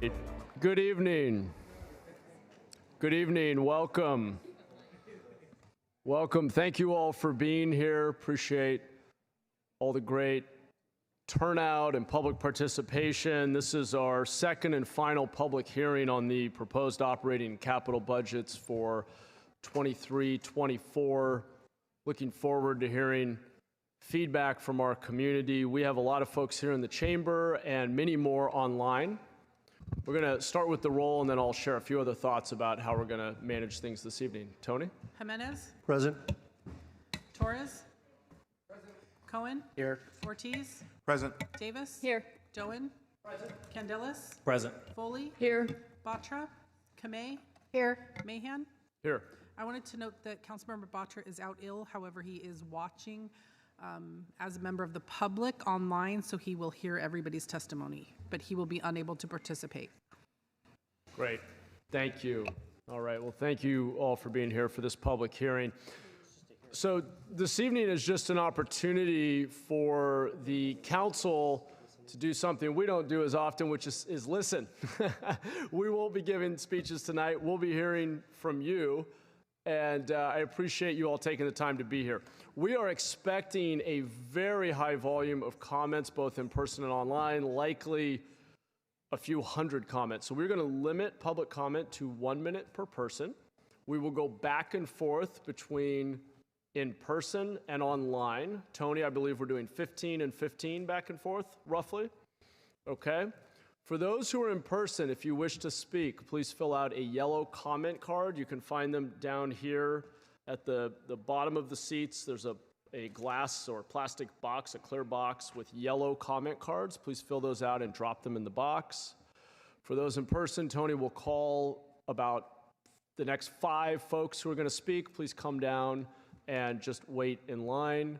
Good evening. Good evening. Welcome. Welcome. Thank you all for being here. Appreciate all the great turnout and public participation. This is our second and final public hearing on the proposed operating capital budgets for 23-24. Looking forward to hearing feedback from our community. We have a lot of folks here in the chamber and many more online. We're going to start with the roll, and then I'll share a few other thoughts about how we're going to manage things this evening. Tony? Jimenez? Present. Torres? Present. Cohen? Here. Ortiz? Present. Davis? Here. JUN? Present. Candelas? Present. Foley? Here. Batra? Kamei? Here. Mahan? Here. I wanted to note that Councilmember Batra is out ill. However, he is watching as a member of the public online, so he will hear everybody's testimony, but he will be unable to participate. Great. Thank you. All right. Well, thank you all for being here for this public hearing. So this evening is just an opportunity for the council to do something we don't do as often, which is listen. We won't be giving speeches tonight. We'll be hearing from you. And I appreciate you all taking the time to be here. We are expecting a very high volume of comments, both in person and online, likely a few hundred comments. So we're going to limit public comment to 1 minute per person. We will go back and forth between in person and online. Tony, I believe we're doing 15 and 15 back and forth, roughly. Okay. For those who are in person, if you wish to speak, please fill out a yellow comment card. You can find them down here at the bottom of the seats. There's a glass or plastic box, a clear box with yellow comment cards. Please fill those out and drop them in the box. For those in person, Tony will call about the next 5 folks who are going to speak. Please come down and just wait in line.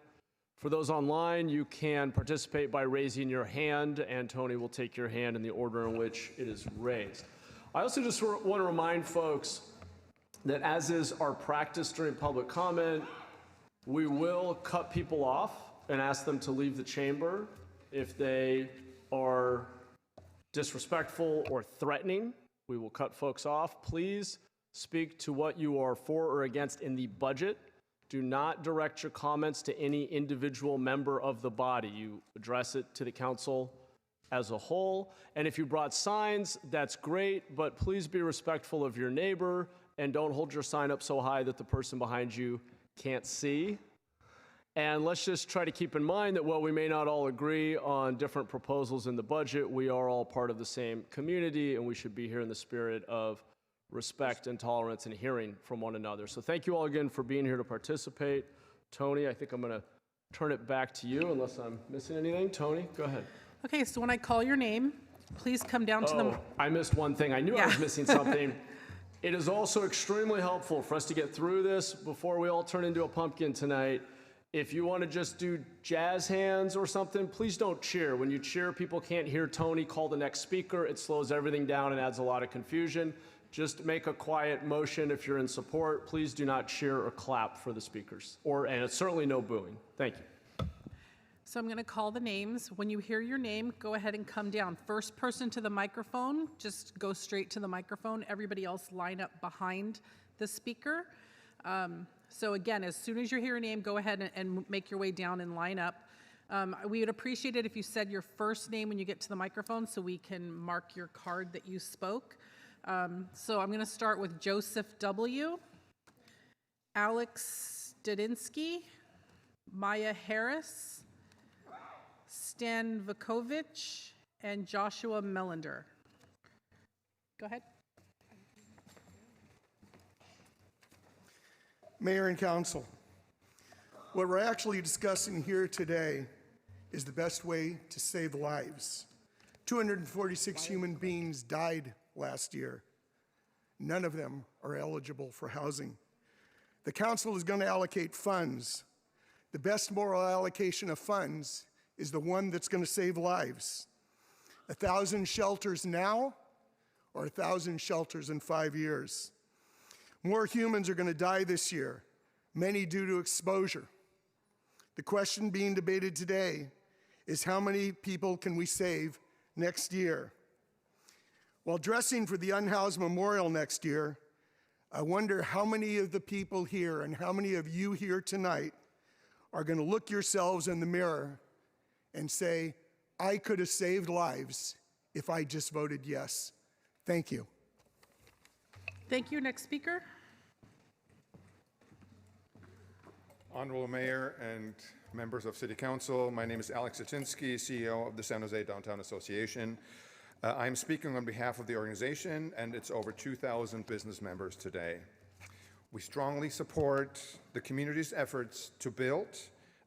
For those online, you can participate by raising your hand, and Tony will take your hand in the order in which it is raised. I also just want to remind folks that, as is our practice during public comment, we will cut people off and ask them to leave the chamber if they are disrespectful or threatening. We will cut folks off. Please speak to what you are for or against in the budget. Do not direct your comments to any individual member of the body. You address it to the council as a whole. And if you brought signs, that's great, but please be respectful of your neighbor and don't hold your sign up so high that the person behind you can't see. And let's just try to keep in mind that while we may not all agree on different proposals in the budget, we are all part of the same community, and we should be here in the spirit of respect and tolerance and hearing from one another. So thank you all again for being here to participate. Tony, I think I'm going to turn it back to you unless I'm missing anything. Tony, go ahead. Okay, so when I call your name, please come down to the... I missed one thing. I knew I was missing something. It is also extremely helpful for us to get through this before we all turn into a pumpkin tonight. If you want to just do jazz hands or something, please don't cheer. When you cheer, people can't hear Tony call the next speaker. It slows everything down and adds a lot of confusion. Just make a quiet motion if you're in support. Please do not cheer or clap for the speakers, and it's certainly no booing. Thank you. So I'm going to call the names. When you hear your name, go ahead and come down. First person to the microphone, just go straight to the microphone. Everybody else line up behind the speaker. So again, as soon as you hear your name, go ahead and make your way down and line up. We would appreciate it if you said your first name when you get to the microphone so we can mark your card that you spoke. So I'm going to start with Joseph W., Alex Stadinsky, Maya Harris, Stan Vukovic, and Joshua Melander. Go ahead. Mayor and Council, what we're actually discussing here today is the best way to save lives. 246 human beings died last year. None of them are eligible for housing. The council is going to allocate funds. The best moral allocation of funds is the one that's going to save lives. 1,000 shelters now or 1,000 shelters in 5 years. More humans are going to die this year, many due to exposure. The question being debated today is how many people can we save next year? While dressing for the Unhoused Memorial next year, I wonder how many of the people here and how many of you here tonight are going to look yourselves in the mirror and say, I could have saved lives if I just voted yes. Thank you. Thank you. Next speaker. Honorable Mayor and members of City Council, my name is Alex Satinsky, CEO of the San Jose Downtown Association. I'm speaking on behalf of the organization and its over 2,000 business members today. We strongly support the community's efforts to build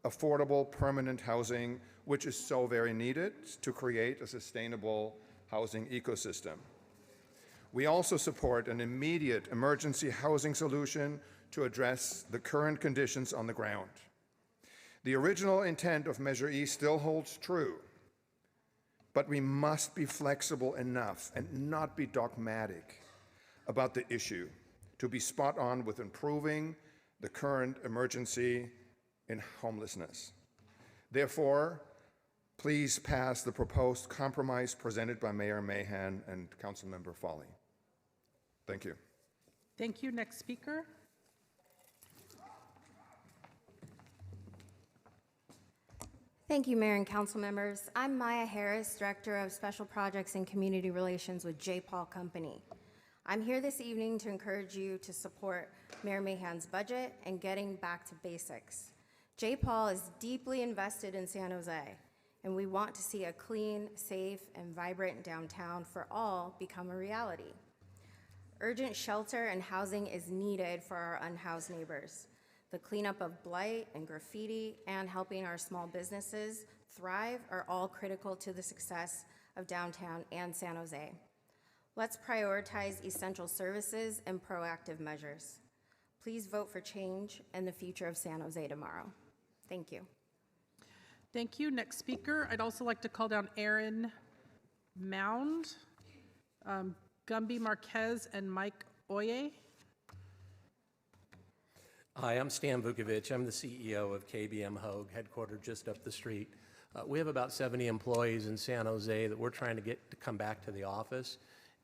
affordable permanent housing, which is so very needed to create a sustainable housing ecosystem. We also support an immediate emergency housing solution to address the current conditions on the ground. The original intent of Measure E still holds true, but we must be flexible enough and not be dogmatic about the issue to be spot on with improving the current emergency in homelessness. Therefore, please pass the proposed compromise presented by Mayor Mahan and Councilmember Foley. Thank you. Thank you. Next speaker. Thank you, Mayor and Council members. I'm Maya Harris, Director of Special Projects and Community Relations with J. Paul Company. I'm here this evening to encourage you to support Mayor Mahan's budget and getting back to basics. J. Paul is deeply invested in San Jose, and we want to see a clean, safe, and vibrant downtown for all become a reality. Urgent shelter and housing is needed for our unhoused neighbors. The cleanup of blight and graffiti and helping our small businesses thrive are all critical to the success of downtown and San Jose. Let's prioritize essential services and proactive measures. Please vote for change and the future of San Jose tomorrow. Thank you. Thank you. Next speaker. I'd also like to call down Aaron Mound, Gumby Marquez, and Mike Oye. Hi, I'm Stan Vukovic. I'm the CEO of KBM Hogue, headquartered just up the street. We have about 70 employees in San Jose that we're trying to get to come back to the office.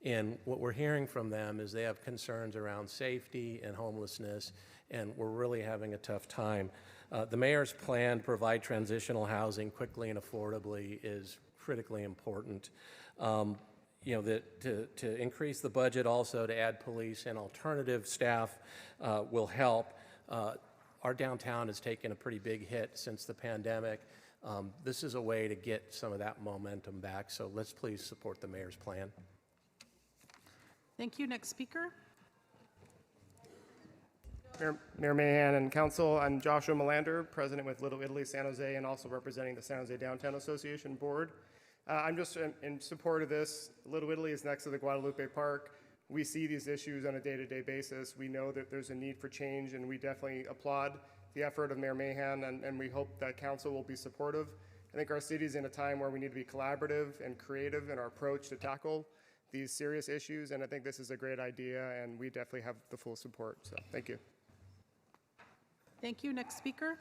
And what we're hearing from them is they have concerns around safety and homelessness, and we're really having a tough time. The mayor's plan to provide transitional housing quickly and affordably is critically important. To increase the budget also to add police and alternative staff will help. Our downtown has taken a pretty big hit since the pandemic. This is a way to get some of that momentum back, so let's please support the mayor's plan. Thank you. Next speaker. Mayor Mahan and Council, I'm Joshua Melander, President with Little Italy San Jose and also representing the San Jose Downtown Association Board. I'm just in support of this. Little Italy is next to the Guadalupe Park. We see these issues on a day-to-day basis. We know that there's a need for change, and we definitely applaud the effort of Mayor Mahan, and we hope that Council will be supportive. I think our city is in a time where we need to be collaborative and creative in our approach to tackle these serious issues, and I think this is a great idea, and we definitely have the full support. So thank you. Thank you. Next speaker.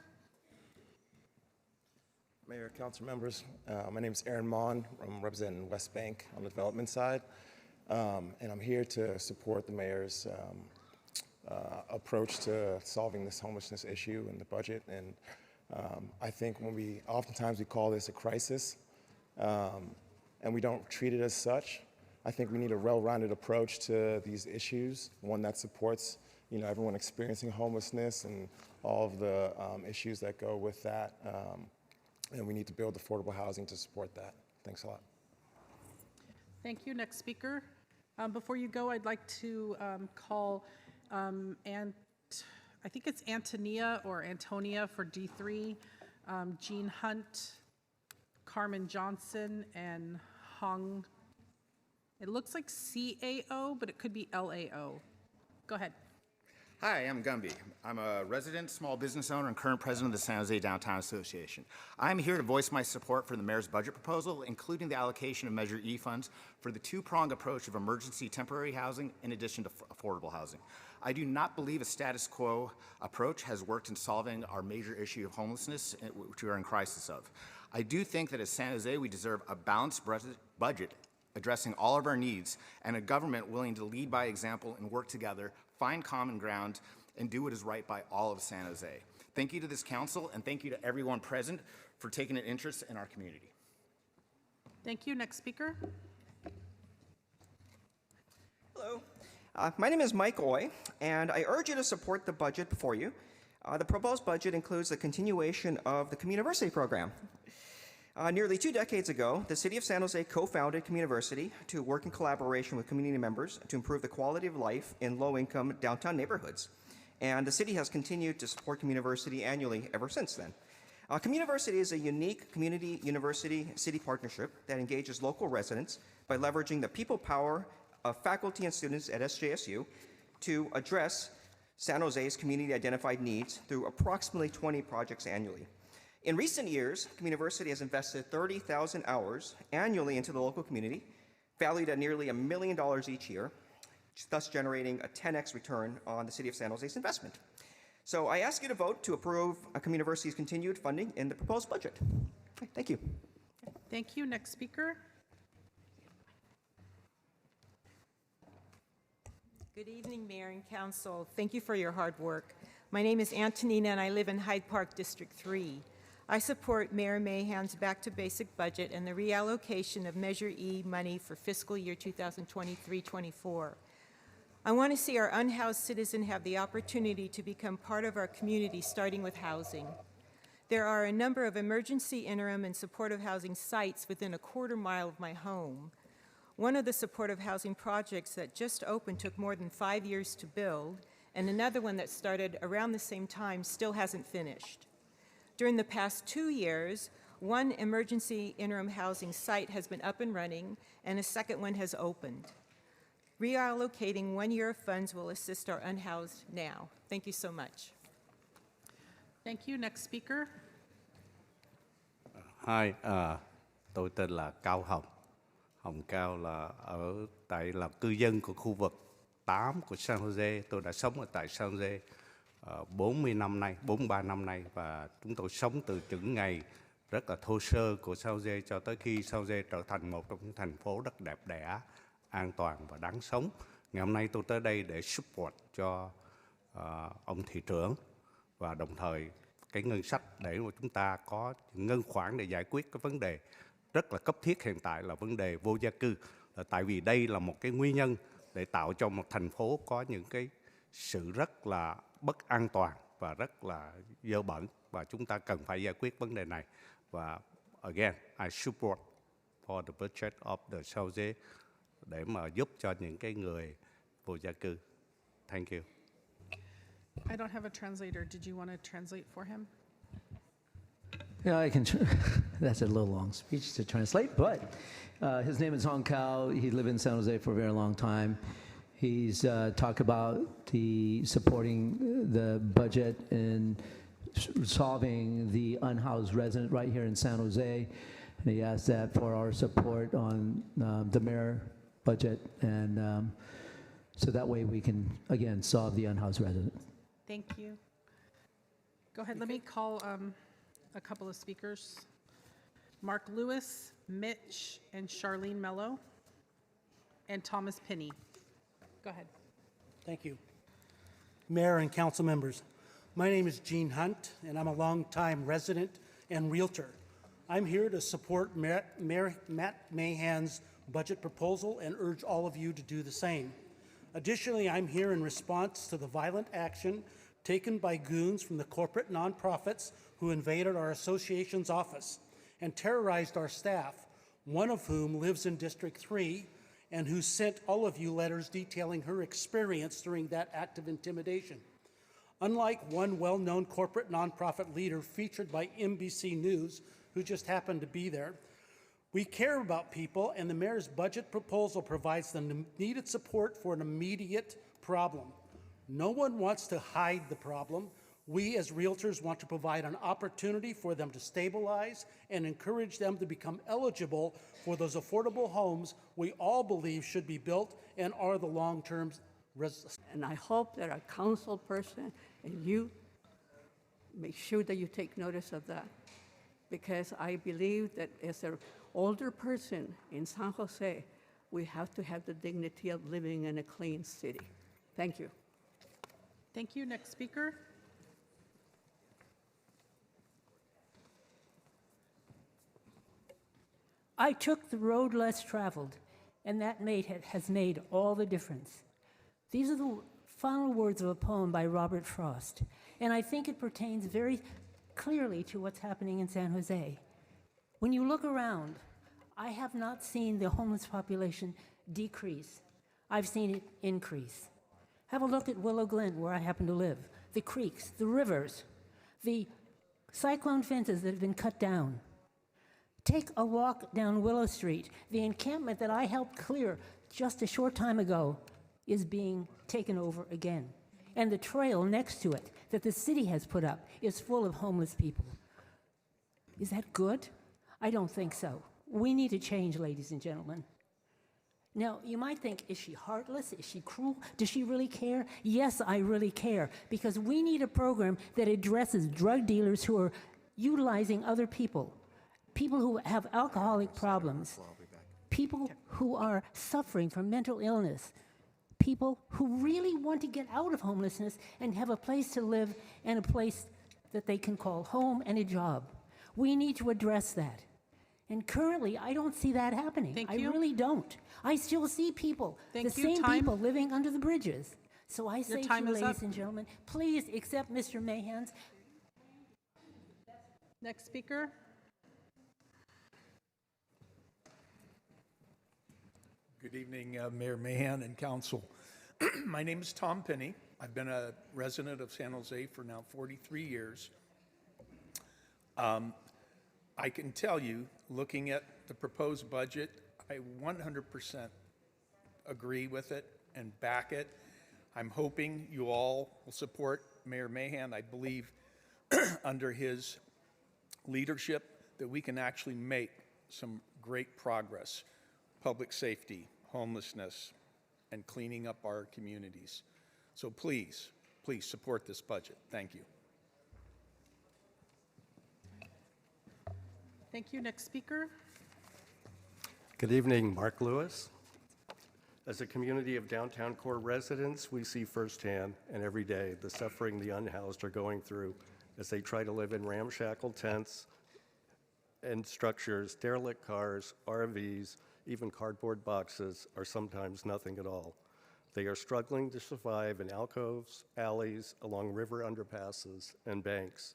Mayor, council members, my name is Aaron Mon. I'm representing West Bank on the development side, and I'm here to support the mayor's approach to solving this homelessness issue and the budget. And I think oftentimes we call this a crisis, and we don't treat it as such. I think we need a well-rounded approach to these issues, one that supports everyone experiencing homelessness and all of the issues that go with that. And we need to build affordable housing to support that. Thanks a lot. Thank you. Next speaker. Before you go, I'd like to call I think it's Antonia or Antonia for D3, Jean Hunt, Carmen Johnson, and Hong. It looks like CAO, but it could be LAO. Go ahead. Hi, I'm Gumby. I'm a resident small business owner and current president of the San Jose Downtown Association. I'm here to voice my support for the mayor's budget proposal, including the allocation of Measure E funds for the two-pronged approach of emergency temporary housing in addition to affordable housing. I do not believe a status quo approach has worked in solving our major issue of homelessness, which we are in crisis of. I do think that as San Jose, we deserve a balanced budget addressing all of our needs, and a government willing to lead by example and work together, find common ground, and do what is right by all of San Jose. Thank you to this council, and thank you to everyone present for taking an interest in our community. Thank you. Next speaker. Hello. My name is Mike Oy, and I urge you to support the budget before you. The proposed budget includes the continuation of the Communiversity program. Nearly 2 decades ago, the City of San Jose co-founded Communiversity to work in collaboration with community members to improve the quality of life in low-income downtown neighborhoods. And the city has continued to support Communiversity annually ever since then. Communiversity is a unique community university city partnership that engages local residents by leveraging the people power of faculty and students at SJSU to address San Jose's community-identified needs through approximately 20 projects annually. In recent years, Communiversity has invested 30,000 hours annually into the local community, valued at nearly $1 million each year, thus generating a 10x return on the City of San Jose's investment. So I ask you to vote to approve Communiversity's continued funding in the proposed budget. Thank you. Thank you. Next speaker. Good evening, Mayor and Council. Thank you for your hard work. My name is Antonina, and I live in Hyde Park, District 3. I support Mayor Mahan's Back to Basic budget and the reallocation of Measure E money for fiscal year 2023-24. I want to see our unhoused citizen have the opportunity to become part of our community, starting with housing. There are a number of emergency, interim, and supportive housing sites within a quarter-mile of my home. One of the supportive housing projects that just opened took more than 5 years to build, and another one that started around the same time still hasn't finished. During the past 2 years, one emergency interim housing site has been up and running, and a second one has opened. Reallocating 1 year of funds will assist our unhoused now. Thank you so much. Thank you. Next speaker. Hi, tôi tên là Cao Hồng. Hồng Cao là là cư dân của khu vực 8 của San Jose. Tôi đã sống ở tại San Jose 43 năm nay, và chúng tôi sống từ những ngày rất là thô sơ của San Jose cho tới khi San Jose trở thành một trong những thành phố rất đẹp đẽ, an toàn và đáng sống. Ngày hôm nay tôi tới đây để support cho ông thị trưởng, và đồng thời cái ngân sách để mà chúng ta có ngân khoản để giải quyết cái vấn đề rất là cấp thiết hiện tại là vấn đề vô gia cư. Tại vì đây là một cái nguyên nhân để tạo cho một thành phố có những cái sự rất là bất an toàn và rất là dơ bẩn, và chúng ta cần phải giải quyết vấn đề này. Và again, I support for the budget of the San Jose để mà giúp cho những cái người vô gia cư. Thank you. I don't have a translator. Did you want to translate for him? Yeah, I can. That's a little long speech to translate, but his name is Hong Kao. He lived in San Jose for a very long time. He's talked about the supporting the budget and solving the unhoused resident right here in San Jose. And he asked that for our support on the mayor budget, and so that way we can, again, solve the unhoused resident. Thank you. Go ahead. Let me call a couple of speakers. Mark Lewis, Mitch, and Charlene Mello, and Thomas Pinney. Go ahead. Thank you. Mayor and council members, my name is Gene Hunt, and I'm a longtime resident and realtor. I'm here to support Mayor Matt Mahan's budget proposal and urge all of you to do the same. Additionally, I'm here in response to the violent action taken by goons from the corporate nonprofits who invaded our association's office and terrorized our staff, one of whom lives in District 3 and who sent all of you letters detailing her experience during that act of intimidation. Unlike one well-known corporate nonprofit leader featured by NBC News, who just happened to be there, we care about people, and the mayor's budget proposal provides the needed support for an immediate problem. No one wants to hide the problem. We as realtors want to provide an opportunity for them to stabilize and encourage them to become eligible for those affordable homes we all believe should be built and are the long-term residents. And I hope that our council person and you make sure that you take notice of that, because I believe that as an older person in San Jose, we have to have the dignity of living in a clean city. Thank you. Thank you. Next speaker. I took the road less traveled, and that has made all the difference. These are the final words of a poem by Robert Frost, and I think it pertains very clearly to what's happening in San Jose. When you look around, I have not seen the homeless population decrease. I've seen it increase. Have a look at Willow Glen, where I happen to live. The creeks, the rivers, the cyclone fences that have been cut down. Take a walk down Willow Street. The encampment that I helped clear just a short time ago is being taken over again. And the trail next to it that the city has put up is full of homeless people. Is that good? I don't think so. We need to change, ladies and gentlemen. Now, you might think, is she heartless? Is she cruel? Does she really care? Yes, I really care, because we need a program that addresses drug dealers who are utilizing other people, people who have alcoholic problems, people who are suffering from mental illness, people who really want to get out of homelessness and have a place to live and a place that they can call home and a job. We need to address that. And currently, I don't see that happening. Thank I you. really don't. I still see people, the Thank you. same Time. people living under the bridges. So I say to time you, is ladies up. and gentlemen, please accept Mr. Mahan's. Next speaker. Good evening, Mayor Mahan and Council. My name is Tom Penny. I've been a resident of San Jose for now 43 years. I can tell you, looking at the proposed budget, I 100% agree with it and back it. I'm hoping you all will support Mayor Mahan. I believe under his leadership that we can actually make some great progress. Public safety, homelessness, and cleaning up our communities. So please, please support this budget. Thank you. Thank you. Next speaker. Good evening, Mark Lewis. As a community of downtown core residents, we see firsthand and every day the suffering the unhoused are going through as they try to live in ramshackle tents and structures, derelict cars, RVs, even cardboard boxes, or sometimes nothing at all. They are struggling to survive in alcoves, alleys, along river underpasses, and banks.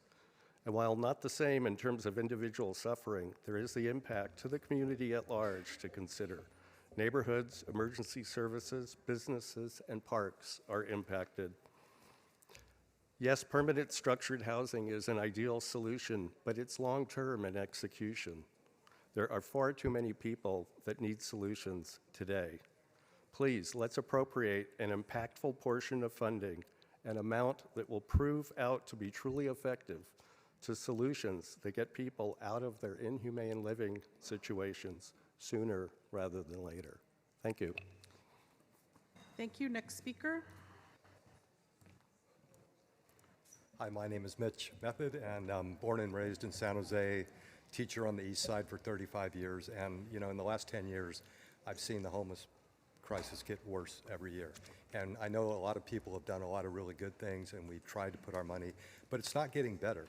And while not the same in terms of individual suffering, there is the impact to the community at large to consider. Neighborhoods, emergency services, businesses, and parks are impacted. Yes, permanent structured housing is an ideal solution, but it's long-term in execution. There are far too many people that need solutions today. Please, let's appropriate an impactful portion of funding, an amount that will prove out to be truly effective, to solutions that get people out of their inhumane living situations sooner rather than later. Thank you. Thank you. Next speaker. Hi, my name is Mitch Method, and I'm born and raised in San Jose, teacher on the east side for 35 years. And, you know, in the last 10 years, I've seen the homeless crisis get worse every year. And I know a lot of people have done a lot of really good things, and we've tried to put our money, but it's not getting better.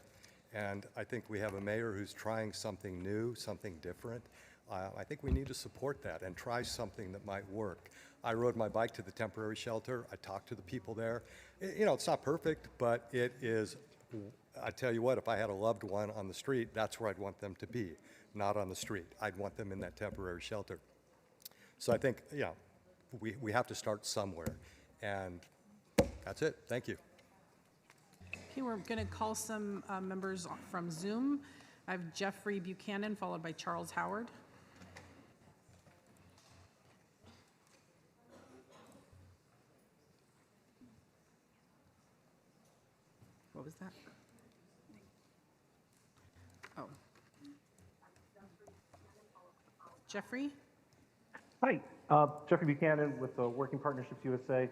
And I think we have a mayor who's trying something new, something different. I think we need to support that and try something that might work. I rode my bike to the temporary shelter. I talked to the people there. You know, it's not perfect, but it is, I tell you what, if I had a loved one on the street, that's where I'd want them to be, not on the street. I'd want them in that temporary shelter. So I think, yeah, we have to start somewhere. And that's it. Thank you. Okay, we're going to call some members from Zoom. I have Jeffrey Buchanan, followed by Charles Howard. What was that? Oh. Jeffrey? Hi, Jeffrey Buchanan with Working Partnerships USA.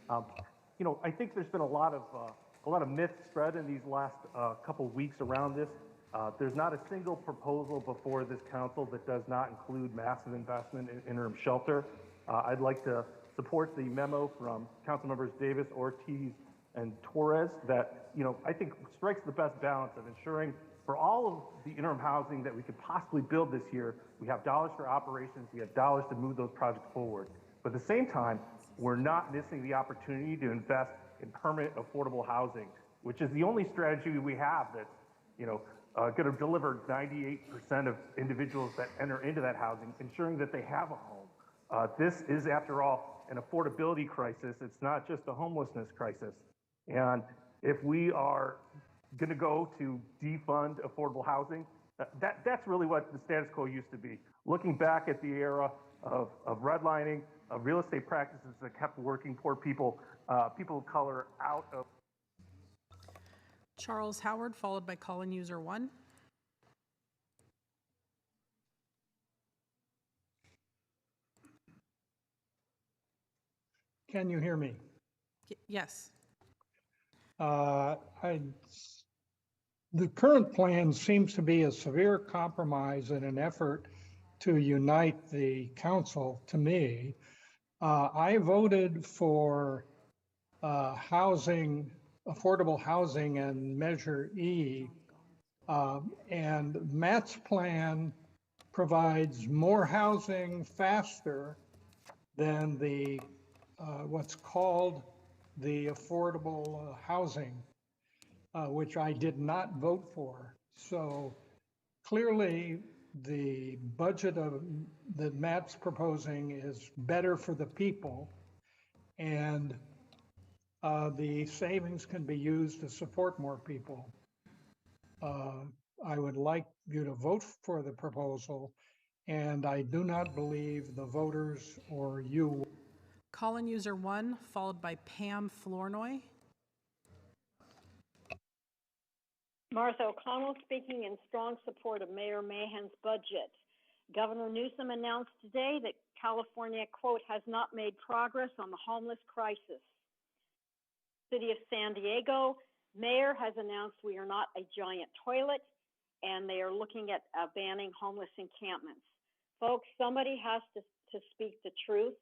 You know, I think there's been a lot of myth spread in these last couple weeks around this. There's not a single proposal before this council that does not include massive investment in interim shelter. I'd like to support the memo from council members Davis, Ortiz, and Torres that, I think strikes the best balance of ensuring for all of the interim housing that we could possibly build this year, we have dollars for operations, we have dollars to move those projects forward. But at the same time, we're not missing the opportunity to invest in permanent affordable housing, which is the only strategy we have that's, going to deliver 98% of individuals that enter into that housing, ensuring that they have a home. This is, after all, an affordability crisis. It's not just a homelessness crisis. And if we are going to go to defund affordable housing, that's really what the status quo used to be. Looking back at the era of redlining, of real estate practices that kept working poor people, people of color out of. Charles Howard, followed by call-in user 1. Can you hear me? Yes. The current plan seems to be a severe compromise in an effort to unite the council, to me. I voted for affordable housing and Measure E, and Matt's plan provides more housing faster than the what's called the affordable housing, which I did not vote for. So clearly, the budget that Matt's proposing is better for the people, and the savings can be used to support more people. I would like you to vote for the proposal, and I do not believe the voters or you. Call-in user 1, followed by Pam Flournoy. Martha O'Connell speaking in strong support of Mayor Mahan's budget. Governor Newsom announced today that California, quote, has not made progress on the homeless crisis. City of San Diego, Mayor has announced we are not a giant toilet, and they are looking at banning homeless encampments. Folks, somebody has to speak the truth,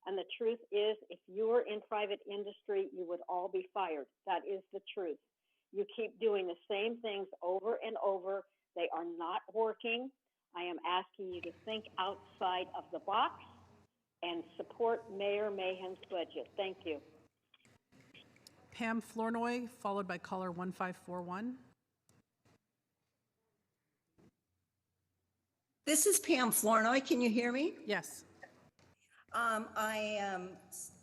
and the truth is if you were in private industry, you would all be fired. That is the truth. You keep doing the same things over and over. They are not working. I am asking you to think outside of the box and support Mayor Mahan's budget. Thank you. Pam Flournoy, followed by caller 1541. This is Pam Flournoy. Can you hear me? Yes. I am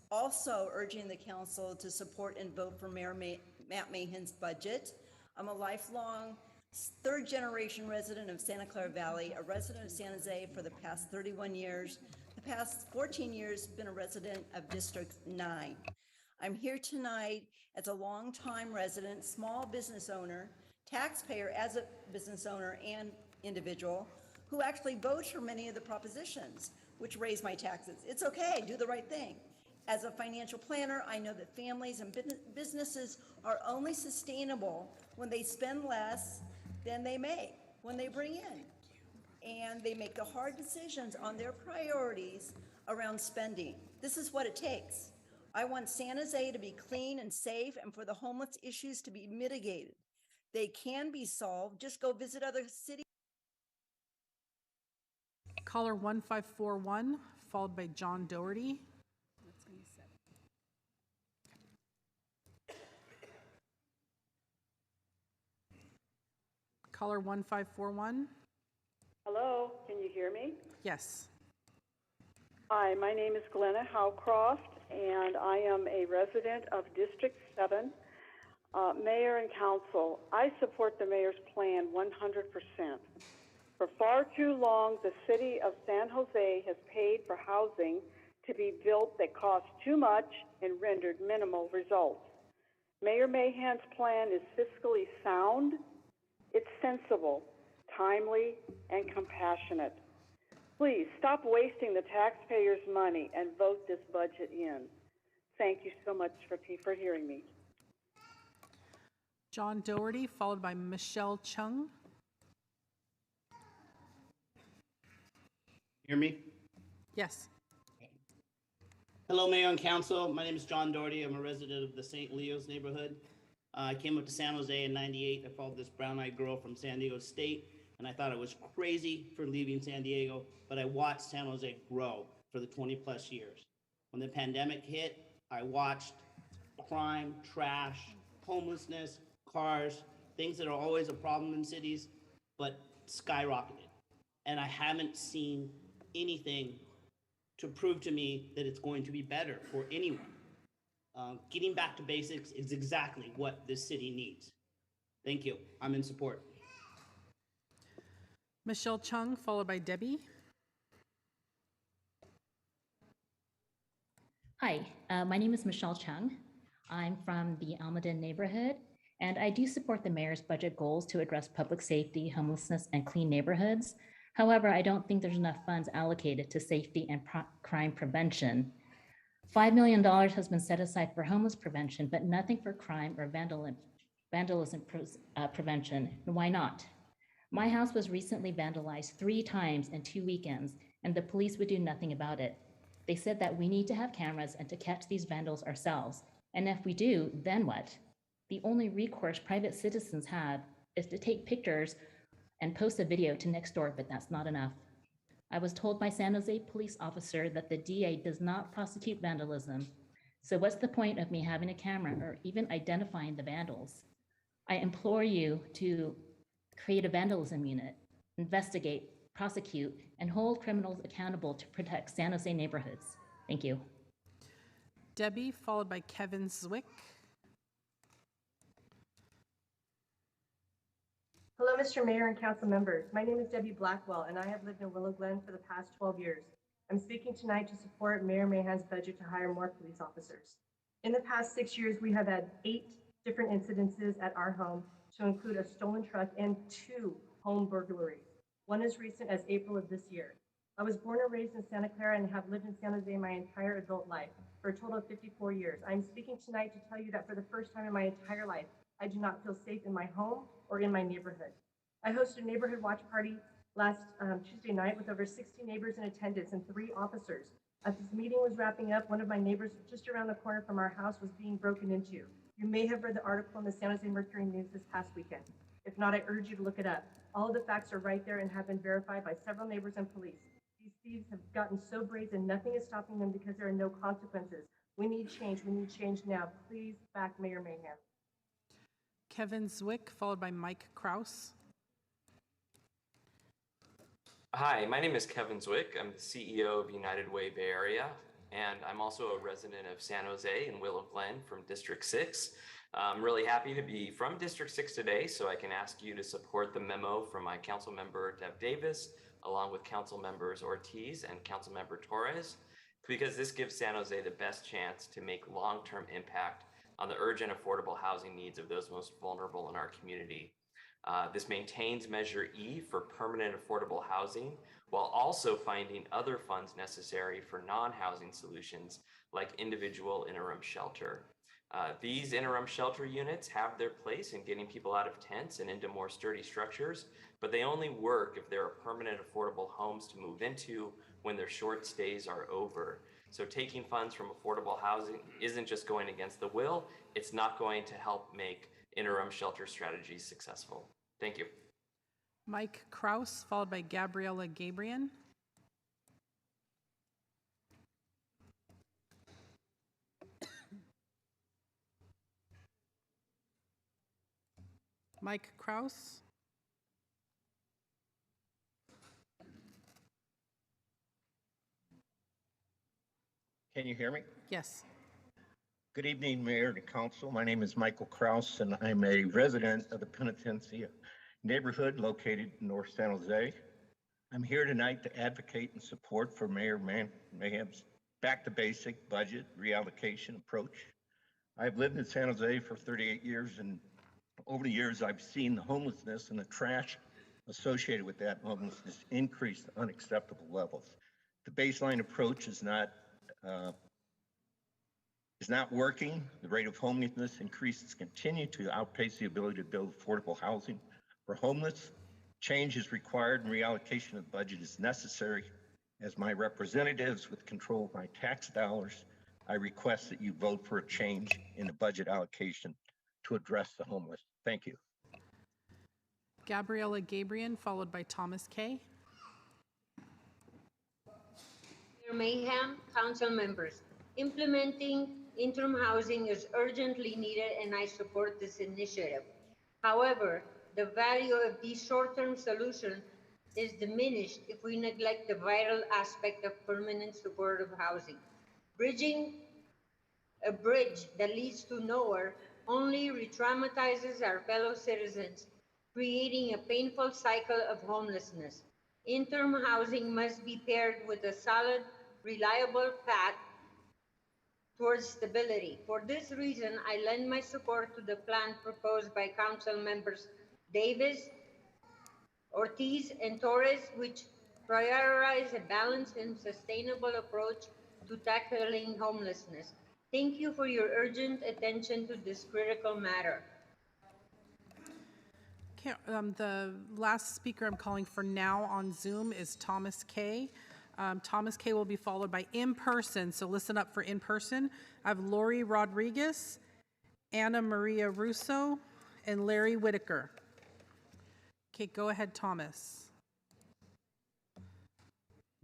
also urging the council to support and vote for Mayor Matt Mahan's budget. I'm a lifelong third-generation resident of Santa Clara Valley, a resident of San Jose for the past 31 years. The past 14 years, been a resident of District 9. I'm here tonight as a longtime resident, small business owner, taxpayer as a business owner and individual, who actually votes for many of the propositions which raise my taxes. It's okay, do the right thing. As a financial planner, I know that families and businesses are only sustainable when they spend less than they make, when they bring in. And they make the hard decisions on their priorities around spending. This is what it takes. I want San Jose to be clean and safe and for the homeless issues to be mitigated. They can be solved. Just go visit other cities. Caller 1541, followed by John Doherty. Caller 1541. Hello, can you hear me? Yes. Hi, my name is Glenna Howcroft, and I am a resident of District 7. Mayor and Council, I support the Mayor's plan 100%. For far too long, the City of San Jose has paid for housing to be built that cost too much and rendered minimal results. Mayor Mahan's plan is fiscally sound, it's sensible, timely, and compassionate. Please stop wasting the taxpayers' money and vote this budget in. Thank you so much for hearing me. John Doherty, followed by Michelle Chung. Hear me? Yes. Hello, Mayor and Council. My name is John Doherty. I'm a resident of the St. Leo's neighborhood. I came up to San Jose in '98. I followed this brown-eyed girl from San Diego State, and I thought I was crazy for leaving San Diego, but I watched San Jose grow for the 20-plus years. When the pandemic hit, I watched crime, trash, homelessness, cars, things that are always a problem in cities, but skyrocketed. And I haven't seen anything to prove to me that it's going to be better for anyone. Getting back to basics is exactly what this city needs. Thank you. I'm in support. Michelle Chung, followed by Debbie. Hi, my name is Michelle Chung. I'm from the Almaden neighborhood, and I do support the mayor's budget goals to address public safety, homelessness, and clean neighborhoods. However, I don't think there's enough funds allocated to safety and crime prevention. $5 million has been set aside for homeless prevention, but nothing for crime or vandalism prevention. Why not? My house was recently vandalized 3 times in 2 weekends, and the police would do nothing about it. They said that we need to have cameras and to catch these vandals ourselves. And if we do, then what? The only recourse private citizens have is to take pictures and post a video to Nextdoor, but that's not enough. I was told by San Jose police officer that the DA does not prosecute vandalism. So what's the point of me having a camera or even identifying the vandals? I implore you to create a vandalism unit, investigate, prosecute, and hold criminals accountable to protect San Jose neighborhoods. Thank you. Debbie, followed by Kevin Zwick. Hello, Mr. Mayor and council members. My name is Debbie Blackwell, and I have lived in Willow Glen for the past 12 years. I'm speaking tonight to support Mayor Mahan's budget to hire more police officers. In the past 6 years, we have had 8 different incidences at our home, to include a stolen truck and 2 home burglaries. One as recent as April of this year. I was born and raised in Santa Clara and have lived in San Jose my entire adult life, for a total of 54 years. I'm speaking tonight to tell you that for the first time in my entire life, I do not feel safe in my home or in my neighborhood. I hosted a neighborhood watch party last Tuesday night with over 60 neighbors in attendance and 3 officers. As this meeting was wrapping up, one of my neighbors just around the corner from our house was being broken into. You may have read the article in the San Jose Mercury News this past weekend. If not, I urge you to look it up. All of the facts are right there and have been verified by several neighbors and police. These thieves have gotten so brazen, nothing is stopping them because there are no consequences. We need change. We need change now. Please back Mayor Mahan. Kevin Zwick, followed by Mike Kraus. Hi, my name is Kevin Zwick. I'm the CEO of United Way Bay Area, and I'm also a resident of San Jose and Willow Glen from District 6. I'm really happy to be from District 6 today, so I can ask you to support the memo from my council member, Deb Davis, along with council members Ortiz and council member Torres, because this gives San Jose the best chance to make long-term impact on the urgent affordable housing needs of those most vulnerable in our community. This maintains Measure E for permanent affordable housing, while also finding other funds necessary for non-housing solutions like individual interim shelter. These interim shelter units have their place in getting people out of tents and into more sturdy structures, but they only work if there are permanent affordable homes to move into when their short stays are over. So taking funds from affordable housing isn't just going against the will, it's not going to help make interim shelter strategies successful. Thank you. Mike Kraus, followed by Gabriella Gabriel. Mike Kraus. Can you hear me? Yes. Good evening, Mayor and Council. My name is Michael Kraus, and I'm a resident of the Penitencia neighborhood located in North San Jose. I'm here tonight to advocate and support for Mayor Mahan's back to basic budget reallocation approach. I've lived in San Jose for 38 years, and over the years, I've seen the homelessness and the trash associated with that homelessness increase to unacceptable levels. The baseline approach is not working. The rate of homelessness increases continue to outpace the ability to build affordable housing for homeless. Change is required and reallocation of the budget is necessary. As my representatives with control of my tax dollars, I request that you vote for a change in the budget allocation to address the homeless. Thank you. Gabriella Gabriel, followed by Thomas Kay. Mayor Mayhem, council members, implementing interim housing is urgently needed and I support this initiative. However, the value of these short-term solutions is diminished if we neglect the vital aspect of permanent supportive housing. Bridging a bridge that leads to nowhere only re-traumatizes our fellow citizens, creating a painful cycle of homelessness. Interim housing must be paired with a solid, reliable path towards stability. For this reason, I lend my support to the plan proposed by Council members Davis, Ortiz, and Torres, which prioritize a balanced and sustainable approach to tackling homelessness. Thank you for your urgent attention to this critical matter. Okay, the last speaker I'm calling for now on Zoom is Thomas Kay. Thomas Kay will be followed by in-person, so listen up for in-person. I have Lori Rodriguez, Anna Maria Russo, and Larry Whitaker. Okay, go ahead, Thomas.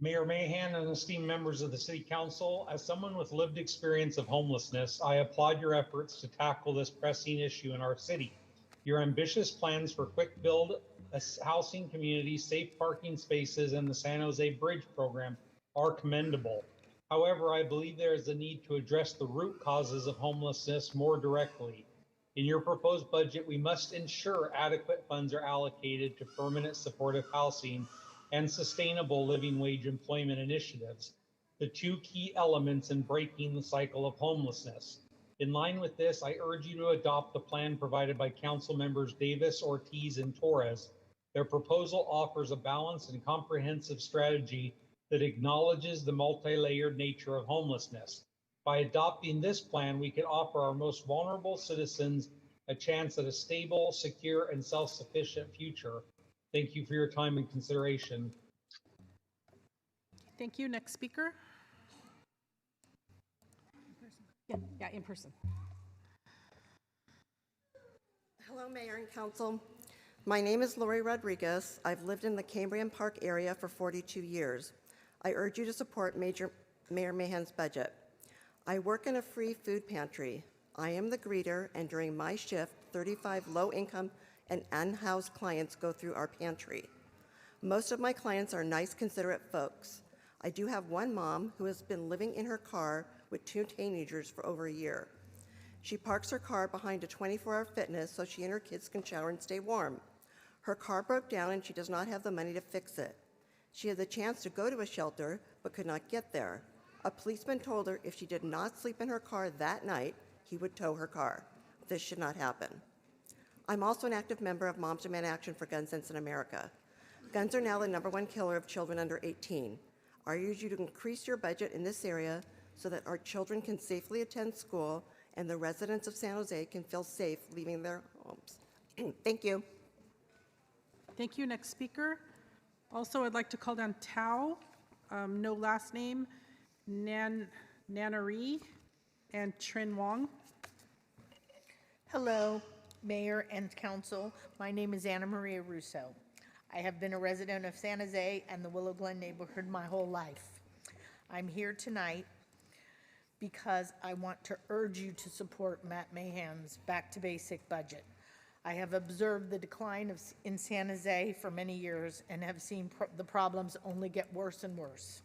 Mayor Mahan and esteemed members of the City Council, as someone with lived experience of homelessness, I applaud your efforts to tackle this pressing issue in our city. Your ambitious plans for quick build, a housing community, safe parking spaces, and the San Jose Bridge program are commendable. However, I believe there is a need to address the root causes of homelessness more directly. In your proposed budget, we must ensure adequate funds are allocated to permanent supportive housing and sustainable living wage employment initiatives, the two key elements in breaking the cycle of homelessness. In line with this, I urge you to adopt the plan provided by Council members Davis, Ortiz, and Torres. Their proposal offers a balanced and comprehensive strategy that acknowledges the multi-layered nature of homelessness. By adopting this plan, we can offer our most vulnerable citizens a chance at a stable, secure, and self-sufficient future. Thank you for your time and consideration. Thank you. Next speaker. Yeah, in person. Hello, Mayor and Council. My name is Lori Rodriguez. I've lived in the Cambrian Park area for 42 years. I urge you to support Mayor Mahan's budget. I work in a free food pantry. I am the greeter, and during my shift, 35 low-income and unhoused clients go through our pantry. Most of my clients are nice, considerate folks. I do have one mom who has been living in her car with two teenagers for over a year. She parks her car behind a 24-hour fitness so she and her kids can shower and stay warm. Her car broke down and she does not have the money to fix it. She had the chance to go to a shelter but could not get there. A policeman told her if she did not sleep in her car that night, he would tow her car. This should not happen. I'm also an active member of Moms Demand Action for Gun Sense in America. Guns are now the #1 killer of children under 18. I urge you to increase your budget in this area so that our children can safely attend school and the residents of San Jose can feel safe leaving their homes. Thank you. Thank you. Next speaker. Also, I'd like to call down Tao, no last name, Nanari, and Trin Wong. Hello, Mayor and Council. My name is Anna Maria Russo. I have been a resident of San Jose and the Willow Glen neighborhood my whole life. I'm here tonight because I want to urge you to support Matt Mahan's Back to Basic budget. I have observed the decline in San Jose for many years and have seen the problems only get worse and worse.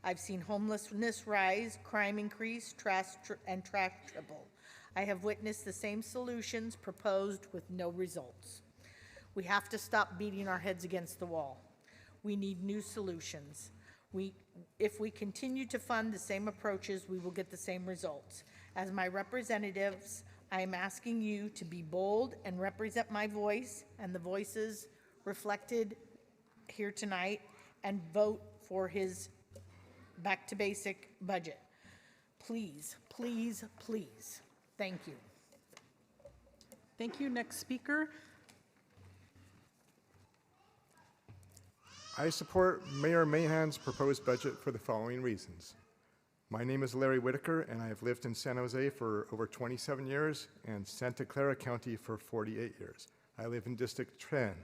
I've seen homelessness rise, crime increase, trash triple. I have witnessed the same solutions proposed with no results. We have to stop beating our heads against the wall. We need new solutions. If we continue to fund the same approaches, we will get the same results. As my representatives, I am asking you to be bold and represent my voice and the voices reflected here tonight and vote for his Back to Basic budget. Please, please, please. Thank you. Thank you. Next speaker. I support Mayor Mahan's proposed budget for the following reasons. My name is Larry Whitaker, and I have lived in San Jose for over 27 years and Santa Clara County for 48 years. I live in District 10.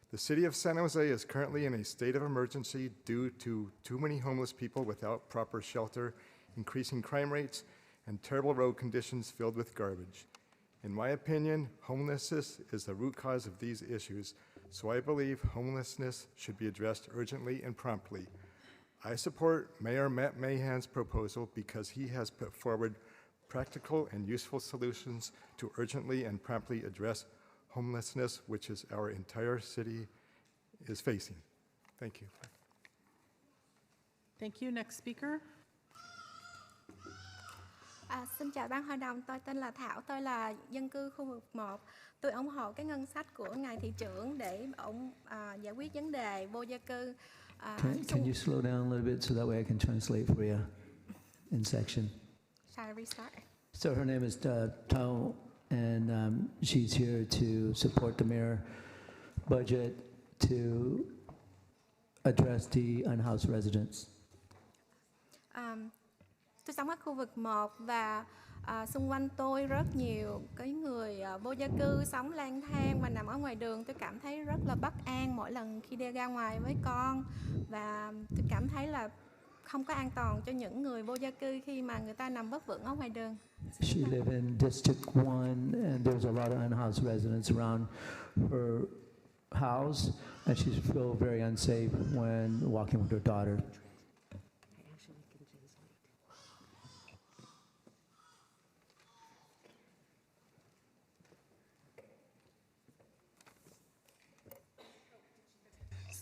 The city of San Jose is currently in a state of emergency due to too many homeless people without proper shelter, increasing crime rates, and terrible road conditions filled with garbage. In my opinion, homelessness is the root cause of these issues, so I believe homelessness should be addressed urgently and promptly. I support Mayor Matt Mahan's proposal because he has put forward practical and useful solutions to urgently and promptly address homelessness, which is our entire city is facing. Thank you. Thank you. Next speaker. Xin chào ban hội đồng, tôi tên là Thảo, tôi là dân cư khu vực 1. Tôi ủng hộ cái ngân sách của ngài thị trưởng để giải quyết vấn đề vô gia cư. Can you slow down a little bit so that way I can translate for you in section? Shall I restart? So her name is Tao, and she's here to support the mayor budget to address the unhoused residents. Tôi sống ở khu vực 1 và xung quanh tôi rất nhiều cái người vô gia cư sống lang thang và nằm ở ngoài đường. Tôi cảm thấy rất là bất an mỗi lần khi đi ra ngoài với con, và tôi cảm thấy là không có an toàn cho những người vô gia cư khi mà người ta nằm vất vưởng ở ngoài đường. She lives in District 1, and there's a lot of unhoused residents around her house, and she feels very unsafe when walking with her daughter.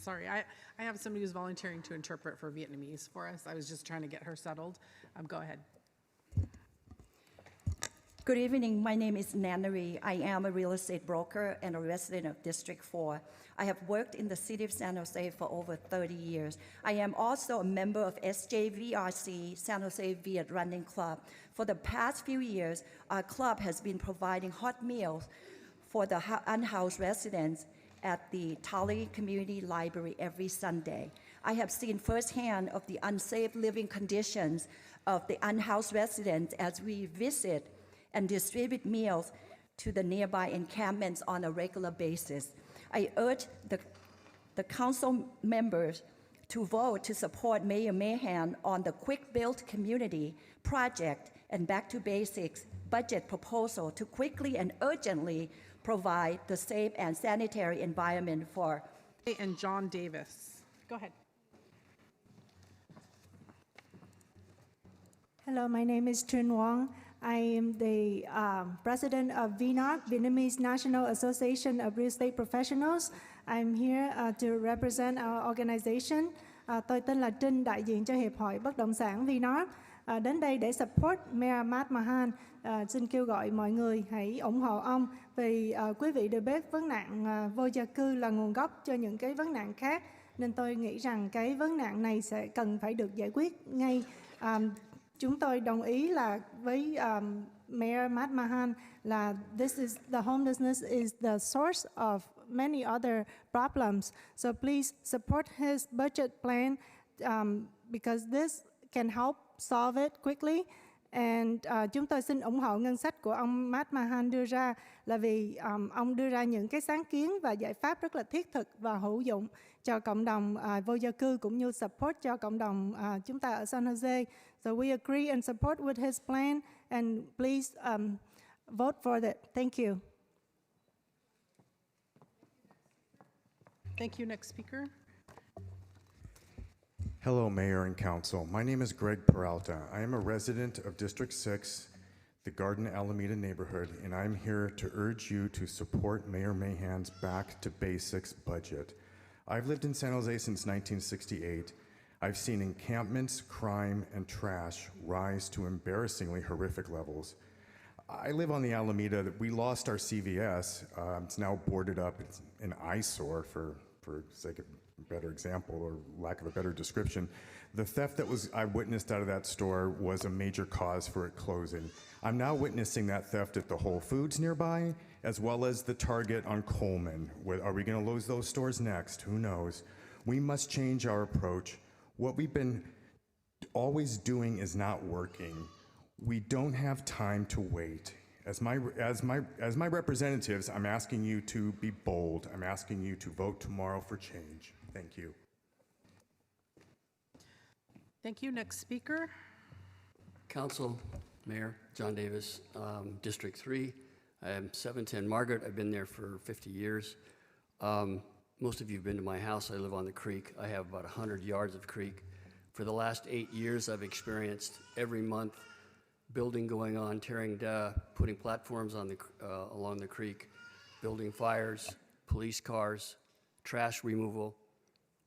Sorry, I have somebody who's volunteering to interpret for Vietnamese for us. I was just trying to get her settled. Go ahead. Good evening. My name is Nannery. I am a real estate broker and a resident of District 4. I have worked in the city of San Jose for over 30 years. I am also a member of SJVRC, San Jose Viet Running Club. For the past few years, our club has been providing hot meals for the unhoused residents at the Tali Community Library every Sunday. I have seen firsthand of the unsafe living conditions of the unhoused residents as we visit and distribute meals to the nearby encampments on a regular basis. I urge the council members to vote to support Mayor Mahan on the Quick Build Community project and Back to Basics budget proposal to quickly and urgently provide the safe and sanitary environment for. And John Davis. Go ahead. Hello, my name is Trinh Wong. I am the president of VNARP, Vietnamese National Association of Real Estate Professionals. I'm here to represent our organization. Tôi tên là Trinh, đại diện cho Hiệp hội Bất động sản VNARP. Đến đây để support Mayor Matt Mahan. Xin kêu gọi mọi người hãy ủng hộ ông, vì quý vị đều biết vấn nạn vô gia cư là nguồn gốc cho những cái vấn nạn khác, nên tôi nghĩ rằng cái vấn nạn này sẽ cần phải được giải quyết ngay. Chúng tôi đồng ý là với Mayor Matt Mahan là the homelessness is the source of many other problems. So please support his budget plan because this can help solve it quickly. And chúng tôi xin ủng hộ ngân sách của ông Matt Mahan đưa ra là vì ông đưa ra những cái sáng kiến và giải pháp rất là thiết thực và hữu dụng cho cộng đồng vô gia cư cũng như support cho cộng đồng chúng ta ở San Jose. So we agree and support with his plan, and please vote for it. Thank you. Thank you. Next speaker. Hello, Mayor and Council. My name is Greg Peralta. I am a resident of District 6, the Garden Alameda neighborhood, and I'm here to urge you to support Mayor Mahan's Back to Basics budget. I've lived in San Jose since 1968. I've seen encampments, crime, and trash rise to embarrassingly horrific levels. I live on the Alameda. We lost our CVS. It's now boarded up. It's an eyesore, for sake of a better example or lack of a better description. The theft that I witnessed out of that store was a major cause for it closing. I'm now witnessing that theft at the Whole Foods nearby, as well as the Target on Coleman. Are we going to lose those stores next? Who knows? We must change our approach. What we've been always doing is not working. We don't have time to wait. As my representatives, I'm asking you to be bold. I'm asking you to vote tomorrow for change. Thank you. Thank you. Next speaker. Council, Mayor, John Davis, District 3. I am 710 Margaret. I've been there for 50 years. Most of you have been to my house. I live on the creek. I have about 100 yards of creek. For the last 8 years, I've experienced every month building going on, putting platforms on along the creek, building fires, police cars, trash removal,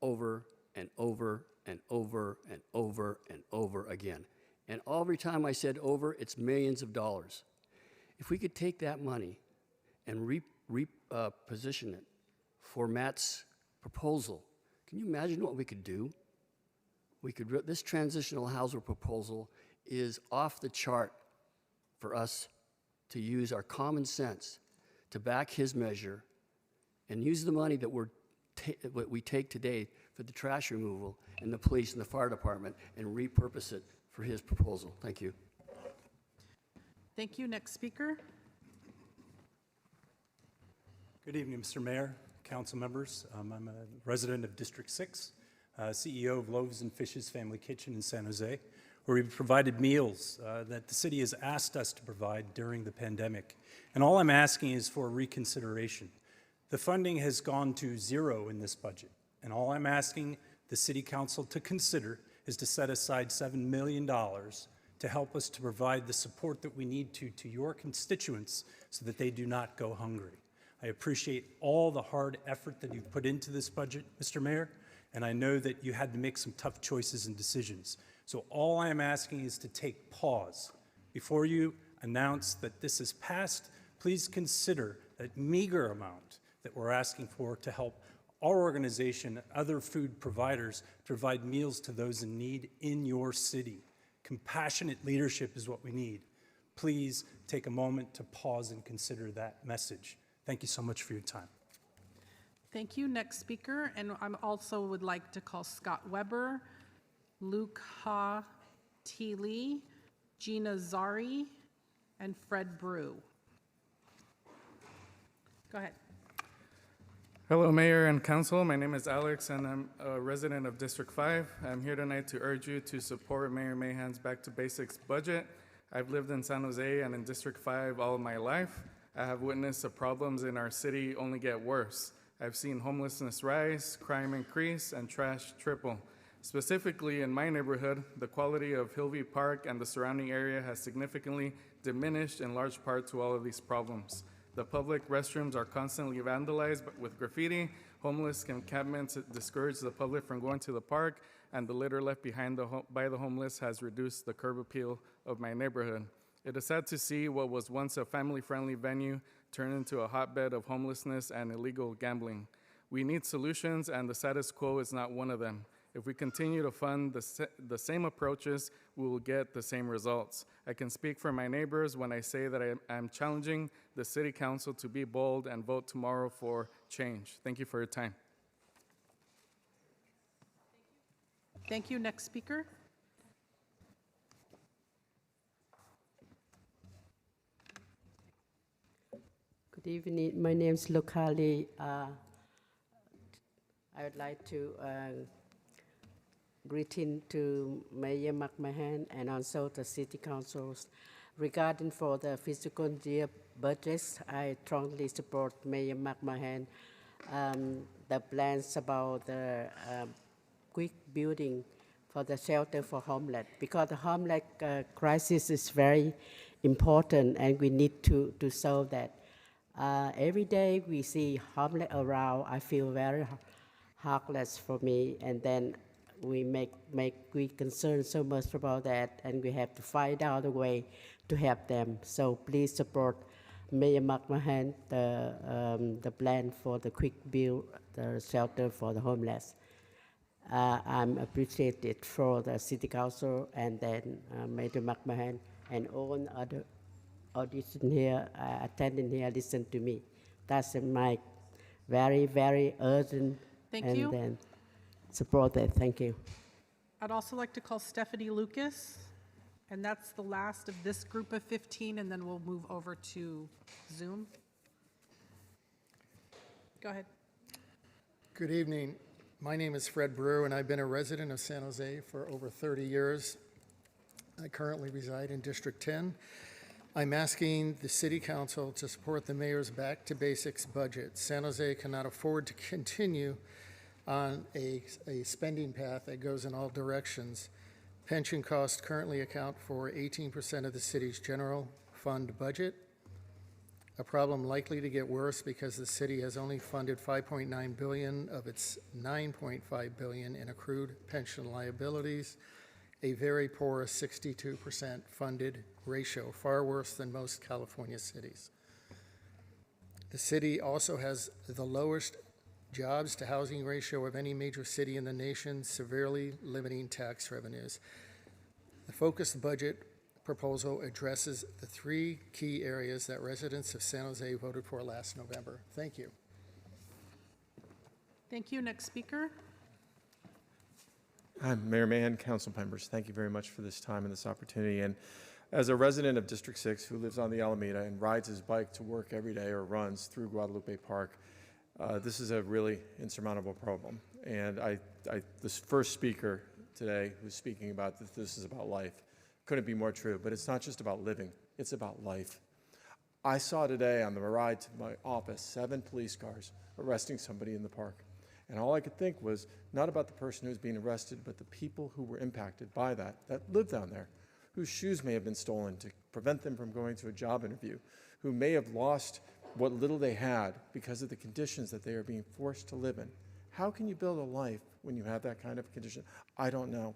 over and over and over and over and over again. And every time I said over, it's millions of dollars. If we could take that money and reposition it for Matt's proposal, can you imagine what we could do? This transitional housing proposal is off the chart for us to use our common sense to back his measure and use the money that we take today for the trash removal and the police and the fire department and repurpose it for his proposal. Thank you. Thank you. Next speaker. Good evening, Mr. Mayor, council members. I'm a resident of District 6, CEO of Loaves and Fishes Family Kitchen in San Jose, where we've provided meals that the city has asked us to provide during the pandemic. And all I'm asking is for reconsideration. The funding has gone to zero in this budget, and all I'm asking the city council to consider is to set aside $7 million to help us to provide the support that we need to your constituents so that they do not go hungry. I appreciate all the hard effort that you've put into this budget, Mr. Mayor, and I know that you had to make some tough choices and decisions. So all I am asking is to take pause. Before you announce that this is passed, please consider that meager amount that we're asking for to help our organization and other food providers provide meals to those in need in your city. Compassionate leadership is what we need. Please take a moment to pause and consider that message. Thank you so much for your time. Thank you. Next speaker. And I also would like to call Scott Weber, Luke Ha T. Lee, Gina Zari, and Fred Brew. Go ahead. Hello, Mayor and Council. My name is Alex, and I'm a resident of District 5. I'm here tonight to urge you to support Mayor Mahan's Back to Basics budget. I've lived in San Jose and in District 5 all of my life. I have witnessed the problems in our city only get worse. I've seen homelessness rise, crime increase, and trash triple. Specifically in my neighborhood, the quality of Hillview Park and the surrounding area has significantly diminished in large part to all of these problems. The public restrooms are constantly vandalized with graffiti, homeless encampments discourage the public from going to the park, and the litter left behind by the homeless has reduced the curb appeal of my neighborhood. It is sad to see what was once a family-friendly venue turn into a hotbed of homelessness and illegal gambling. We need solutions, and the status quo is not one of them. If we continue to fund the same approaches, we will get the same results. I can speak for my neighbors when I say that I am challenging the City Council to be bold and vote tomorrow for change. Thank you for your time. Thank you. Next speaker. Good evening. My name is Lokali. I would like to greeting to Mayor McMahon and also the city councils. Regarding for the fiscal year budgets, I strongly support Mayor McMahon the plans about the quick building for the shelter for homeless, because the homeless crisis is very important and we need to solve that. Every day we see homeless around, I feel very heartless for me, and then we concern so much about that, and we have to find out a way to help them. So please support Mayor McMahon, the plan for the quick build, the shelter for the homeless. I'm appreciated for the City Council and then Mayor McMahon and all other audition here, attending here, listen to me. That's my very, very urgent. Thank you. Then support that. Thank you. I'd also like to call Stephanie Lucas, and that's the last of this group of 15, and then we'll move over to Zoom. Go ahead. Good evening. My name is Fred Brewer, and I've been a resident of San Jose for over 30 years. I currently reside in District 10. I'm asking the City Council to support the mayor's Back to Basics budget. San Jose cannot afford to continue on a spending path that goes in all directions. Pension costs currently account for 18% of the city's general fund budget, a problem likely to get worse because the city has only funded $5.9 billion of its $9.5 billion in accrued pension liabilities, a very poor 62% funded ratio, far worse than most California cities. The city also has the lowest jobs to housing ratio of any major city in the nation, severely limiting tax revenues. The focused budget proposal addresses the three key areas that residents of San Jose voted for last November. Thank you. Thank you. Next speaker. Hi, Mayor Mahan, council members. Thank you very much for this time and this opportunity. And as a resident of District 6 who lives on the Alameda and rides his bike to work every day or runs through Guadalupe Park, this is a really insurmountable problem. And this first speaker today who's speaking about this is about life couldn't be more true, but it's not just about living, it's about life. I saw today on the ride to my office 7 police cars arresting somebody in the park. And all I could think was not about the person who's being arrested, but the people who were impacted by that live down there, whose shoes may have been stolen to prevent them from going to a job interview, who may have lost what little they had because of the conditions that they are being forced to live in. How can you build a life when you have that kind of condition? I don't know.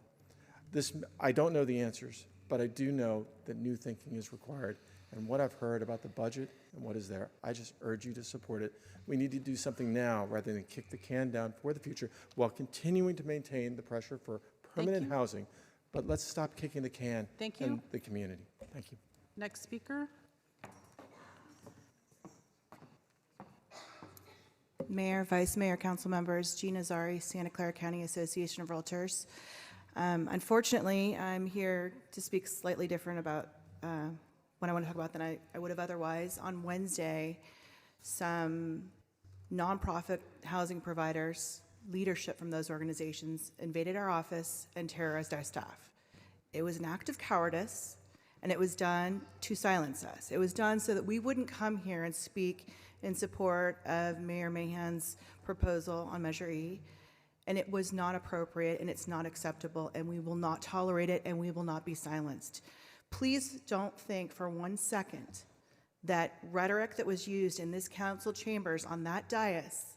I don't know the answers, but I do know that new thinking is required. And what I've heard about the budget and what is there, I just urge you to support it. We need to do something now rather than kick the can down for the future while continuing to maintain the pressure for permanent housing. But let's stop kicking the can in the community. Thank you. Next speaker. Mayor, Vice Mayor, Council members, Gina Zari, Santa Clara County Association of Realtors. Unfortunately, I'm here to speak slightly different about what I want to talk about than I would have otherwise. On Wednesday, some nonprofit housing providers, leadership from those organizations, invaded our office and terrorized our staff. It was an act of cowardice, and it was done to silence us. It was done so that we wouldn't come here and speak in support of Mayor Mahan's proposal on Measure E, and it was not appropriate, and it's not acceptable, and we will not tolerate it, and we will not be silenced. Please don't think for 1 second that rhetoric that was used in this council chambers on that dais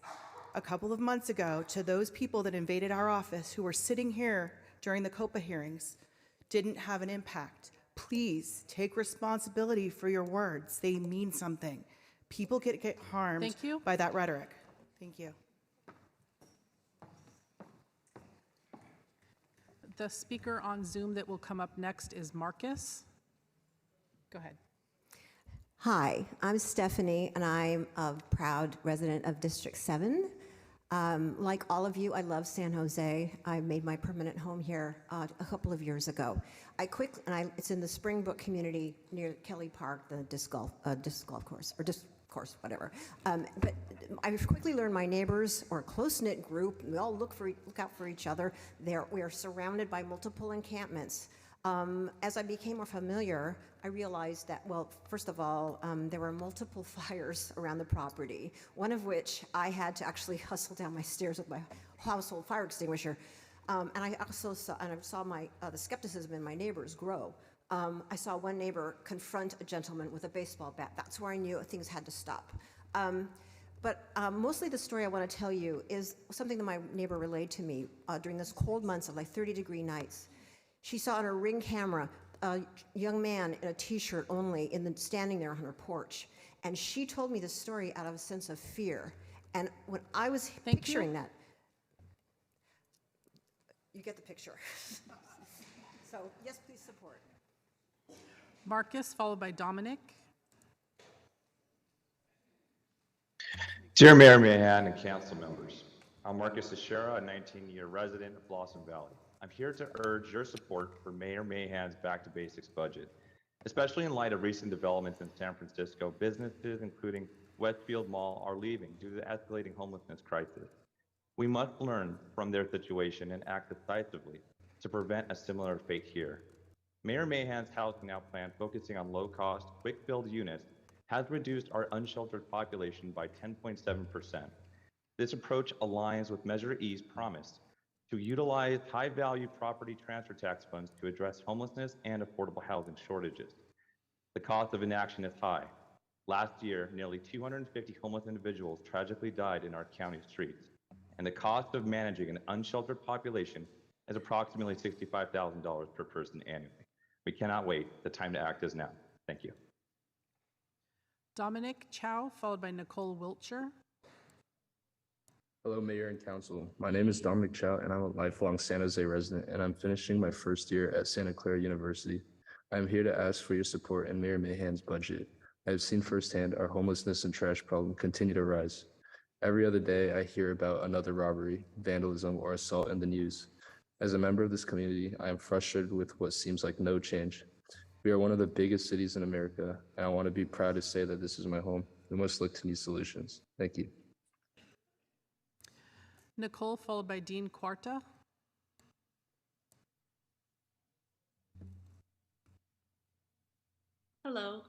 a couple of months ago to those people that invaded our office who were sitting here during the COPA hearings didn't have an impact. Please take responsibility for your words. They mean something. People get harmed by that rhetoric. Thank you. The speaker on Zoom that will come up next is Marcus. Go ahead. Hi, I'm Stephanie, and I'm a proud resident of District 7. Like all of you, I love San Jose. I made my permanent home here a couple of years ago. It's in the Springbrook community near Kelly Park, the disc golf course, or disc course, whatever. But I quickly learned my neighbors are a close-knit group. We all look out for each other. We are surrounded by multiple encampments. As I became more familiar, I realized that, well, first of all, there were multiple fires around the property, one of which I had to actually hustle down my stairs with my household fire extinguisher. And I also saw the skepticism in my neighbors grow. I saw one neighbor confront a gentleman with a baseball bat. That's where I knew things had to stop. But mostly the story I want to tell you is something that my neighbor relayed to me during this cold months of like 30-degree nights. She saw on her Ring camera a young man in a t-shirt only standing there on her porch. And she told me this story out of a sense of fear. And when I was picturing that, you get the picture. So yes, please support. Marcus, followed by Dominic. Dear Mayor Mahan and council members, I'm Marcus Teixeira, a 19-year resident of Blossom Valley. I'm here to urge your support for Mayor Mahan's Back to Basics budget, especially in light of recent developments in San Francisco. Businesses, including Westfield Mall, are leaving due to the escalating homelessness crisis. We must learn from their situation and act decisively to prevent a similar fate here. Mayor Mahan's Housing Now plan, focusing on low-cost, quick-build units, has reduced our unsheltered population by 10.7%. This approach aligns with Measure E's promise to utilize high-value property transfer tax funds to address homelessness and affordable housing shortages. The cost of inaction is high. Last year, nearly 250 homeless individuals tragically died in our county streets, and the cost of managing an unsheltered population is approximately $65,000 per person annually. We cannot wait. The time to act is now. Thank you. Dominic Chow, followed by Nicole Wiltshire. Hello, Mayor and Council. My name is Dominic Chow, and I'm a lifelong San Jose resident, and I'm finishing my first year at Santa Clara University. I'm here to ask for your support in Mayor Mahan's budget. I have seen firsthand our homelessness and trash problem continue to rise. Every other day, I hear about another robbery, vandalism, or assault in the news. As a member of this community, I am frustrated with what seems like no change. We are one of the biggest cities in America, and I want to be proud to say that this is my home. We must look to new solutions. Thank you. Nicole, followed by Dean Quarta. Hello.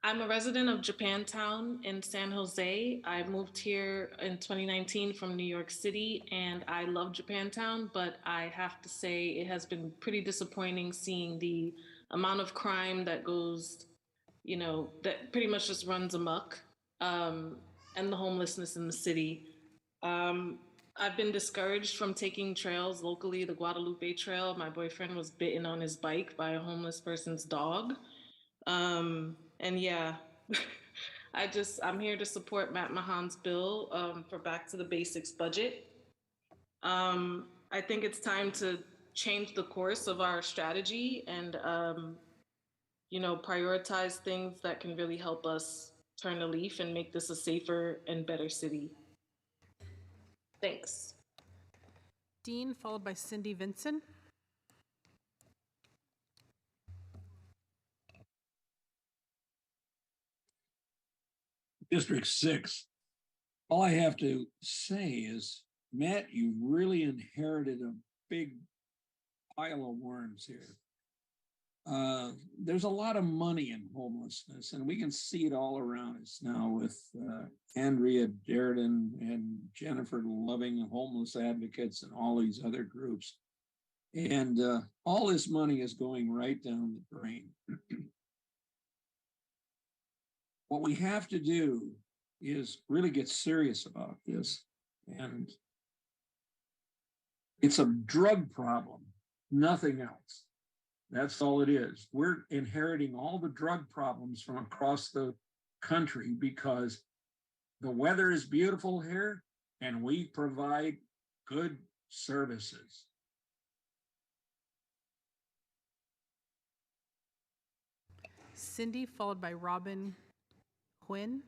I'm a resident of Japantown in San Jose. I moved here in 2019 from New York City, and I love Japantown, but I have to say it has been pretty disappointing seeing the amount of crime that goes, that pretty much just runs amok, and the homelessness in the city. I've been discouraged from taking trails locally, the Guadalupe Trail. My boyfriend was bitten on his bike by a homeless person's dog. And yeah, I'm here to support Matt Mahan's bill for Back to the Basics budget. I think it's time to change the course of our strategy and, prioritize things that can really help us turn a leaf and make this a safer and better city. Thanks. Dean, followed by Cindy Vinson. District 6. All I have to say is, Matt, you really inherited a big pile of worms here. There's a lot of money in homelessness, and we can see it all around us now with Andrea Darden and Jennifer Loving, homeless advocates, and all these other groups. And all this money is going right down the drain. What we have to do is really get serious about this. And it's a drug problem, nothing else. That's all it is. We're inheriting all the drug problems from across the country because the weather is beautiful here and we provide good services. Cindy, followed by Robin Quinn.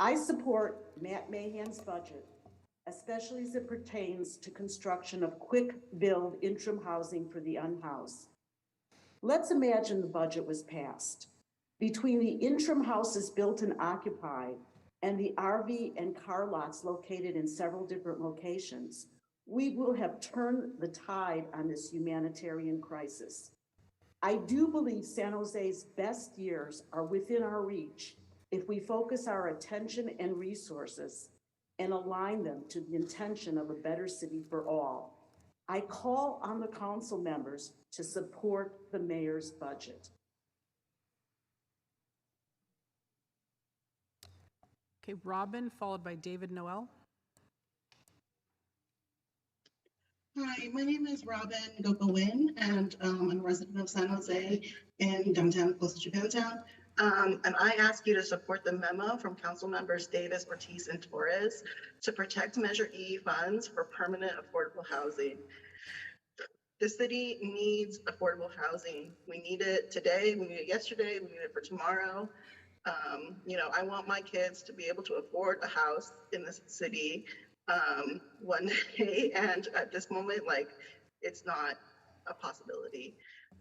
I support Matt Mahan's budget, especially as it pertains to construction of quick-build interim housing for the unhoused. Let's imagine the budget was passed. Between the interim houses built and occupied and the RV and car lots located in several different locations, we will have turned the tide on this humanitarian crisis. I do believe San Jose's best years are within our reach if we focus our attention and resources and align them to the intention of a better city for all. I call on the council members to support the mayor's budget. Okay, Robin, followed by David Noel. Hi, my name is Robin Gokowin, and I'm a resident of San Jose in downtown, close to Japantown. And I ask you to support the memo from Council Members Davis, Ortiz, and Torres to protect Measure E funds for permanent affordable housing. The city needs affordable housing. We need it today, we need it yesterday, we need it for tomorrow. You know, I want my kids to be able to afford a house in this city one day, and at this moment, like, it's not a possibility.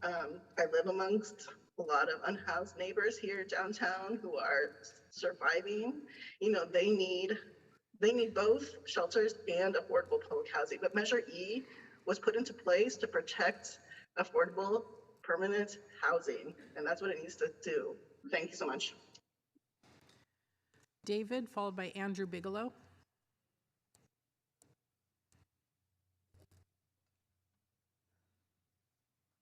I live amongst a lot of unhoused neighbors here downtown who are surviving. You know, they need both shelters and affordable public housing. But Measure E was put into place to protect affordable permanent housing, and that's what it needs to do. Thank you so much. David, followed by Andrew Bigelow.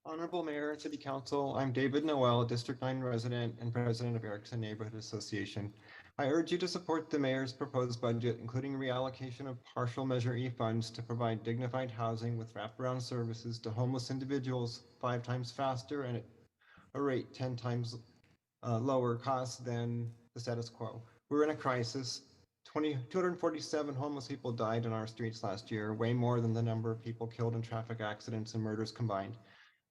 Honorable Mayor and City Council, I'm David Noel, District 9 resident and President of Erickson Neighborhood Association. I urge you to support the Mayor's proposed budget, including reallocation of partial Measure E funds to provide dignified housing with wraparound services to homeless individuals 5 times faster and at a rate 10 times lower cost than the status quo. We're in a crisis. 247 homeless people died in our streets last year, way more than the number of people killed in traffic accidents and murders combined.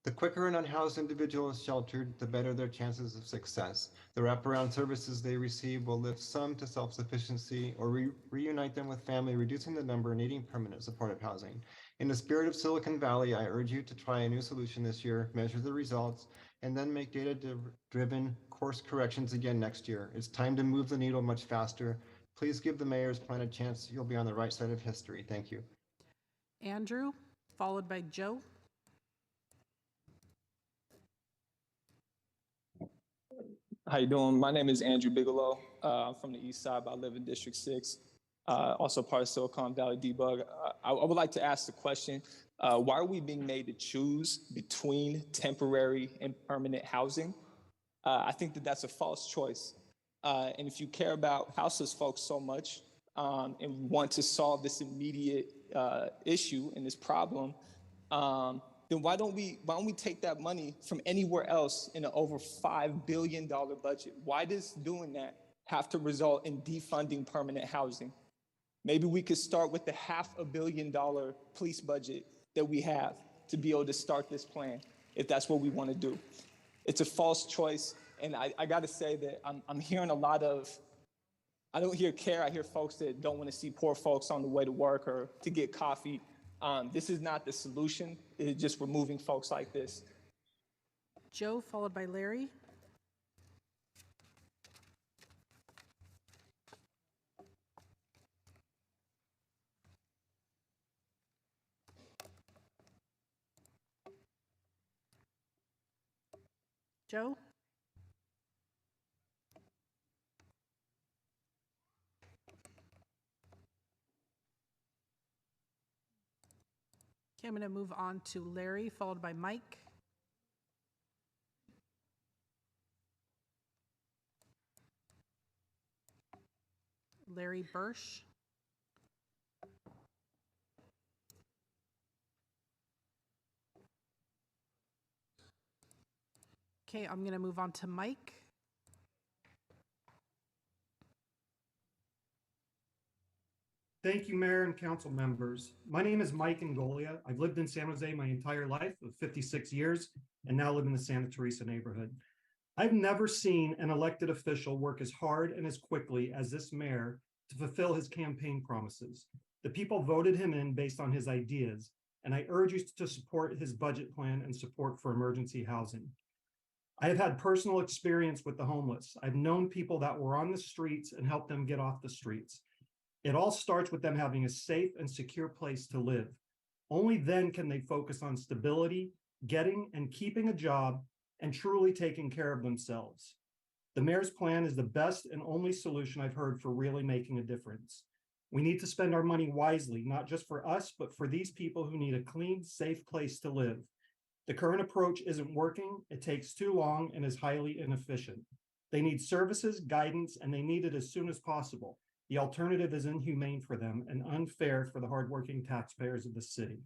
The quicker an unhoused individual is sheltered, the better their chances of success. The wraparound services they receive will lift some to self-sufficiency or reunite them with family, reducing the number needing permanent supportive housing. In the spirit of Silicon Valley, I urge you to try a new solution this year, measure the results, and then make data-driven course corrections again next year. It's time to move the needle much faster. Please give the mayor's plan a chance. You'll be on the right side of history. Thank you. Andrew, followed by Joe. How you doing? My name is Andrew Bigelow. I'm from the East Side, but I live in District 6, also part of Silicon Valley Debug. I would like to ask the question, why are we being made to choose between temporary and permanent housing? I think that that's a false choice. And if you care about houseless folks so much and want to solve this immediate issue and this problem, then why don't we take that money from anywhere else in an over $5 billion budget? Why does doing that have to result in defunding permanent housing? Maybe we could start with the $500 million police budget that we have to be able to start this plan, if that's what we want to do. It's a false choice, and I got to say that I'm hearing a lot of, I don't hear care, I hear folks that don't want to see poor folks on the way to work or to get coffee. This is not the solution. It's just removing folks like this. Joe, followed by Larry. Joe? Okay, I'm going to move on to Larry, followed by Mike. Larry Bursch. Okay, I'm going to move on to Mike. Thank you, Mayor and council members. My name is Mike Ngolia. I've lived in San Jose my entire life of 56 years and now live in the Santa Teresa neighborhood. I've never seen an elected official work as hard and as quickly as this mayor to fulfill his campaign promises. The people voted him in based on his ideas, and I urge you to support his budget plan and support for emergency housing. I have had personal experience with the homeless. I've known people that were on the streets and helped them get off the streets. It all starts with them having a safe and secure place to live. Only then can they focus on stability, getting and keeping a job, and truly taking care of themselves. The mayor's plan is the best and only solution I've heard for really making a difference. We need to spend our money wisely, not just for us, but for these people who need a clean, safe place to live. The current approach isn't working, it takes too long, and is highly inefficient. They need services, guidance, and they need it as soon as possible. The alternative is inhumane for them and unfair for the hardworking taxpayers of the city.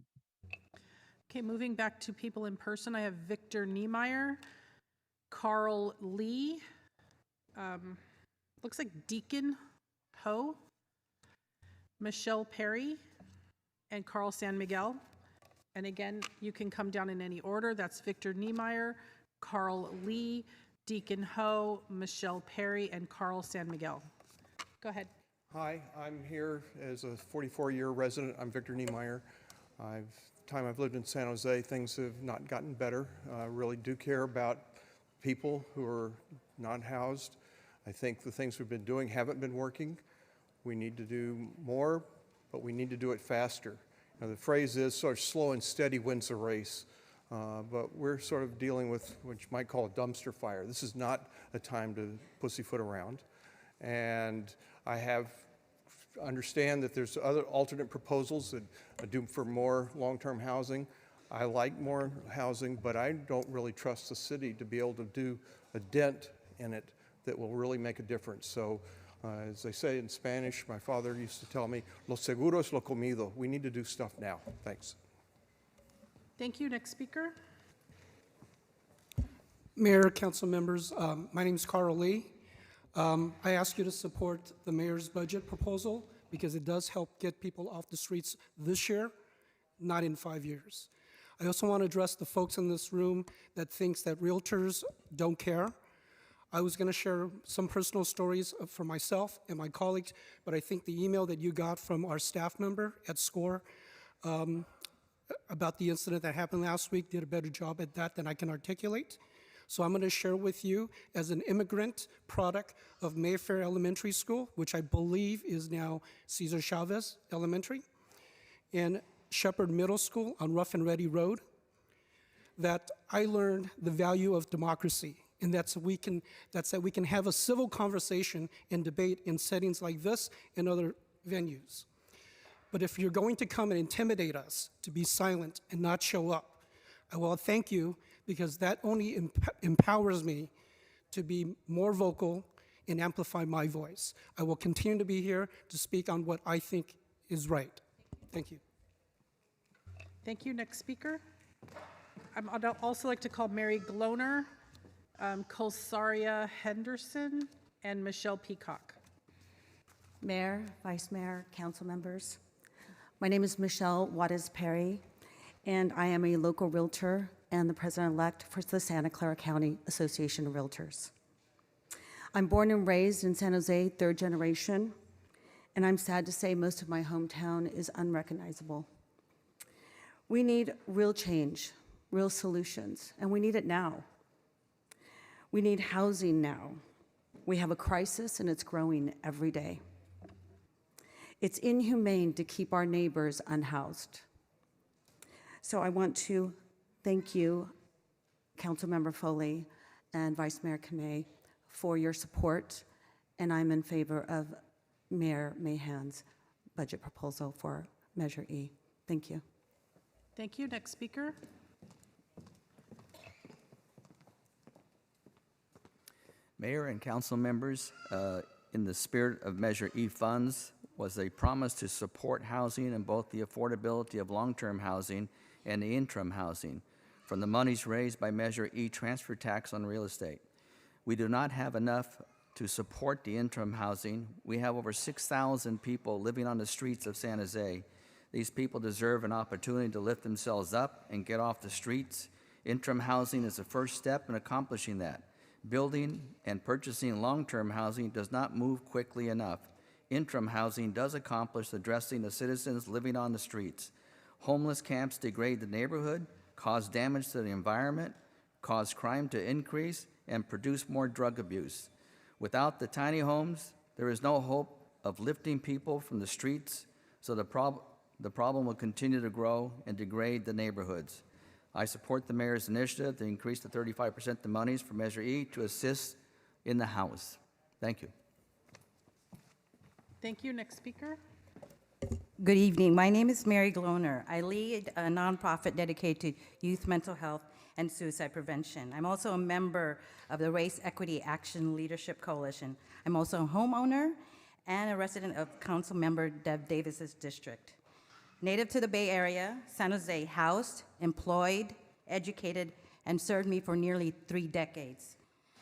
Okay, moving back to people in person, I have Victor Niemeyer, Carl Lee, looks like Deacon Ho, Michelle Perry, and Carl San Miguel. And again, you can come down in any order. That's Victor Niemeyer, Carl Lee, Deacon Ho, Michelle Perry, and Carl San Miguel. Go ahead. Hi, I'm here as a 44-year resident. I'm Victor Niemeyer. Time I've lived in San Jose, things have not gotten better. I really do care about people who are not housed. I think the things we've been doing haven't been working. We need to do more, but we need to do it faster. Now, the phrase is sort of slow and steady wins the race, but we're sort of dealing with what you might call a dumpster fire. This is not a time to pussyfoot around. And I understand that there's other alternate proposals that do for more long-term housing. I like more housing, but I don't really trust the city to be able to do a dent in it that will really make a difference. So as they say in Spanish, my father used to tell me, lo seguro es lo comido. We need to do stuff now. Thanks. Thank you. Next speaker. Mayor, council members, my name is Carl Lee. I ask you to support the mayor's budget proposal because it does help get people off the streets this year, not in 5 years. I also want to address the folks in this room that thinks that realtors don't care. I was going to share some personal stories for myself and my colleagues, but I think the email that you got from our staff member at SCORE about the incident that happened last week did a better job at that than I can articulate. So I'm going to share with you, as an immigrant product of Mayfair Elementary School, which I believe is now Cesar Chavez Elementary, and Shepherd Middle School on Rough and Ready Road, that I learned the value of democracy. And that's that we can have a civil conversation and debate in settings like this and other venues. But if you're going to come and intimidate us to be silent and not show up, I will thank you, because that only empowers me to be more vocal and amplify my voice. I will continue to be here to speak on what I think is right. Thank you. Thank you. Next speaker. I'd also like to call Mary Gloner, Kolsaria Henderson, and Michelle Peacock. Mayor, Vice Mayor, council members. My name is Michelle Juarez Perry, and I am a local realtor and the president-elect for the Santa Clara County Association of Realtors. I'm born and raised in San Jose, third generation, and I'm sad to say most of my hometown is unrecognizable. We need real change, real solutions, and we need it now. We need housing now. We have a crisis, and it's growing every day. It's inhumane to keep our neighbors unhoused. So I want to thank you, Councilmember Foley and Vice Mayor Canay, for your support, and I'm in favor of Mayor Mahan's budget proposal for Measure E. Thank you. Thank you. Next speaker. Mayor and council members, in the spirit of Measure E funds was a promise to support housing and both the affordability of long-term housing and the interim housing from the monies raised by Measure E transfer tax on real estate. We do not have enough to support the interim housing. We have over 6,000 people living on the streets of San Jose. These people deserve an opportunity to lift themselves up and get off the streets. Interim housing is the first step in accomplishing that. Building and purchasing long-term housing does not move quickly enough. Interim housing does accomplish addressing the citizens living on the streets. Homeless camps degrade the neighborhood, cause damage to the environment, cause crime to increase, and produce more drug abuse. Without the tiny homes, there is no hope of lifting people from the streets, so the problem will continue to grow and degrade the neighborhoods. I support the mayor's initiative to increase to 35% the monies for Measure E to assist in the House. Thank you. Thank you. Next speaker. Good evening. My name is Mary Gloner. I lead a nonprofit dedicated to youth mental health and suicide prevention. I'm also a member of the Race Equity Action Leadership Coalition. I'm also a homeowner and a resident of Council Member Dev Davis's district. Native to the Bay Area, San Jose housed, employed, educated, and served me for nearly 3 decades.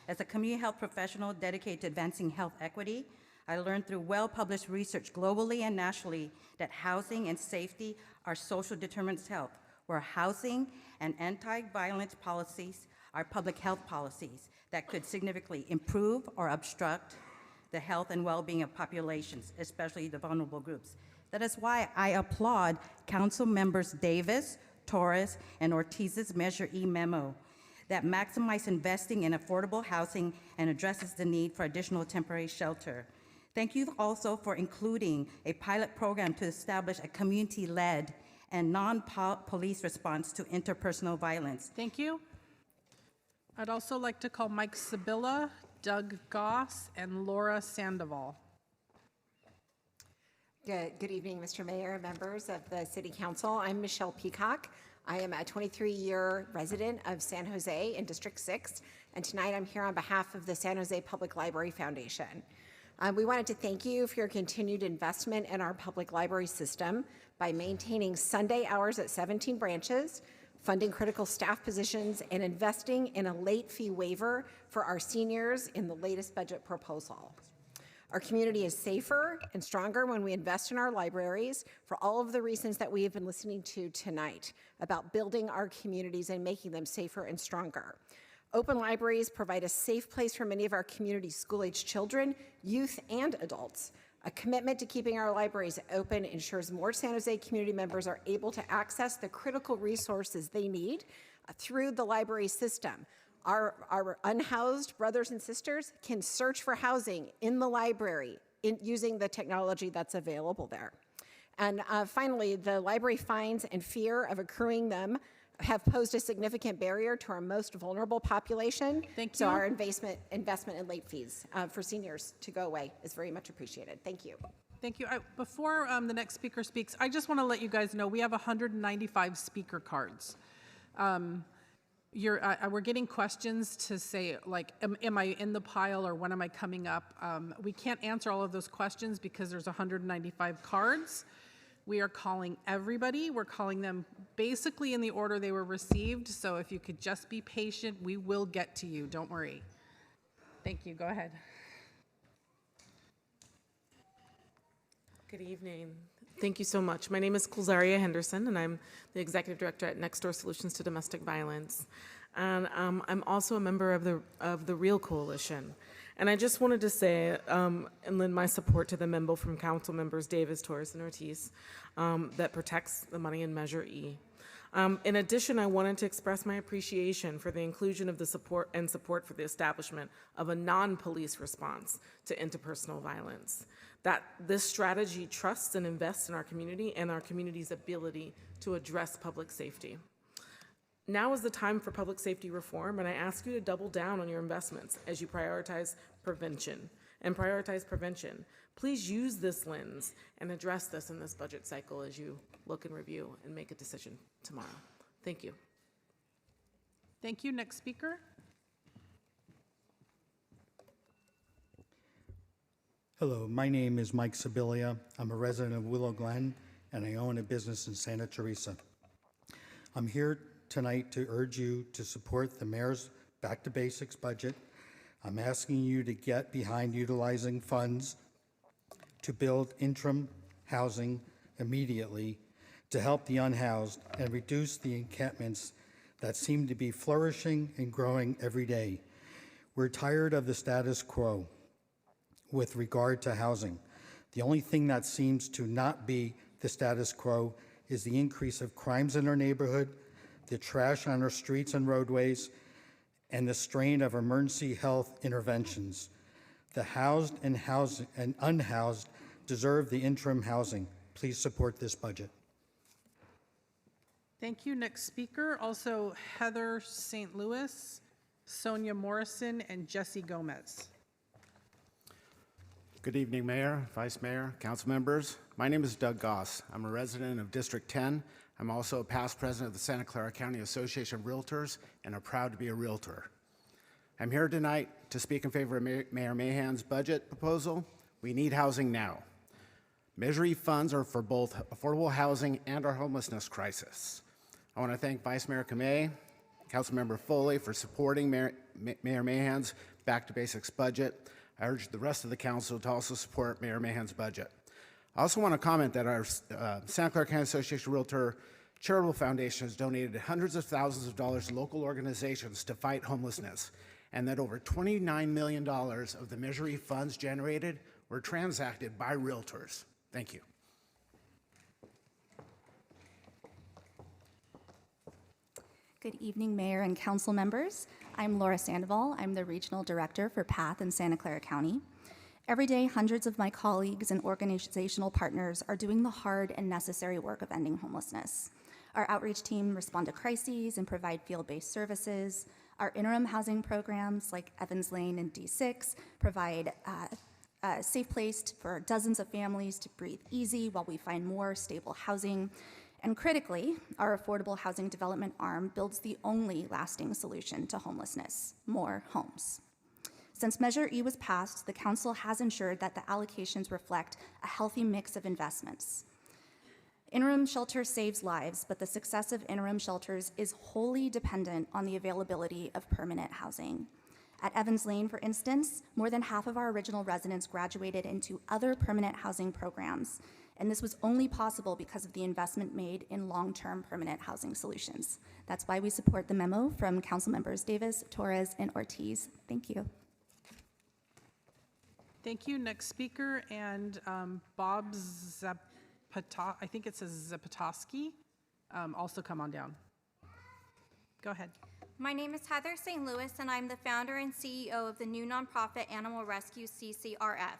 As a community health professional dedicated to advancing health equity, I learned through well-published research globally and nationally that housing and safety are social determinants of health. where housing and anti-violence policies are public health policies that could significantly improve or obstruct the health and well-being of populations, especially the vulnerable groups. That is why I applaud Council Members Davis, Torres, and Ortiz's Measure E memo that maximize investing in affordable housing and addresses the need for additional temporary shelter. Thank you also for including a pilot program to establish a community-led and non-police response to interpersonal violence. Thank you. I'd also like to call Mike Sabilla, Doug Goss, and Laura Sandoval. Good evening, Mr. Mayor, members of the City Council. I'm Michelle Peacock. I am a 23-year resident of San Jose in District 6, and tonight I'm here on behalf of the San Jose Public Library Foundation. We wanted to thank you for your continued investment in our public library system by maintaining Sunday hours at 17 branches, funding critical staff positions, and investing in a late fee waiver for our seniors in the latest budget proposal. Our community is safer and stronger when we invest in our libraries for all of the reasons that we have been listening to tonight about building our communities and making them safer and stronger. Open libraries provide a safe place for many of our community's school-age children, youth, and adults. A commitment to keeping our libraries open ensures more San Jose community members are able to access the critical resources they need through the library system. Our unhoused brothers and sisters can search for housing in the library using the technology that's available there. And finally, the library fines and fear of accruing them have posed a significant barrier to our most vulnerable population. Thank you. So our investment in late fees for seniors to go away is very much appreciated. Thank you. Thank you. Before the next speaker speaks, I just want to let you guys know we have 195 speaker cards. We're getting questions to say, like, am I in the pile or when am I coming up? We can't answer all of those questions because there's 195 cards. We are calling everybody. We're calling them basically in the order they were received. So if you could just be patient, we will get to you. Don't worry. Thank you. Go ahead. Good evening. Thank you so much. My name is Kulzaria Henderson, and I'm the Executive Director at Next Door Solutions to Domestic Violence. And I'm also a member of the Real Coalition. And I just wanted to say and lend my support to the memo from Council Members Davis, Torres, and Ortiz that protects the money in Measure E. In addition, I wanted to express my appreciation for the inclusion of the support for the establishment of a non-police response to interpersonal violence. That this strategy trusts and invests in our community and our community's ability to address public safety. Now is the time for public safety reform, and I ask you to double down on your investments as you prioritize prevention. Please use this lens and address this in this budget cycle as you look and review and make a decision tomorrow. Thank you. Thank you. Next speaker. Hello, my name is Mike Sibilia. I'm a resident of Willow Glen, and I own a business in Santa Teresa. I'm here tonight to urge you to support the mayor's Back to Basics budget. I'm asking you to get behind utilizing funds to build interim housing immediately to help the unhoused and reduce the encampments that seem to be flourishing and growing every day. We're tired of the status quo with regard to housing. The only thing that seems to not be the status quo is the increase of crimes in our neighborhood, the trash on our streets and roadways, and the strain of emergency health interventions. The housed and unhoused deserve the interim housing. Please support this budget. Thank you. Next speaker, also Heather St. Louis, Sonia Morrison, and Jesse Gomez. Good evening, Mayor, Vice Mayor, Council members. My name is Doug Goss. I'm a resident of District 10. I'm also a past president of the Santa Clara County Association of Realtors, and I'm proud to be a realtor. I'm here tonight to speak in favor of Mayor Mahan's budget proposal. We need housing now. Measure E funds are for both affordable housing and our homelessness crisis. I want to thank Vice Mayor Kamei, Councilmember Foley for supporting Mayor Mahan's Back to Basics budget. I urge the rest of the council to also support Mayor Mahan's budget. I also want to comment that our Santa Clara County Association Realtor charitable foundation has donated hundreds of thousands of dollars to local organizations to fight homelessness, and that over $29 million of the Measure E funds generated were transacted by realtors. Thank you. Good evening, Mayor and Council members. I'm Laura Sandoval. I'm the Regional Director for PATH in Santa Clara County. Every day, hundreds of my colleagues and organizational partners are doing the hard and necessary work of ending homelessness. Our outreach team respond to crises and provide field-based services. Our interim housing programs like Evans Lane and D6 provide a safe place for dozens of families to breathe easy while we find more stable housing. And critically, our affordable housing development arm builds the only lasting solution to homelessness: more homes. Since Measure E was passed, the Council has ensured that the allocations reflect a healthy mix of investments. Interim shelter saves lives, but the success of interim shelters is wholly dependent on the availability of permanent housing. At Evans Lane, for instance, more than half of our original residents graduated into other permanent housing programs, and this was only possible because of the investment made in long-term permanent housing solutions. That's why we support the memo from Council members Davis, Torres, and Ortiz. Thank you. Thank you. Next speaker, and Bob Zapata, I think it says Zapatoski, also come on down. Go ahead. My name is Heather St. Louis, and I'm the founder and CEO of the new nonprofit Animal Rescue CCRF.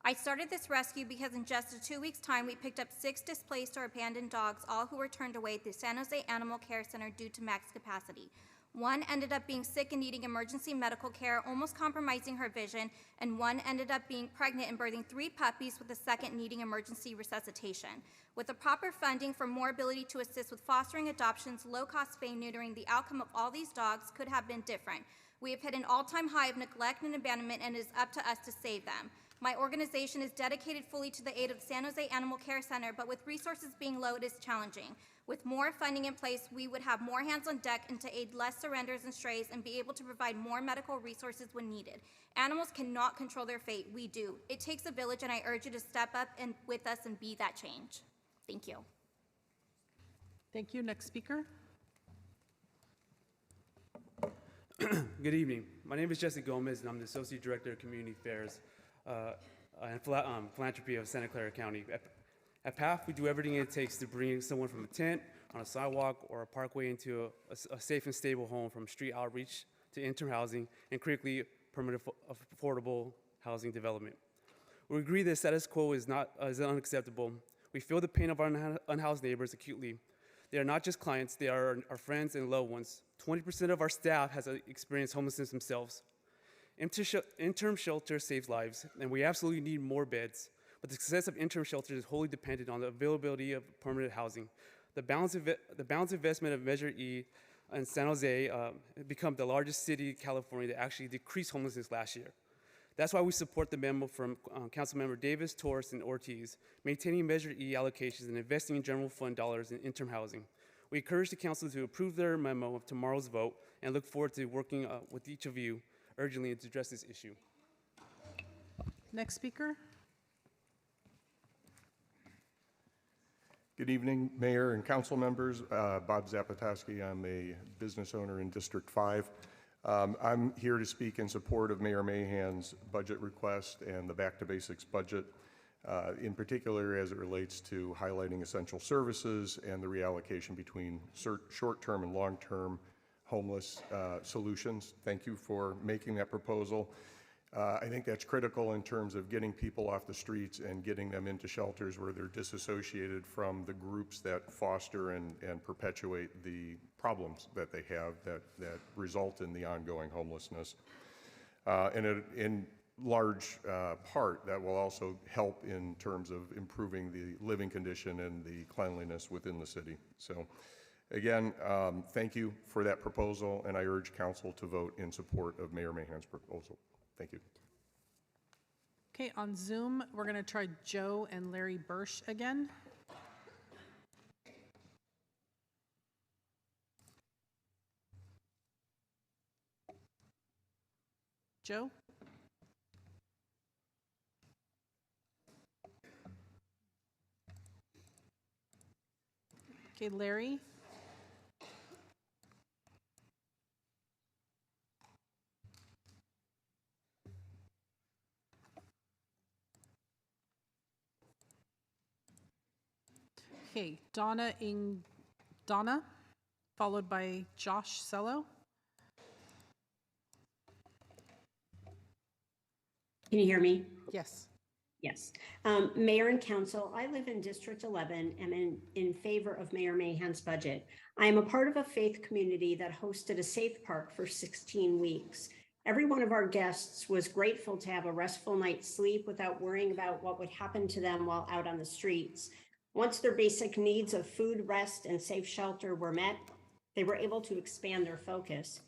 I started this rescue because in just a 2 weeks' time, we picked up 6 displaced or abandoned dogs, all who were turned away at the San Jose Animal Care Center due to max capacity. One ended up being sick and needing emergency medical care, almost compromising her vision, and one ended up being pregnant and birthing 3 puppies, with the second needing emergency resuscitation. With the proper funding for more ability to assist with fostering adoptions, low-cost spay neutering, the outcome of all these dogs could have been different. We have hit an all-time high of neglect and abandonment, and it is up to us to save them. My organization is dedicated fully to the aid of San Jose Animal Care Center, but with resources being low, it is challenging. With more funding in place, we would have more hands on deck and to aid less surrenders and strays and be able to provide more medical resources when needed. Animals cannot control their fate, we do. It takes a village, and I urge you to step up and with us and be that change. Thank you. Thank you. Next speaker. Good evening. My name is Jesse Gomez, and I'm the Associate Director of Community Affairs and Philanthropy of Santa Clara County. At PATH, we do everything it takes to bring someone from a tent, on a sidewalk, or a parkway into a safe and stable home, from street outreach to interim housing and critically permanent affordable housing development. We agree the status quo is unacceptable. We feel the pain of our unhoused neighbors acutely. They are not just clients, they are our friends and loved ones. 20% of our staff has experienced homelessness themselves. Interim shelter saves lives, and we absolutely need more beds. But the success of interim shelters is wholly dependent on the availability of permanent housing. The balanced investment of Measure E in San Jose become the largest city in California that actually decreased homelessness last year. That's why we support the memo from Councilmember Davis, Torres, and Ortiz, maintaining Measure E allocations and investing in general fund dollars in interim housing. We encourage the council to approve their memo of tomorrow's vote and look forward to working with each of you urgently to address this issue. Next speaker. Good evening, Mayor and council members. Bob Zapatoski. I'm a business owner in District 5. I'm here to speak in support of Mayor Mahan's budget request and the Back to Basics budget, in particular as it relates to highlighting essential services and the reallocation between short-term and long-term homeless solutions. Thank you for making that proposal. I think that's critical in terms of getting people off the streets and getting them into shelters where they're disassociated from the groups that foster and perpetuate the problems that they have that result in the ongoing homelessness. And in large part, that will also help in terms of improving the living condition and the cleanliness within the city. So again, thank you for that proposal, and I urge council to vote in support of Mayor Mahan's proposal. Thank you. Okay, on Zoom, we're going to try Joe and Larry Bursch again. Joe? Okay, Larry. Okay, Donna, followed by Josh Sello. Can you hear me? Yes. Yes. Mayor and Council, I live in District 11 and in favor of Mayor Mahan's budget. I am a part of a faith community that hosted a safe park for 16 weeks. Every one of our guests was grateful to have a restful night's sleep without worrying about what would happen to them while out on the streets. Once their basic needs of food, rest, and safe shelter were met, they were able to expand their focus.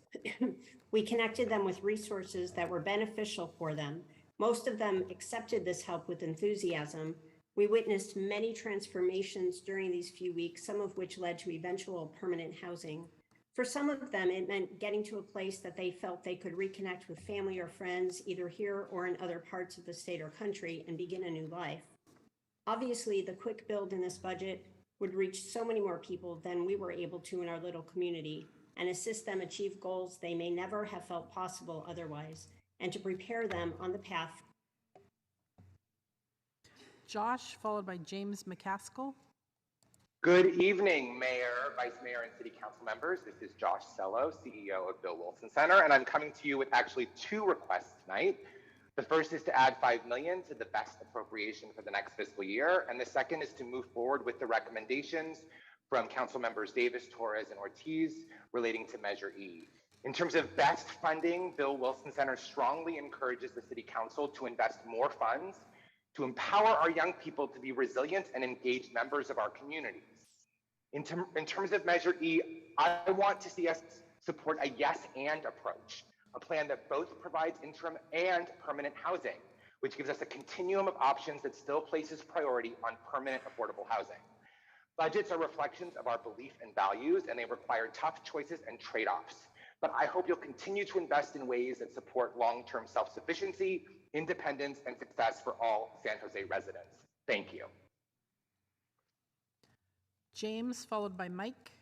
We connected them with resources that were beneficial for them. Most of them accepted this help with enthusiasm. We witnessed many transformations during these few weeks, some of which led to eventual permanent housing. For some of them, it meant getting to a place that they felt they could reconnect with family or friends, either here or in other parts of the state or country, and begin a new life. Obviously, the quick build in this budget would reach so many more people than we were able to in our little community and assist them achieve goals they may never have felt possible otherwise, and to prepare them on the path. Josh, followed by James McCaskill. Good evening, Mayor, Vice Mayor, and City Council members. This is Josh Sello, CEO of Bill Wilson Center, and I'm coming to you with actually two requests tonight. The first is to add $5 million to the best appropriation for the next fiscal year, and the second is to move forward with the recommendations from Council members Davis, Torres, and Ortiz relating to Measure E. In terms of best funding, Bill Wilson Center strongly encourages the City Council to invest more funds to empower our young people to be resilient and engaged members of our communities. In terms of Measure E, I want to see us support a yes and approach, a plan that both provides interim and permanent housing, which gives us a continuum of options that still places priority on permanent affordable housing. Budgets are reflections of our belief and values, and they require tough choices and trade-offs. But I hope you'll continue to invest in ways that support long-term self-sufficiency, independence, and success for all San Jose residents. Thank you. James, followed by Mike.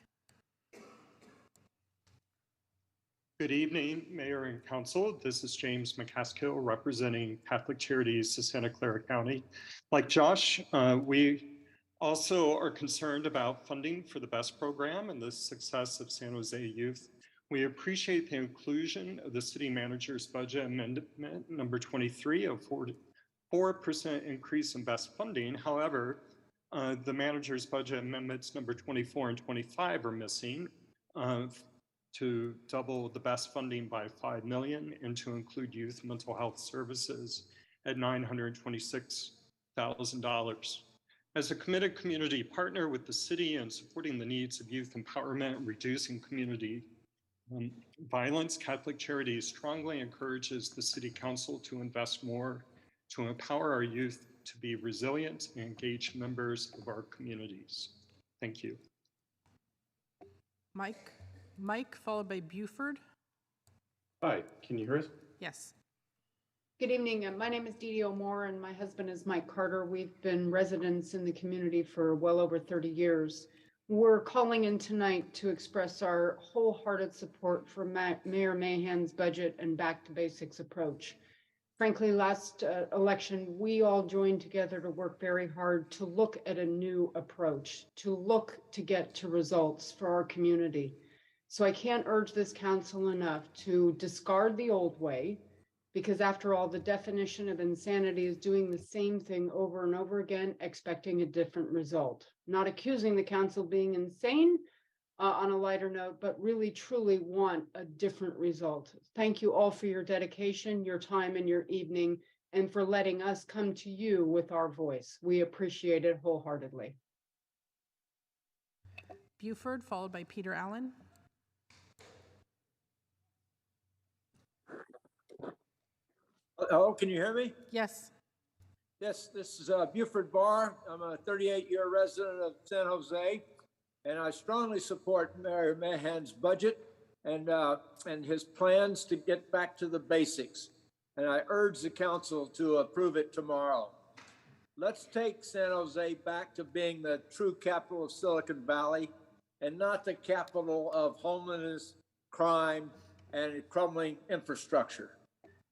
Good evening, Mayor and Council. This is James McCaskill representing Catholic Charities of Santa Clara County. Like Josh, we also are concerned about funding for the BEST program and the success of San Jose youth. We appreciate the inclusion of the city manager's budget amendment number 23 of 4% increase in BEST funding. However, the manager's budget amendments number 24 and 25 are missing to double the BEST funding by $5 million and to include youth mental health services at $926,000. As a committed community partner with the city in supporting the needs of youth empowerment and reducing community violence, Catholic Charities strongly encourages the City Council to invest more to empower our youth to be resilient and engaged members of our communities. Thank you. Mike, followed by Buford. Hi, can you hear us? Yes. Good evening. My name is Dee Dee O'Moore and my husband is Mike Carter. We've been residents in the community for well over 30 years. We're calling in tonight to express our wholehearted support for Mayor Mahan's budget and back to basics approach. Frankly, last election, we all joined together to work very hard to look at a new approach, to look to get to results for our community. So I can't urge this council enough to discard the old way, because after all, the definition of insanity is doing the same thing over and over again, expecting a different result. Not accusing the council being insane on a lighter note, but really truly want a different result. Thank you all for your dedication, your time, and your evening, and for letting us come to you with our voice. We appreciate it wholeheartedly. Buford, followed by Peter Allen. Hello, can you hear me? Yes. Yes, this is Buford Barr. I'm a 38-year resident of San Jose, and I strongly support Mayor Mahan's budget and his plans to get back to the basics. And I urge the council to approve it tomorrow. let's take San Jose back to being the true capital of Silicon Valley and not the capital of homelessness, crime, and crumbling infrastructure.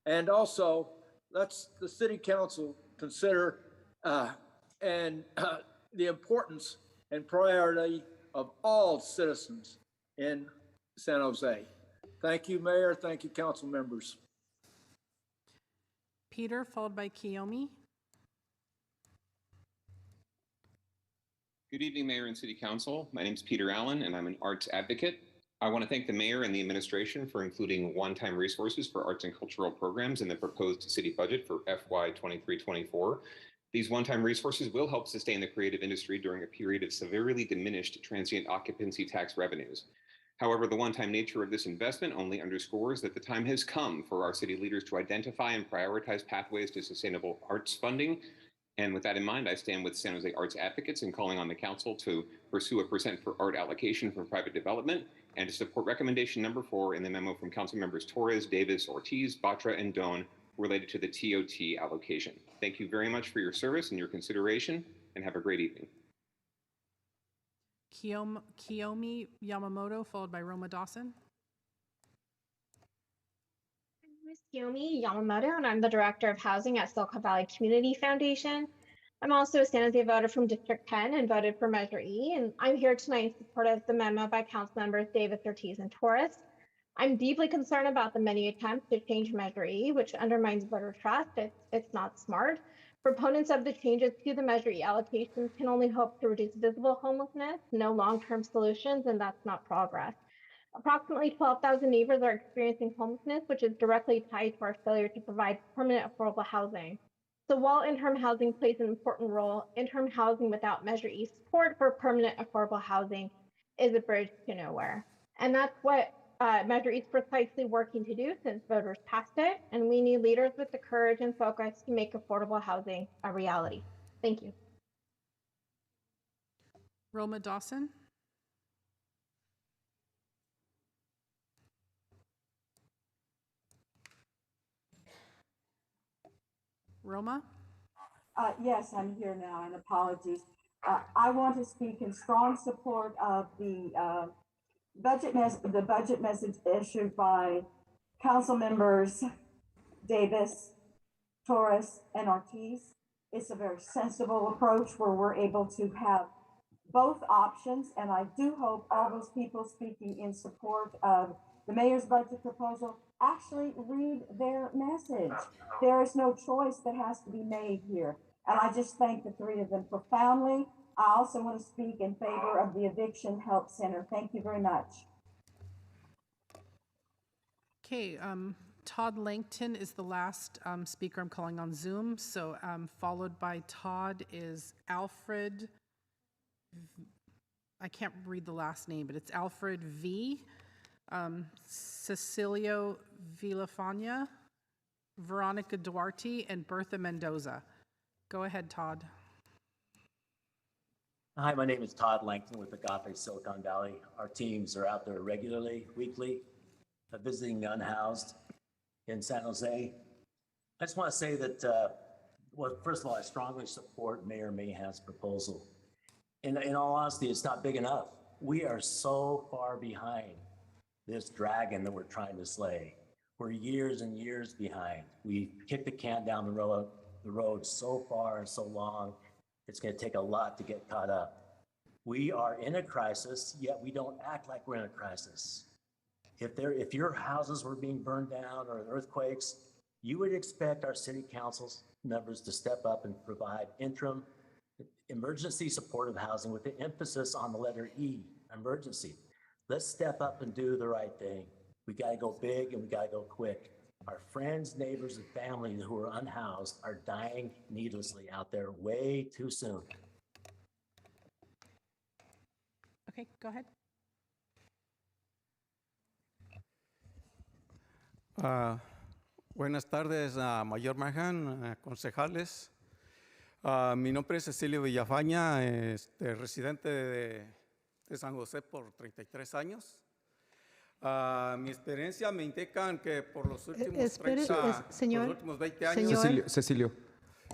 And also, let's the city council consider the importance and priority of all citizens in San Jose. Thank you, Mayor. Thank you, council members. Peter, followed by Kiyomi. Good evening, Mayor and City Council. My name is Peter Allen, and I'm an arts advocate. I want to thank the Mayor and the administration for including one-time resources for arts and cultural programs in the proposed city budget for FY 23-24. These one-time resources will help sustain the creative industry during a period of severely diminished transient occupancy tax revenues. However, the one-time nature of this investment only underscores that the time has come for our city leaders to identify and prioritize pathways to sustainable arts funding. And with that in mind, I stand with San Jose arts advocates in calling on the council to pursue a % for art allocation from private development and to support recommendation number 4 in the memo from council members Torres, Davis, Ortiz, Batra, and Doan related to the TOT allocation. Thank you very much for your service and your consideration, and have a great evening. Kiyomi Yamamoto, followed by Roma Dawson. My name is Kiyomi Yamamoto, and I'm the Director of Housing at Silicon Valley Community Foundation. I'm also a San Jose voter from District 10 and voted for Measure E, and I'm here tonight in support of the memo by Council Members Davis, Ortiz, and Torres. I'm deeply concerned about the many attempts to change Measure E, which undermines voter trust. It's not smart. Proponents of the changes to the Measure E allocations can only hope to reduce visible homelessness, no long-term solutions, and that's not progress. Approximately 12,000 neighbors are experiencing homelessness, which is directly tied to our failure to provide permanent affordable housing. So while interim housing plays an important role, interim housing without Measure E support for permanent affordable housing is a bridge to nowhere. And that's what Measure E is precisely working to do since voters passed it, and we need leaders with the courage and focus to make affordable housing a reality. Thank you. Roma Dawson. Roma? Yes, I'm here now, and apologies. I want to speak in strong support of the budget message issued by council members Davis, Torres, and Ortiz. It's a very sensible approach where we're able to have both options, and I do hope all those people speaking in support of the mayor's budget proposal actually read their message. There is no choice that has to be made here. And I just thank the three of them profoundly. I also want to speak in favor of the Eviction Help Center. Thank you very much. Okay, Todd Langton is the last speaker I'm calling on Zoom. So followed by Todd is Alfred, I can't read the last name, but it's Alfred V. Cecilio Villafana, Veronica Duarte, and Bertha Mendoza. Go ahead, Todd. Hi, my name is Todd Langton with Agape Silicon Valley. Our teams are out there regularly, weekly, visiting the unhoused in San Jose. I just want to say that, well, first of all, I strongly support Mayor Mahan's proposal. In all honesty, it's not big enough. We are so far behind this dragon that we're trying to slay. We're years and years behind. We kicked the can down the road so far and so long. It's going to take a lot to get caught up. We are in a crisis, yet we don't act like we're in a crisis. If your houses were being burned down or earthquakes, you would expect our city council members to step up and provide interim emergency supportive housing with the emphasis on the letter E, emergency. Let's step up and do the right thing. We got to go big and we got to go quick. Our friends, neighbors, and family who are unhoused are dying needlessly out there way too soon. Okay, go ahead. Buenas tardes, Mayor Mahan, concejales. Mi nombre es Cecilio Villafaña, residente de San José por 33 años. Mi experiencia me indican que por los últimos 30, por los últimos 20 años...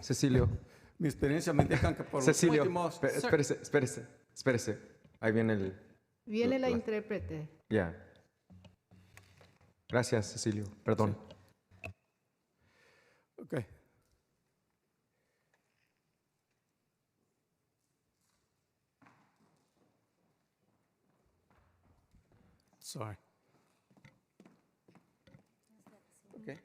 Cecilio. Mi experiencia me indica que por Cecilio, los últimos... espérese. Ahí viene el... Viene la intérprete. Ya. Gracias, Cecilio. Perdón. Ok. Sorry. Okay.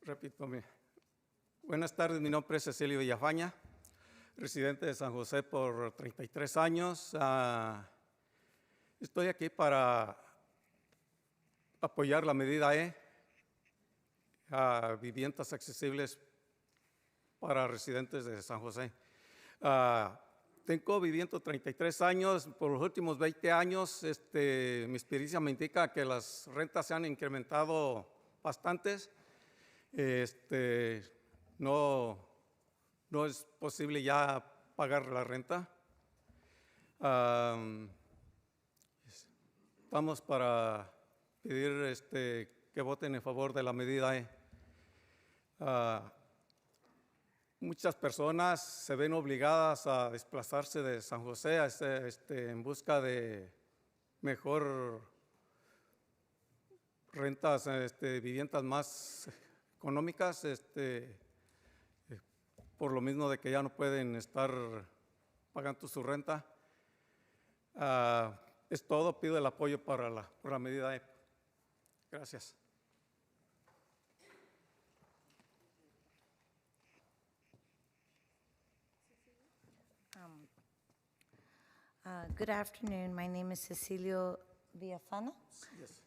Repito, buenas tardes, mi nombre es Cecilio Villafaña, residente de San José por 33 años. Estoy aquí para apoyar la medida E, viviendas accesibles para residentes de San José. Tengo viviendo 33 años, por los últimos 20 años mi experiencia me indica que las rentas se han incrementado bastantes. No es posible ya pagar la renta. Vamos para pedir que voten en favor de la medida E. Muchas personas se ven obligadas a desplazarse de San José en busca de mejor rentas, viviendas más económicas, por lo mismo de que ya no pueden estar pagando su renta. Es todo, pido el apoyo por la medida E. Gracias. Good afternoon. My name is Cecilio Villafana. Yes.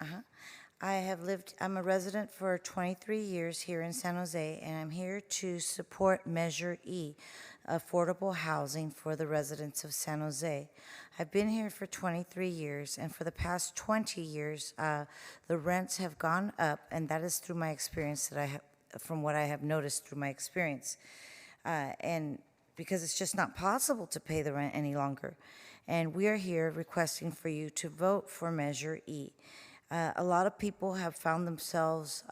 I'm a resident for 23 years here in San Jose, and I'm here to support Measure E, affordable housing for the residents of San Jose. I've been here for 23 years, and for the past 20 years, the rents have gone up, and that is through my experience from what I have noticed through my experience. And because it's just not possible to pay the rent any longer. And we are here requesting for you to vote for Measure E. A lot of people have found themselves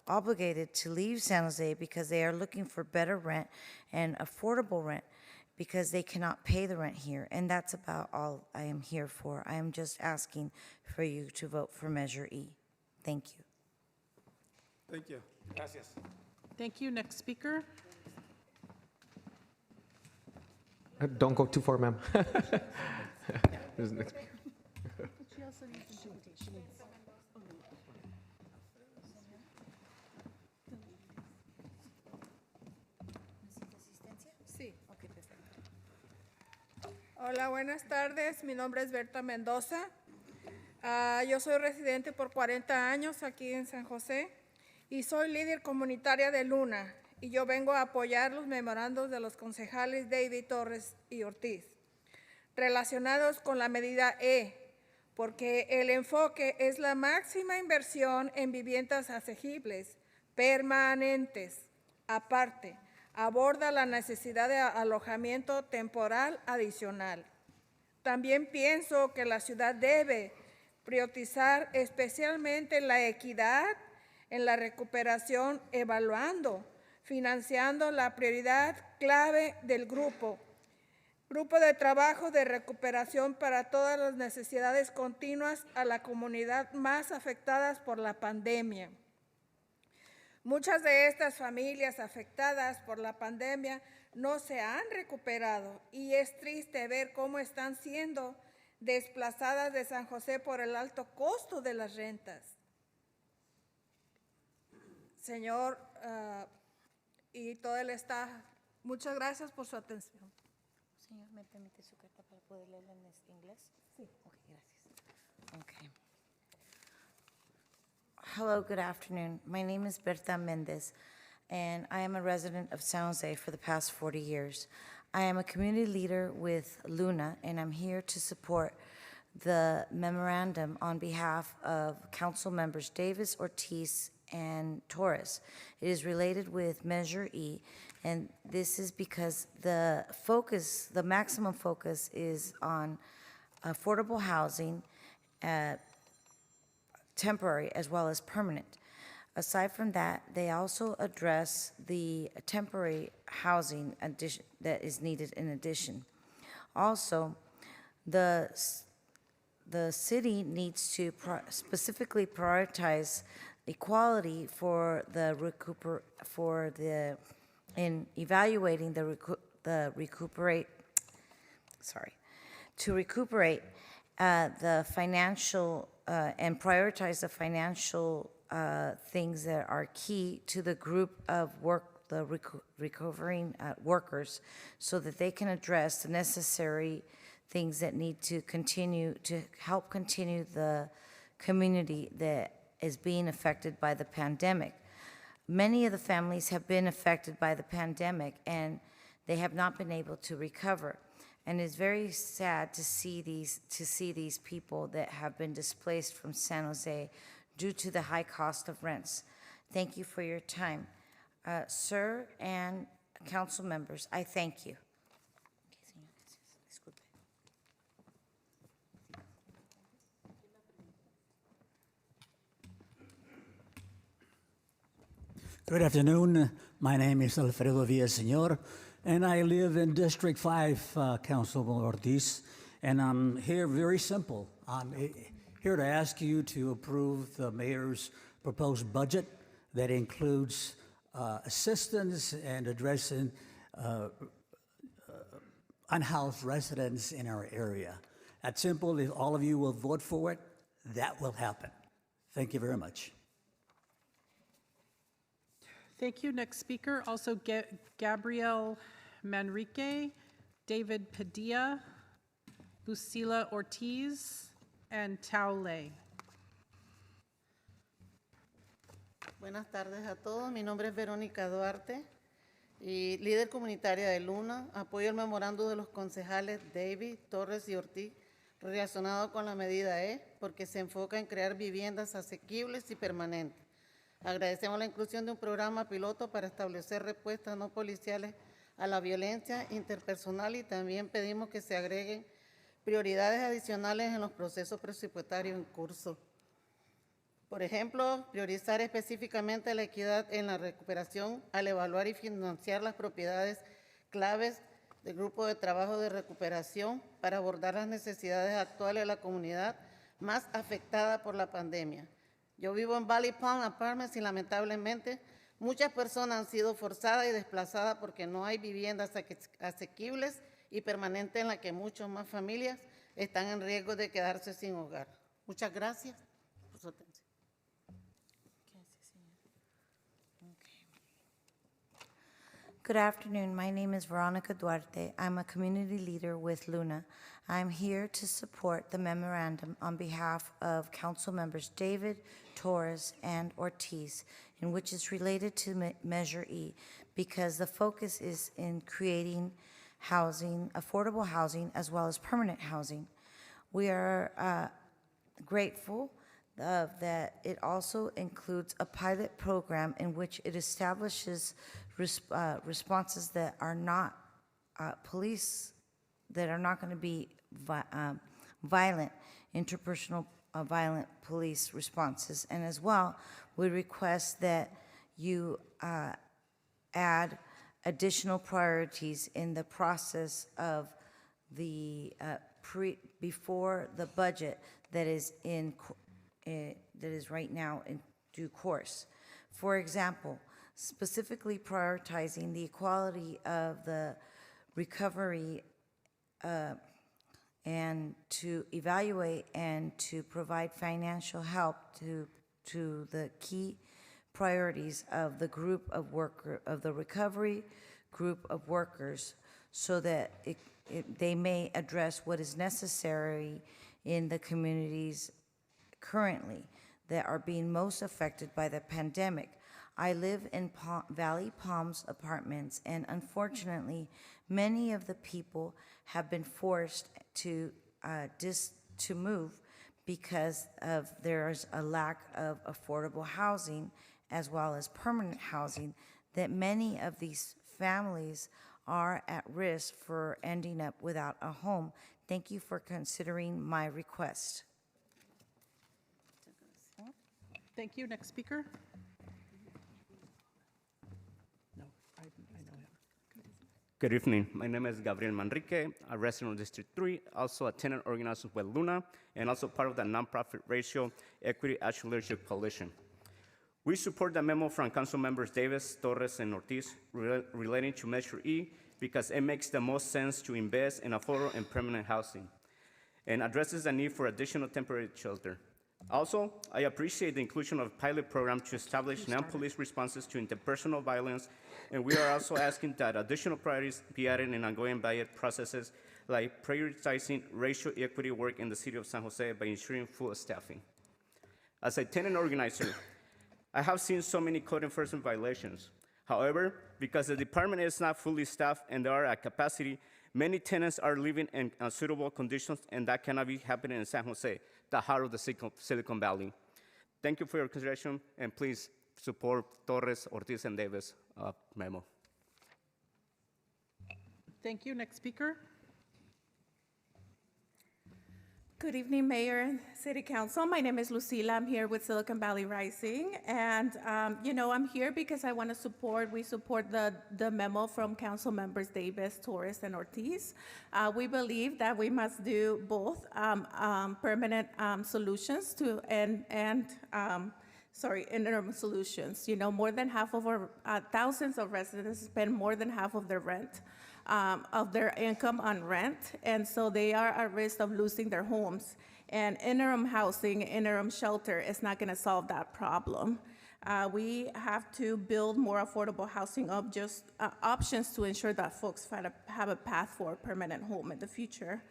obligated to leave San Jose because they are looking for better rent and affordable rent because they cannot pay the rent here. And that's about all I am here for. I am just asking for you to vote for Measure E. Thank you. Thank you. Gracias. Thank you. Next speaker. Don't go too far, ma'am. There's the next speaker. She also needs interpretation. Sí. Okay, perfecto. Hola, buenas tardes. Mi nombre es Berta Mendoza. Yo soy residente por 40 años aquí en San José y soy líder comunitaria de Luna. Y yo vengo a apoyar los memorandos de los concejales David Torres y Ortiz, relacionados con la medida E, porque el enfoque es la máxima inversión en viviendas asequibles, permanentes. Aparte, aborda la necesidad de alojamiento temporal adicional. También pienso que la ciudad debe priorizar especialmente la equidad en la recuperación, financiando la prioridad clave del grupo de trabajo de recuperación para todas las necesidades continuas a la comunidad más afectadas por la pandemia. Muchas de estas familias afectadas por la pandemia no se han recuperado y es triste ver cómo están siendo desplazadas de San José por el alto costo de las rentas. Señor, y todo el staff, muchas gracias por su atención. Señor, ¿me permite su carta para poder leerla en inglés? Sí. Ok, gracias. Okay. Hello, good afternoon. My name is Berta Mendez, and I am a resident of San Jose for the past 40 years. I am a community leader with Luna, and I'm here to support the memorandum on behalf of Council members Davis, Ortiz, and Torres. It is related with Measure E, and this is because the maximum focus is on affordable housing, temporary as well as permanent. Aside from that, they also address the temporary housing addition that is needed in addition. Also, the city needs to specifically prioritize equality for in evaluating to recuperate the financial and prioritize the financial things that are key to the group of recovering workers, so that they can address the necessary things that need to continue to help continue the community that is being affected by the pandemic. Many of the families have been affected by the pandemic and they have not been able to recover. And it's very sad to see these people that have been displaced from San Jose due to the high cost of rents. Thank you for your time. Sir and council members, I thank you. Good afternoon. My name is Alfredo Villaseñor, and I live in District 5, Councilman Ortiz. And I'm here very simple. I'm here to ask you to approve the mayor's proposed budget that includes assistance and addressing unhoused residents in our area. That's simple. If all of you will vote for it, that will happen. Thank you very much. Thank you. Next speaker, also Gabrielle Manrique, David Padilla, Lucila Ortiz, and Tao Lei. Buenas tardes a todos. Mi nombre es Verónica Duarte y líder comunitaria de Luna. Apoyo el memorando de los concejales David, Torres y Ortiz relacionado con la medida E porque se enfoca en crear viviendas asequibles y permanentes. Agradecemos la inclusión de un programa piloto para establecer respuestas no policiales a la violencia interpersonal y también pedimos que se agreguen prioridades adicionales en los procesos presupuestarios en curso. Por ejemplo, priorizar específicamente la equidad en la recuperación al evaluar y financiar las propiedades claves del grupo de trabajo de recuperación para abordar las necesidades actuales de la comunidad más afectada por la pandemia. Yo vivo en Valley Palm Apartments y lamentablemente muchas personas han sido forzadas y desplazadas porque no hay viviendas asequibles y permanentes en las que muchas más familias están en riesgo de quedarse sin hogar. Muchas gracias por su atención. Good afternoon. My name is Veronica Duarte. I'm a community leader with Luna. I'm here to support the memorandum on behalf of council members David, Torres, and Ortiz, in which is related to Measure E, because the focus is in creating housing, affordable housing, as well as permanent housing. We are grateful that it also includes a pilot program in which it establishes responses that are not police, that are not going to be violent, interpersonal violent police responses. And as well, we request that you add additional priorities in the process of the before the budget that is right now in due course. For example, specifically prioritizing the equality of the recovery and to evaluate and to provide financial help to the key priorities of the group of the recovery group of workers, so that they may address what is necessary in the communities currently that are being most affected by the pandemic. I live in Valley Palms Apartments, and unfortunately, many of the people have been forced to move because there's a lack of affordable housing as well as permanent housing, that many of these families are at risk for ending up without a home. Thank you for considering my request. Thank you. Next speaker. Good evening. My name is Gabriel Manrique, a resident of District 3, also a tenant organizer with Luna, and also part of the nonprofit Racial Equity Action Leadership Coalition. We support the memo from Council Members Davis, Torres, and Ortiz relating to Measure E because it makes the most sense to invest in affordable and permanent housing and addresses the need for additional temporary shelter. Also, I appreciate the inclusion of a pilot program to establish non-police responses to interpersonal violence, and we are also asking that additional priorities be added in ongoing budget processes, like prioritizing racial equity work in the city of San Jose by ensuring full staffing. As a tenant organizer, I have seen so many code enforcement violations. However, because the department is not fully staffed and they are at capacity, many tenants are living in unsuitable conditions, and that cannot be happening in San Jose, the heart of the Silicon Valley. Thank you for your consideration, and please support Torres, Ortiz, and Davis memo. Thank you. Next speaker. Good evening, Mayor and City Council. My name is Lucila. I'm here with Silicon Valley Rising. And, I'm here because we support the memo from Council Members Davis, Torres, and Ortiz. We believe that we must do both permanent solutions and interim solutions. More than half of our thousands of residents spend more than half of their rent. Of their income on rent, and so they are at risk of losing their homes. And interim housing, interim shelter is not going to solve that problem. We have to build more affordable housing options to ensure that folks have a path for a permanent home in the future.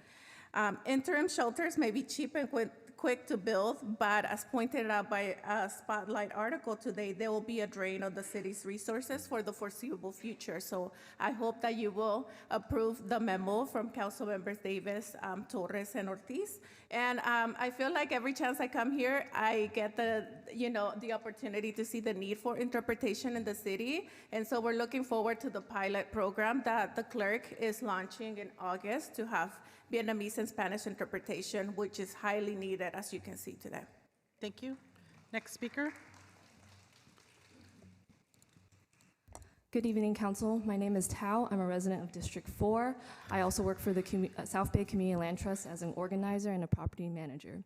Interim shelters may be cheap and quick to build, but as pointed out by a Spotlight article today, there will be a drain on the city's resources for the foreseeable future. So I hope that you will approve the memo from Council Members Davis, Torres, and Ortiz. And I feel like every chance I come here, I get the opportunity to see the need for interpretation in the city. And so we're looking forward to the pilot program that the clerk is launching in August to have Vietnamese and Spanish interpretation, which is highly needed, as you can see today. Thank you. Next speaker. Good evening, Council. My name is Tao. I'm a resident of District 4. I also work for the South Bay Community Land Trust as an organizer and a property manager.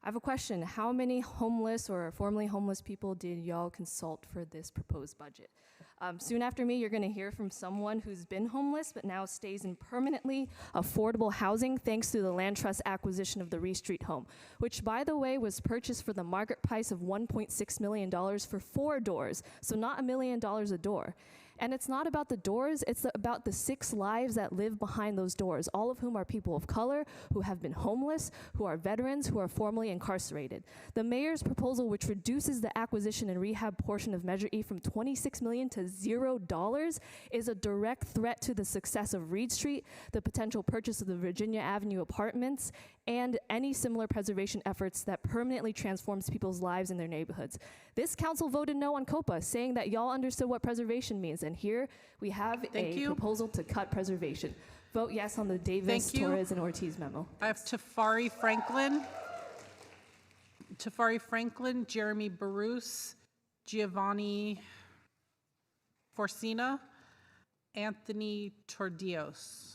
I have a question. How many homeless or formerly homeless people did y'all consult for this proposed budget? Soon after me, you're going to hear from someone who's been homeless but now stays in permanently affordable housing thanks to the Land Trust acquisition of the Reed Street home, which, by the way, was purchased for the market price of $1.6 million for 4 doors, so not $1 million a door. And it's not about the doors, it's about the 6 lives that live behind those doors, all of whom are people of color, who have been homeless, who are veterans, who are formerly incarcerated. The mayor's proposal, which reduces the acquisition and rehab portion of Measure E from $26 million to $0, is a direct threat to the success of Reed Street, the potential purchase of the Virginia Avenue apartments, and any similar preservation efforts that permanently transforms people's lives in their neighborhoods. This council voted no on COPA, saying that y'all understood what preservation means, and here we have a proposal to cut preservation. Vote yes on the Davis, Torres, and Ortiz memo. I have Tafari Franklin, Jeremy Bruce, Giovanni Forcina, Anthony Tordios.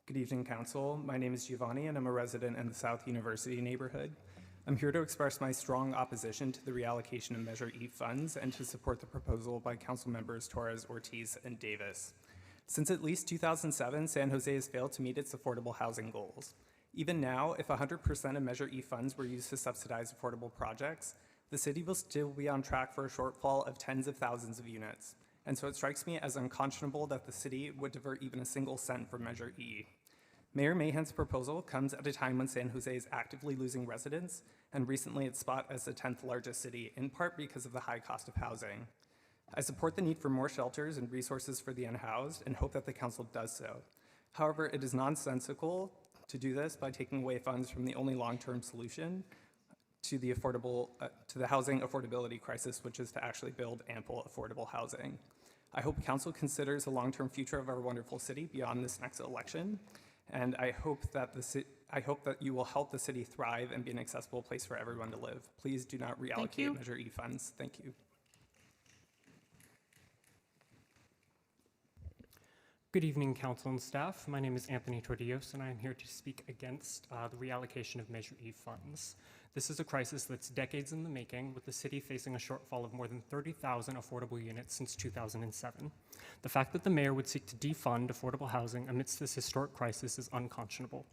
Good evening, Council. My name is Giovanni, and I'm a resident in the South University neighborhood. I'm here to express my strong opposition to the reallocation of Measure E funds and to support the proposal by Council Members Torres, Ortiz, and Davis. Since at least 2007, San Jose has failed to meet its affordable housing goals. Even now, if 100% of Measure E funds were used to subsidize affordable projects, the city will still be on track for a shortfall of tens of thousands of units. And so it strikes me as unconscionable that the city would divert even a single cent from Measure E. Mayor Mahan's proposal comes at a time when San Jose is actively losing residents, and recently its spot as the 10th largest city, in part because of the high cost of housing. I support the need for more shelters and resources for the unhoused and hope that the council does so. However, it is nonsensical to do this by taking away funds from the only long-term solution to the housing affordability crisis, which is to actually build ample affordable housing. I hope council considers the long-term future of our wonderful city beyond this next election. And I hope that you will help the city thrive and be an accessible place for everyone to live. Please do not reallocate Measure E funds. Thank you. Good evening, council and staff. My name is Anthony Tortillos, and I am here to speak against the reallocation of Measure E funds. This is a crisis that's decades in the making, with the city facing a shortfall of more than 30,000 affordable units since 2007. The fact that the mayor would seek to defund affordable housing amidst this historic crisis is unconscionable.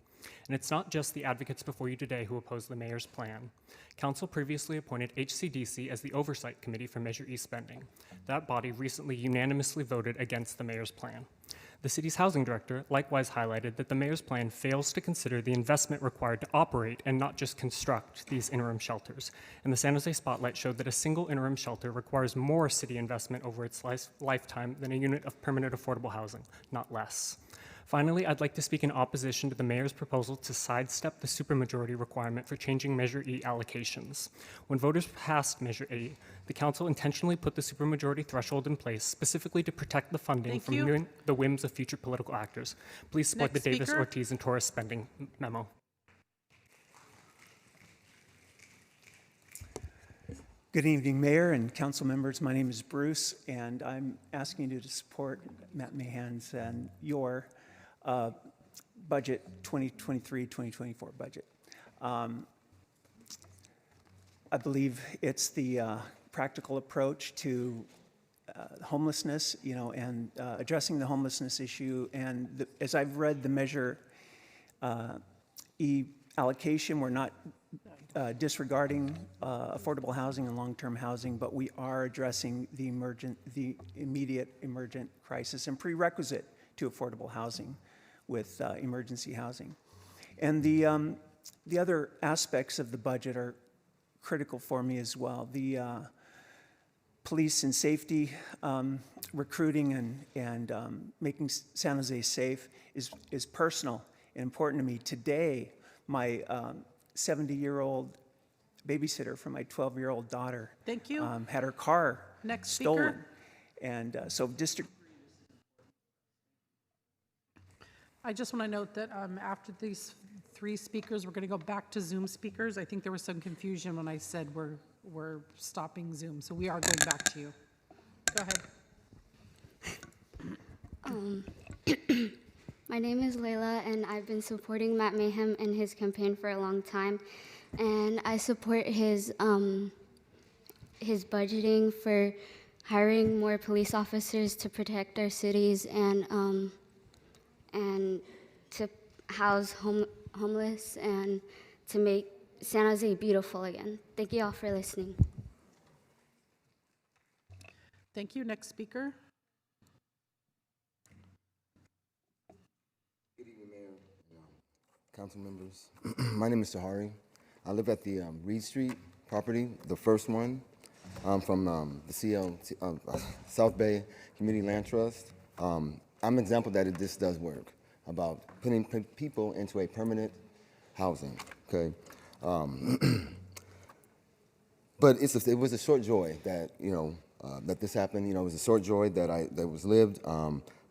And it's not just the advocates before you today who oppose the mayor's plan. Council previously appointed HCDC as the oversight committee for Measure E spending. That body recently unanimously voted against the mayor's plan. The city's housing director likewise highlighted that the mayor's plan fails to consider the investment required to operate and not just construct these interim shelters. And the San Jose Spotlight showed that a single interim shelter requires more city investment over its lifetime than a unit of permanent affordable housing, not less. Finally, I'd like to speak in opposition to the mayor's proposal to sidestep the supermajority requirement for changing Measure E allocations. When voters passed Measure E, the council intentionally put the supermajority threshold in place specifically to protect the funding from the whims of future political actors. Please support the Davis, Ortiz, and Torres spending memo. Good evening, Mayor and council members. My name is Bruce, and I'm asking you to support Matt Mahan's and your budget 2023-2024 budget. I believe it's the practical approach to homelessness, and addressing the homelessness issue. And as I've read the Measure E allocation, we're not disregarding affordable housing and long-term housing, but we are addressing the immediate emergent crisis and prerequisite to affordable housing with emergency housing. And the other aspects of the budget are critical for me as well. The police and safety, recruiting and making San Jose safe is personal and important to me. Today, my 70-year-old babysitter for my 12-year-old daughter had her car stolen. And so district. I just want to note that after these three speakers, we're going to go back to Zoom speakers. I think there was some confusion when I said we're stopping Zoom, so we are going back to you. Go ahead. My name is Layla, and I've been supporting Matt Mayhem and his campaign for a long time, and I support his budgeting for hiring more police officers to protect our cities and to house homeless and to make San Jose beautiful again. Thank you all for listening. Thank you. Next speaker. Good evening, Mayor, council members. My name is Sahari. I live at the Reed Street property, the first one from the South Bay Community Land Trust. I'm an example that this does work, about putting people into a permanent housing, okay? But it was a short joy that, that this happened. It was a short joy that was lived,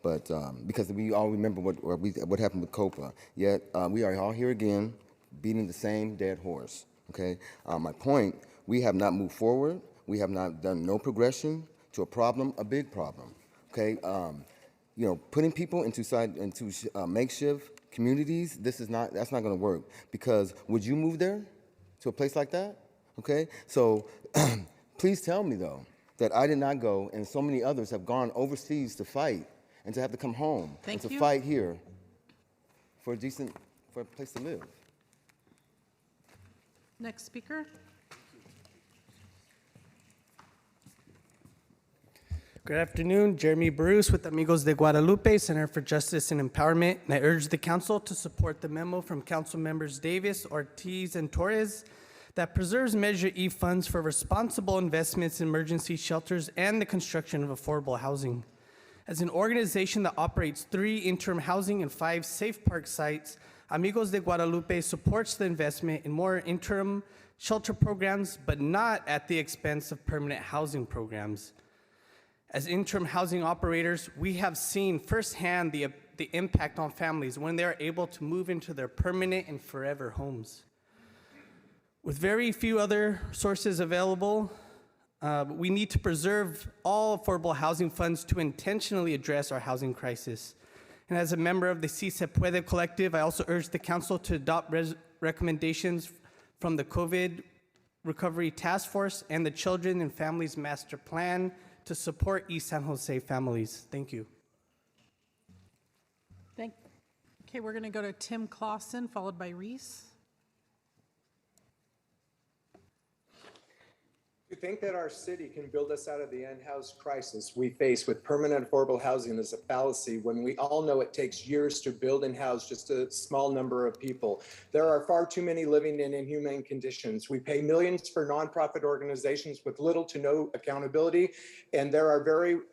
but because we all remember what happened with COPA. Yet we are all here again, beating the same dead horse, okay? My point, we have not moved forward. We have not done no progression to a problem, a big problem, okay? Putting people into makeshift communities, that's not going to work, because would you move there to a place like that? Okay, so please tell me though that I did not go, and so many others have gone overseas to fight and to have to come home and to fight here for a place to live. Next speaker. Good afternoon, Jeremy Bruce with Amigos de Guadalupe, Center for Justice and Empowerment, and I urge the council to support the memo from council members Davis, Ortiz, and Torres that preserves Measure E funds for responsible investments in emergency shelters and the construction of affordable housing. As an organization that operates 3 interim housing and 5 safe park sites, Amigos de Guadalupe supports the investment in more interim shelter programs, but not at the expense of permanent housing programs. As interim housing operators, we have seen firsthand the impact on families when they are able to move into their permanent and forever homes. With very few other sources available, we need to preserve all affordable housing funds to intentionally address our housing crisis. And as a member of the Si Se Puede collective, I also urge the council to adopt recommendations from the COVID Recovery Task Force and the Children and Families Master Plan to support East San Jose families. Thank you. Okay, we're going to go to Tim Clausen, followed by Reese. To think that our city can build us out of the unhoused crisis we face with permanent affordable housing is a fallacy when we all know it takes years to build and house just a small number of people. There are far too many living in inhumane conditions. We pay millions for nonprofit organizations with little to no accountability, and there are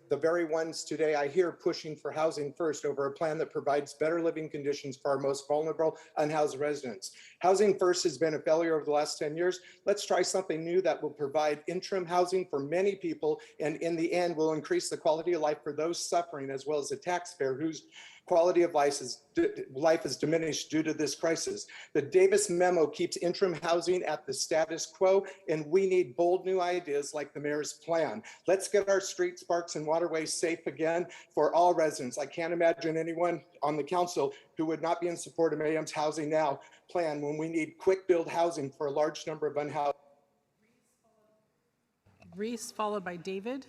the very ones today I hear pushing for housing first over a plan that provides better living conditions for our most vulnerable unhoused residents. Housing first has been a failure over the last 10 years. Let's try something new that will provide interim housing for many people, and in the end will increase the quality of life for those suffering, as well as the taxpayer whose quality of life is diminished due to this crisis. The Davis memo keeps interim housing at the status quo, and we need bold new ideas like the mayor's plan. Let's get our streets, parks, and waterways safe again for all residents. I can't imagine anyone on the council who would not be in support of Mayhem's Housing Now plan when we need quick build housing for a large number of unhoused. Reese, followed by David.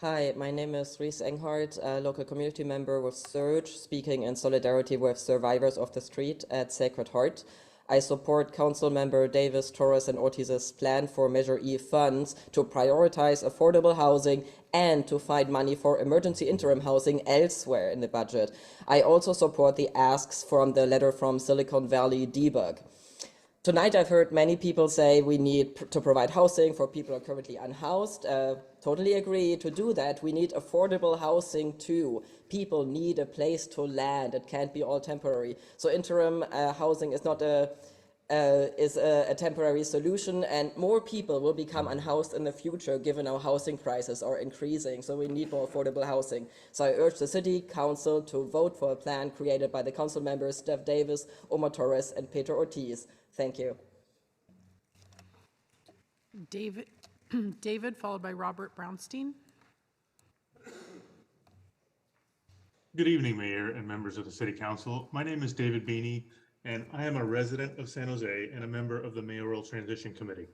Hi, my name is Reese Enghart, a local community member with Surge, speaking in solidarity with survivors of the street at Sacred Heart. I support Council Member Davis, Torres, and Ortiz's plan for Measure E funds to prioritize affordable housing and to find money for emergency interim housing elsewhere in the budget. I also support the asks from the letter from Silicon Valley Debug. Tonight, I've heard many people say we need to provide housing for people who are currently unhoused. Totally agree. To do that, we need affordable housing too. People need a place to land. It can't be all temporary. So interim housing is not a temporary solution, and more people will become unhoused in the future given our housing prices are increasing. So we need more affordable housing. So I urge the City Council to vote for a plan created by the council members Steph Davis, Omar Torres, and Peter Ortiz. Thank you. David, followed by Robert Brownstein. Good evening, Mayor and members of the City Council. My name is David Beanie, and I am a resident of San Jose and a member of the Mayoral Transition Committee.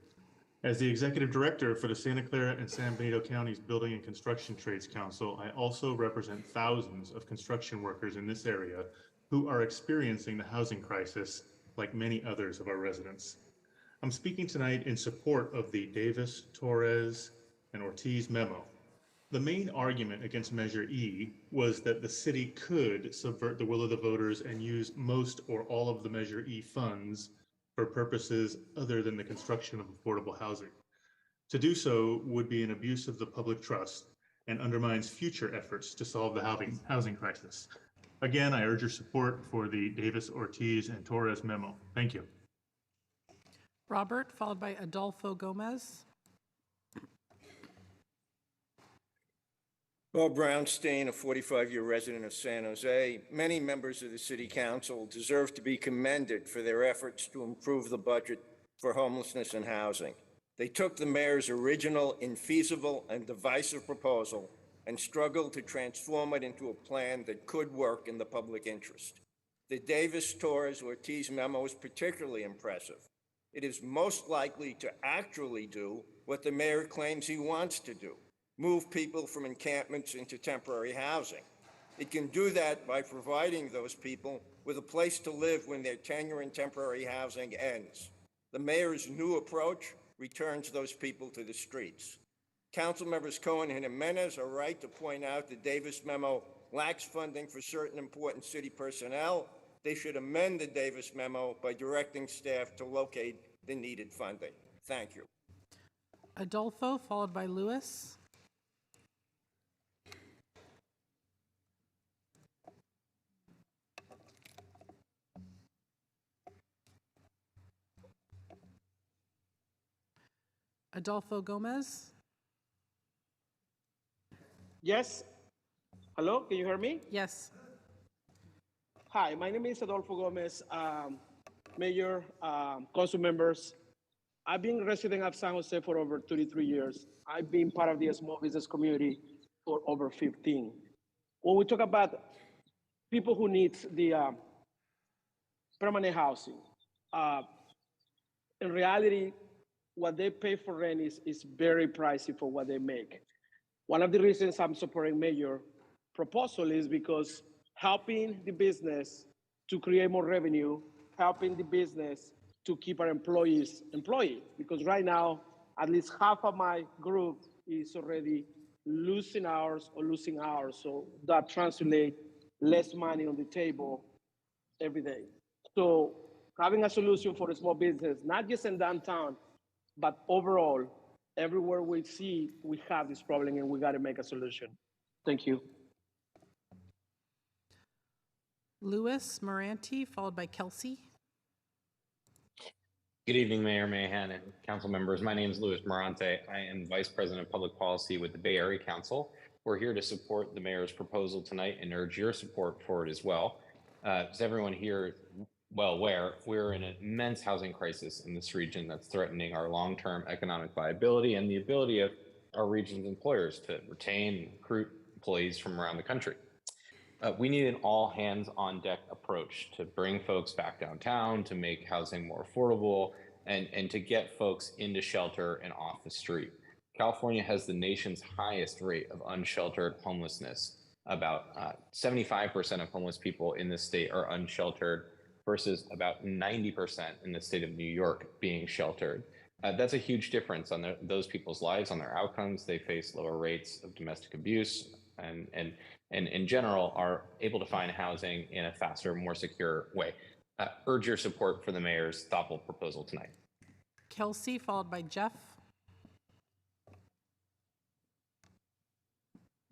As the Executive Director for the Santa Clara and San Benito Counties Building and Construction Trades Council, I also represent thousands of construction workers in this area who are experiencing the housing crisis like many others of our residents. I'm speaking tonight in support of the Davis, Torres, and Ortiz memo. The main argument against Measure E was that the city could subvert the will of the voters and use most or all of the Measure E funds for purposes other than the construction of affordable housing. To do so would be an abuse of the public trust and undermines future efforts to solve the housing crisis. Again, I urge your support for the Davis, Ortiz, and Torres memo. Thank you. Robert, followed by Adolfo Gomez. Bob Brownstein, a 45-year resident of San Jose. Many members of the City Council deserve to be commended for their efforts to improve the budget for homelessness and housing. They took the mayor's original, infeasible, and divisive proposal and struggled to transform it into a plan that could work in the public interest. The Davis, Torres, Ortiz memo is particularly impressive. It is most likely to actually do what the mayor claims he wants to do: move people from encampments into temporary housing. It can do that by providing those people with a place to live when their tenure in temporary housing ends. The mayor's new approach returns those people to the streets. Council members Cohen and Jimenez are right to point out the Davis memo lacks funding for certain important city personnel. They should amend the Davis memo by directing staff to locate the needed funding. Thank you. Adolfo, followed by Lewis. Adolfo Gomez. Yes. Hello, can you hear me? Yes. Hi, my name is Adolfo Gomez, Mayor, council members. I've been resident of San Jose for over 33 years. I've been part of the small business community for over 15. When we talk about people who need the permanent housing, in reality, what they pay for rent is very pricey for what they make. One of the reasons I'm supporting Mayor proposal is because helping the business to create more revenue, helping the business to keep our employees employed. Because right now, at least half of my group is already losing hours or losing hours. So that translates less money on the table every day. So having a solution for a small business, not just in downtown, but overall, everywhere we see, we have this problem and we got to make a solution. Thank you. Louis Moranti, followed by Kelsey. Good evening, Mayor Mahan and council members. My name is Louis Morante. I am Vice President of Public Policy with the Bay Area Council. We're here to support the mayor's proposal tonight and urge your support for it as well. As everyone here well aware, we're in an immense housing crisis in this region that's threatening our long-term economic viability and the ability of our region's employers to retain and recruit employees from around the country. We need an all hands on deck approach to bring folks back downtown, to make housing more affordable, and to get folks into shelter and off the street. California has the nation's highest rate of unsheltered homelessness. About 75% of homeless people in this state are unsheltered versus about 90% in the state of New York being sheltered. That's a huge difference on those people's lives, on their outcomes. They face lower rates of domestic abuse and in general are able to find housing in a faster, more secure way. Urge your support for the mayor's thoughtful proposal tonight. Kelsey, followed by Jeff.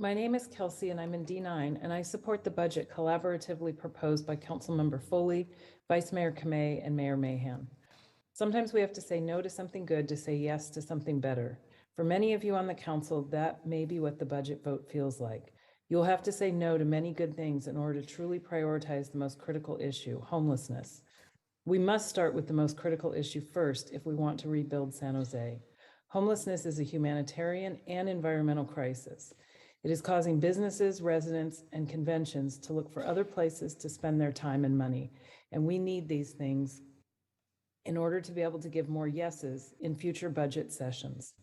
My name is Kelsey and I'm in D9 and I support the budget collaboratively proposed by Councilmember Foley, Vice Mayor Kamei, and Mayor Mahan. Sometimes we have to say no to something good to say yes to something better. For many of you on the council, that may be what the budget vote feels like. You'll have to say no to many good things in order to truly prioritize the most critical issue, homelessness. We must start with the most critical issue first if we want to rebuild San Jose. Homelessness is a humanitarian and environmental crisis. It is causing businesses, residents, and conventions to look for other places to spend their time and money. And we need these things in order to be able to give more yeses in future budget sessions.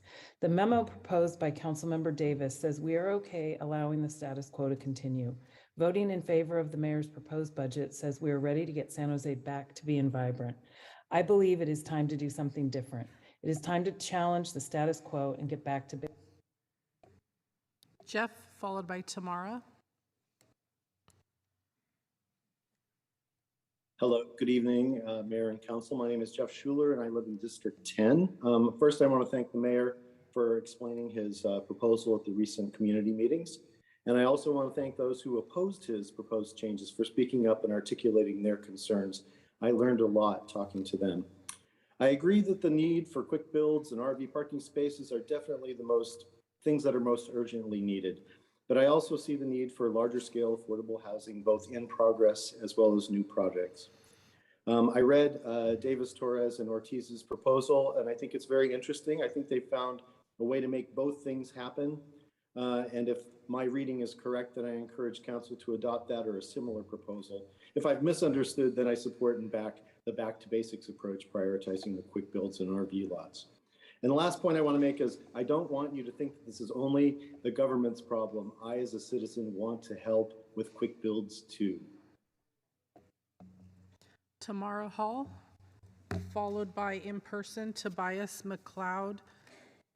The memo proposed by Councilmember Davis says we are okay allowing the status quo to continue. Voting in favor of the mayor's proposed budget says we are ready to get San Jose back to being vibrant. I believe it is time to do something different. It is time to challenge the status quo and get back to business. Jeff, followed by Tamara. Hello, good evening, Mayor and Council. My name is Jeff Schuler and I live in District 10. First, I want to thank the Mayor for explaining his proposal at the recent community meetings. And I also want to thank those who opposed his proposed changes for speaking up and articulating their concerns. I learned a lot talking to them. I agree that the need for quick builds and RV parking spaces are definitely the things that are most urgently needed. But I also see the need for larger scale affordable housing, both in progress as well as new projects. I read Davis, Torres, and Ortiz's proposal, and I think it's very interesting. I think they found a way to make both things happen. And if my reading is correct, then I encourage council to adopt that or a similar proposal. If I've misunderstood, then I support and back the back to basics approach, prioritizing the quick builds and RV lots. And the last point I want to make is I don't want you to think that this is only the government's problem. I, as a citizen, want to help with quick builds too. Tamara Hall, followed by in person Tobias McLeod,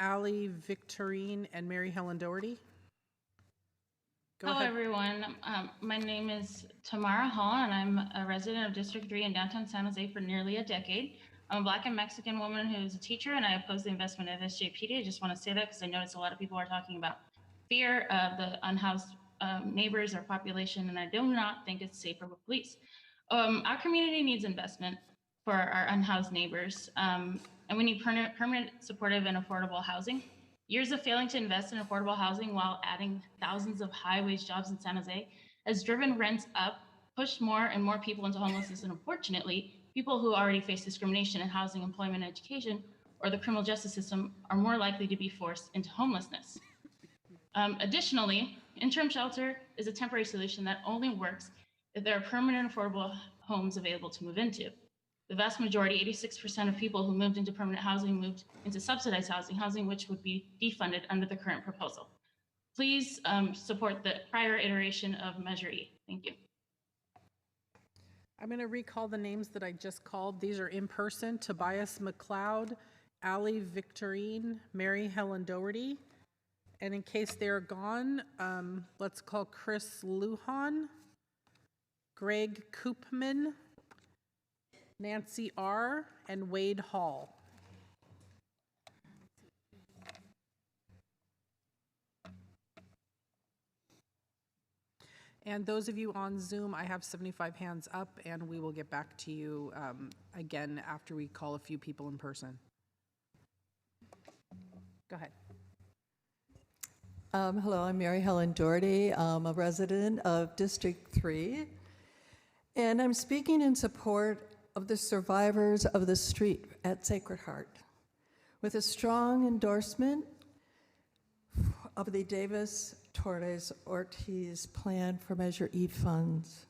Ali Victorine, and Mary Helen Doherty. Hello, everyone. My name is Tamara Hall, and I'm a resident of District 3 in downtown San Jose for nearly a decade. I'm a Black and Mexican woman who's a teacher, and I oppose the investment of SJPD. I just want to say that because I notice a lot of people are talking about fear of the unhoused neighbors or population, and I do not think it's safer with police. Our community needs investment for our unhoused neighbors, and we need permanent, supportive, and affordable housing. Years of failing to invest in affordable housing while adding thousands of high-wage jobs in San Jose has driven rents up, pushed more and more people into homelessness, and unfortunately, people who already face discrimination in housing, employment, and education, or the criminal justice system are more likely to be forced into homelessness. Additionally, interim shelter is a temporary solution that only works if there are permanent affordable homes available to move into. The vast majority, 86% of people who moved into permanent housing moved into subsidized housing which would be defunded under the current proposal. Please support the prior iteration of Measure E. Thank you. I'm going to recall the names that I just called. These are in person: Tobias McLeod, Ali Victorine, Mary Helen Doherty. And in case they're gone, let's call Chris Lujan, Greg Koopman, Nancy R., and Wade Hall. And those of you on Zoom, I have 75 hands up, and we will get back to you again after we call a few people in person. Go ahead. Hello, I'm Mary Helen Doherty. I'm a resident of District 3, and I'm speaking in support of the survivors of the street at Sacred Heart, with a strong endorsement of the Davis-Torres-Ortiz plan for Measure E funds.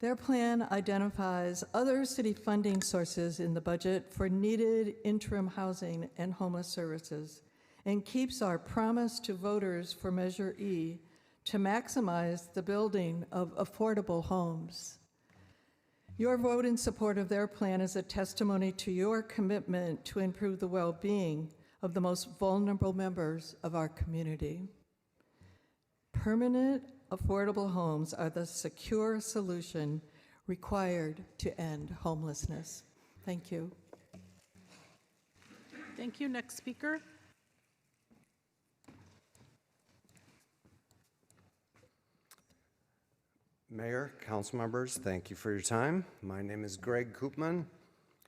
Their plan identifies other city funding sources in the budget for needed interim housing and homeless services, and keeps our promise to voters for Measure E to maximize the building of affordable homes. Your vote in support of their plan is a testimony to your commitment to improve the well-being of the most vulnerable members of our community. Permanent, affordable homes are the secure solution required to end homelessness. Thank you. Thank you. Next speaker. Mayor, council members, thank you for your time. My name is Greg Koopman.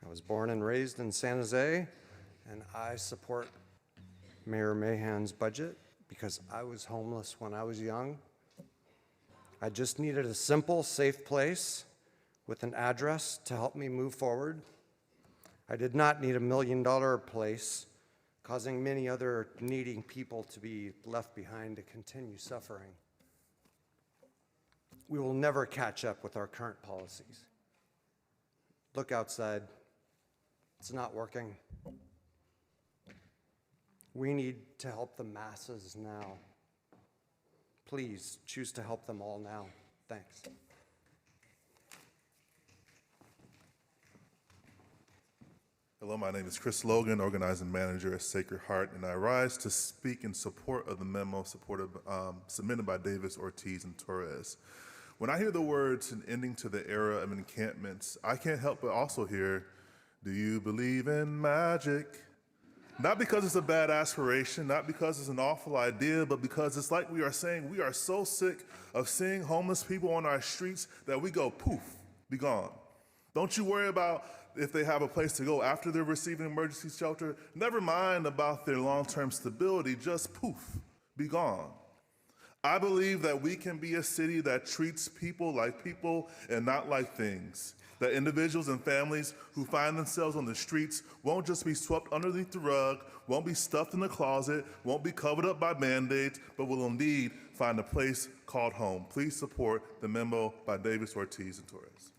I was born and raised in San Jose, and I support Mayor Mahan's budget because I was homeless when I was young. I just needed a simple, safe place with an address to help me move forward. I did not need $1 million place, causing many other needing people to be left behind to continue suffering. We will never catch up with our current policies. Look outside. It's not working. We need to help the masses now. Please choose to help them all now. Thanks. Hello, my name is Chris Logan, organizing manager at Sacred Heart, and I rise to speak in support of the memo submitted by Davis, Ortiz, and Torres. When I hear the words "an ending to the era of encampments," I can't help but also hear, "Do you believe in magic?" Not because it's a bad aspiration, not because it's an awful idea, but because it's like we are saying, we are so sick of seeing homeless people on our streets that we go, poof, be gone. Don't you worry about if they have a place to go after they're receiving emergency shelter. Never mind about their long-term stability, just poof, be gone. I believe that we can be a city that treats people and not like things. That individuals and families who find themselves on the streets won't just be swept underneath the rug, won't be stuffed in the closet, won't be covered up by Band-Aids, but will indeed find a place called home. Please support the memo by Davis, Ortiz, and Torres.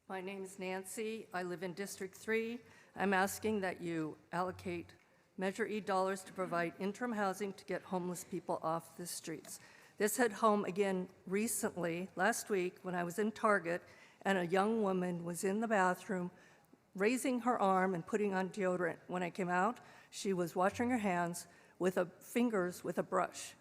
My name is Nancy. I live in District 3. I'm asking that you allocate Measure E dollars to provide interim housing to get homeless people off the streets. This hit home again recently, last week, when I was in Target, and a young woman was in the bathroom raising her arm and putting on deodorant. When I came out, she was washing her hands with fingers with a brush.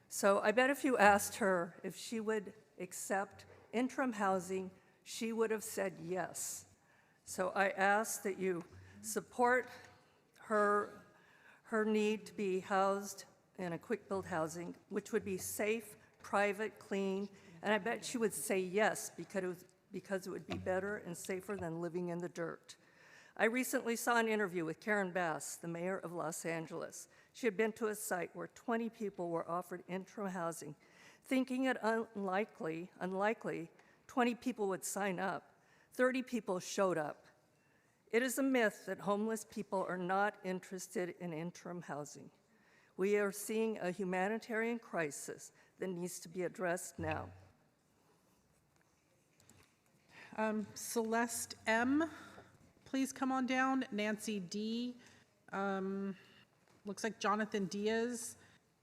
So I bet if you asked her if she would accept interim housing, she would have said yes. So I ask that you support her need to be housed in a quick-build housing, which would be safe, private, clean, and I bet she would say yes because it would be better and safer than living in the dirt. I recently saw an interview with Karen Bass, the mayor of Los Angeles. She had been to a site where 20 people were offered interim housing. Thinking it unlikely, 20 people would sign up. 30 people showed up. It is a myth that homeless people are not interested in interim housing. We are seeing a humanitarian crisis that needs to be addressed now. Celeste M., please come on down. Nancy D., looks like Jonathan Diaz,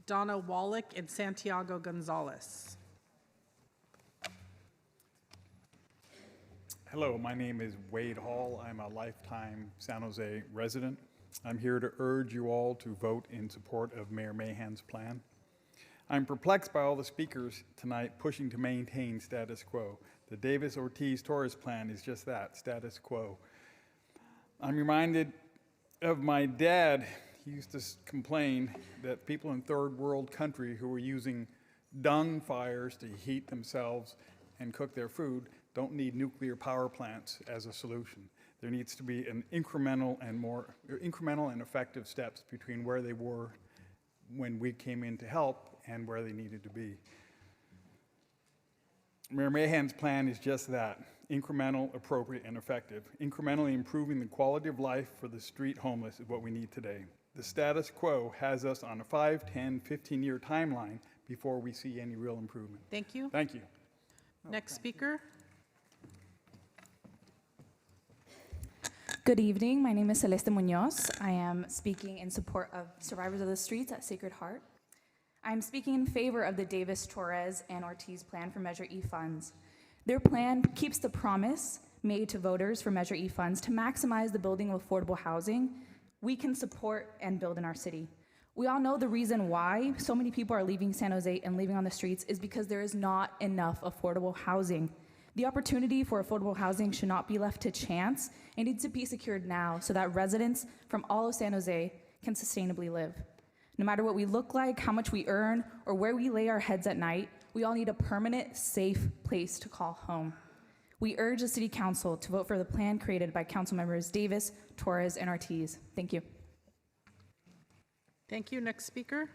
Donna Wallach, and Santiago Gonzalez. Hello, my name is Wade Hall. I'm a lifetime San Jose resident. I'm here to urge you all to vote in support of Mayor Mahan's plan. I'm perplexed by all the speakers tonight pushing to maintain status quo. The Davis-Ortiz-Torres plan is just that, status quo. I'm reminded of my dad. He used to complain that people in third world country who were using dung fires to heat themselves and cook their food don't need nuclear power plants as a solution. There needs to be an incremental and effective steps between where they were when we came in to help and where they needed to be. Mayor Mahan's plan is just that, incremental, appropriate, and effective. Incrementally improving the quality of life for the street homeless is what we need today. The status quo has us on a 5, 10, 15-year timeline before we see any real improvement. Thank you. Thank you. Next speaker. Good evening. My name is Celeste Munoz. I am speaking in support of Survivors of the Streets at Sacred Heart. I'm speaking in favor of the Davis, Torres, and Ortiz plan for Measure E funds. Their plan keeps the promise made to voters for Measure E funds to maximize the building of affordable housing we can support and build in our city. We all know the reason why so many people are leaving San Jose and living on the streets is because there is not enough affordable housing. The opportunity for affordable housing should not be left to chance. It needs to be secured now so that residents from all of San Jose can sustainably live. No matter what we look like, how much we earn, or where we lay our heads at night, we all need a permanent, safe place to call home. We urge the City Council to vote for the plan created by Council Members Davis, Torres, and Ortiz. Thank you. Thank you. Next speaker.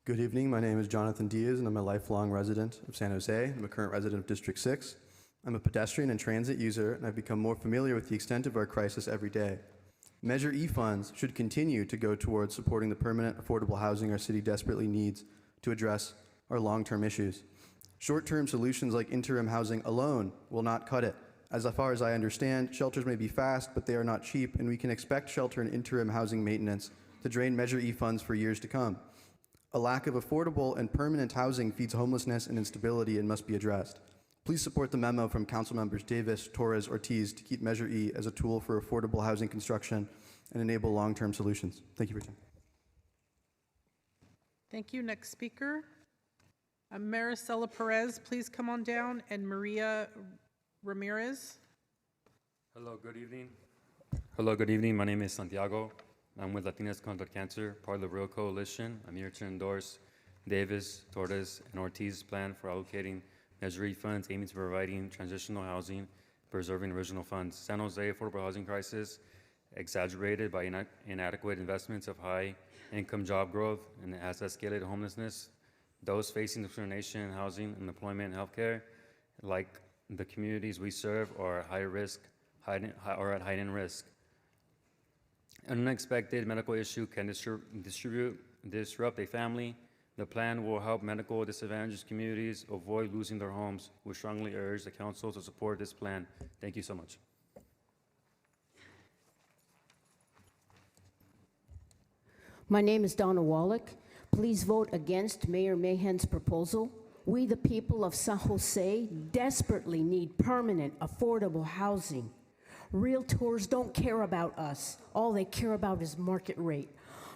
Good evening. My name is Jonathan Diaz, and I'm a lifelong resident of San Jose. I'm a current resident of District 6. I'm a pedestrian and transit user, and I've become more familiar with the extent of our crisis every day. Measure E funds should continue to go towards supporting the permanent affordable housing our city desperately needs to address our long-term issues. Short-term solutions like interim housing alone will not cut it. As far as I understand, shelters may be fast, but they are not cheap, and we can expect shelter and interim housing maintenance to drain Measure E funds for years to come. A lack of affordable and permanent housing feeds homelessness and instability and must be addressed. Please support the memo from Council Members Davis, Torres, Ortiz to keep Measure E as a tool for affordable housing construction and enable long-term solutions. Thank you for your time. Thank you. Next speaker. Maricela Perez, please come on down, and Maria Ramirez. Hello, good evening. Hello, good evening. My name is Santiago. I'm with Latinas Contra Cancer, part of the Real Coalition. I'm here to endorse Davis, Torres, and Ortiz's plan for allocating Measure E funds aiming to providing transitional housing, preserving original funds. San Jose affordable housing crisis exacerbated by inadequate investments of high-income job growth and has escalated homelessness. Those facing discrimination in housing and employment and healthcare, like the communities we serve, are at high risk, or at heightened risk. An unexpected medical issue can disrupt a family. The plan will help medical disadvantaged communities avoid losing their homes. We strongly urge the council to support this plan. Thank you so much. My name is Donna Wallach. Please vote against Mayor Mahan's proposal. We, the people of San Jose, desperately need permanent, affordable housing. Realtors don't care about us. All they care about is market rate.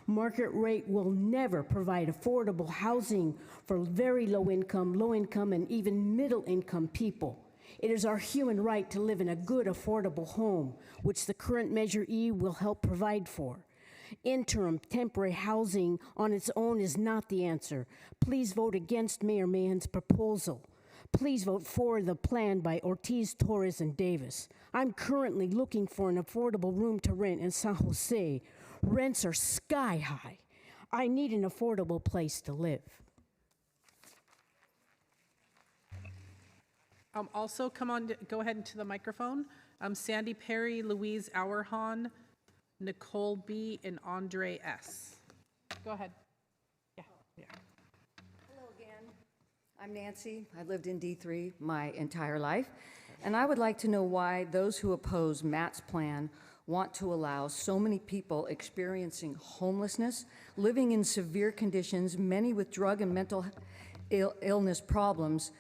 Market rate will never provide affordable housing for very low income, and even middle income people. It is our human right to live in a good, affordable home, which the current Measure E will help provide for. Interim temporary housing on its own is not the answer. Please vote against Mayor Mahan's proposal. Please vote for the plan by Ortiz, Torres, and Davis. I'm currently looking for an affordable room to rent in San Jose. Rents are sky high. I need an affordable place to live. Also, come on, go ahead into the microphone. Sandy Perry, Louise Auerhahn, Nicole B., and Andre S. Go ahead. Yeah. Hello again. I'm Nancy. I've lived in D3 my entire life, and I would like to know why those who oppose Matt's plan want to allow so many people experiencing homelessness, living in severe conditions, many with drug and mental illness problems,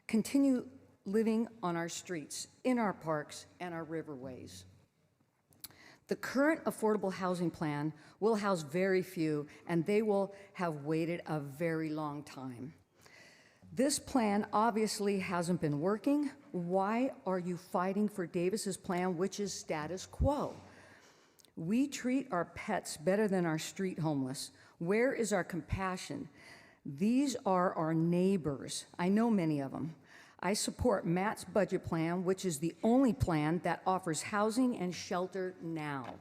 continue living on our streets, in our parks, and our riverways. The current affordable housing plan will house very few, and they will have waited a very long time. This plan obviously hasn't been working. Why are you fighting for Davis's plan, which is status quo? We treat our pets better than our street homeless. Where is our compassion? These are our neighbors. I know many of them. I support Matt's budget plan, which is the only plan that offers housing and shelter now.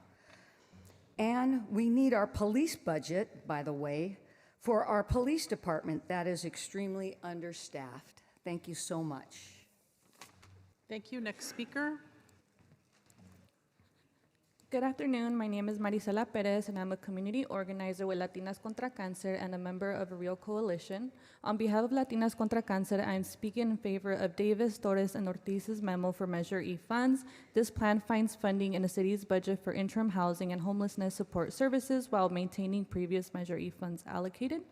And we need our police budget, by the way, for our police department that is extremely understaffed. Thank you so much. Thank you. Next speaker. Good afternoon. My name is Marisela Perez, and I'm a community organizer with Latinas Contra Cancer and a member of a real coalition. On behalf of Latinas Contra Cancer, I'm speaking in favor of Davis, Torres, and Ortiz's memo for Measure E funds. This plan finds funding in the city's budget for interim housing and homelessness support services while maintaining previous Measure E funds allocated.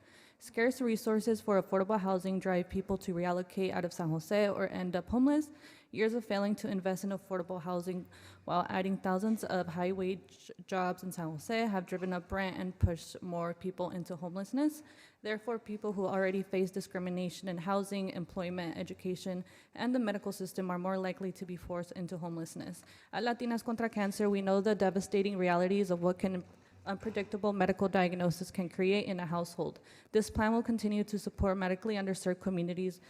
Scarce resources for affordable housing drive people to reallocate out of San Jose or end up homeless. Years of failing to invest in affordable housing while adding thousands of high-wage jobs in San Jose have driven up rent and pushed more people into homelessness. Therefore, people who already face discrimination in housing, employment, education, and the medical system are more likely to be forced into homelessness. At Latinas Contra Cancer, we know the devastating realities of what unpredictable medical diagnosis can create in a household. This plan will continue to support medically underserved communities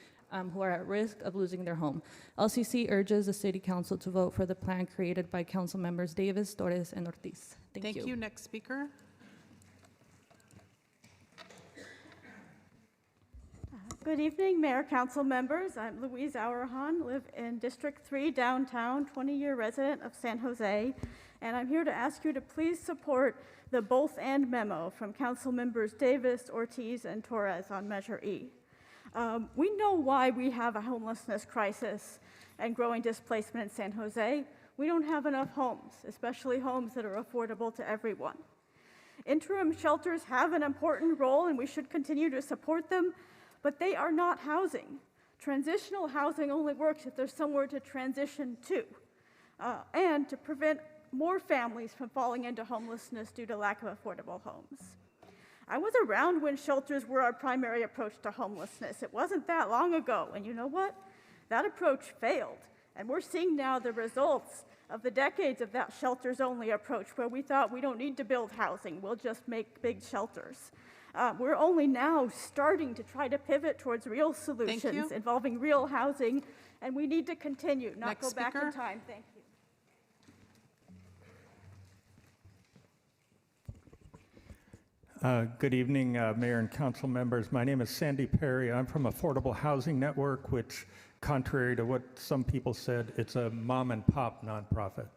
who are at risk of losing their home. LCC urges the City Council to vote for the plan created by Council Members Davis, Torres, and Ortiz. Thank you. Next speaker. Good evening, Mayor, Council members. I'm Louise Auerhahn, live in District 3 downtown, 20-year resident of San Jose, and I'm here to ask you to please support the both and memo from Council members Davis, Ortiz, and Torres on Measure E. We know why we have a homelessness crisis and growing displacement in San Jose. We don't have enough homes, especially homes that are affordable to everyone. Interim shelters have an important role and we should continue to support them, but they are not housing. Transitional housing only works if there's somewhere to transition to, and to prevent more families from falling into homelessness due to lack of affordable homes. I was around when shelters were our primary approach to homelessness. It wasn't that long ago, and you know what? That approach failed, and we're seeing now the results of the decades of that shelters-only approach where we thought we don't need to build housing, we'll just make big shelters. We're only now starting to try to pivot towards real solutions involving real housing, and we need to continue, not go back in time. Thank you. Good evening, Mayor and Council members. My name is Sandy Perry. I'm from Affordable Housing Network, which, contrary to what some people said, it's a mom and pop nonprofit.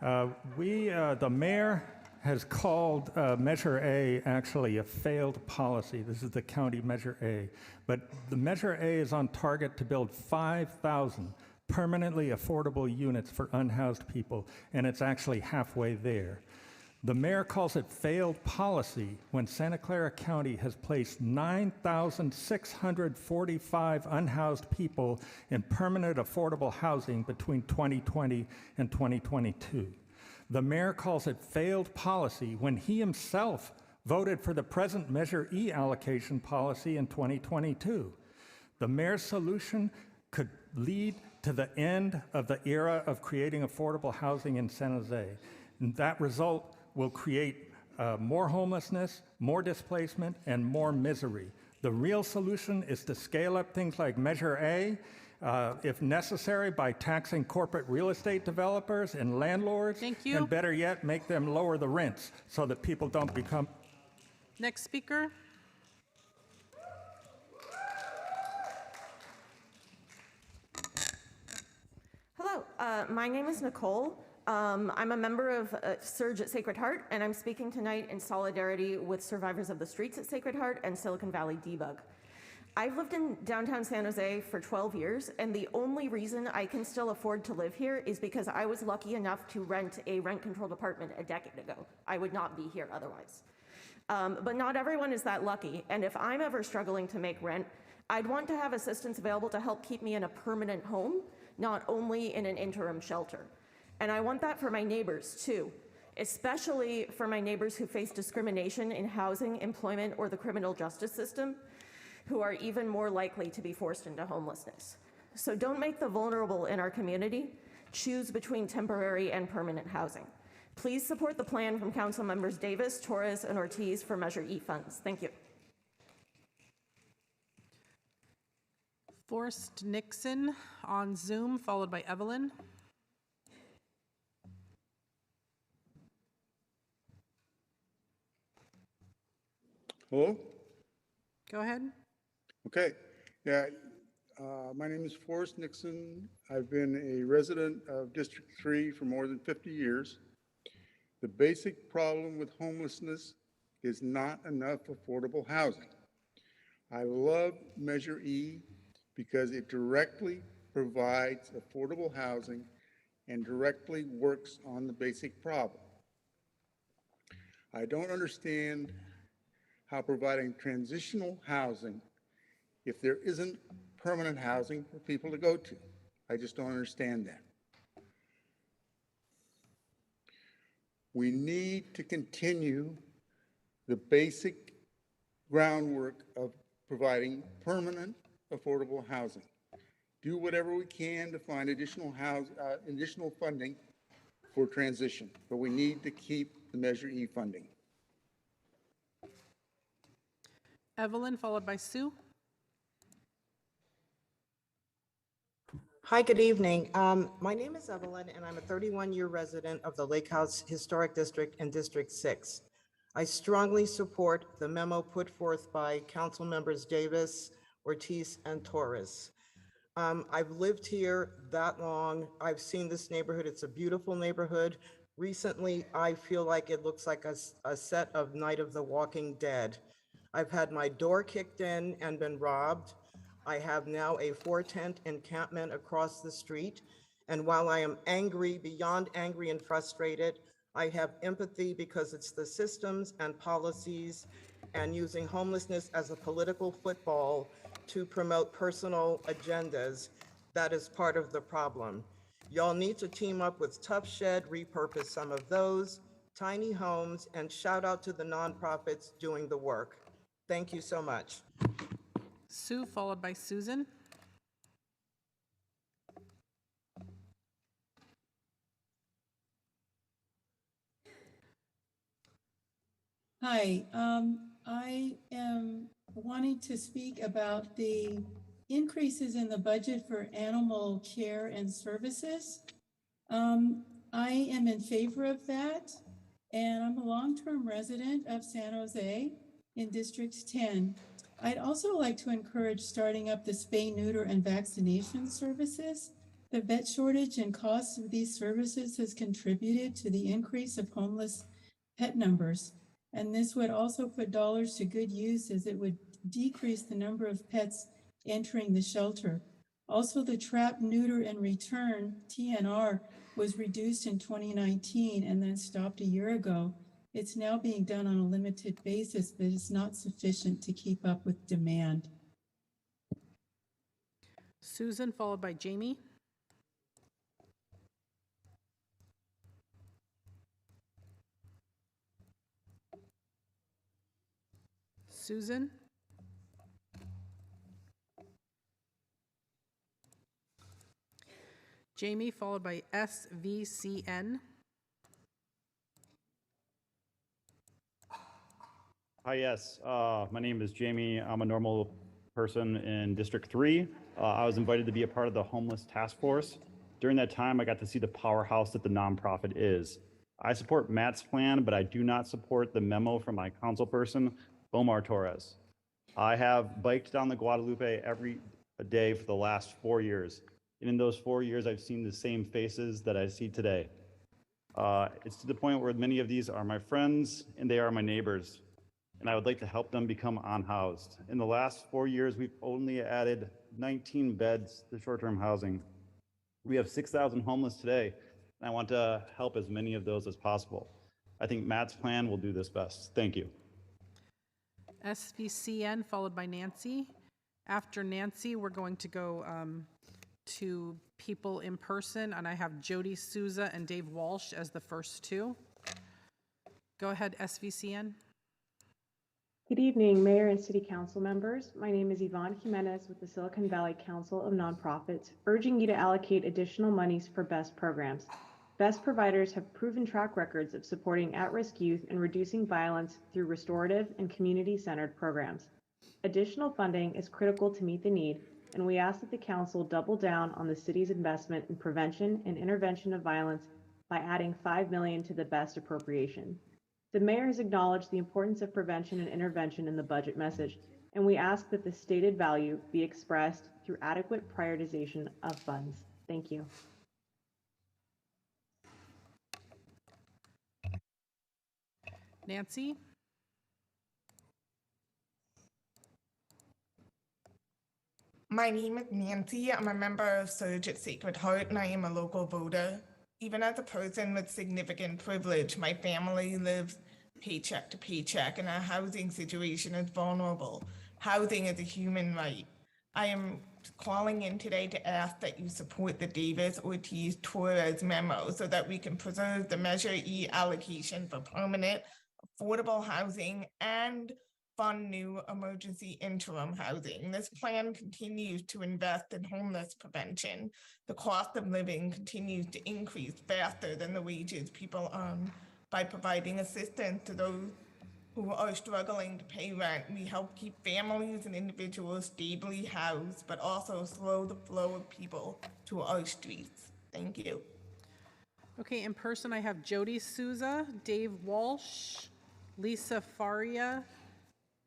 The mayor has called Measure A actually a failed policy. This is the county Measure A. But the Measure A is on target to build 5,000 permanently affordable units for unhoused people, and it's actually halfway there. The mayor calls it failed policy when Santa Clara County has placed 9,645 unhoused people in permanent affordable housing between 2020 and 2022. The mayor calls it failed policy when he himself voted for the present Measure E allocation policy in 2022. The mayor's solution could lead to the end of the era of creating affordable housing in San Jose. And that result will create more homelessness, more displacement, and more misery. The real solution is to scale up things like Measure A, if necessary, by taxing corporate real estate developers and landlords. Thank you. And better yet, make them lower the rents so that people don't become. Next speaker. Hello, my name is Nicole. I'm a member of Surge at Sacred Heart, and I'm speaking tonight in solidarity with survivors of the streets at Sacred Heart and Silicon Valley Debug. I've lived in downtown San Jose for 12 years, and the only reason I can still afford to live here is because I was lucky enough to rent a rent-controlled apartment a decade ago. I would not be here otherwise. But not everyone is that lucky, and if I'm ever struggling to make rent, I'd want to have assistance available to help keep me in a permanent home, not only in an interim shelter. And I want that for my neighbors too, especially for my neighbors who face discrimination in housing, employment, or the criminal justice system, who are even more likely to be forced into homelessness. So don't make the vulnerable in our community choose between temporary and permanent housing. Please support the plan from Council Members Davis, Torres, and Ortiz for Measure E funds. Thank you. Forrest Nixon on Zoom, followed by Evelyn. Hello? Go ahead. Okay. Yeah, my name is Forrest Nixon. I've been a resident of District 3 for more than 50 years. The basic problem with homelessness is not enough affordable housing. I love Measure E because it directly provides affordable housing and directly works on the basic problem. I don't understand how providing transitional housing, if there isn't permanent housing for people to go to. I just don't understand that. We need to continue the basic groundwork of providing permanent affordable housing. Do whatever we can to find additional funding for transition, but we need to keep the Measure E funding. Evelyn, followed by Sue. Hi, good evening. My name is Evelyn, and I'm a 31-year resident of the Lake House Historic District and District 6. I strongly support the memo put forth by Council Members Davis, Ortiz, and Torres. I've lived here that long. I've seen this neighborhood. It's a beautiful neighborhood. Recently, I feel like it looks like a set of Night of the Walking Dead. I've had my door kicked in and been robbed. I have now a 4-tent encampment across the street. And while I am angry, beyond angry and frustrated, I have empathy because it's the systems and policies and using homelessness as a political football to promote personal agendas that is part of the problem. Y'all need to team up with Tough Shed, repurpose some of those, tiny homes, and shout out to the nonprofits doing the work. Thank you so much. Sue, followed by Susan. Hi, I am wanting to speak about the increases in the budget for animal care and services. I am in favor of that, and I'm a long-term resident of San Jose in District 10. I'd also like to encourage starting up the spay, neuter, and vaccination services. The vet shortage and costs of these services has contributed to the increase of homeless pet numbers. And this would also put dollars to good use as it would decrease the number of pets entering the shelter. Also, the trap, neuter, and return, TNR, was reduced in 2019 and then stopped a year ago. It's now being done on a limited basis, but it's not sufficient to keep up with demand. Susan, followed by Jamie. Susan. Jamie, followed by SVCN. Hi, yes. My name is Jamie. I'm a normal person in District 3. I was invited to be a part of the homeless task force. During that time, I got to see the powerhouse that the nonprofit is. I support Matt's plan, but I do not support the memo from my councilperson, Omar Torres. I have biked down the Guadalupe every day for the last 4 years. And in those 4 years, I've seen the same faces that I see today. It's to the point where many of these are my friends and they are my neighbors, and I would like to help them become unhoused. In the last 4 years, we've only added 19 beds to short-term housing. We have 6,000 homeless today, and I want to help as many of those as possible. I think Matt's plan will do this best. Thank you. SVCN followed by Nancy. After Nancy, we're going to go to people in person, and I have Jody Souza and Dave Walsh as the first two. Go ahead, SVCN. Good evening, Mayor and City Council members. My name is Yvonne Jimenez with the Silicon Valley Council of Nonprofits, urging you to allocate additional monies for BEST programs. BEST providers have proven track records of supporting at-risk youth and reducing violence through restorative and community-centered programs. Additional funding is critical to meet the need, and we ask that the Council double down on the city's investment in prevention and intervention of violence by adding $5 million to the BEST appropriation. The Mayor has acknowledged the importance of prevention and intervention in the budget message, and we ask that the stated value be expressed through adequate prioritization of funds. Thank you. Nancy? My name is Nancy. I'm a member of Surge at Sacred Heart, and I am a local voter. Even as a person with significant privilege, my family lives paycheck to paycheck, and our housing situation is vulnerable. Housing is a human right. I am calling in today to ask that you support the Davis-Ortiz-Torres memo so that we can preserve the Measure E allocation for permanent, affordable housing and fund new emergency interim housing. This plan continues to invest in homeless prevention. The cost of living continues to increase faster than the wages people earn. By providing assistance to those who are struggling to pay rent, we help keep families and individuals stably housed, but also slow the flow of people to our streets. Thank you. Okay, in person, I have Jody Souza, Dave Walsh, Lisa Faria,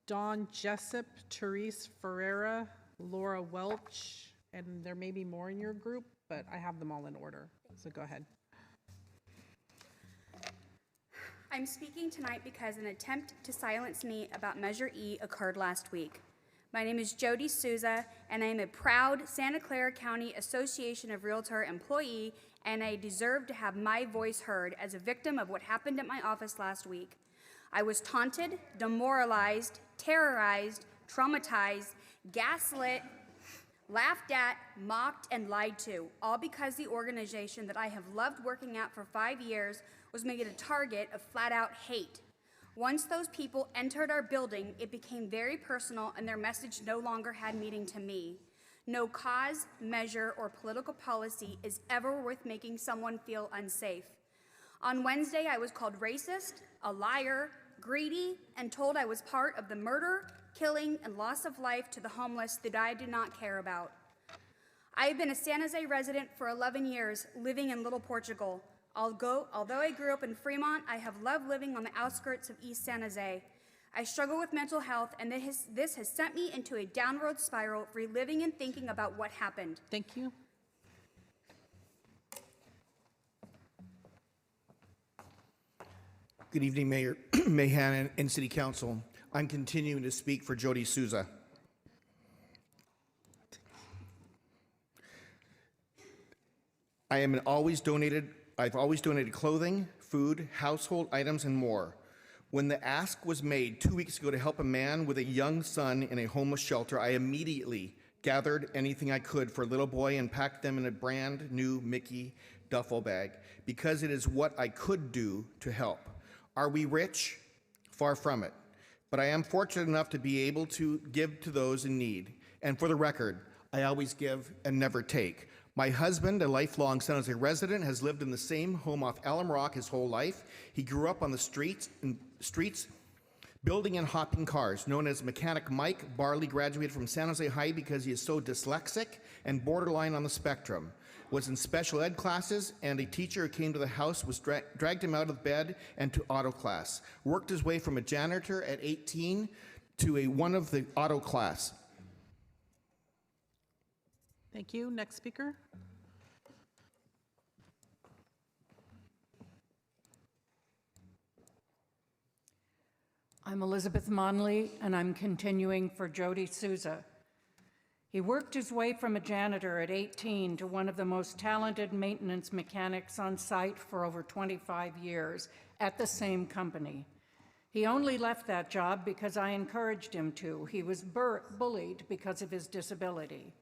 Dawn Jessup, Therese Ferreira, Laura Welch, and there may be more in your group, but I have them all in order. So go ahead. I'm speaking tonight because an attempt to silence me about Measure E occurred last week. My name is Jody Souza, and I am a proud Santa Clara County Association of Realtor employee, and I deserve to have my voice heard as a victim of what happened at my office last week. I was taunted, demoralized, terrorized, traumatized, gaslit, laughed at, mocked, and lied to, all because the organization that I have loved working at for 5 years was made a target of flat-out hate. Once those people entered our building, it became very personal, and their message no longer had meaning to me. No cause, measure, or political policy is ever worth making someone feel unsafe. On Wednesday, I was called racist, a liar, greedy, and told I was part of the murder, killing, and loss of life to the homeless that I did not care about. I have been a San Jose resident for 11 years, living in Little Portugal. Although I grew up in Fremont, I have loved living on the outskirts of East San Jose. I struggle with mental health, and this has sent me into a downward spiral, reliving and thinking about what happened. Thank you. Good evening, Mayor Mahan and City Council. I'm continuing to speak for Jody Souza. I've always donated clothing, food, household items, and more. When the ask was made 2 weeks ago to help a man with a young son in a homeless shelter, I immediately gathered anything I could for a little boy and packed them in a brand new Mickey duffel bag because it is what I could do to help. Are we rich? Far from it. But I am fortunate enough to be able to give to those in need. And for the record, I always give and never take. My husband, a lifelong San Jose resident, has lived in the same home off Alum Rock his whole life. He grew up on the streets, Building and hopping cars, known as Mechanic Mike. Barley graduated from San Jose High because he is so dyslexic and borderline on the spectrum. Was in special ed classes, and a teacher who came to the house was dragged him out of bed and to auto class. Worked his way from a janitor at 18 to one of the auto class. Thank you. Next speaker. I'm Elizabeth Monley, and I'm continuing for Jody Souza. He worked his way from a janitor at 18 to one of the most talented maintenance mechanics on site for over 25 years at the same company. He only left that job because I encouraged him to. He was bullied because of his disability.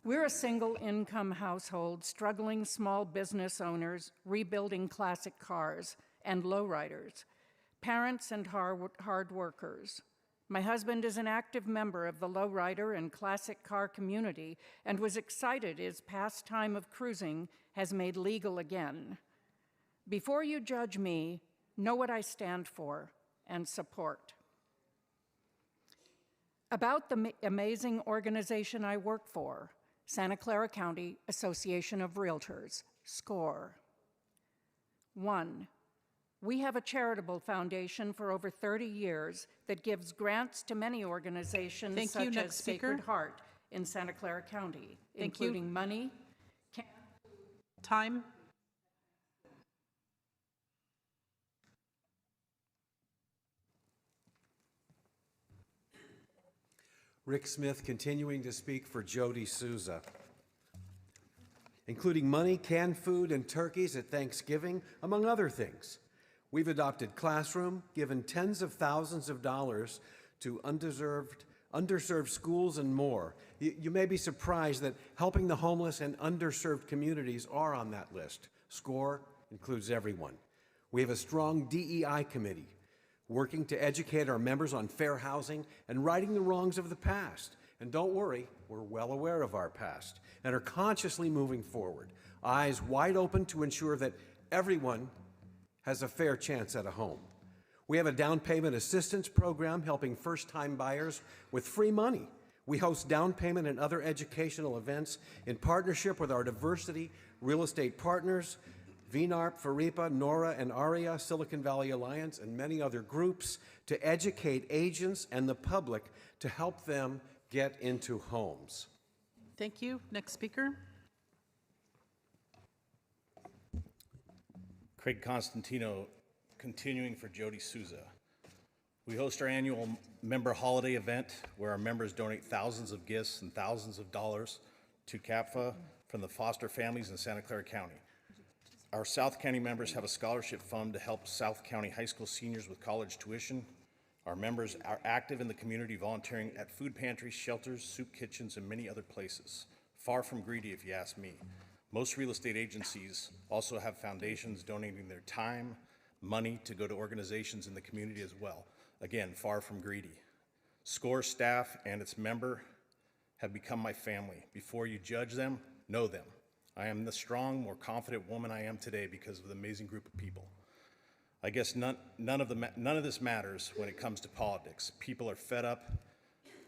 We're a single-income household, struggling small business owners, rebuilding classic cars, and lowriders. Parents and hard workers. My husband is an active member of the lowrider and classic car community and was excited his pastime of cruising has made legal again. Before you judge me, know what I stand for and support. About the amazing organization I work for, Santa Clara County Association of Realtors, SCORE. 1. We have a charitable foundation for over 30 years that gives grants to many organizations such as Sacred Heart in Santa Clara County, including money. Time. Rick Smith continuing to speak for Jody Souza. Including money, canned food, and turkeys at Thanksgiving, among other things. We've adopted Classroom, given tens of thousands of dollars to underserved schools, and more. You may be surprised that helping the homeless and underserved communities are on that list. SCORE includes everyone. We have a strong DEI committee working to educate our members on fair housing and righting the wrongs of the past. And don't worry, we're well aware of our past and are consciously moving forward, eyes wide open to ensure that everyone has a fair chance at a home. We have a down payment assistance program helping first-time buyers with free money. We host down payment and other educational events in partnership with our diversity real estate partners, VNARP, FARIPA, NORA, and ARIA, Silicon Valley Alliance, and many other groups to educate agents and the public to help them get into homes. Thank you. Next speaker. Craig Constantino, continuing for Jody Souza. We host our annual member holiday event where our members donate thousands of gifts and thousands of dollars to CAPFA from the foster families in Santa Clara County. Our South County members have a scholarship fund to help South County high school seniors with college tuition. Our members are active in the community, volunteering at food pantries, shelters, soup kitchens, and many other places. Far from greedy, if you ask me. Most real estate agencies also have foundations donating their time, money to go to organizations in the community as well. Again, far from greedy. SCORE staff and its member have become my family. Before you judge them, know them. I am the strong, more confident woman I am today because of the amazing group of people. I guess none of this matters when it comes to politics. People are fed up,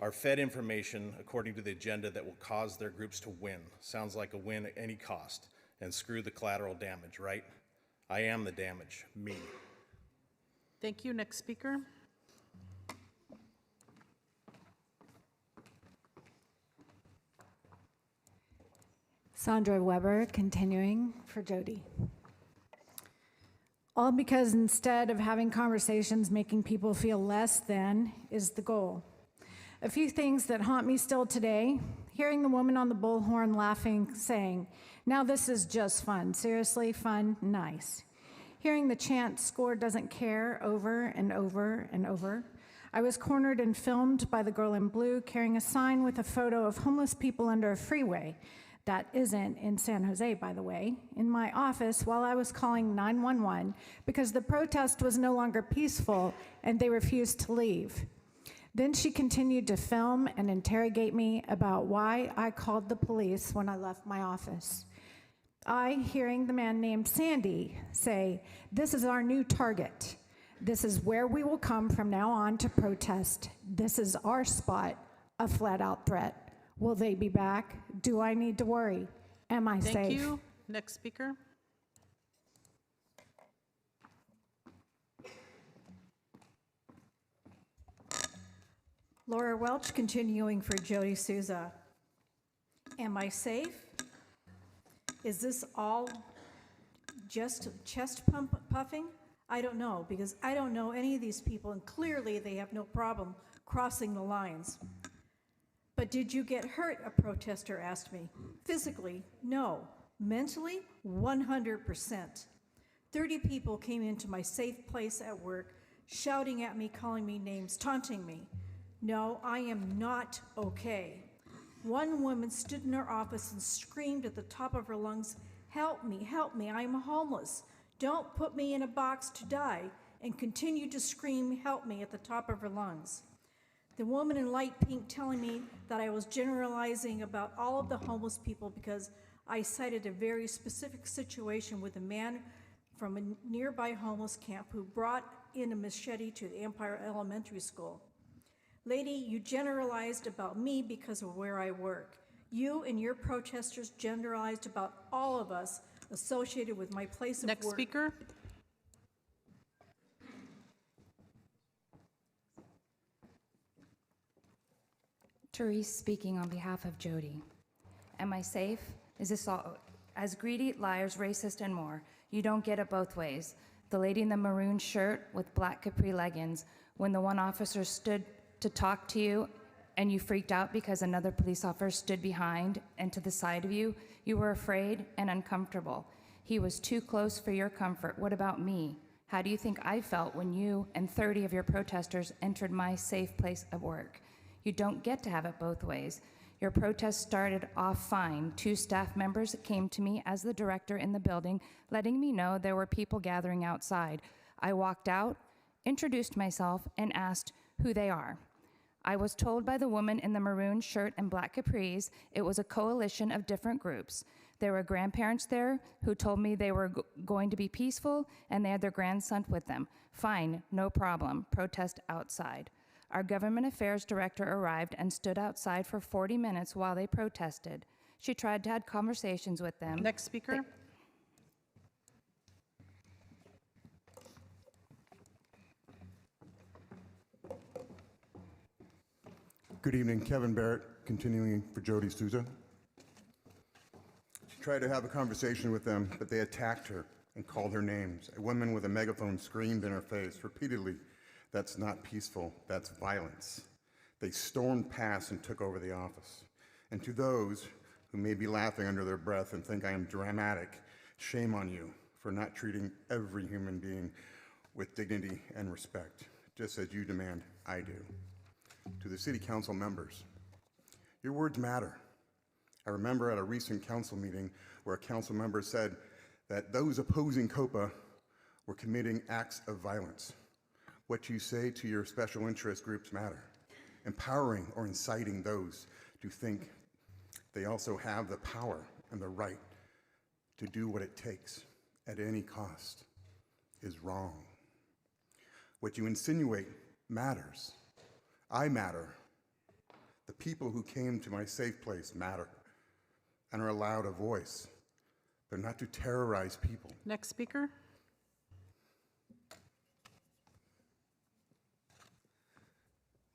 are fed information according to the agenda that will cause their groups to win. Sounds like a win at any cost. And screw the collateral damage, right? I am the damage, me. Thank you. Next speaker. Sandra Weber, continuing for Jody. All because instead of having conversations making people feel less than is the goal. A few things that haunt me still today: hearing the woman on the bullhorn laughing, saying, "Now this is just fun. Seriously, fun, nice." Hearing the chant, "SCORE doesn't care," over and over and over. I was cornered and filmed by the girl in blue carrying a sign with a photo of homeless people under a freeway. That isn't in San Jose, by the way, in my office while I was calling 911 because the protest was no longer peaceful and they refused to leave. Then she continued to film and interrogate me about why I called the police when I left my office. I, hearing the man named Sandy say, "This is our new target," This is where we will come from now on to protest. This is our spot, a flat-out threat. Will they be back? Do I need to worry? Am I safe? Thank you. Next speaker. Laura Welch, continuing for Jody Souza. Am I safe? Is this all just chest puffing? I don't know, because I don't know any of these people, and clearly they have no problem crossing the lines. But did you get hurt, a protester asked me. Physically, no. Mentally, 100%. 30 people came into my safe place at work, shouting at me, calling me names, taunting me. No, I am not okay. One woman stood in her office and screamed at the top of her lungs, help me, I'm homeless. Don't put me in a box to die, and continued to scream, help me, at the top of her lungs. The woman in light pink telling me that I was generalizing about all of the homeless people because I cited a very specific situation with a man from a nearby homeless camp who brought in a machete to the Empire Elementary School. Lady, you generalized about me because of where I work. You and your protesters generalized about all of us associated with my place of work. Next speaker. Therese speaking on behalf of Jody. Am I safe? Is this all? As greedy, liars, racist, and more. You don't get it both ways. The lady in the maroon shirt with black capri leggings, when the one officer stood to talk to you and you freaked out because another police officer stood behind and to the side of you, you were afraid and uncomfortable. He was too close for your comfort. What about me? How do you think I felt when you and 30 of your protesters entered my safe place of work? You don't get to have it both ways. Your protest started off fine. 2 staff members came to me as the director in the building, letting me know there were people gathering outside. I walked out, introduced myself, and asked who they are. I was told by the woman in the maroon shirt and black capris it was a coalition of different groups. There were grandparents there who told me they were going to be peaceful and they had their grandson with them. Fine, no problem. Protest outside. Our government affairs director arrived and stood outside for 40 minutes while they protested. She tried to have conversations with them. Next speaker. Good evening, Kevin Barrett, continuing for Jody Souza. She tried to have a conversation with them, but they attacked her and called her names. A woman with a megaphone screamed in her face repeatedly, "That's not peaceful, that's violence." They stormed past and took over the office. And to those who may be laughing under their breath and think I am dramatic, shame on you for not treating every human being with dignity and respect, just as you demand I do. To the city council members, your words matter. I remember at a recent council meeting where a council member said that those opposing COPA were committing acts of violence. What you say to your special interest groups matter. Empowering or inciting those to think they also have the power and the right to do what it takes at any cost is wrong. What you insinuate matters. I matter. The people who came to my safe place matter and are allowed a voice, but not to terrorize people. Next speaker.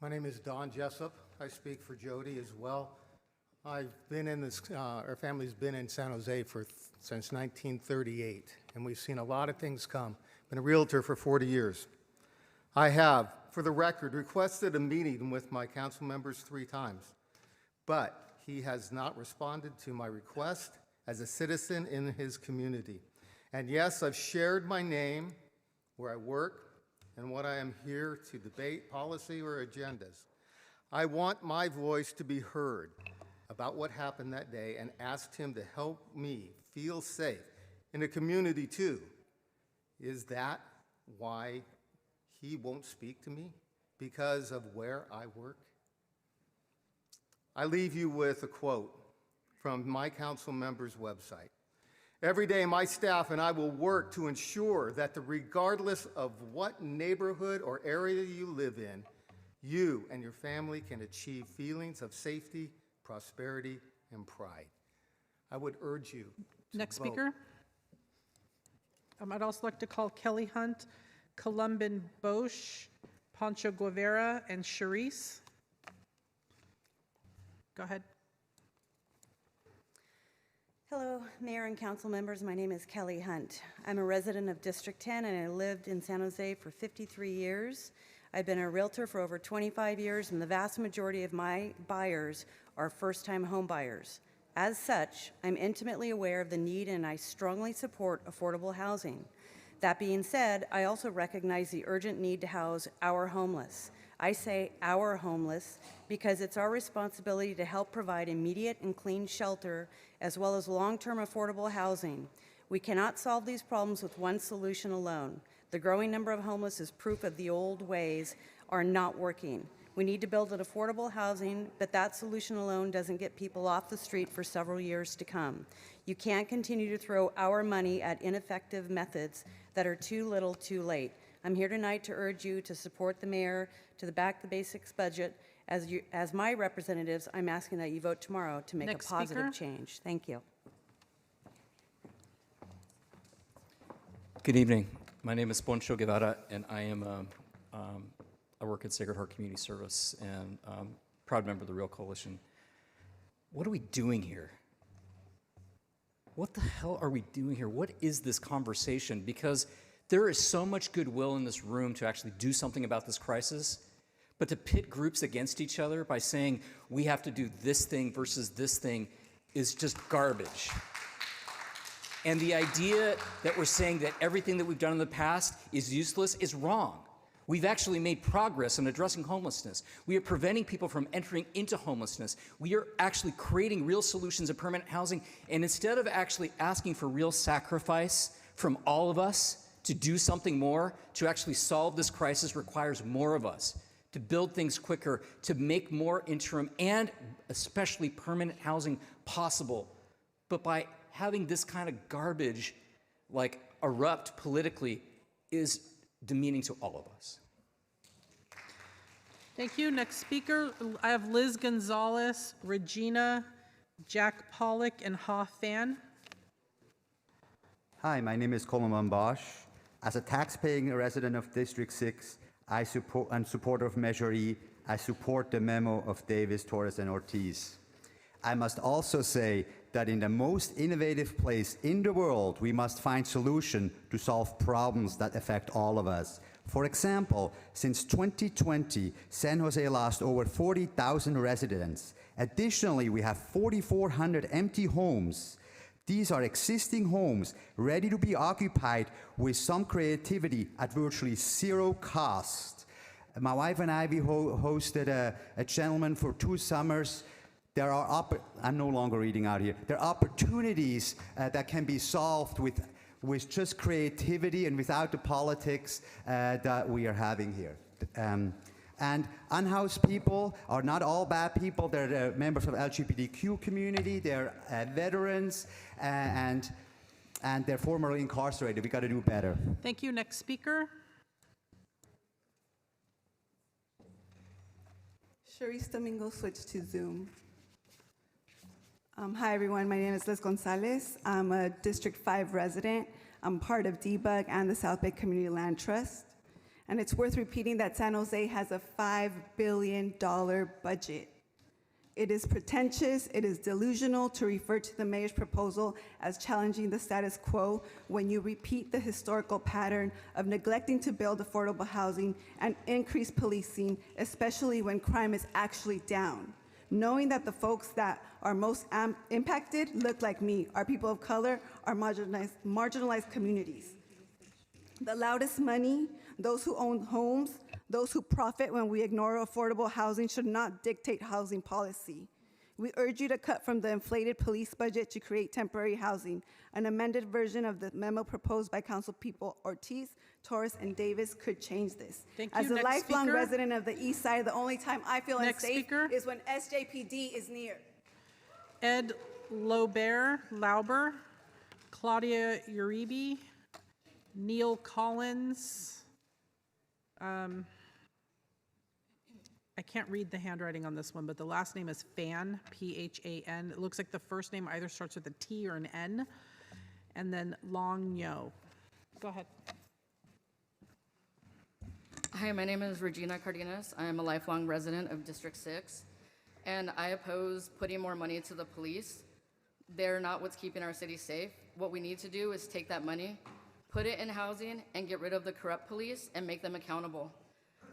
My name is Don Jessup. I speak for Jody as well. I've been in this, our family's been in San Jose since 1938, and we've seen a lot of things come. Been a realtor for 40 years. I have, for the record, requested a meeting with my council members 3 times, but he has not responded to my request as a citizen in his community. And yes, I've shared my name, where I work, and what I am here to debate policy or agendas. I want my voice to be heard about what happened that day and asked him to help me feel safe in the community too. Is that why he won't speak to me? Because of where I work? I leave you with a quote from my council member's website. Every day, my staff and I will work to ensure that regardless of what neighborhood or area you live in, you and your family can achieve feelings of safety, prosperity, and pride. I would urge you to Next vote. speaker. I'd also like to call Kelly Hunt, Columban Bosch, Pancho Guevara, and Charisse. Go ahead. Hello, Mayor and Council members. My name is Kelly Hunt. I'm a resident of District 10 and I lived in San Jose for 53 years. I've been a realtor for over 25 years and the vast majority of my buyers are first-time home buyers. As such, I'm intimately aware of the need and I strongly support affordable housing. That being said, I also recognize the urgent need to house our homeless. I say our homeless because it's our responsibility to help provide immediate and clean shelter as well as long-term affordable housing. We cannot solve these problems with one solution alone. The growing number of homeless is proof of the old ways are not working. We need to build an affordable housing, but that solution alone doesn't get people off the street for several years to come. You can't continue to throw our money at ineffective methods that are too little too late. I'm here tonight to urge you to support the mayor to the Back the Basics budget. As my representatives, I'm asking that you vote tomorrow to make Next a positive speaker. change. Thank you. Good evening. My name is Poncho Guevara, and I work at Sacred Heart Community Service and proud member of the Real Coalition. What are we doing here? What the hell are we doing here? What is this conversation? Because there is so much goodwill in this room to actually do something about this crisis, but to pit groups against each other by saying we have to do this thing versus this thing is just garbage. And the idea that we're saying that everything that we've done in the past is useless is wrong. We've actually made progress in addressing homelessness. We are preventing people from entering into homelessness. We are actually creating real solutions of permanent housing. And instead of actually asking for real sacrifice from all of us to do something more, to actually solve this crisis requires more of us, to build things quicker, to make more interim and especially permanent housing possible. But by having this kind of garbage like erupt politically is demeaning to all of us. Thank you. Next speaker, I have Liz Gonzalez, Regina, Jack Pollock, and Ha Fan. Hi, my name is Coleman Bosch. As a tax-paying resident of District 6, I support and supporter of Measure E, I support the memo of Davis, Torres, and Ortiz. I must also say that in the most innovative place in the world, we must find solutions to solve problems that affect all of us. For example, since 2020, San Jose lost over 40,000 residents. Additionally, we have 4,400 empty homes. These are existing homes ready to be occupied with some creativity at virtually zero cost. My wife and I, we hosted a gentleman for 2 summers. There are, I'm no longer reading out here. There are opportunities that can be solved with just creativity and without the politics that we are having here. And unhoused people are not all bad people. They're members of the LGBTQ community. They're veterans, and they're formerly incarcerated. We got to do better. Thank you. Next speaker. Charisse Domingo switched to Zoom. Hi, everyone. My name is Liz Gonzalez. I'm a District 5 resident. I'm part of DBUG and the South Bay Community Land Trust. And it's worth repeating that San Jose has a $5 billion budget. It is pretentious, it is delusional to refer to the mayor's proposal as challenging the status quo when you repeat the historical pattern of neglecting to build affordable housing and increase policing, especially when crime is actually down. Knowing that the folks that are most impacted look like me, are people of color, are marginalized communities. The loudest money, those who own homes, those who profit when we ignore affordable housing should not dictate housing policy. We urge you to cut from the inflated police budget to create temporary housing. An amended version of the memo proposed by Councilpeople Ortiz, Torres, and Davis could change this. Thank you. As a Next lifelong speaker. resident of the East Side, the only time I feel Next unsafe speaker. is when SJPD is near. Ed Lauber, Claudia Uribe, Neil Collins. I can't read the handwriting on this one, but the last name is Phan, P-H-A-N. It looks like the first name either starts with a T or an N. And then Long Yo. Go ahead. Hi, my name is Regina Cardenas. I am a lifelong resident of District 6, and I oppose putting more money to the police. They're not what's keeping our city safe. What we need to do is take that money, put it in housing, and get rid of the corrupt police and make them accountable.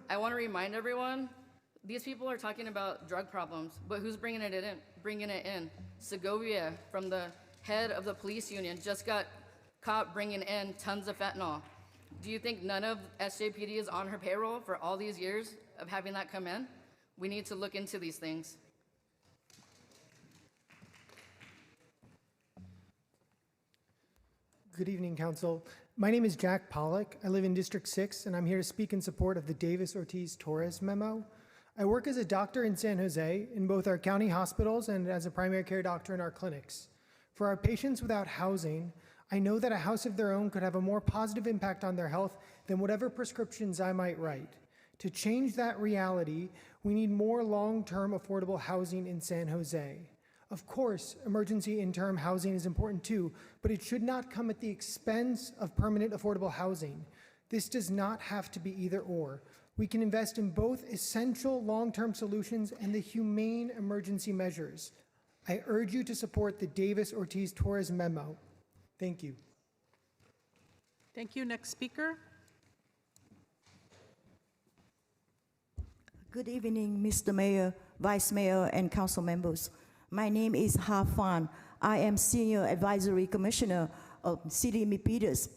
I want to remind everyone, these people are talking about drug problems, but who's bringing it in? Segovia, from the head of the police union, just got caught bringing in tons of fentanyl. Do you think none of SJPD is on her payroll for all these years of having that come in? We need to look into these things. Good evening, Council. My name is Jack Pollock. I live in District 6, and I'm here to speak in support of the Davis-Ortiz-Torres memo. I work as a doctor in San Jose in both our county hospitals and as a primary care doctor in our clinics. For our patients without housing, I know that a house of their own could have a more positive impact on their health than whatever prescriptions I might write. To change that reality, we need more long-term affordable housing in San Jose. Of course, emergency interim housing is important too, but it should not come at the expense of permanent affordable housing. This does not have to be either or. We can invest in both essential long-term solutions and the humane emergency measures. I urge you to support the Davis-Ortiz-Torres memo. Thank you. Thank you. Next speaker. Good evening, Mr. Mayor, Vice Mayor, and council members. My name is Ha Phan. I am Senior Advisory Commissioner of City Milpitas.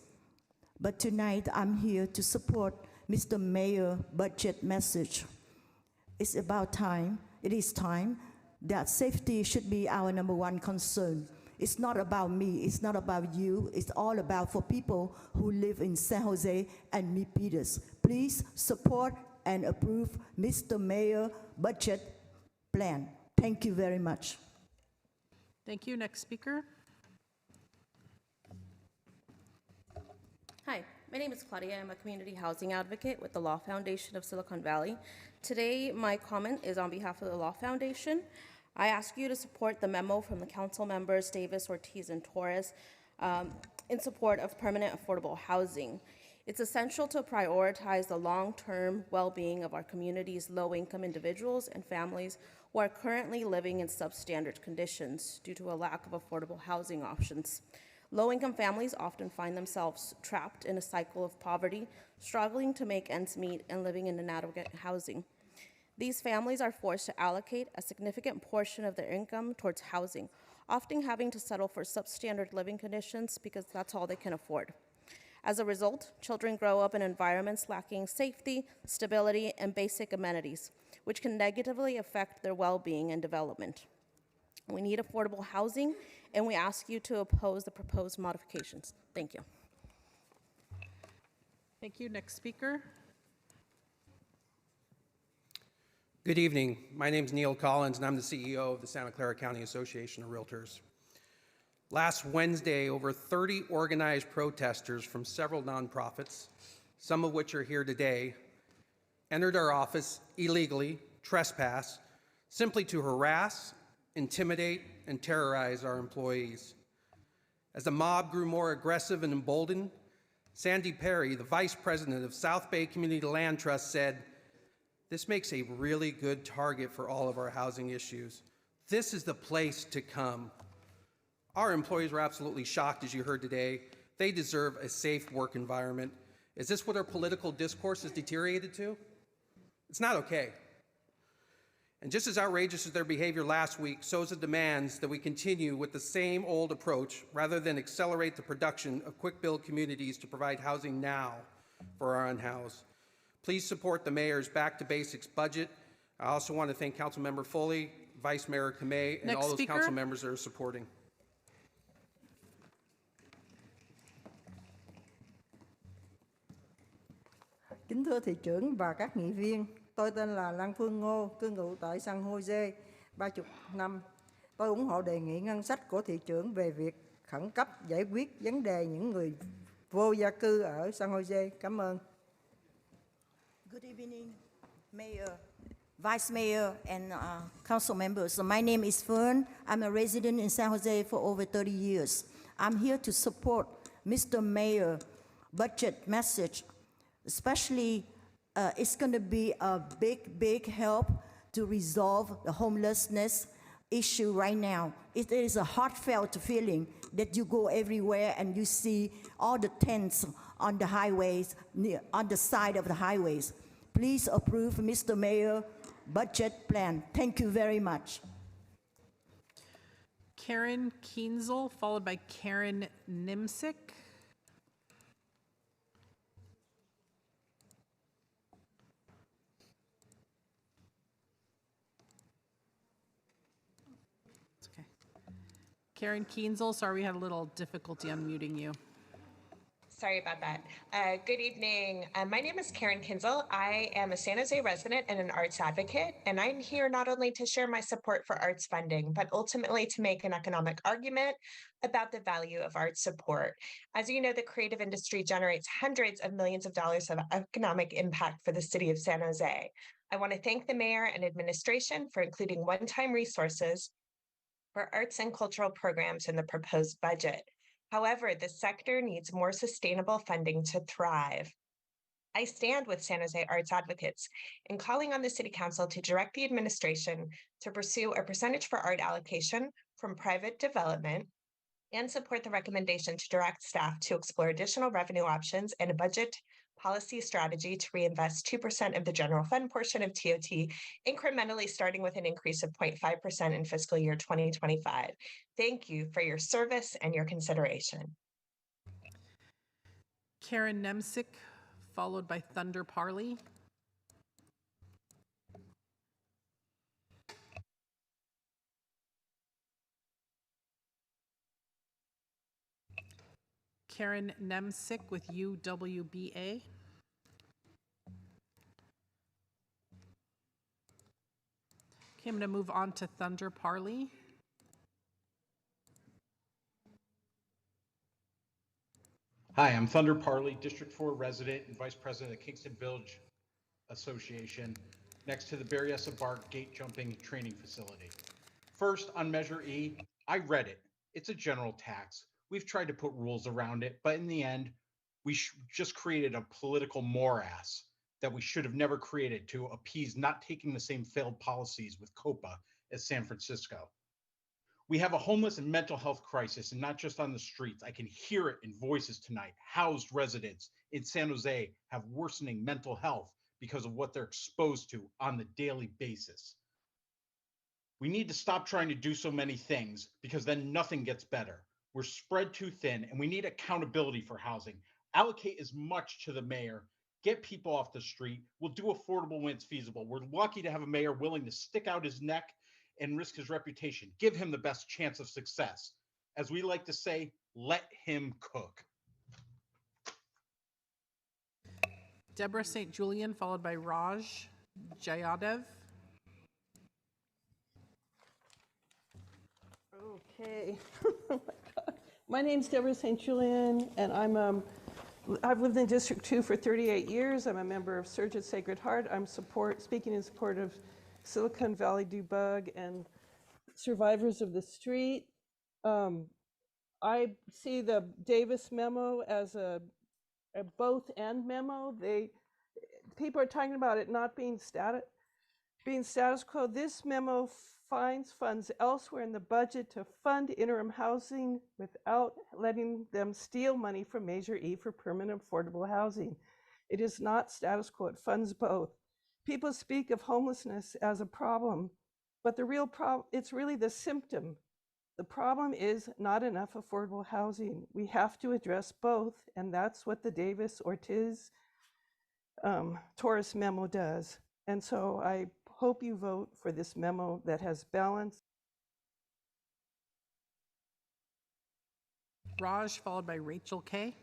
But tonight I'm here to support Mr. Mayor's budget message. It's about time, it is time, that safety should be our #1 concern. It's not about me, it's not about you, it's all about for people who live in San Jose and Milpitas. Please support and approve Mr. Mayor's budget plan. Thank you very much. Thank you. Next speaker. Hi, my name is Claudia. I'm a community housing advocate with the Law Foundation of Silicon Valley. Today, my comment is on behalf of the Law Foundation. I ask you to support the memo from the council members Davis, Ortiz, and Torres in support of permanent affordable housing. It's essential to prioritize the long-term well-being of our community's low-income individuals and families who are currently living in substandard conditions due to a lack of affordable housing options. Low-income families often find themselves trapped in a cycle of poverty, struggling to make ends meet and living in inadequate housing. These families are forced to allocate a significant portion of their income towards housing, often having to settle for substandard living conditions because that's all they can afford. As a result, children grow up in environments lacking safety, stability, and basic amenities, which can negatively affect their well-being and development. We need affordable housing, and we ask you to oppose the proposed modifications. Thank you. Thank you. Next speaker. Good evening. My name is Neil Collins, and I'm the CEO of the Santa Clara County Association of Realtors. Last Wednesday, over 30 organized protesters from several nonprofits, some of which are here today, entered our office illegally, trespass, simply to harass, intimidate, and terrorize our employees. As the mob grew more aggressive and emboldened, Sandy Perry, the vice president of South Bay Community Land Trust, said, "This makes a really good target for all of our housing issues. This is the place to come." Our employees were absolutely shocked, as you heard today. They deserve a safe work environment. Is this what our political discourse has deteriorated to? It's not okay. And just as outrageous as their behavior last week, so is the demands that we continue with the same old approach rather than accelerate the production of quick-build communities to provide housing now for our unhoused. Please support the mayor's Back to Basics budget. I also want to thank Councilmember Foley, Vice Mayor Kamei, and all those council members that are supporting. Kính thưa thị trưởng và các nghị viên, tôi tên là Lan Phương Ngô, cư ngụ tại San Jose 30 năm. Tôi ủng hộ đề nghị ngân sách của thị trưởng về việc khẩn cấp giải quyết vấn đề những người vô gia cư ở San Jose. Cảm ơn. Good evening, Mayor, Vice Mayor, and council members. My name is Fern. I'm a resident in San Jose for over 30 years. I'm here to support Mr. Mayor's budget message. Especially, it's going to be a big help to resolve the homelessness issue right now. It is a heartfelt feeling that you go everywhere and you see all the tents on the highways, on the side of the highways. Please approve Mr. Mayor's budget plan. Thank you very much. Karen Kienzel, followed by Karen Nimsick. It's okay. Karen Kienzel, sorry we had a little difficulty unmuting you. Sorry about that. Good evening. My name is Karen Kinzel. I am a San Jose resident and an arts advocate, and I'm here not only to share my support for arts funding, but ultimately to make an economic argument about the value of arts support. As you know, the creative industry generates hundreds of millions of dollars of economic impact for the city of San Jose. I want to thank the mayor and administration for including one-time resources for arts and cultural programs in the proposed budget. However, the sector needs more sustainable funding to thrive. I stand with San Jose arts advocates in calling on the City Council to direct the administration to pursue a percentage for art allocation from private development and support the recommendation to direct staff to explore additional revenue options and a budget policy strategy to reinvest 2% of the general fund portion of TOT, incrementally starting with an increase of 0.5% in fiscal year 2025. Thank you for your service and your consideration. Karen Nemsick, followed by Thunder Parley. Karen Nemsick with UWBA. Okay, I'm going to move on to Thunder Parley. Hi, I'm Thunder Parley, District 4 resident and Vice President of the Kingston Village Association, next to the Berryessa Bark gate jumping training facility. First, on Measure E, I read it. It's a general tax. We've tried to put rules around it, but in the end, we just created a political morass that we should have never created to appease not taking the same failed policies with COPA as San Francisco. We have a homeless and mental health crisis, and not just on the streets. I can hear it in voices tonight. Housed residents in San Jose have worsening mental health because of what they're exposed to on the daily basis. We need to stop trying to do so many things because then nothing gets better. We're spread too thin, and we need accountability for housing. Allocate as much to the mayor. Get people off the street. We'll do affordable when it's feasible. We're lucky to have a mayor willing to stick out his neck and risk his reputation. Give him the best chance of success. As we like to say, let him cook. Deborah St. Julian, followed by Raj Jayadev. Okay. Oh my God. My name's Deborah St. Julian, and I've lived in District 2 for 38 years. I'm a member of Surgeon Sacred Heart. I'm speaking in support of Silicon Valley Debug and survivors of the street. I see the Davis memo as a both and memo. People are talking about it not being status quo. This memo finds funds elsewhere in the budget to fund interim housing without letting them steal money from Measure E for permanent affordable housing. It is not status quo. It funds both. People speak of homelessness as a problem, but the real problem, it's really the symptom. The problem is not enough affordable housing. We have to address both, and that's what the Davis-Ortiz Torres memo does. And so I hope you vote for this memo that has balance. Raj, followed by Rachel K.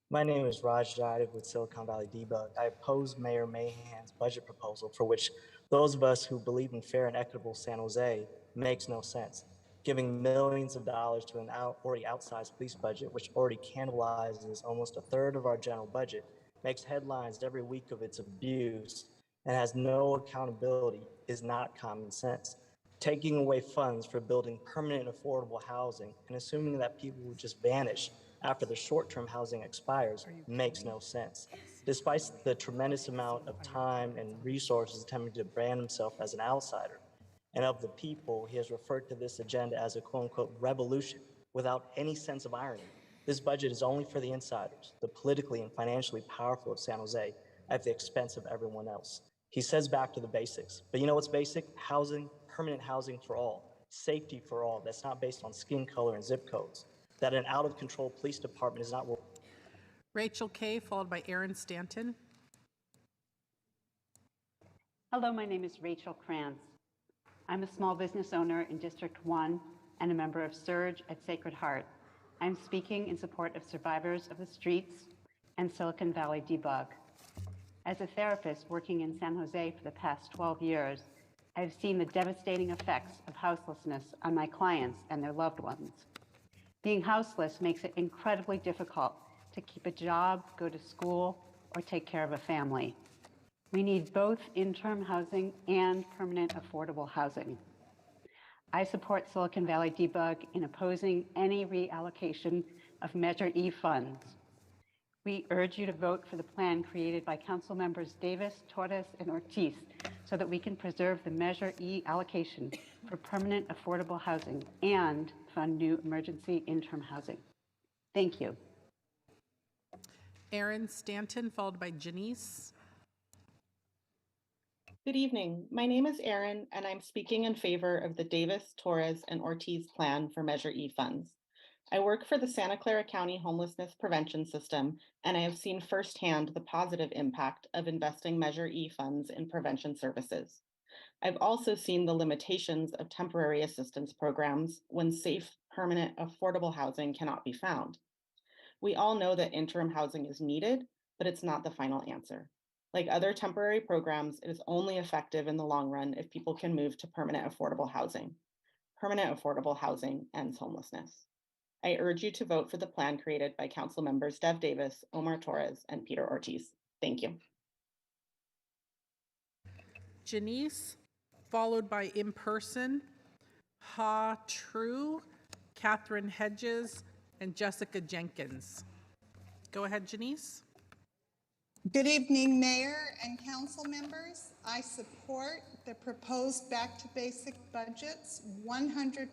My name is Raj Jaidev with Silicon Valley Debug. I oppose Mayor Mahan's budget proposal, for which those of us who believe in fair and equitable San Jose makes no sense. giving millions of dollars to an already outsized police budget, which already cannibalizes almost a third of our general budget, makes headlines every week of its abuse, and has no accountability is not common sense. Taking away funds for building permanent affordable housing and assuming that people will just vanish after the short-term housing expires makes no sense. Despite the tremendous amount of time and resources attempting to brand himself as an outsider and of the people, he has referred to this agenda as a quote-unquote revolution without any sense of irony. This budget is only for the insiders, the politically and financially powerful of San Jose, at the expense of everyone else. He says back to the basics, but you know what's basic? Housing, permanent housing for all, safety for all, that's not based on skin color and zip codes, that an out-of-control police department is not... Rachel Kay, followed by Aaron Stanton. Hello, my name is Rachel Kranz. I'm a small business owner in District 1 and a member of Surge at Sacred Heart. I'm speaking in support of survivors of the streets and Silicon Valley debug. As a therapist working in San Jose for the past 12 years, I've seen the devastating effects of houselessness on my clients and their loved ones. Being houseless makes it incredibly difficult to keep a job, go to school, or take care of a family. We need both interim housing and permanent affordable housing. I support Silicon Valley debug in opposing any reallocation of Measure E funds. We urge you to vote for the plan created by Council Members Davis, Torres, and Ortiz so that we can preserve the Measure E allocation for permanent affordable housing and fund new emergency interim housing. Thank you. Aaron Stanton, followed by Janice. Good evening. My name is Erin, and I'm speaking in favor of the Davis, Torres, and Ortiz plan for Measure E funds. I work for the Santa Clara County Homelessness Prevention System, and I have seen firsthand the positive impact of investing Measure E funds in prevention services. I've also seen the limitations of temporary assistance programs when safe, permanent, affordable housing cannot be found. We all know that interim housing is needed, but it's not the final answer. Like other temporary programs, it is only effective in the long run if people can move to permanent affordable housing. Permanent affordable housing ends homelessness. I urge you to vote for the plan created by Council Members Dev Davis, Omar Torres, and Peter Ortiz. Thank you. Janice, followed by In Person, Ha True, Catherine Hedges, and Jessica Jenkins. Go ahead, Janice. Good evening, Mayor and Council members. I support the proposed back to basic budgets 100%.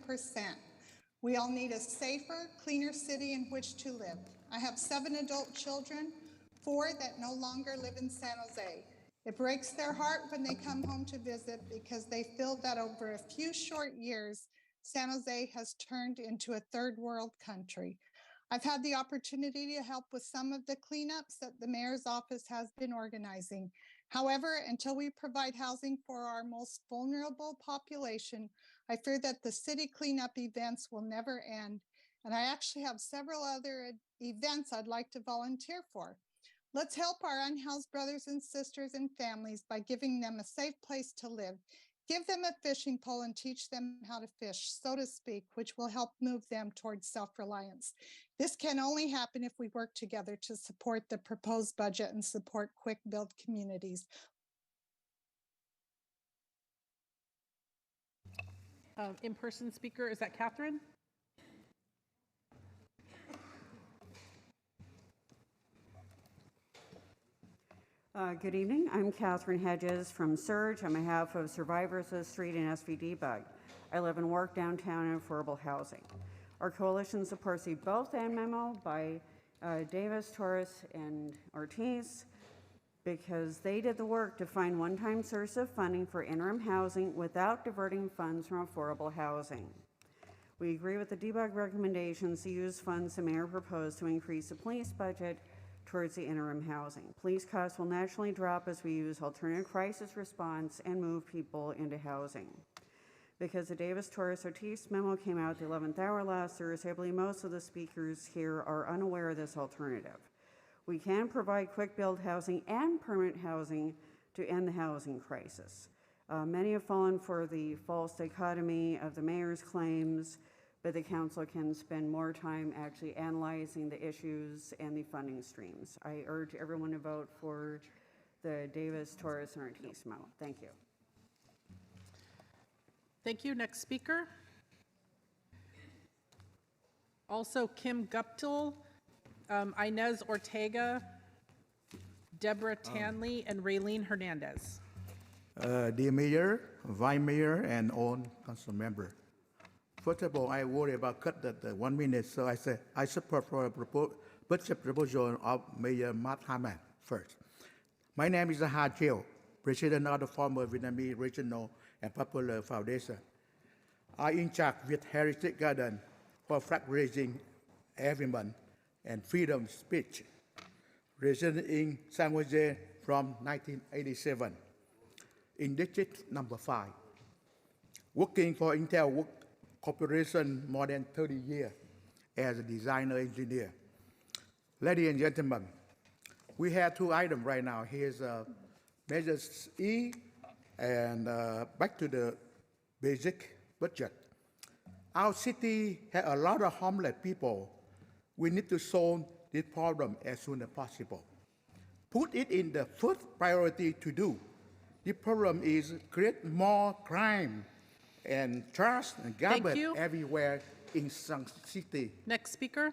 We all need a safer, cleaner city in which to live. I have 7 adult children, 4 that no longer live in San Jose. It breaks their heart when they come home to visit because they feel that over a few short years, San Jose has turned into a third world country. I've had the opportunity to help with some of the cleanups that the mayor's office has been organizing. However, until we provide housing for our most vulnerable population, I fear that the city cleanup events will never end. And I actually have several other events I'd like to volunteer for. Let's help our unhoused brothers and sisters and families by giving them a safe place to live. Give them a fishing pole and teach them how to fish, so to speak, which will help move them towards self-reliance. This can only happen if we work together to support the proposed budget and support quick build communities. In-person speaker, is that Catherine? Good evening. I'm Catherine Hedges from Surge on behalf of Survivors of the Street and SV Debug. I live and work downtown in affordable housing. Our coalition supports the both and memo by Davis, Torres, and Ortiz because they did the work to find one-time source of funding for interim housing without diverting funds from affordable housing. We agree with the debug recommendations to use funds the mayor proposed to increase the police budget towards the interim housing. Police costs will naturally drop as we use alternative crisis response and move people into housing. Because the Davis-Torres-Ortiz memo came out at the 11th hour last Thursday, I believe most of the speakers here are unaware of this alternative. We can provide quick build housing and permanent housing to end the housing crisis. Many have fallen for the false dichotomy of the mayor's claims, but the council can spend more time actually analyzing the issues and the funding streams. I urge everyone to vote for the Davis, Torres, and Ortiz memo. Thank you. Thank you. Next speaker. Also, Kim Guptill, Inez Ortega, Deborah Tanley, and Raylene Hernandez. Dear Mayor, Vice Mayor, and all council member. First of all, I worry about cut the 1 minute, so I say I support for a budget proposal of Mayor Matt Haman first. My name is Ha Chiu, president of the former Vietnamese Regional and Popular Foundation. I in charge with Heritage Garden for flag raising every month and freedom speech, resident in San Jose from 1987. In district number 5, working for Intel Corporation more than 30 years as a designer engineer. Ladies and gentlemen, we have 2 items right now. Here's measures E and back to the basic budget. Our city has a lot of homeless people. We need to solve this problem as soon as possible. Put it in the first priority to do. The problem is create more crime and trash and garbage everywhere in San City. Next speaker.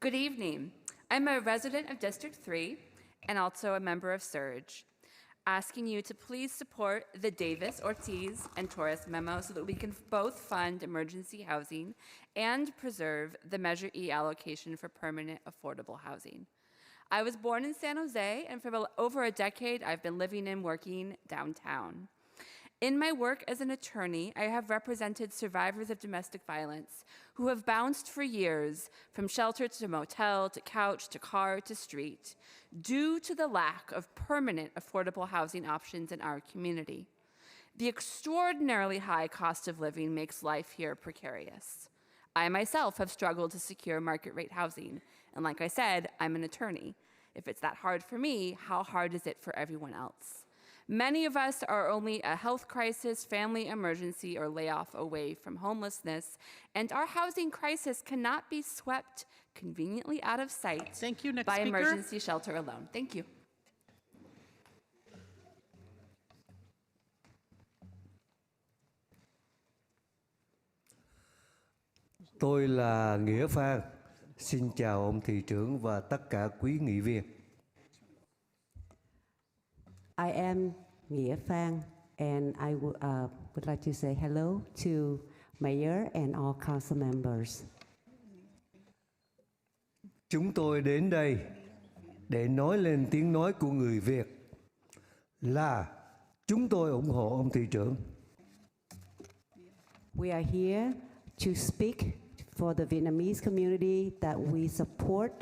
Good evening. I'm a resident of District 3 and also a member of Surge, asking you to please support the Davis, Ortiz, and Torres memo so that we can both fund emergency housing and preserve the Measure E allocation for permanent affordable housing. I was born in San Jose, and for over a decade, I've been living and working downtown. In my work as an attorney, I have represented survivors of domestic violence who have bounced for years from shelter to motel to couch to car to street due to the lack of permanent affordable housing options in our community. The extraordinarily high cost of living makes life here precarious. I myself have struggled to secure market rate housing, and like I said, I'm an attorney. If it's that hard for me, how hard is it for everyone else? Many of us are only a health crisis, family emergency, or layoff away from homelessness, and our housing crisis cannot be swept conveniently out of sight by emergency shelter alone. Thank you. Tôi là Nghĩa Phan. Xin chào ông thị trưởng và tất cả quý nghị viên. I am Nghĩa Phan, and I would like to say hello to Mayor and all council members. Chúng tôi đến đây để nói lên tiếng nói của người Việt là chúng tôi ủng hộ ông thị trưởng. We are here to speak for the Vietnamese community that we support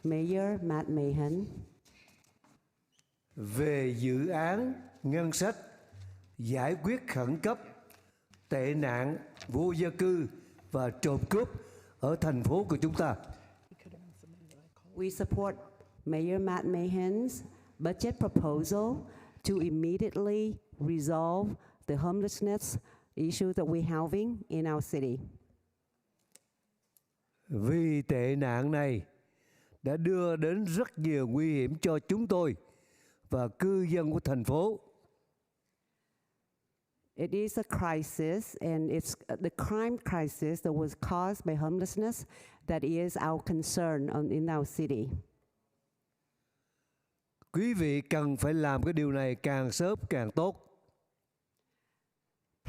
Mayor Matt Mahan về dự án ngân sách giải quyết khẩn cấp tệ nạn vô gia cư và trộm cướp ở thành phố của chúng ta. We support Mayor Matt Mahan's budget proposal to immediately resolve the homelessness issue that we're having in our city. Vì tệ nạn này đã đưa đến rất nhiều nguy hiểm cho chúng tôi và cư dân của thành phố. It is a crisis, and it's the crime crisis that was caused by homelessness that is our concern in our city. Quý vị cần phải làm cái điều này càng sớm càng tốt.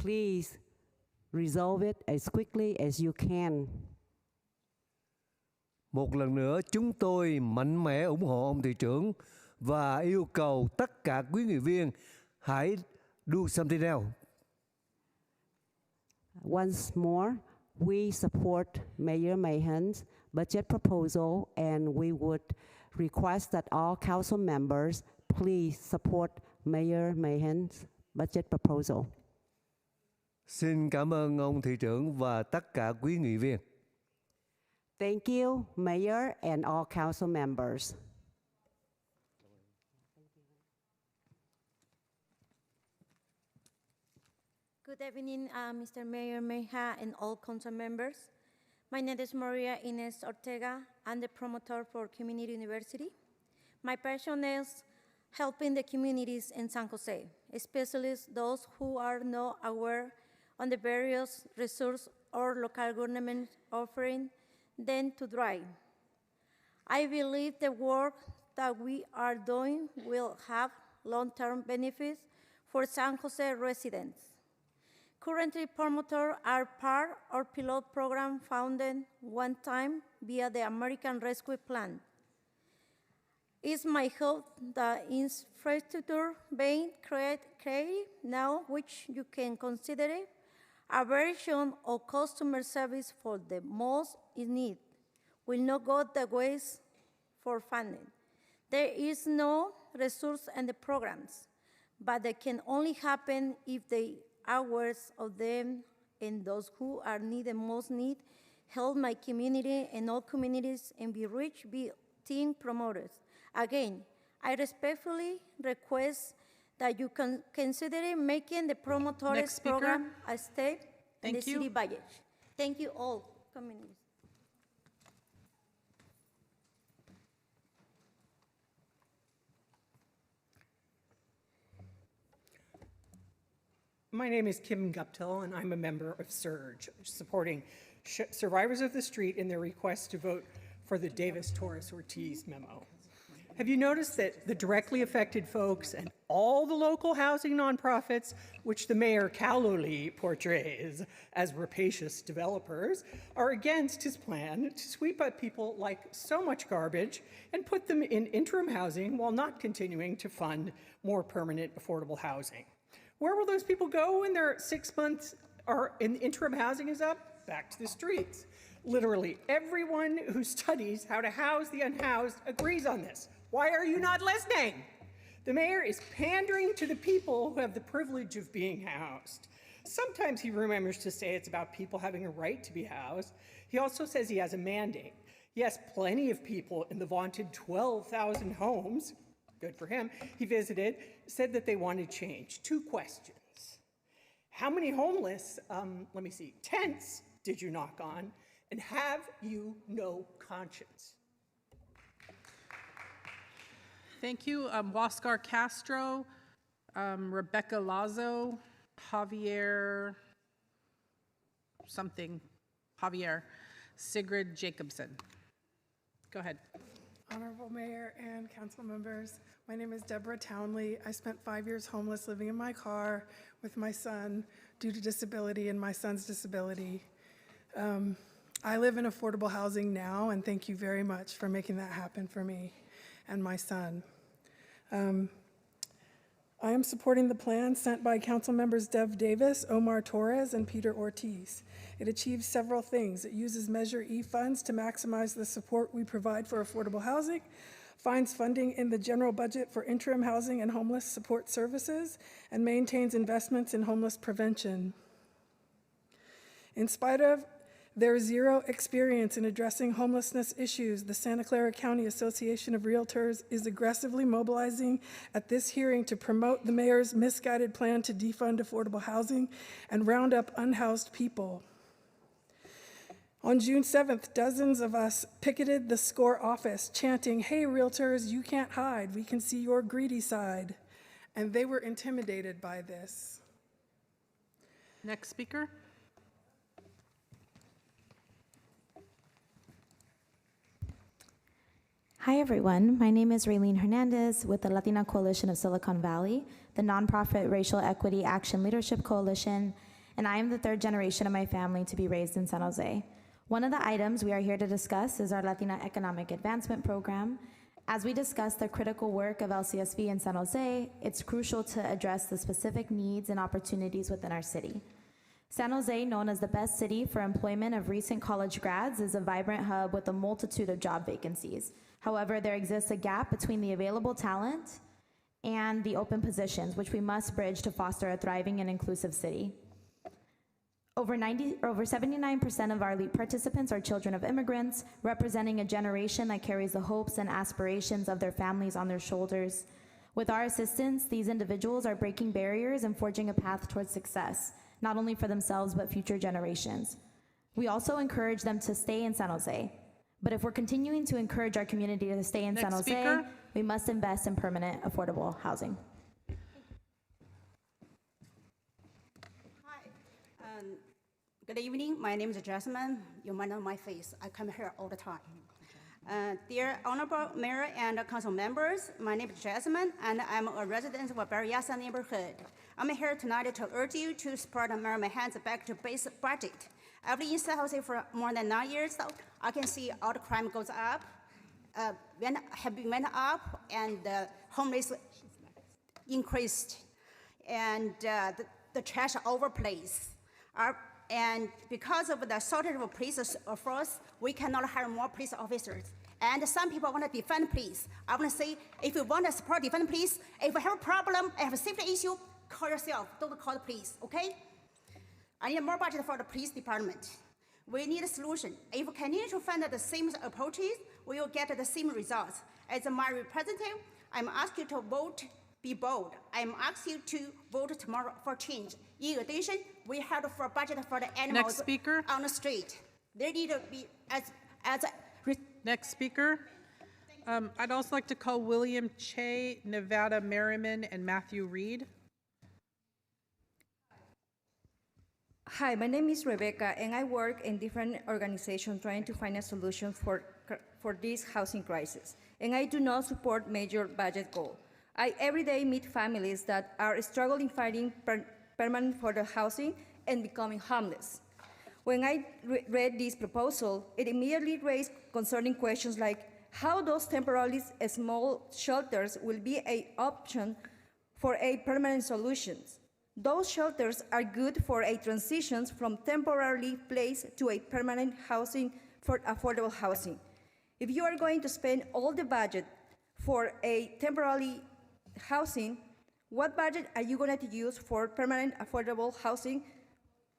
Please resolve it as quickly as you can. Một lần nữa, chúng tôi mạnh mẽ ủng hộ ông thị trưởng và yêu cầu tất cả quý nghị viên hãy do something else. Once more, we support Mayor Mahan's budget proposal, and we would request that all council members please support Mayor Mahan's budget proposal. Xin cảm ơn ông thị trưởng và tất cả quý nghị viên. Thank you, Mayor and all council members. Good evening, Mr. Mayor Meja and all council members. My name is Maria Ines Ortega. I'm the promoter for Community University. My passion is helping the communities in San Jose, especially those who are not aware on the various resources or local government offering them to thrive. I believe the work that we are doing will have long-term benefits for San Jose residents. Currently, promoters are part of pilot program founded one time via the American Rescue Plan. It's my hope that infrastructure being created now, which you can consider it a version of customer service for the most in need, will not go the waste for funding. There is no resource in the programs, but they can only happen if the hours of them and those who are the most need help my community and all communities and be rich, be team promoters. Again, I respectfully request that you consider making the promoters program a step in the city budget. Thank you all communities. My name is Kim Guptill, and I'm a member of SURGE, supporting survivors of the street in their request to vote for the Davis-Torres-Ortiz memo. Have you noticed that the directly affected folks and all the local housing nonprofits, which the mayor callowly portrays as rapacious developers, are against his plan to sweep up people like so much garbage and put them in interim housing while not continuing to fund more permanent affordable housing? Where will those people go when their 6 months in interim housing is up? Back to the streets. Literally everyone who studies how to house the unhoused agrees on this. Why are you not listening? The mayor is pandering to the people who have the privilege of being housed. Sometimes he remembers to say it's about people having a right to be housed. He also says he has a mandate. Yes, plenty of people in the vaunted 12,000 homes, good for him, he visited, said that they wanted change. 2 questions. How many homeless, tents did you knock on? And have you no conscience? Thank you. Huascar Castro, Rebecca Lazo, Javier, Sigrid Jacobson. Go ahead. Honorable Mayor and council members, my name is Deborah Townley. I spent 5 years homeless living in my car with my son due to disability and my son's disability. I live in affordable housing now, and thank you very much for making that happen for me and my son. I am supporting the plan sent by council members Dev Davis, Omar Torres, and Peter Ortiz. It achieves several things. It uses Measure E funds to maximize the support we provide for affordable housing, finds funding in the general budget for interim housing and homeless support services, and maintains investments in homeless prevention. In spite of their zero experience in addressing homelessness issues, the Santa Clara County Association of Realtors is aggressively mobilizing at this hearing to promote the mayor's misguided plan to defund affordable housing and round up unhoused people. On June 7th, dozens of us picketed the SCORE office, chanting, "Hey, realtors, you can't hide. We can see your greedy side." And they were intimidated by this. Next speaker. Hi, everyone. My name is Raylene Hernandez with the Latina Coalition of Silicon Valley, the nonprofit Racial Equity Action Leadership Coalition, and I am the 3rd generation of my family to be raised in San Jose. One of the items we are here to discuss is our Latina Economic Advancement Program. As we discuss the critical work of LCSV in San Jose, it's crucial to address the specific needs and opportunities within our city. San Jose, known as the best city for employment of recent college grads, is a vibrant hub with a multitude of job vacancies. However, there exists a gap between the available talent and the open positions, which we must bridge to foster a thriving and inclusive city. Over 79% of our LEAP participants are children of immigrants, representing a generation that carries the hopes and aspirations of their families on their shoulders. With our assistance, these individuals are breaking barriers and forging a path towards success, not only for themselves, but future generations. We also encourage them to stay in San Jose. But if we're continuing to encourage our community to stay in San Jose, speaker. we must invest in permanent, affordable housing. Good evening. My name is Jasmine. You might know my face. I come here all the time. Dear Honorable Mayor and Council members, my name is Jasmine, and I'm a resident of Berryessa neighborhood. I'm here tonight to urge you to support Mayor Mahan's back to basic budget. I've been in San Jose for more than 9 years, so I can see all the crime goes up, went up, and homeless increased, and the trash overplays. And because of the shortage of police force, we cannot hire more police officers. And some people want to defend police. I want to say, if you want to support defend police, if you have a problem, have a safety issue, call yourself. Don't call the police, okay? I need more budget for the police department. We need a solution. If we continue to find the same approaches, we will get the same results. As my representative, I'm asking you to vote, be bold. I'm asking you to vote tomorrow for change. In addition, we have for budget for the animals on the street. They need to be Next speaker. I'd also like to call William Che, Nevada Merriman, and Matthew Reed. Hi, my name is Rebecca, and I work in different organizations trying to find a solution for this housing crisis. And I do not support major budget goal. I every day meet families that are struggling finding permanent for the housing and becoming homeless. When I read this proposal, it immediately raised concerning questions like how those temporarily small shelters will be an option for a permanent solutions. Those shelters are good for a transition from temporarily place to a permanent housing for affordable housing. If you are going to spend all the budget for a temporary housing, what budget are you going to use for permanent affordable housing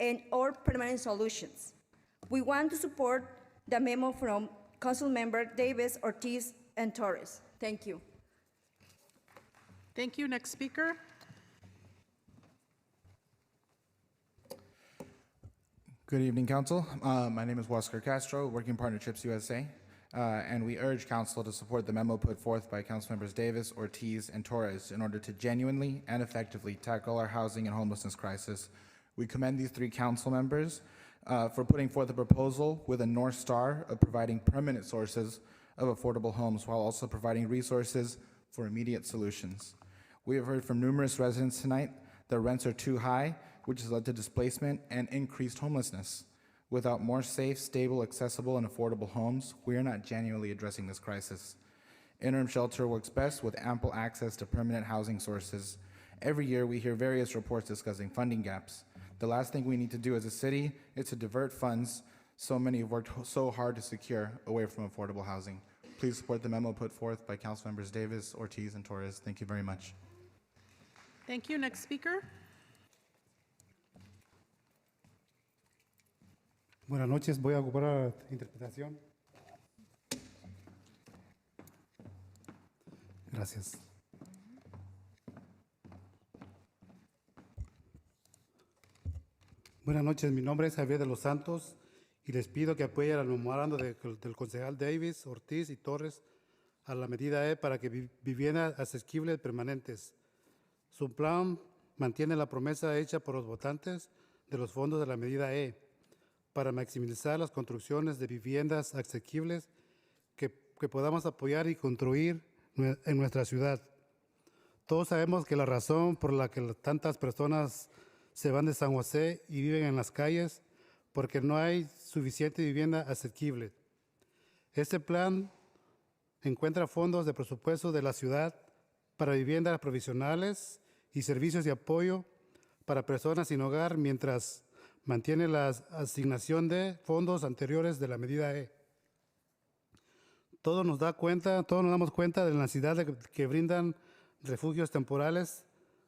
and or permanent solutions? We want to support the memo from Council Member Davis, Ortiz, and Torres. Thank you. Thank you. Next speaker. Good evening, Council. My name is Huáscar Castro, Working Partnerships USA, and we urge Council to support the memo put forth by Councilmembers Davis, Ortiz, and Torres in order to genuinely and effectively tackle our housing and homelessness crisis. We commend these three Council members for putting forth a proposal with a North Star of providing permanent sources of affordable homes while also providing resources for immediate solutions. We have heard from numerous residents tonight that rents are too high, which has led to displacement and increased homelessness. Without more safe, stable, accessible, and affordable homes, we are not genuinely addressing this crisis. Interim shelter works best with ample access to permanent housing sources. Every year, we hear various reports discussing funding gaps. The last thing we need to do as a city is to divert funds so many have worked so hard to secure away from affordable housing. Please support the memo put forth by Councilmembers Davis, Ortiz, and Torres. Thank you very much. Thank you. Next speaker. Buenas noches, voy a ocupar la interpretación. Gracias. Buenas noches, mi nombre es Javier de los Santos y les pido que apoyen al memorando del concejal Davis, Ortiz y Torres a la medida E para que viviendas asequibles permanentes. Su plan mantiene la promesa hecha por los votantes de los fondos de la medida E para maximizar las construcciones de viviendas asequibles que podamos apoyar y construir en nuestra ciudad. Todos sabemos que la razón por la que tantas personas se van de San José y viven en las calles porque no hay suficiente vivienda asequible. Este plan encuentra fondos de presupuesto de la ciudad para viviendas provisionales y servicios de apoyo para personas sin hogar mientras mantiene la asignación de fondos anteriores de la medida E. Todos nos damos cuenta de la necesidad de que brindan refugios temporales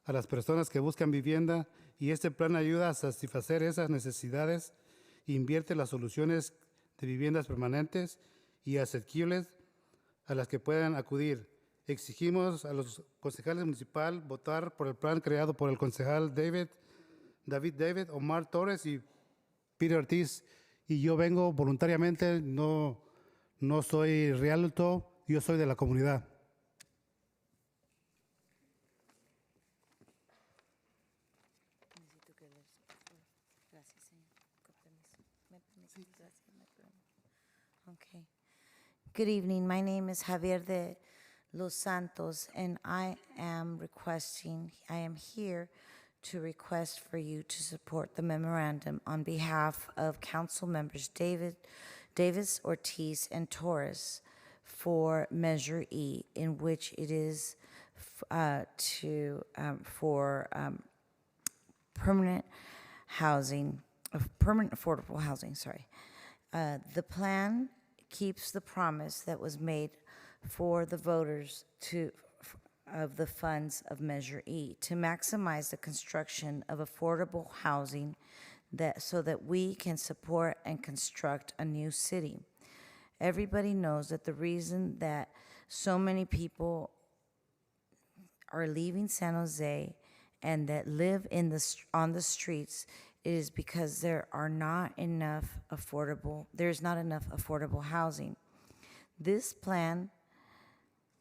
a las personas que buscan vivienda y este plan ayuda a satisfacer esas necesidades e invierte las soluciones de viviendas permanentes y asequibles a las que puedan acudir. Exigimos a los concejales municipales votar por el plan creado por el concejal David, Omar Torres y Peter Ortiz. Y yo vengo voluntariamente, no soy realtor, yo soy de la comunidad. Okay. Good evening. My name is Javier de Los Santos, and I am here to request for you to support the memorandum on behalf of council members Davis, Ortiz, and Torres for Measure E, in which it is for permanent housing, permanent affordable housing, sorry. The plan keeps the promise that was made for the voters of the funds of Measure E to maximize the construction of affordable housing so that we can support and construct a new city. Everybody knows that the reason that so many people are leaving San Jose and that live on the streets is because there's not enough affordable housing. This plan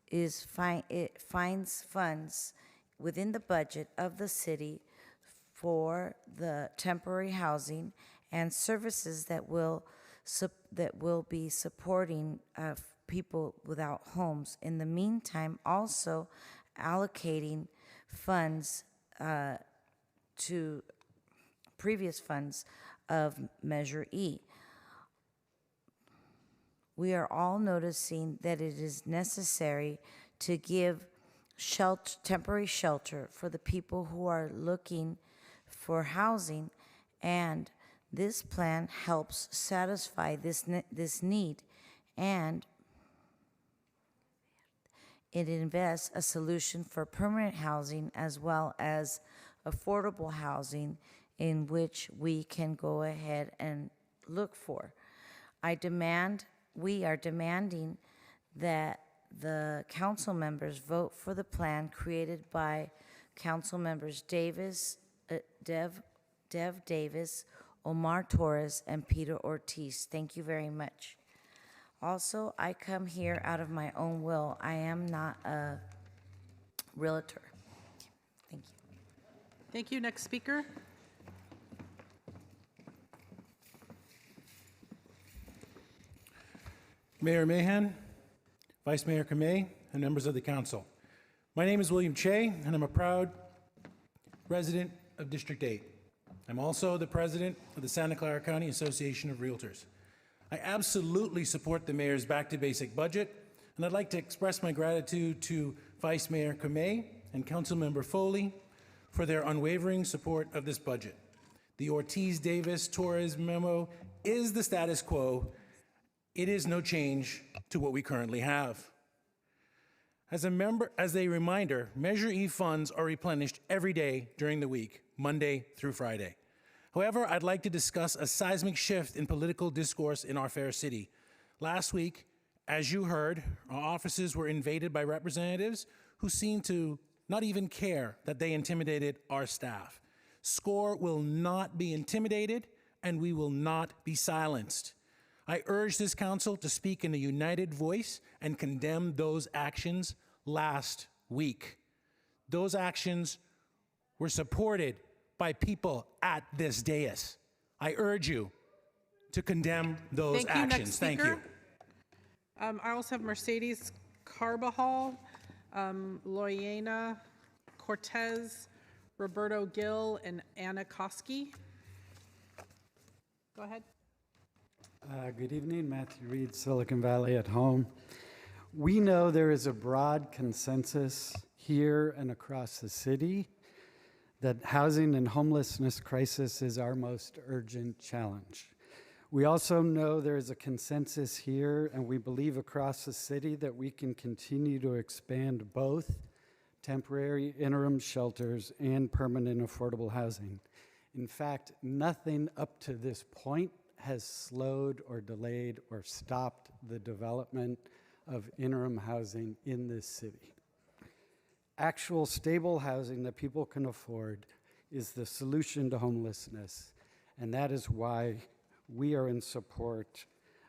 it finds funds within the budget of the city for the temporary housing and services that will be supporting people without homes. In the meantime, also allocating funds to previous funds of Measure E. We are all noticing that it is necessary to give temporary shelter for the people who are looking for housing, and this plan helps satisfy this need, and it invests a solution for permanent housing as well as affordable housing in which we can go ahead and look for. We are demanding that the council members vote for the plan created by council members Dev Davis, Omar Torres, and Peter Ortiz. Thank you very much. Also, I come here out of my own will. I am not a realtor. Thank you. Thank you. Next speaker. Mayor Mahan, Vice Mayor Kamei, and members of the council. My name is William Che, and I'm a proud resident of District 8. I'm also the president of the Santa Clara County Association of Realtors. I absolutely support the mayor's Back to Basic budget, and I'd like to express my gratitude to Vice Mayor Kamei and Councilmember Foley for their unwavering support of this budget. The Ortiz-Davis-Torres memo is the status quo. It is no change to what we currently have. As a reminder, Measure E funds are replenished every day during the week, Monday through Friday. However, I'd like to discuss a seismic shift in political discourse in our fair city. Last week, as you heard, our offices were invaded by representatives who seemed to not even care that they intimidated our staff. SCORE will not be intimidated, and we will not be silenced. I urge this council to speak in a united voice and condemn those actions last week. Those actions were supported by people at this dais. I urge you to condemn those actions. Thank you. I also have Mercedes Carbajal, Loyena Cortez, Roberto Gill, and Anna Koski. Go ahead. Good evening, Matthew Reed, Silicon Valley at Home. We know there is a broad consensus here and across the city that housing and homelessness crisis is our most urgent challenge. We also know there is a consensus here, and we believe across the city that we can continue to expand both temporary interim shelters, and permanent affordable housing. In fact, nothing up to this point has slowed or delayed or stopped the development of interim housing in this city. Actual stable housing that people can afford is the solution to homelessness, and that is why we are in support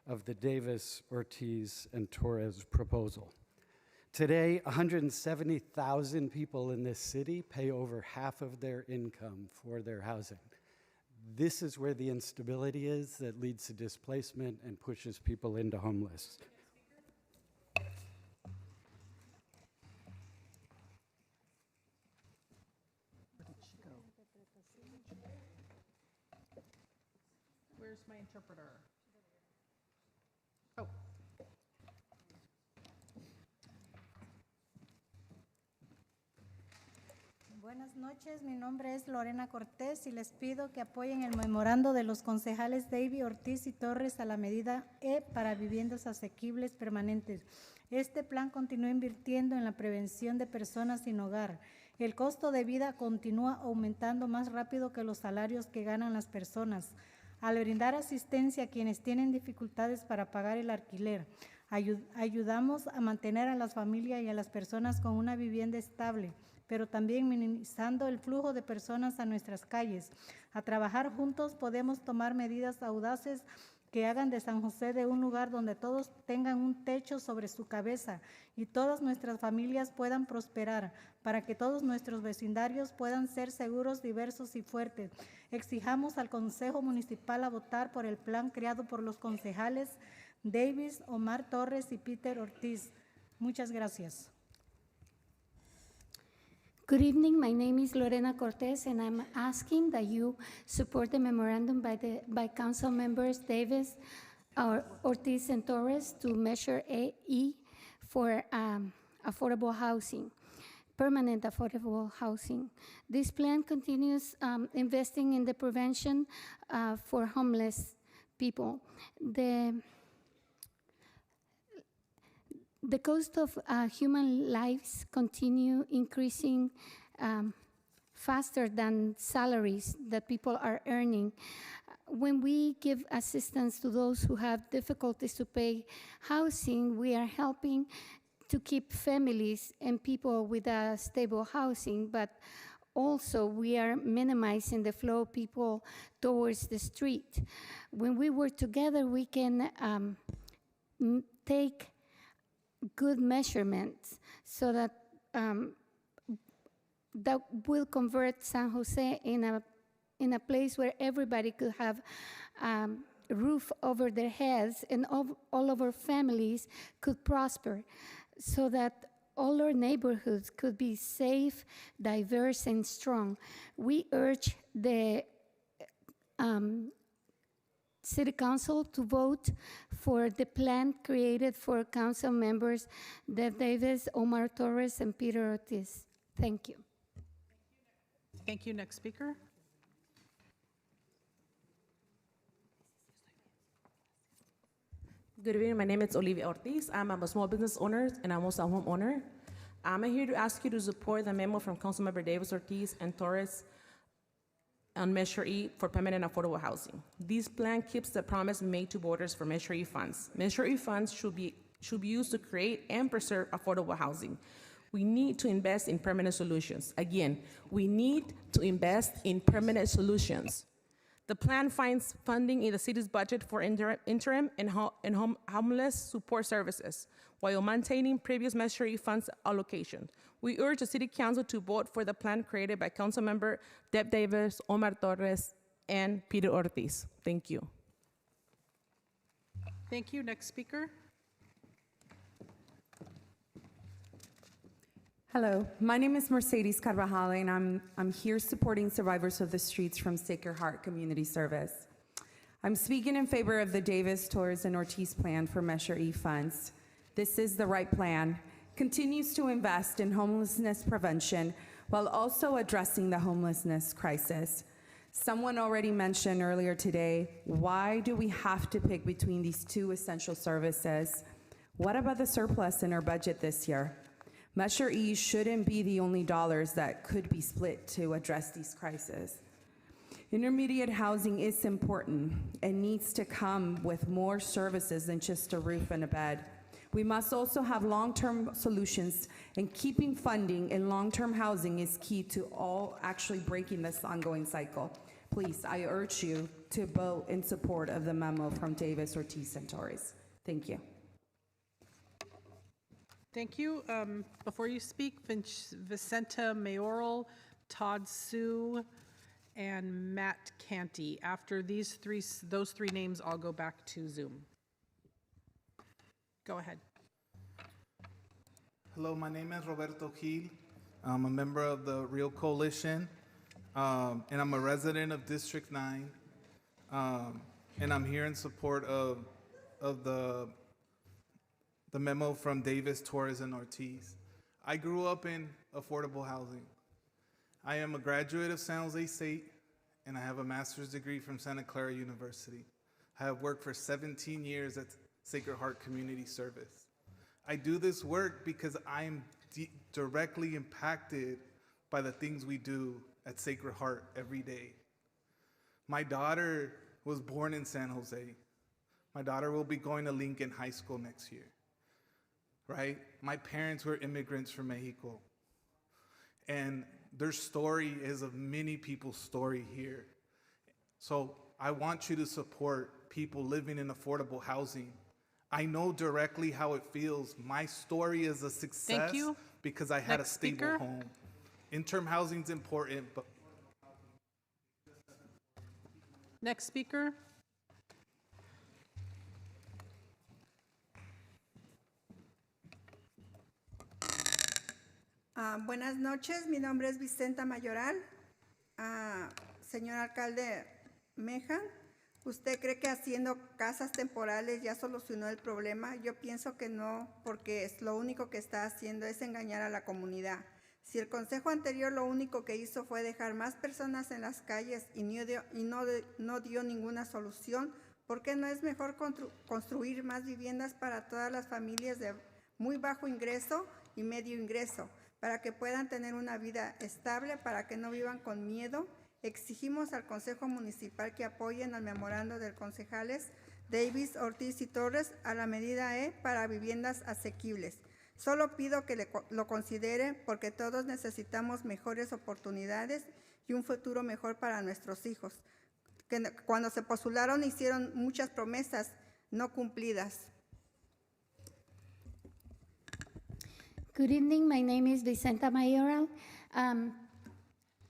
of the Davis, Ortiz, and Torres proposal. Today, 170,000 people in this city pay over half of their income for their housing. This is where the instability is that leads to displacement and pushes people into homeless. Where's my interpreter? Oh. Buenas noches, mi nombre es Lorena Cortés y les pido que apoyen el memorando de los concejales David, Ortiz y Torres a la medida E para viviendas asequibles permanentes. Este plan continúa invirtiendo en la prevención de personas sin hogar. El costo de vida continúa aumentando más rápido que los salarios que ganan las personas. Al brindar asistencia a quienes tienen dificultades para pagar el alquiler, ayudamos a mantener a las familias y a las personas con una vivienda estable, pero también minimizando el flujo de personas a nuestras calles. A trabajar juntos podemos tomar medidas audaces que hagan de San José de un lugar donde todos tengan un techo sobre su cabeza y todas nuestras familias puedan prosperar, para que todos nuestros vecindarios puedan ser seguros, diversos y fuertes. Exijamos al Consejo Municipal a votar por el plan creado por los concejales Davis, Omar Torres y Peter Ortiz. Muchas gracias. Good evening, my name is Lorena Cortez, and I'm asking that you support the memorandum by council members Davis, Ortiz, and Torres to Measure E for affordable housing, permanent affordable housing. This plan continues investing in the prevention for homeless people. The cost of human lives continue increasing faster than salaries that people are earning. When we give assistance to those who have difficulties to pay housing, we are helping to keep families and people with a stable housing, but also we are minimizing the flow of people towards the street. When we work together, we can take good measurements so that that will convert San Jose in a place where everybody could have a roof over their heads and all of our families could prosper, so that all our neighborhoods could be safe, diverse, and strong. We urge the City Council to vote for the plan created for council members Dev Davis, Omar Torres, and Peter Ortiz. Thank you. Thank you. Next speaker. Good evening. My name is Olivia Ortiz. I'm a small business owner and I'm also a homeowner. I'm here to ask you to support the memo from Councilmember Davis, Ortiz, and Torres on Measure E for permanent affordable housing. This plan keeps the promise made to voters for Measure E funds. Measure E funds should be used to create and preserve affordable housing. We need to invest in permanent solutions. Again, we need to invest in permanent solutions. The plan finds funding in the city's budget for interim and homeless support services, while maintaining previous Measure E funds allocation. We urge the City Council to vote for the plan created by Councilmember Deb Davis, Omar Torres, and Peter Ortiz. Thank you. Thank you. Next speaker. Hello, my name is Mercedes Carvajal, and I'm here supporting survivors of the streets from Sacred Heart Community Service. I'm speaking in favor of the Davis, Torres, and Ortiz plan for Measure E funds. This is the right plan. Continues to invest in homelessness prevention while also addressing the homelessness crisis. Someone already mentioned earlier today, why do we have to pick between these two essential services? What about the surplus in our budget this year? Measure E shouldn't be the only dollars that could be split to address these crises. Intermediate housing is important and needs to come with more services than just a roof and a bed. We must also have long-term solutions, and keeping funding in long-term housing is key to all actually breaking this ongoing cycle. Please, I urge you to vote in support of the memo from Davis, Ortiz, and Torres. Thank you. Thank you. Before you speak, Vicenta Mayoral, Todd Sue, and Matt Canty. After those three names, I'll go back to Zoom. Go ahead. Hello, my name is Roberto Gil. I'm a member of the Real Coalition, and I'm a resident of District 9. And I'm here in support of the memo from Davis, Torres, and Ortiz. I grew up in affordable housing. I am a graduate of San José State, and I have a master's degree from Santa Clara University. I have worked for 17 years at Sacred Heart Community Service. I do this work because I'm directly impacted by the things we do at Sacred Heart every day. My daughter was born in San Jose. My daughter will be going to Lincoln High School next year, right? My parents were immigrants from Mexico. And their story is of many people's story here. So I want you to support people living in affordable housing. I know directly how it feels. My story is a success. Thank you. Because I had Next a stable speaker. home. Interim housing is important, but Next speaker. Buenas noches, mi nombre es Vicenta Mayoral. Señor alcalde Mejan, ¿usted cree que haciendo casas temporales ya solucionó el problema? Yo pienso que no, porque lo único que está haciendo es engañar a la comunidad. Si el consejo anterior lo único que hizo fue dejar más personas en las calles y no dio ninguna solución, ¿por qué no es mejor construir más viviendas para todas las familias de muy bajo ingreso y medio ingreso, para que puedan tener una vida estable, para que no vivan con miedo? Exigimos al Consejo Municipal que apoyen al memorando de concejales Davis, Ortiz y Torres a la medida E para viviendas asequibles. Solo pido que lo considere porque todos necesitamos mejores oportunidades y un futuro mejor para nuestros hijos. Que cuando se postularon hicieron muchas promesas no cumplidas. Good evening, my name is Vicenta Mayoral.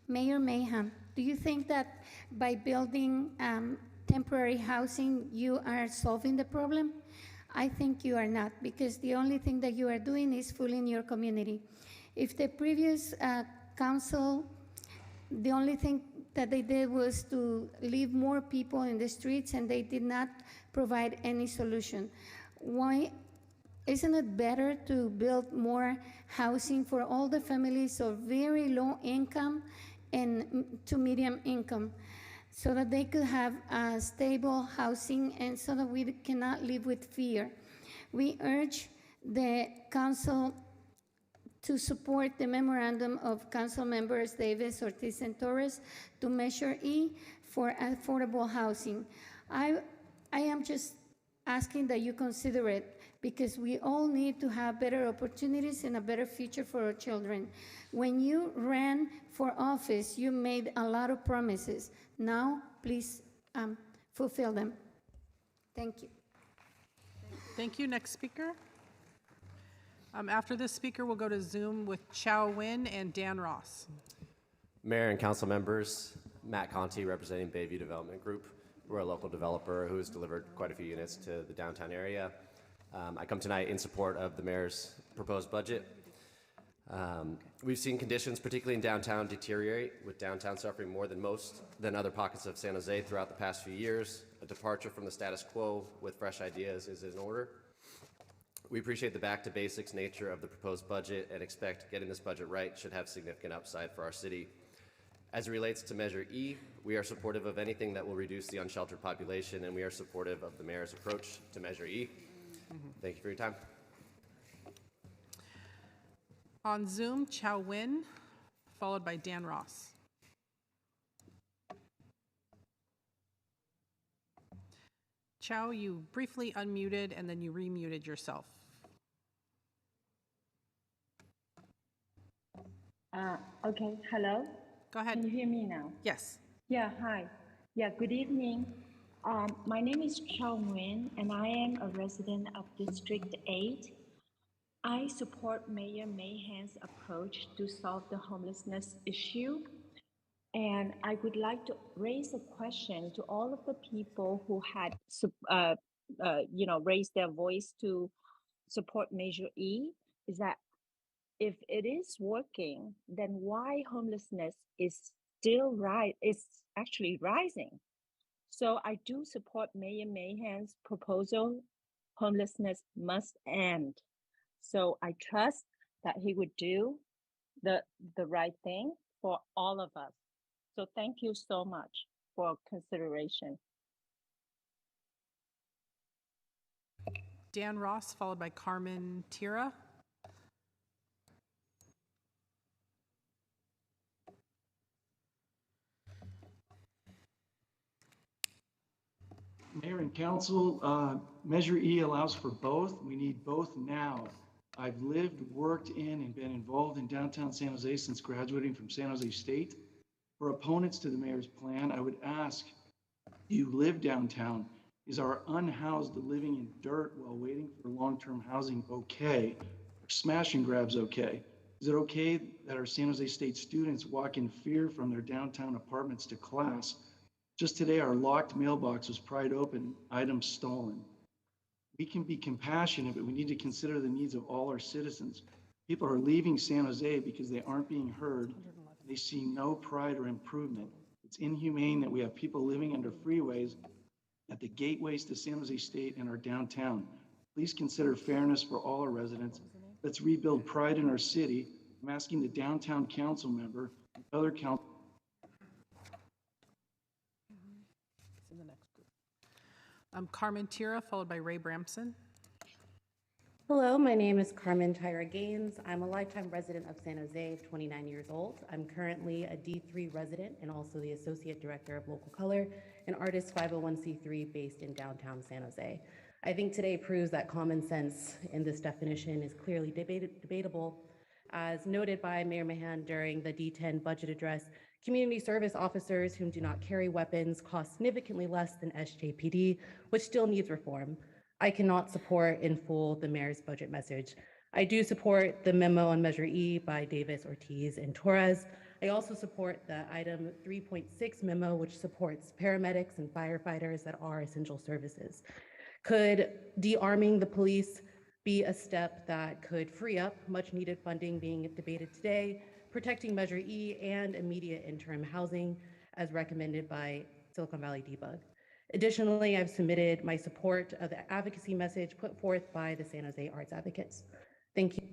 Mayor Mayhem, do you think that by building temporary housing, you are solving the problem? I think you are not, because the only thing that you are doing is fooling your community. If the previous council, the only thing that they did was to leave more people in the streets and they did not provide any solution, why isn't it better to build more housing for all the families of very low income and to medium income, so that they could have stable housing and so that we cannot live with fear? We urge the council to support the memorandum of council members Davis, Ortiz, and Torres to Measure E for affordable housing. I am just asking that you consider it, because we all need to have better opportunities and a better future for our children. When you ran for office, you made a lot of promises. Now, please fulfill them. Thank you. Thank you. Next speaker. After this speaker, we'll go to Zoom with Chow Win and Dan Ross. Mayor and council members, Matt Conti representing Bayview Development Group. We're a local developer who has delivered quite a few units to the downtown area. I come tonight in support of the mayor's proposed budget. We've seen conditions, particularly in downtown, deteriorate, with downtown suffering more than other pockets of San Jose throughout the past few years. A departure from the status quo with fresh ideas is in order. We appreciate the back-to-basics nature of the proposed budget and expect getting this budget right should have significant upside for our city. As it relates to Measure E, we are supportive of anything that will reduce the unsheltered population, and we are supportive of the mayor's approach to Measure E. Thank you for your time. On Zoom, JUN, followed by Dan Ross. Chow, you briefly unmuted and then you remuted yourself. Okay, hello? Go ahead. Can you hear me now? Yes. Yeah, hi. Yeah, good evening. My name is Chow Nguyen, and I am a resident of District 8. I support Mayor Mahan's approach to solve the homelessness issue. And I would like to raise a question to all of the people who had, raised their voice to support Measure E, is that if it is working, then why homelessness is actually rising? So I do support Mayor Mahan's proposal. Homelessness must end. So I trust that he would do the right thing for all of us. So thank you so much for consideration. Dan Ross, followed by Carmen Tira. Mayor and Council, Measure E allows for both. We need both now. I've lived, worked in, and been involved in downtown San Jose since graduating from San Jose State. For opponents to the mayor's plan, I would ask, do you live downtown? Is our unhoused living in dirt while waiting for long-term housing okay? Are smash and grabs okay? Is it okay that our San Jose State students walk in fear from their downtown apartments to class? Just today, our locked mailbox was pried open, items stolen. We can be compassionate, but we need to consider the needs of all our citizens. People are leaving San Jose because they aren't being heard. They see no pride or improvement. It's inhumane that we have people living under freeways at the gateways to San Jose State and our downtown. Please consider fairness for all our residents. Let's rebuild pride in our city. I'm asking the downtown council member and other council. Carmen Tira, followed by Ray Bramson. Hello, my name is Carmen Tyra Gaines. I'm a lifetime resident of San Jose, 29 years old. I'm currently a D3 resident and also the Associate Director of Local Color, an artist 501c3 based in downtown San Jose. I think today proves that common sense in this definition is clearly debatable. As noted by Mayor Mahan during the D10 budget address, community service officers who do not carry weapons cost significantly less than SJPD, which still needs reform. I cannot support in full the mayor's budget message. I do support the memo on Measure E by Davis, Ortiz, and Torres. I also support the item 3.6 memo, which supports paramedics and firefighters that are essential services. Could de-arming the police be a step that could free up much needed funding being debated today, protecting Measure E and immediate interim housing as recommended by Silicon Valley Debug? Additionally, I've submitted my support of the advocacy message put forth by the San Jose Arts Advocates. Thank you.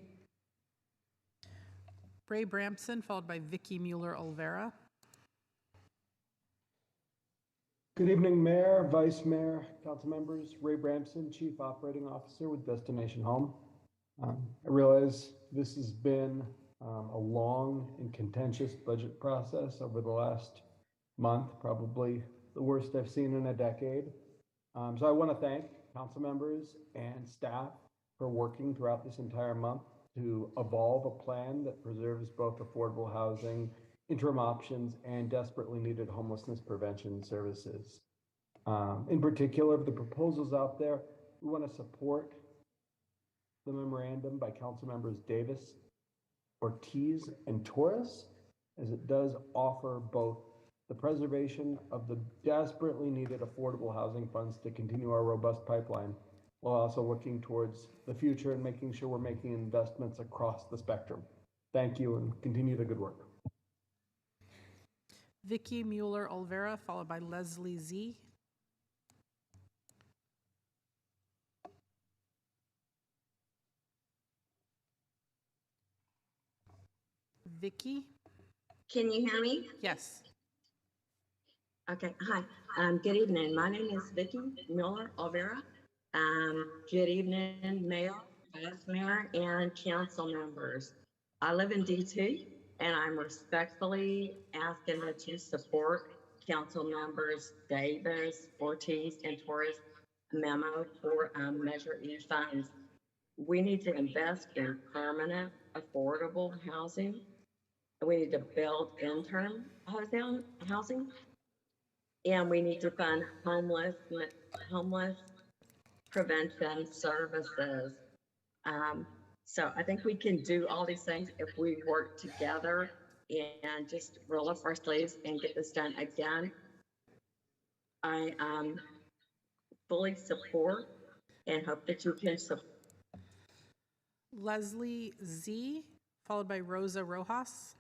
Ray Bramson, followed by Vicky Mueller-Olvera. Good evening, Mayor, Vice Mayor, Council members. Ray Bramson, Chief Operating Officer with Destination Home. I realize this has been a long and contentious budget process over the last month, probably the worst I've seen in a decade. So I want to thank council members and staff for working throughout this entire month to evolve a plan that preserves both affordable housing, interim options, and desperately needed homelessness prevention services. In particular, of the proposals out there, we want to support the memorandum by council members Davis, Ortiz, and Torres, as it does offer both the preservation of the desperately needed affordable housing funds to continue our robust pipeline, while also looking towards the future and making sure we're making investments across the spectrum. Thank you and continue the good work. Vicky Mueller-Olvera, followed by Leslie Z. Vicky? Can you hear me? Yes. Okay, hi. Good evening. My name is Vicky Mueller-Olvera. Good evening, Mayor, Vice Mayor, and council members. I live in D2, and I'm respectfully asking that you support council members Davis, Ortiz, and Torres memo for Measure E funds. We need to invest in permanent, affordable housing. We need to build interim housing, and we need to fund homeless prevention services. So I think we can do all these things if we work together and just roll up our sleeves and get this done. Again, I fully support and hope that you can support. Leslie Z, followed by Rosa Rojas.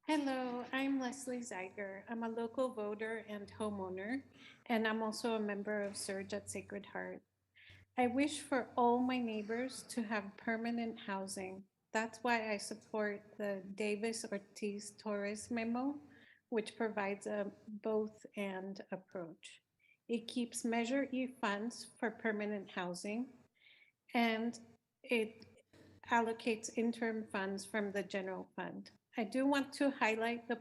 Hello, I'm Leslie Zeiger. I'm a local voter and homeowner, and I'm also a member of Surge at Sacred Heart. I wish for all my neighbors to have permanent housing. That's why I support the Davis Ortiz Torres memo, which provides a both and approach. It keeps Measure E funds for permanent housing, and it allocates interim funds from the general fund. I do want to highlight a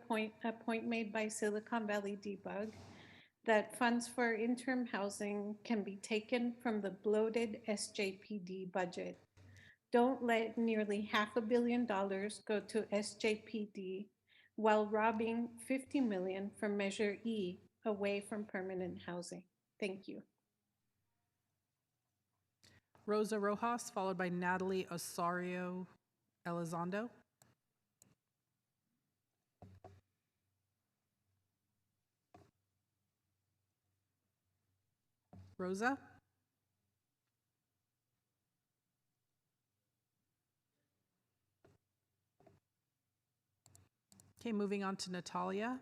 point made by Silicon Valley Debug, that funds for interim housing can be taken from the bloated SJPD budget. Don't let nearly $500 million go to SJPD while robbing $50 million from Measure E away from permanent housing. Thank you. Rosa Rojas, followed by Natalie Osorio Elizondo. Rosa? Okay, moving on to Natalia.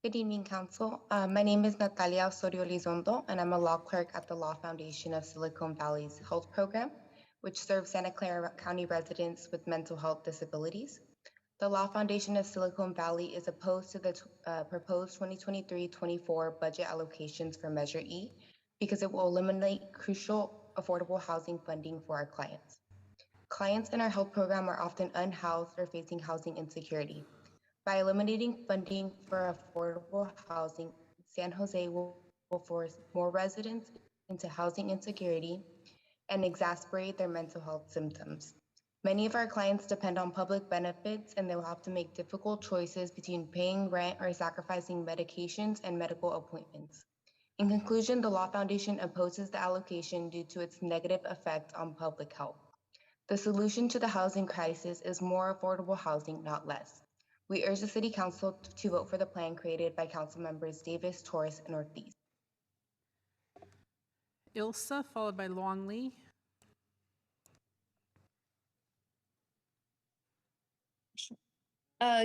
Good evening, Council. My name is Natalia Osorio Lizondo, and I'm a law clerk at the Law Foundation of Silicon Valley's Health Program, which serves Santa Clara County residents with mental health disabilities. The Law Foundation of Silicon Valley is opposed to the proposed 2023-24 budget allocations for Measure E because it will eliminate crucial affordable housing funding for our clients. Clients in our health program are often unhoused or facing housing insecurity. By eliminating funding for affordable housing, San Jose will force more residents into housing insecurity and exacerbate their mental health symptoms. Many of our clients depend on public benefits, and they will have to make difficult choices between paying rent or sacrificing medications and medical appointments. In conclusion, the Law Foundation opposes the allocation due to its negative effect on public health. The solution to the housing crisis is more affordable housing, not less. We urge the City Council to vote for the plan created by Council Members Davis, Torres, and Ortiz. Ilsa, followed by Longley.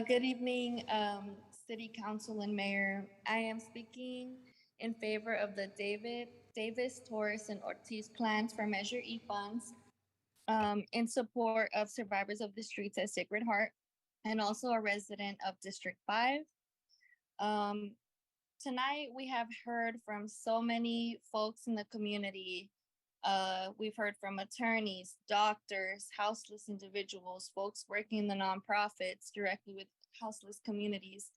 Good evening, City Council and Mayor. I am speaking in favor of the Davis, Torres, and Ortiz plans for Measure E funds in support of survivors of the streets at Sacred Heart, and also a resident of District 5. Tonight, we have heard from so many folks in the community. We've heard from attorneys, doctors, houseless individuals, folks working in the nonprofits directly with houseless communities.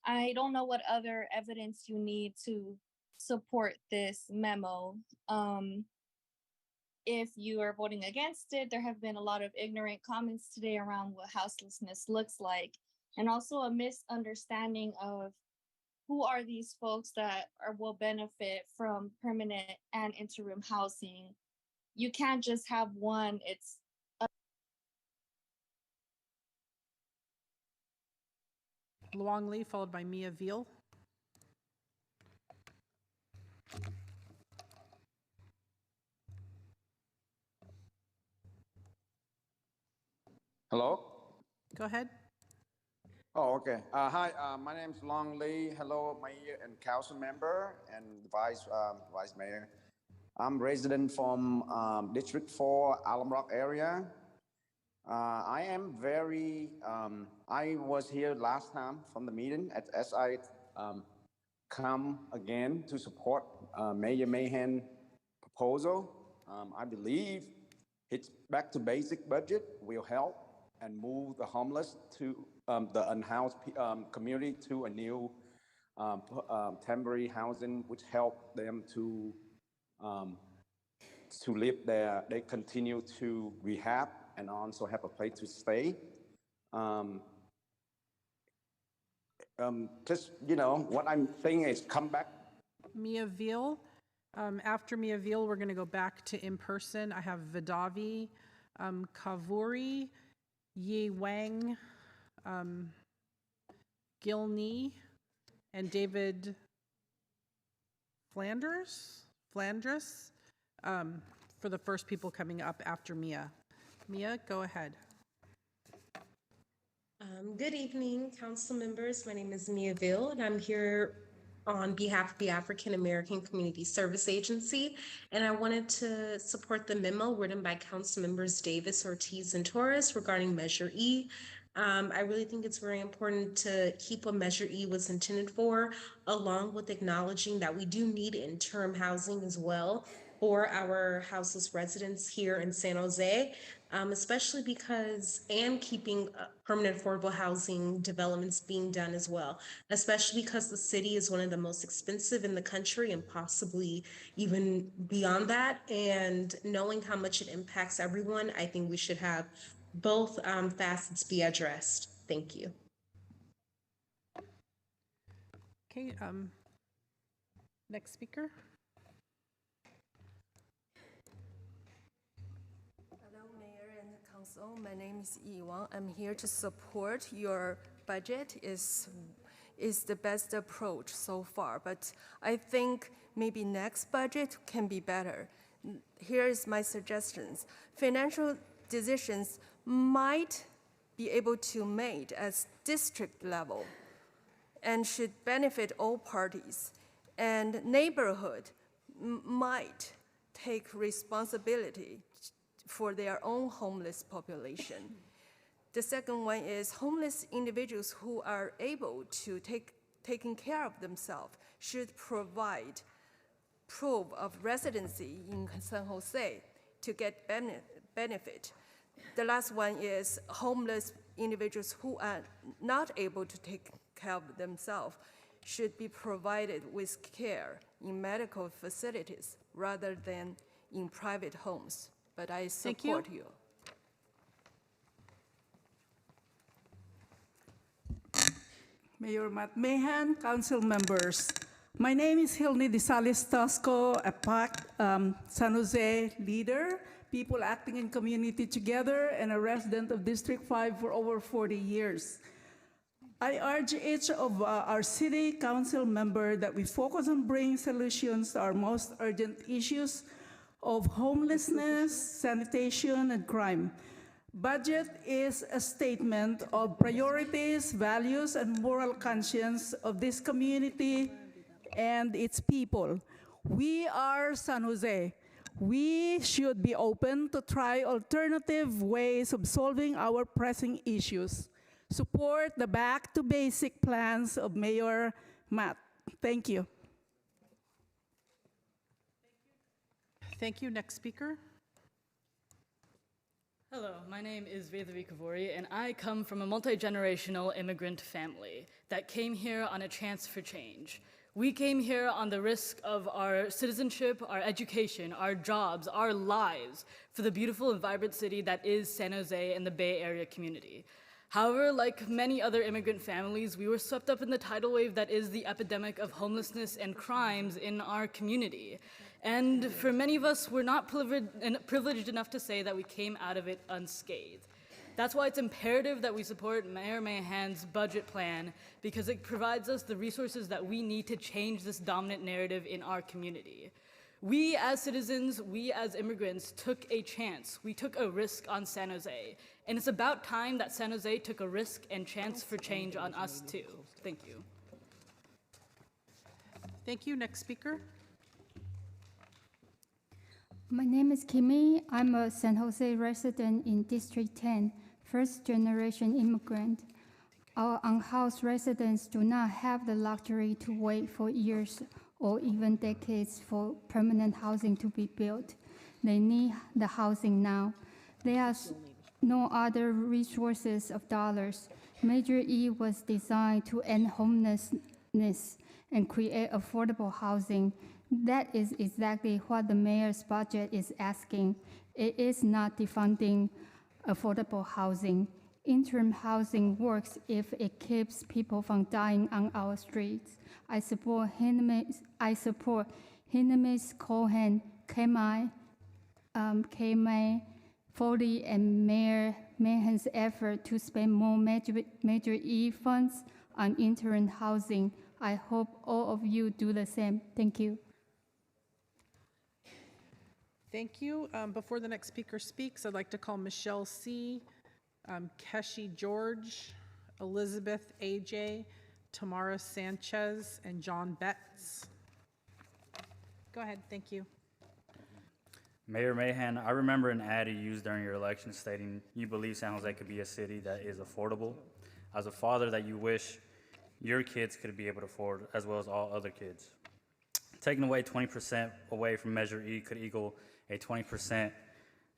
I don't know what other evidence you need to support this memo. If you are voting against it, there have been a lot of ignorant comments today around what houselessness looks like, and also a misunderstanding of who are these folks that will benefit from permanent and interim housing. You can't just have one. It's Longley, followed by Mia Veal. Hello? Go ahead. Oh, okay. Hi, my name is Long Lee. Hello, Mayor and Council member and Vice Mayor. I'm resident from District 4, Alum Rock area. I am very, I was here last time from the meeting as I come again to support Mayor Mahan proposal. I believe its back to basic budget will help and move the homeless to the unhoused community to a new temporary housing, which help them to live there. They continue to rehab and also have a place to stay. Just, what I'm saying is come back. Mia Veal. After Mia Veal, we're going to go back to in-person. I have Vidavi, Kavuri, Yi Wang, Gilney, and David Flanders for the first people coming up after Mia. Mia, go ahead. Good evening, council members. My name is Mia Veal, and I'm here on behalf of the African American Community Service Agency, and I wanted to support the memo written by council members Davis, Ortiz, and Torres regarding Measure E. I really think it's very important to keep what Measure E was intended for, along with acknowledging that we do need interim housing as well for our houseless residents here in San Jose, especially because, and keeping permanent affordable housing developments being done as well, especially because the city is one of the most expensive in the country and possibly even beyond that. And knowing how much it impacts everyone, I think we should have both facets be addressed. Thank you. Okay, next speaker. Hello, Mayor and Council. My name is Yi Wang. I'm here to support your budget. Is the best approach so far, but I think maybe next budget can be better. Here is my suggestions. Financial decisions might be able to made at district level and should benefit all parties. And neighborhood might take responsibility for their own homeless population. The second one is homeless individuals who are able to taking care of themselves should provide proof of residency in San Jose to get benefit. The last one is homeless individuals who are not able to take care of themselves should be provided with care in medical facilities rather than in private homes. But I support you. Mayor Matt Mahan, council members. My name is Hilny Disales Tosco, a PAC San Jose leader, people acting in community together, and a resident of District 5 for over 40 years. I urge each of our city council member that we focus on bringing solutions to our most urgent issues of homelessness, sanitation, and crime. Budget is a statement of priorities, values, and moral conscience of this community and its people. We are San Jose. We should be open to try alternative ways of solving our pressing issues. Support the back to basic plans of Mayor Matt. Thank you. Thank you. Next speaker. Hello, my name is Vedavi Kavori, and I come from a multi-generational immigrant family that came here on a chance for change. We came here on the risk of our citizenship, our education, our jobs, our lives for the beautiful and vibrant city that is San Jose and the Bay Area community. However, like many other immigrant families, we were swept up in the tidal wave that is the epidemic of homelessness and crimes in our community. And for many of us, we're not privileged enough to say that we came out of it unscathed. That's why it's imperative that we support Mayor Mahan's budget plan, because it provides us the resources that we need to change this dominant narrative in our community. We as citizens, we as immigrants took a chance. We took a risk on San Jose. And it's about time that San Jose took a risk and chance for change on us too. Thank you. Thank you. Next speaker. My name is Kimi. I'm a San Jose resident in District 10, first-generation immigrant. Our unhoused residents do not have the luxury to wait for years or even decades for permanent housing to be built. They need the housing now. There are no other resources of dollars. Measure E was designed to end homelessness and create affordable housing. That is exactly what the mayor's budget is asking. It is not defunding affordable housing. Interim housing works if it keeps people from dying on our streets. I support Hinamis Cohen, K-May, Foley, and Mayor Mahan's effort to spend more Measure E funds on interim housing. I hope all of you do the same. Thank you. Thank you. Before the next speaker speaks, I'd like to call Michelle C., Keshi George, Elizabeth AJ, Tamara Sanchez, and John Betts. Go ahead. Thank you. Mayor Mahan, I remember an ad you used during your election stating you believe San Jose could be a city that is affordable. As a father, that you wish your kids could be able to afford, as well as all other kids. Taking away 20% away from Measure E could equal a 20%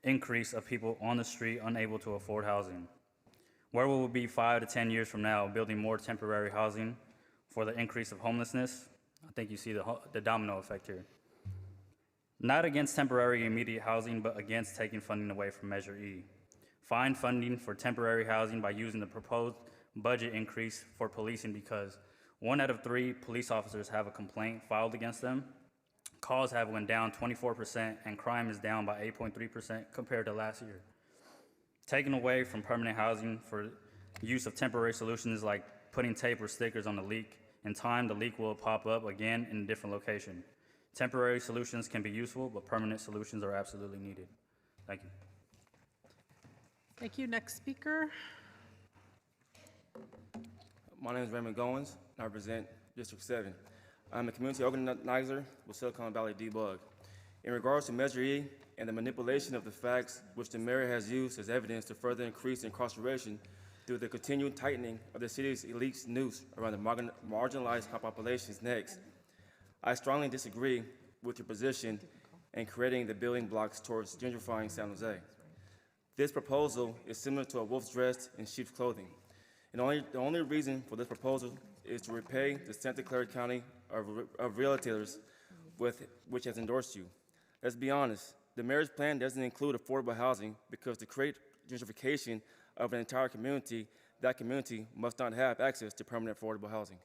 increase of people on the street unable to afford housing. Where will we be 5 to 10 years from now, building more temporary housing for the increase of homelessness? I think you see the domino effect here. Not against temporary immediate housing, but against taking funding away from Measure E. Find funding for temporary housing by using the proposed budget increase for policing, because 1 out of 3 police officers have a complaint filed against them. Calls have went down 24%, and crime is down by 8.3% compared to last year. Taking away from permanent housing for use of temporary solutions like putting tape or stickers on the leak. In time, the leak will pop up again in a different location. Temporary solutions can be useful, but permanent solutions are absolutely needed. Thank you. Thank you. Next speaker. My name is Raymond Goins, and I represent District 7. I'm a community organizer with Silicon Valley Debug. In regards to Measure E and the manipulation of the facts which the mayor has used as evidence to further increase incarceration through the continued tightening of the city's elite's noose around the marginalized population's necks, I strongly disagree with your position in creating the building blocks towards gentrifying San Jose. This proposal is similar to a wolf dressed in sheep's clothing. And the only reason for this proposal is to repay the Santa Clara County of realtors which has endorsed you. Let's be honest, the mayor's plan doesn't include affordable housing because to create gentrification of an entire community, that community must not have access to permanent affordable housing.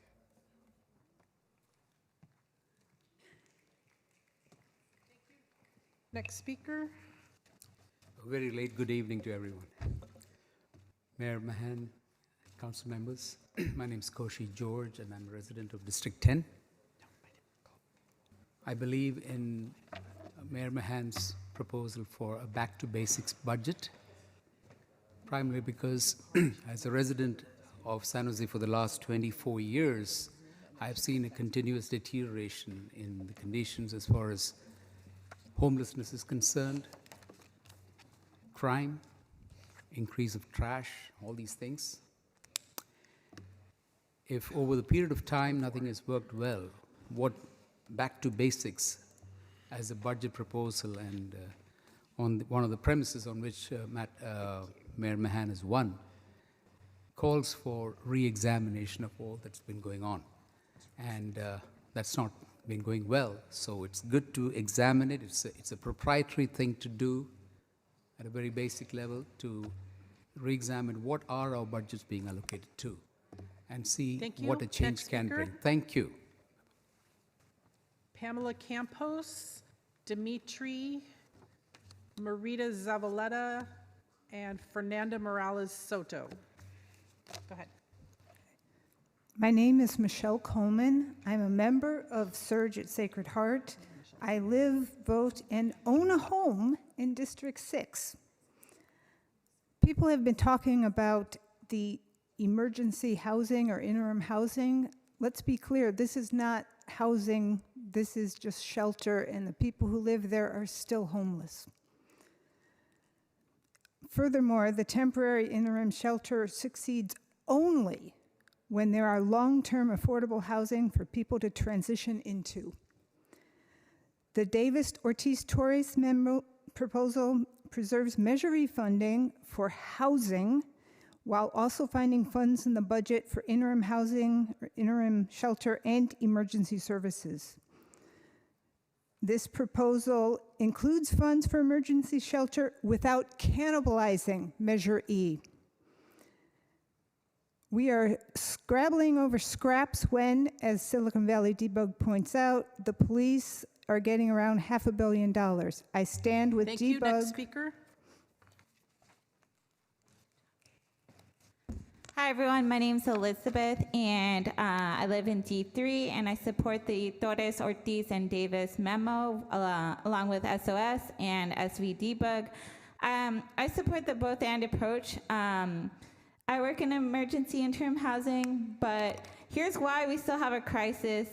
Next speaker. A very late good evening to everyone. Mayor Mahan, council members, my name is Koshi George and I'm a resident of District 10. I believe in Mayor Mahan's proposal for a back to basics budget, primarily because as a resident of San Jose for the last 24 years, I've seen a continuous deterioration in the conditions as far as homelessness is concerned, crime, increase of trash, all these things. If over the period of time nothing has worked well, what back to basics as a budget proposal and on one of the premises on which Mayor Mahan has won, calls for re-examination of all that's been going on. And that's not been going well, so it's good to examine it. It's a proprietary thing to do at a very basic level to re-examine what are our budgets being allocated to and see what a change can bring. Thank you. Pamela Campos, Dimitri, Marita Zavaleta, and Fernanda Morales Soto. Go ahead. My name is Michelle Coleman. I'm a member of Surge at Sacred Heart. I live, vote, and own a home in District 6. People have been talking about the emergency housing or interim housing. Let's be clear, this is not housing, this is just shelter, and the people who live there are still homeless. Furthermore, the temporary interim shelter succeeds only when there are long-term affordable housing for people to transition into. The Davis-Ortiz-Torres memo proposal preserves Measure E funding for housing while also finding funds in the budget for interim housing, or interim shelter, and emergency services. This proposal includes funds for emergency shelter without cannibalizing Measure E. We are scrabbling over scraps when, as Silicon Valley Debug points out, the police are getting around $500 million. I stand with Thank Debug. you. Next speaker. Hi, everyone. My name is Elizabeth, and I live in D3, and I support the Torres, Ortiz, and Davis memo, along with SOS and SV Debug. I support the both and approach. I work in emergency interim housing, but here's why we still have a crisis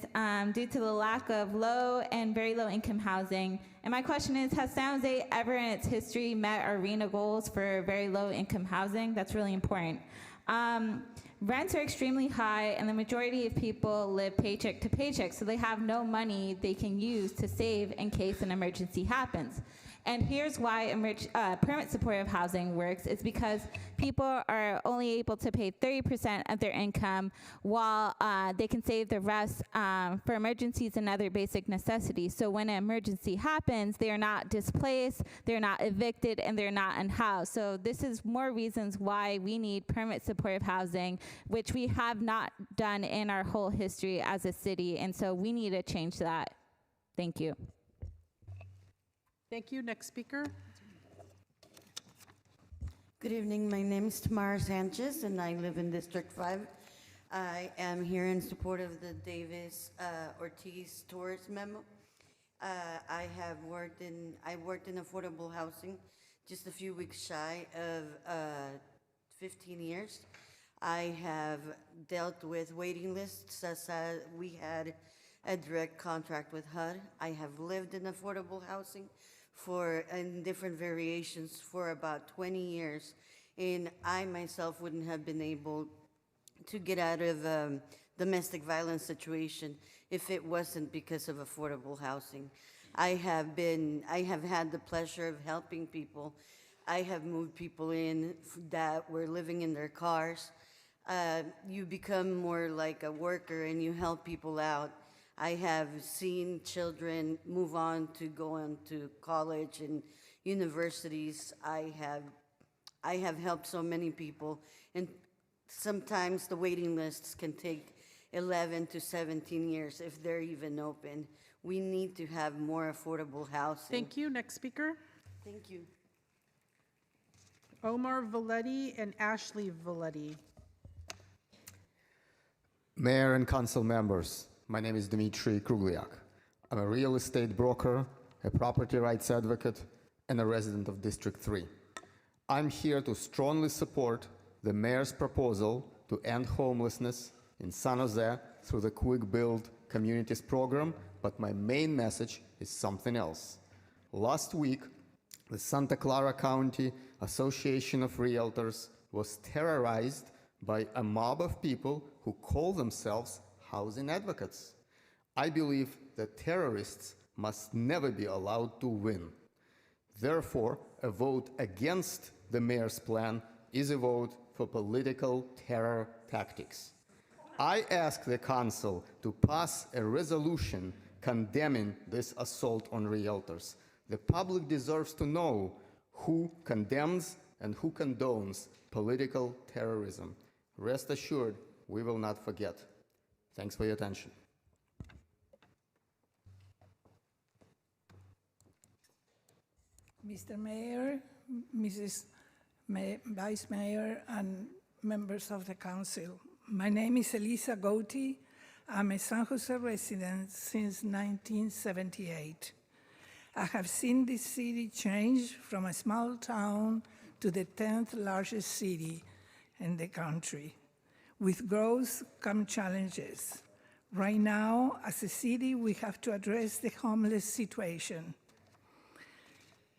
due to the lack of low and very low income housing. And my question is, has San Jose ever in its history met ARENA goals for very low income housing? That's really important. Rents are extremely high, and the majority of people live paycheck to paycheck, so they have no money they can use to save in case an emergency happens. And here's why permit supportive housing works. It's because people are only able to pay 30% of their income while they can save the rest for emergencies and other basic necessities. So when an emergency happens, they are not displaced, they're not evicted, and they're not unhoused. So this is more reasons why we need permit supportive housing, which we have not done in our whole history as a city. And so we need to change that. Thank you. Thank you. Next speaker. Good evening. My name is Tamara Sanchez, and I live in District 5. I am here in support of the Davis Ortiz Torres memo. I worked in affordable housing just a few weeks shy of 15 years. I have dealt with waiting lists as we had a direct contract with HUD. I have lived in affordable housing in different variations for about 20 years, and I myself wouldn't have been able to get out of domestic violence situation if it wasn't because of affordable housing. I have had the pleasure of helping people. I have moved people in that were living in their cars. You become more like a worker and you help people out. I have seen children move on to go on to college and universities. I have helped so many people, and sometimes the waiting lists can take 11 to 17 years if they're even open. We need to have more affordable housing. Thank you. Next speaker. Thank you. Omar Valetti and Ashley Valetti. Mayor and council members, my name is Dmitry Krugliak. I'm a real estate broker, a property rights advocate, and a resident of District 3. I'm here to strongly support the mayor's proposal to end homelessness in San Jose through the Quick Build Communities program, but my main message is something else. Last week, the Santa Clara County Association of Realtors was terrorized by a mob of people who call themselves housing advocates. I believe that terrorists must never be allowed to win. Therefore, a vote against the mayor's plan is a vote for political terror tactics. I ask the council to pass a resolution condemning this assault on realtors. The public deserves to know who condemns and who condones political terrorism. Rest assured, we will not forget. Thanks for your attention. Mr. Mayor, Mrs. Vice Mayor, and members of the council. My name is Elisa Goti. I'm a San Jose resident since 1978. I have seen this city change from a small town to the 10th largest city in the country. With growth come challenges. Right now, as a city, we have to address the homeless situation.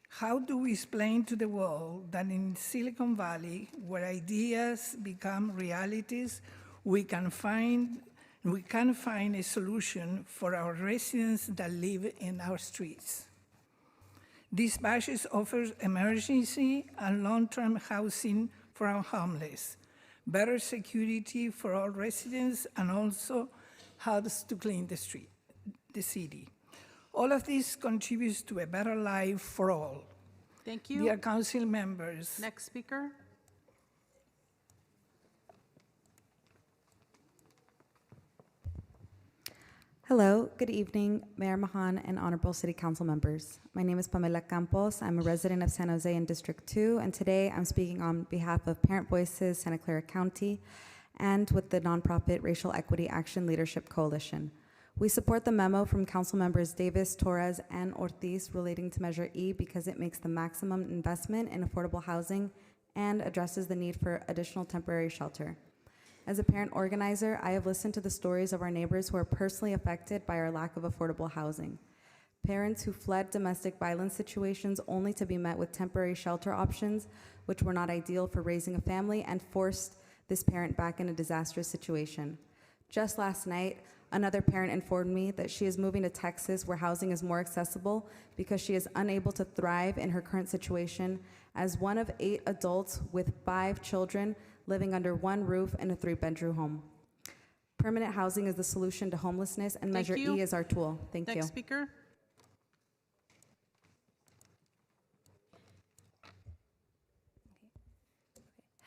How do we explain to the world that in Silicon Valley, where ideas become realities, we can find We can find a solution for our residents that live in our streets. These badges offer emergency and long-term housing for our homeless, better security for all residents, and also helps to clean the city. All of this contributes to a better life for all. Thank you. Dear council members. Next speaker. Hello, good evening, Mayor Mahan and honorable city council members. My name is Pamela Campos. I'm a resident of San Jose in District 2, and today I'm speaking on behalf of Parent Voices, Santa Clara County, and with the nonprofit Racial Equity Action Leadership Coalition. We support the memo from council members Davis, Torres, and Ortiz relating to Measure E because it makes the maximum investment in affordable housing and addresses the need for additional temporary shelter. As a parent organizer, I have listened to the stories of our neighbors who are personally affected by our lack of affordable housing. Parents who fled domestic violence situations only to be met with temporary shelter options, which were not ideal for raising a family and forced this parent back in a disastrous situation. Just last night, another parent informed me that she is moving to Texas where housing is more accessible because she is unable to thrive in her current situation as one of 8 adults with 5 children living under one roof in a 3-bedroom home. Permanent housing is the solution to homelessness, and Measure E is our tool. Thank you. Next speaker.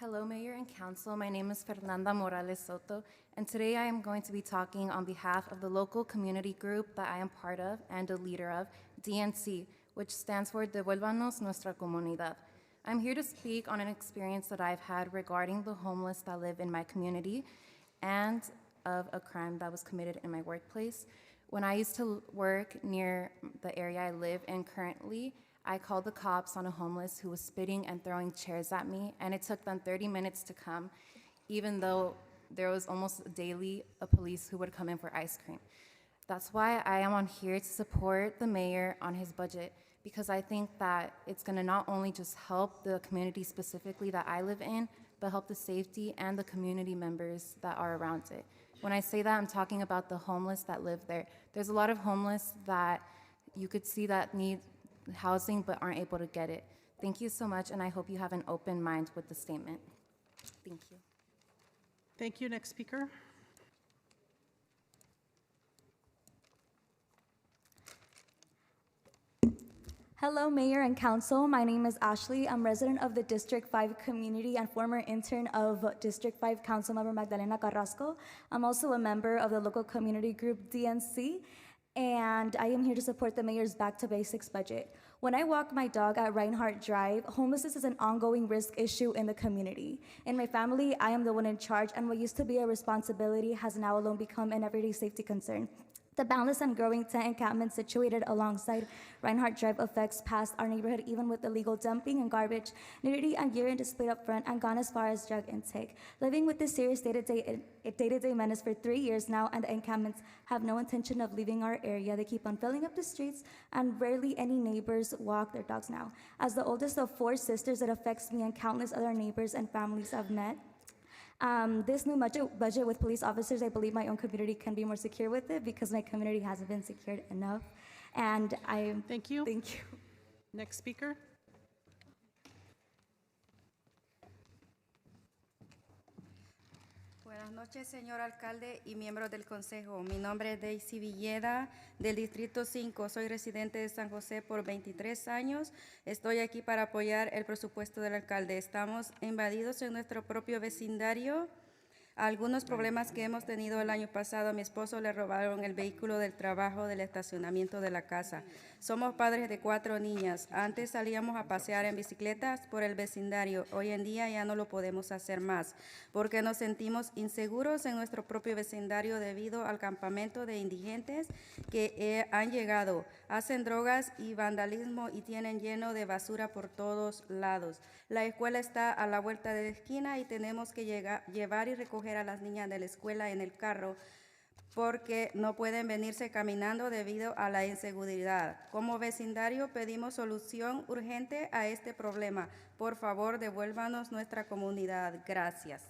Hello, Mayor and Council. My name is Fernanda Morales Soto, and today I am going to be talking on behalf of the local community group that I am part of and a leader of, DNC, which stands for Devuélvanos Nuestra Comunidad. I'm here to speak on an experience that I've had regarding the homeless that live in my community and of a crime that was committed in my workplace. When I used to work near the area I live in currently, I called the cops on a homeless who was spitting and throwing chairs at me, and it took them 30 minutes to come, even though there was almost daily a police who would come in for ice cream. That's why I am on here to support the mayor on his budget, because I think that it's gonna not only just help the community specifically that I live in, but help the safety and the community members that are around it. When I say that, I'm talking about the homeless that live there. There's a lot of homeless that you could see that need housing but aren't able to get it. Thank you so much, and I hope you have an open mind with the statement. Thank you. Thank you. Next speaker. Hello, Mayor and Council. My name is Ashley. I'm resident of the District 5 community and former intern of District 5 Councilmember Magdalena Carrasco. I'm also a member of the local community group DNC, and I am here to support the mayor's Back to Basics budget. When I walk my dog at Reinhardt Drive, homelessness is an ongoing risk issue in the community. In my family, I am the one in charge, and what used to be a responsibility has now alone become an everyday safety concern. The boundless and growing tent encampment situated alongside Reinhardt Drive affects past our neighborhood, even with illegal dumping and garbage, nudity and urine displayed up front, and gone as far as drug intake. Living with this serious day-to-day menace for 3 years now, and the encampments have no intention of leaving our area. They keep on filling up the streets, and rarely any neighbors walk their dogs now. As the oldest of 4 sisters, it affects me and countless other neighbors and families I've met. This new budget with police officers, I believe my own community can be more secure with it because my community hasn't been secured enough. And Thank you. Thank you. Next speaker. Buenas noches, señor alcalde y miembros del consejo. Mi nombre es Daisy Villeda, del Distrito 5. Soy residente de San José por 23 años. Estoy aquí para apoyar el presupuesto del alcalde. Estamos invadidos en nuestro propio vecindario. Algunos problemas que hemos tenido el año pasado, a mi esposo le robaron el vehículo del trabajo del estacionamiento de la casa. Somos padres de 4 niñas. Antes salíamos a pasear en bicicletas por el vecindario. Hoy en día ya no lo podemos hacer más porque nos sentimos inseguros en nuestro propio vecindario debido al campamento de indigentes que han llegado. Hacen drogas y vandalismo y tienen lleno de basura por todos lados. La escuela está a la vuelta de la esquina y tenemos que llevar y recoger a las niñas de la escuela en el carro porque no pueden venirse caminando debido a la inseguridad. Como vecindario pedimos solución urgente a este problema. Por favor, devuélvanos nuestra comunidad. Gracias.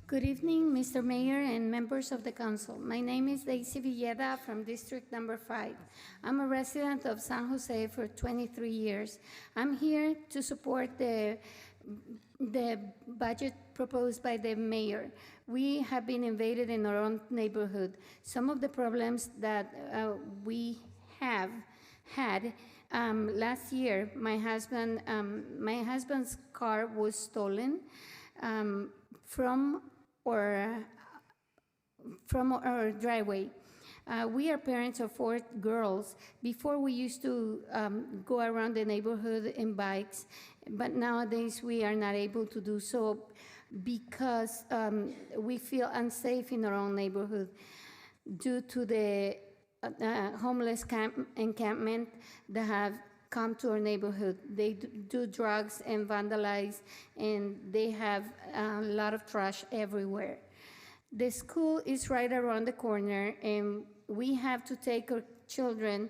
Good evening, Mr. Mayor and members of the council. My name is Daisy Villeda from District Number 5. I'm a resident of San Jose for 23 years. I'm here to support the budget proposed by the mayor. We have been invaded in our own neighborhood. Some of the problems that we have had last year, my husband's car was stolen from our driveway. We are parents of 4 girls. Before we used to go around the neighborhood in bikes, but nowadays we are not able to do so because we feel unsafe in our own neighborhood due to the homeless encampment that have come to our neighborhood. They do drugs and vandalize, and they have a lot of trash everywhere. The school is right around the corner, and we have to take our children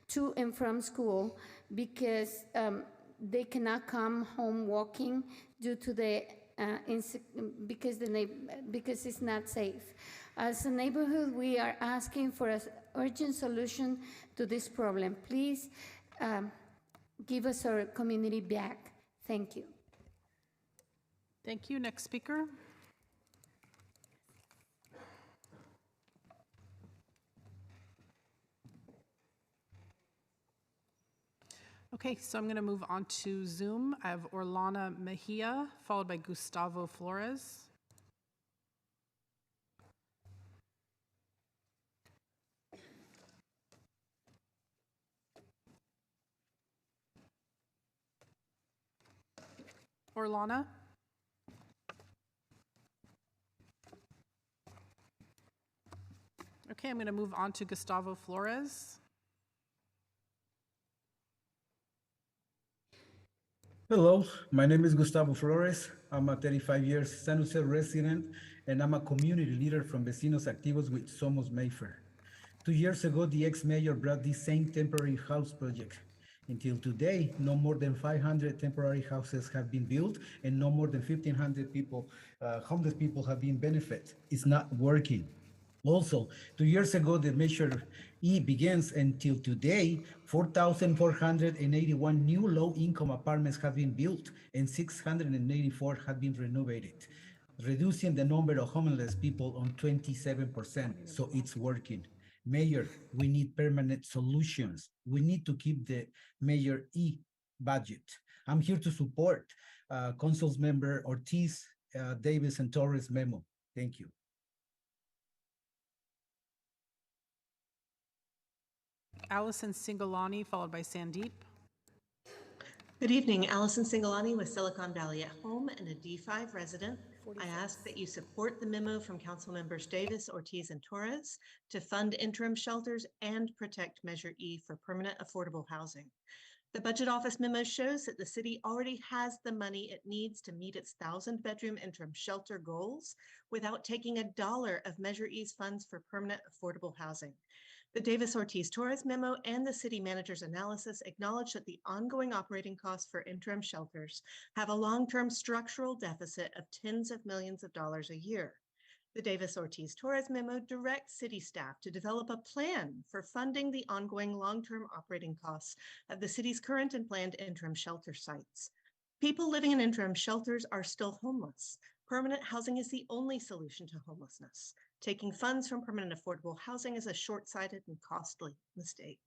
to and from school because they cannot come home walking due to the because it's not safe. As a neighborhood, we are asking for an urgent solution to this problem. Please give us our community back. Thank you. Thank you. Next speaker. Okay, so I'm going to move on to Zoom. I have Orlana Mejia, followed by Gustavo Flores. Orlana? Okay, I'm going to move on to Gustavo Flores. Hello, my name is Gustavo Flores. I'm a 35 years San Jose resident, and I'm a community leader from Vecinos Activos with Somos Mayfair. 2 years ago, the ex-mayor brought this same temporary house project. Until today, no more than 500 temporary houses have been built, and no more than 1,500 people, homeless people, have been benefited. It's not working. Also, 2 years ago, the Measure E begins. Until today, 4,481 new low-income apartments have been built, and 684 have been renovated, reducing the number of homeless people on 27%. So it's working. Mayor, we need permanent solutions. We need to keep the Measure E budget. I'm here to support Council Member Ortiz, Davis, and Torres memo. Thank you. Allison Singolani, followed by Sandeep. Good evening, Allison Singolani with Silicon Valley at Home and a D5 resident. I ask that you support the memo from Council Members Davis, Ortiz, and Torres to fund interim shelters and protect Measure E for permanent affordable housing. The Budget Office memo shows that the city already has the money it needs to meet its 1,000-bedroom interim shelter goals without taking $1 of Measure E's funds for permanent affordable housing. The Davis-Ortiz-Torres memo and the city manager's analysis acknowledge that the ongoing operating costs for interim shelters have a long-term structural deficit of tens of millions of dollars a year. The Davis-Ortiz-Torres memo directs city staff to develop a plan for funding the ongoing long-term operating costs of the city's current and planned interim shelter sites. People living in interim shelters are still homeless. Permanent housing is the only solution to homelessness. Taking funds from permanent affordable housing is a short-sighted and costly mistake.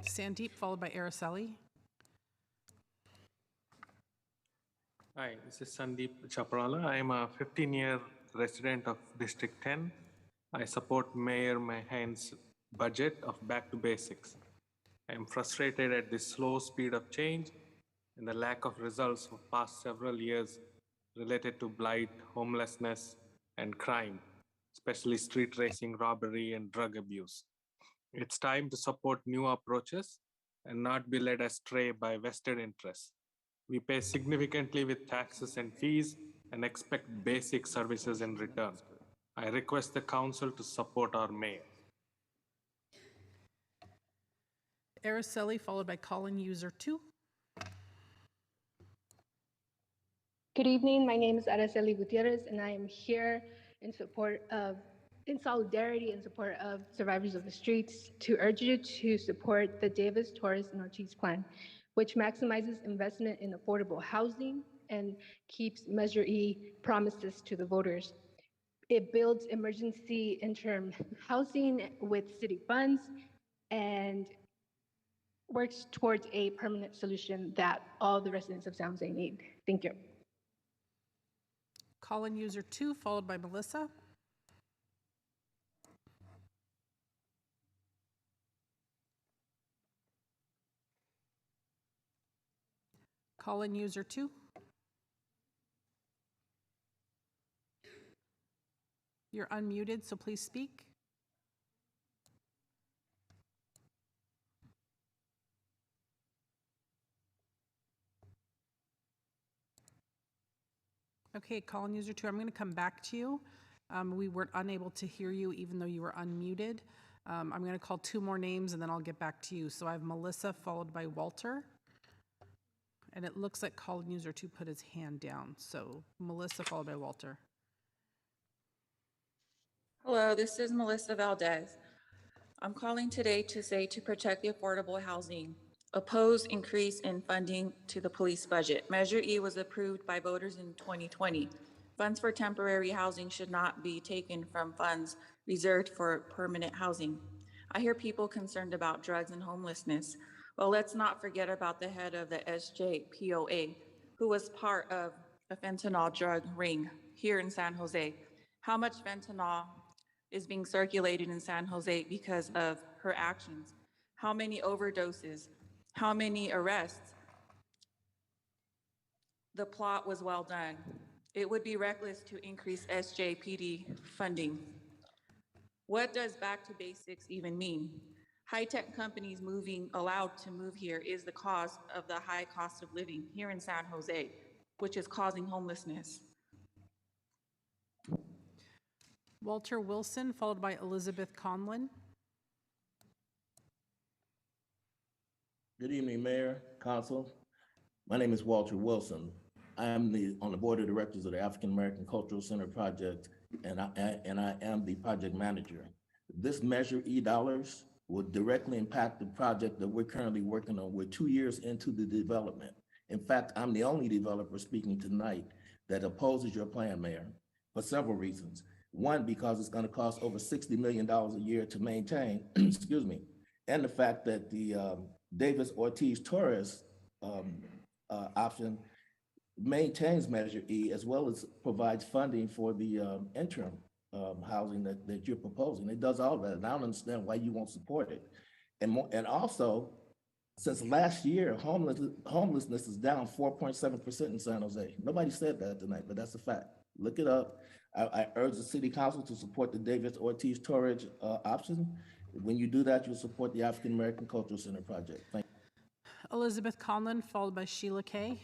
Sandeep, followed by Araceli. Hi, this is Sandeep Chaparala. I am a 15-year resident of District 10. I support Mayor Mahan's budget of back to basics. I am frustrated at the slow speed of change and the lack of results for past several years related to blight, homelessness, and crime, especially street racing, robbery, and drug abuse. It's time to support new approaches and not be led astray by vested interests. We pay significantly with taxes and fees and expect basic services in return. I request the council to support our mayor. Araceli, followed by Colin User 2. Good evening. My name is Araceli Gutierrez, and I am here in solidarity and support of survivors of the streets to urge you to support the Davis, Torres, and Ortiz plan, which maximizes investment in affordable housing and keeps Measure E promises to the voters. It builds emergency interim housing with city funds and works towards a permanent solution that all the residents of San Jose need. Thank you. Call-in user 2, followed by Melissa. Call-in user 2. You're unmuted, so please speak. Okay, call-in user 2, I'm going to come back to you. We were unable to hear you even though you were unmuted. I'm going to call 2 more names and then I'll get back to you. So I have Melissa followed by Walter. And it looks like call-in user 2 put his hand down. So Melissa followed by Walter. Hello, this is Melissa Valdez. I'm calling today to say to protect the affordable housing, oppose increase in funding to the police budget. Measure E was approved by voters in 2020. Funds for temporary housing should not be taken from funds reserved for permanent housing. I hear people concerned about drugs and homelessness. Well, let's not forget about the head of the SJPOA, who was part of a fentanyl drug ring here in San Jose. How much fentanyl is being circulated in San Jose because of her actions? How many overdoses? How many arrests? The plot was well done. It would be reckless to increase SJPD funding. What does back to basics even mean? High-tech companies allowed to move here is the cause of the high cost of living here in San Jose, which is causing homelessness. Walter Wilson, followed by Elizabeth Conlon. Good evening, Mayor, Council. My name is Walter Wilson. I am on the board of directors of the African American Cultural Center project, and I am the project manager. This Measure E dollars will directly impact the project that we're currently working on. We're 2 years into the development. In fact, I'm the only developer speaking tonight that opposes your plan, Mayor, for several reasons. One, because it's going to cost over $60 million a year to maintain, excuse me, and the fact that the Davis Ortiz Torres option maintains Measure E as well as provides funding for the interim housing that you're proposing. It does all of that, and I don't understand why you won't support it. And also, since last year, homelessness is down 4.7% in San Jose. Nobody said that tonight, but that's a fact. Look it up. I urge the City Council to support the Davis Ortiz Torres option. When you do that, you'll support the African American Cultural Center project. Thank you. Elizabeth Conlon, followed by Sheila Kay.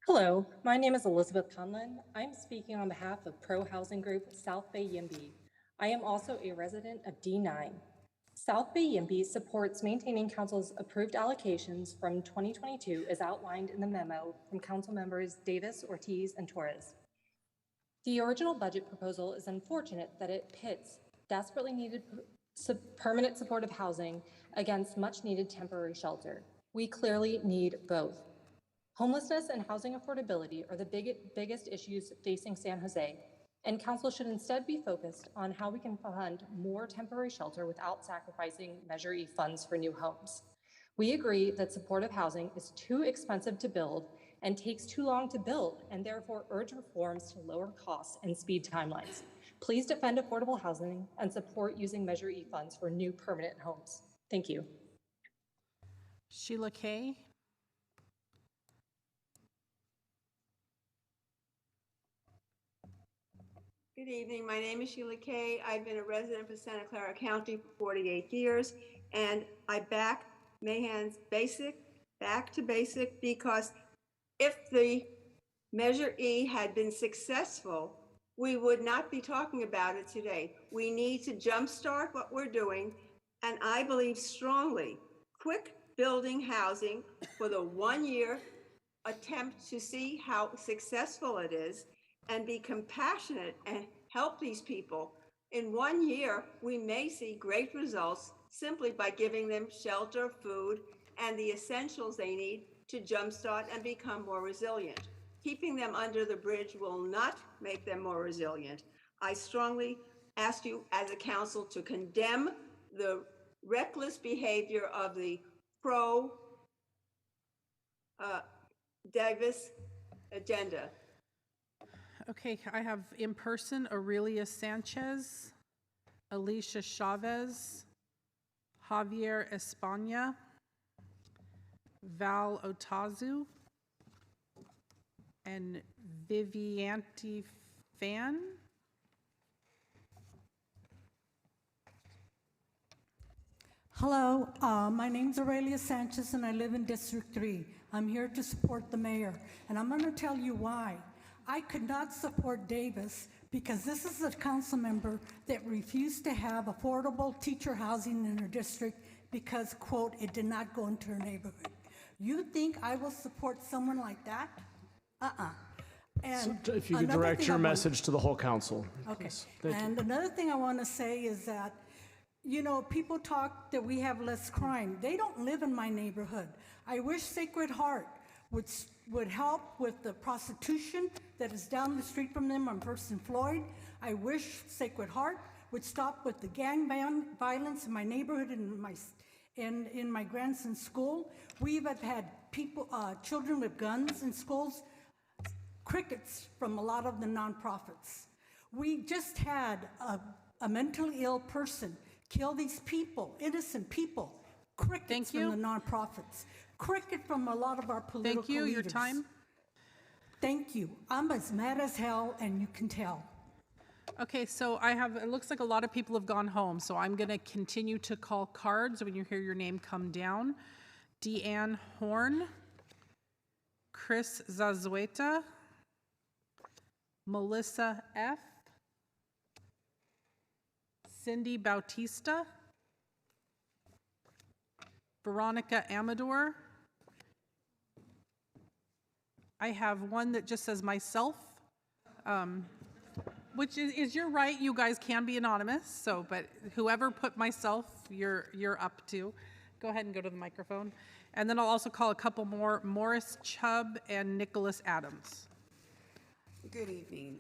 Hello, my name is Elizabeth Conlon. I'm speaking on behalf of pro-housing group South Bay YIMBY. I am also a resident of D9. South Bay YIMBY supports maintaining Council's approved allocations from 2022 as outlined in the memo from Council members Davis, Ortiz, and Torres. The original budget proposal is unfortunate that it pits desperately needed permanent supportive housing against much needed temporary shelter. We clearly need both. Homelessness and housing affordability are the biggest issues facing San Jose, and Council should instead be focused on how we can fund more temporary shelter without sacrificing Measure E funds for new homes. We agree that supportive housing is too expensive to build and takes too long to build, and therefore urge reforms to lower costs and speed timelines. Please defend affordable housing and support using Measure E funds for new permanent homes. Thank you. Sheila Kay. Good evening. My name is Sheila Kay. I've been a resident for Santa Clara County for 48 years, and I back Mahan's back to basic, because if the Measure E had been successful, we would not be talking about it today. We need to jumpstart what we're doing, and I believe strongly, quick building housing for the 1 year attempt to see how successful it is and be compassionate and help these people. In 1 year, we may see great results simply by giving them shelter, food, and the essentials they need to jumpstart and become more resilient. Keeping them under the bridge will not make them more resilient. I strongly ask you as a council to condemn the reckless behavior of the Davis agenda. Okay, I have in person Aurelia Sanchez, Alicia Chavez, Javier España, Val Otazu, and Vivianti Fan. Hello, my name's Aurelia Sanchez and I live in District 3. I'm here to support the mayor, and I'm going to tell you why. I could not support Davis because this is a council member that refused to have affordable teacher housing in her district because, quote, it did not go into her neighborhood. You think I will support someone like that? And so if you could direct your message to the whole council. Okay. And another thing I want to say is that, you know, people talk that we have less crime. They don't live in my neighborhood. I wish Sacred Heart would help with the prostitution that is down the street from them on First and Floyd. I wish Sacred Heart would stop with the gang violence in my neighborhood and in my grandson's school. We've had people, children with guns in schools, crickets from a lot of the nonprofits. We just had a mentally ill person kill these people, innocent people. Crickets from the nonprofits. Cricket from a lot of our political Thank you. leaders. Your time. Thank you. I'm as mad as hell, and you can tell. Okay, so it looks like a lot of people have gone home, so I'm going to continue to call cards. When you hear your name come down, Deanne Horn, Chris Zazueta, Melissa F., Cindy Bautista, Veronica Amador. I have one that just says myself, which is your right. You guys can be anonymous. So, but whoever put myself, you're up to. Go ahead and go to the microphone. And then I'll also call a couple more, Morris Chubb and Nicholas Adams. Good evening.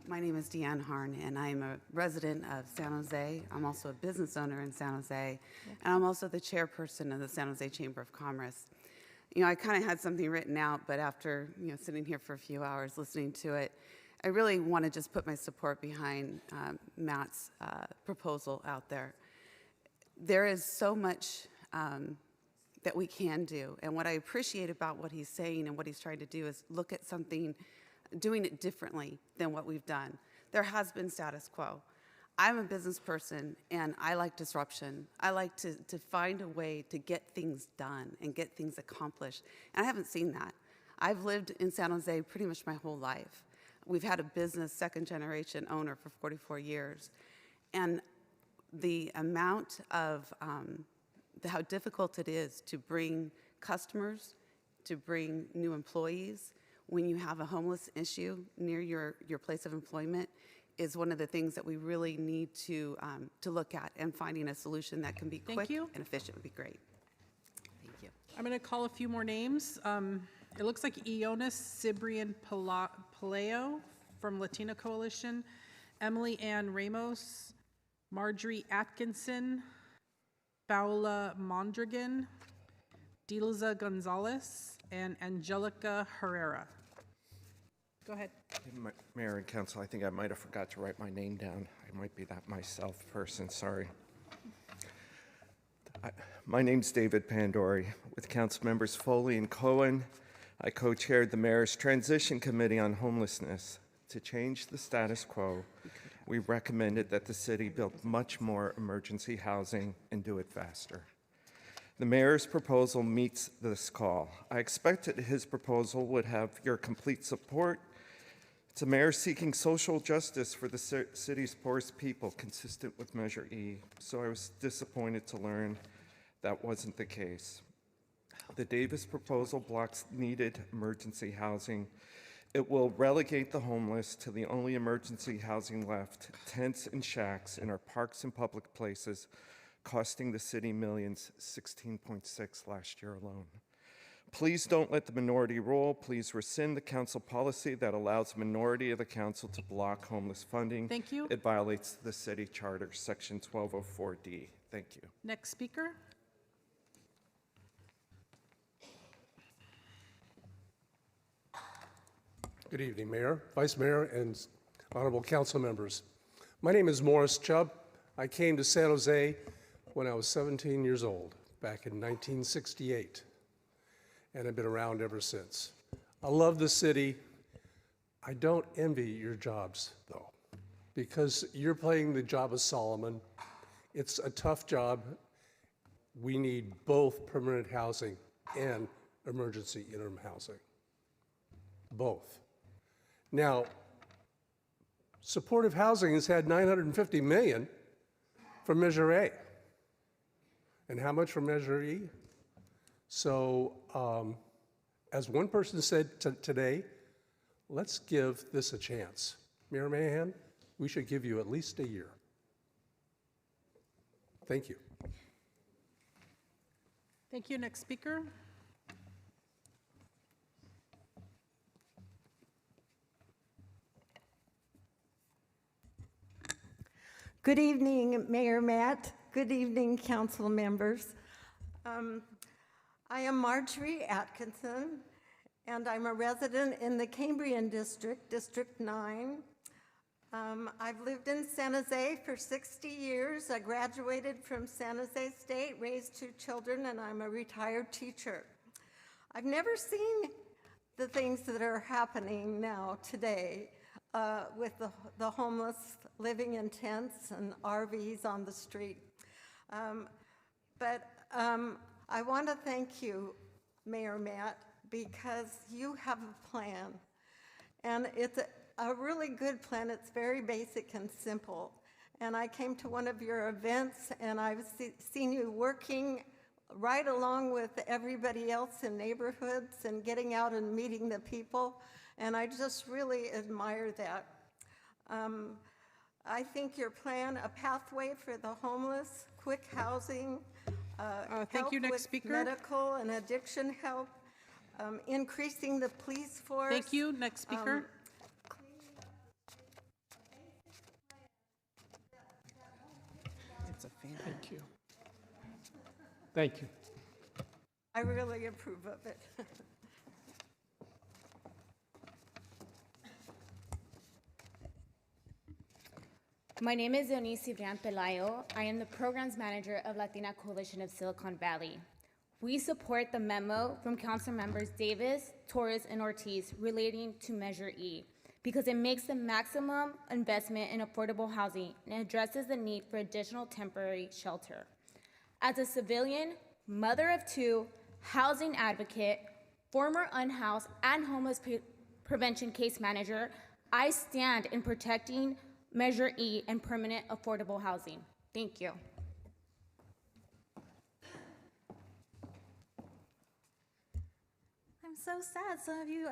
My name is Deanne Harn, and I'm a resident of San Jose. I'm also a business owner in San Jose, and I'm also the chairperson of the San Jose Chamber of Commerce. You know, I kind of had something written out, but after, you know, sitting here for a few hours listening to it, I really want to just put my support behind Matt's proposal out there. There is so much that we can do, and what I appreciate about what he's saying and what he's trying to do is look at something, doing it differently than what we've done. There has been status quo. I'm a business person, and I like disruption. I like to find a way to get things done and get things accomplished, and I haven't seen that. I've lived in San Jose pretty much my whole life. We've had a business second-generation owner for 44 years, and the amount of how difficult it is to bring customers, to bring new employees when you have a homeless issue near your place of employment is one of the things that we really need to look at, and finding a solution that can be quick and efficient would be great. Thank you. I'm going to call a few more names. It looks like Ionis Cibrian Paleo from Latina Coalition, Emily Ann Ramos, Marjorie Atkinson, Paula Mondragon, Dilza Gonzalez, and Angelica Herrera. Go ahead. Mayor and Council, I think I might have forgot to write my name down. I might be that myself person, sorry. My name's David Pandori. With Council Members Foley and Cohen, I co-chaired the Mayor's Transition Committee on Homelessness. To change the status quo, we recommended that the city build much more emergency housing and do it faster. The mayor's proposal meets this call. I expected his proposal would have your complete support. It's a mayor seeking social justice for the city's poorest people, consistent with Measure E. So I was disappointed to learn that wasn't the case. The Davis proposal blocks needed emergency housing. It will relegate the homeless to the only emergency housing left, tents and shacks in our parks and public places, costing the city millions, 16.6 last year alone. Please don't let the minority rule. Please rescind the council policy that allows the minority of the council to block homeless funding. Thank you. It violates the city charter, section 1204D. Thank you. Next speaker. Good evening, Mayor, Vice Mayor, and honorable council members. My name is Morris Chubb. I came to San Jose when I was 17 years old, back in 1968, and I've been around ever since. I love the city. I don't envy your jobs, though, because you're playing the job of Solomon. It's a tough job. We need both permanent housing and emergency interim housing, both. Now, supportive housing has had $950 million from Measure A. And how much from Measure E? So, as one person said today, let's give this a chance. Mayor Mahan, we should give you at least a year. Thank you. Thank you. Next speaker. Good evening, Mayor Matt. Good evening, council members. I am Marjorie Atkinson, and I'm a resident in the Cambrian District, District 9. I've lived in San Jose for 60 years. I graduated from San Jose State, raised 2 children, and I'm a retired teacher. I've never seen the things that are happening now today with the homeless living in tents and RVs on the street. But I want to thank you, Mayor Matt, because you have a plan. And it's a really good plan. It's very basic and simple. And I came to one of your events, and I've seen you working right along with everybody else in neighborhoods and getting out and meeting the people. And I just really admire that. I think your plan, a pathway for the homeless, quick housing, thank you. Next speaker. Medical and addiction help, increasing the police force. Thank you. Next speaker. It's a fan. Thank you. Thank you. I really approve of it. My name is Eunice Cibrian Pelayo. I am the Programs Manager of Latina Coalition of Silicon Valley. We support the memo from Council Members Davis, Torres, and Ortiz relating to Measure E because it makes the maximum investment in affordable housing and addresses the need for additional temporary shelter. As a civilian, mother of 2, housing advocate, former unhoused and homeless prevention case manager, I stand in protecting Measure E and permanent affordable housing. Thank you. I'm so sad some of you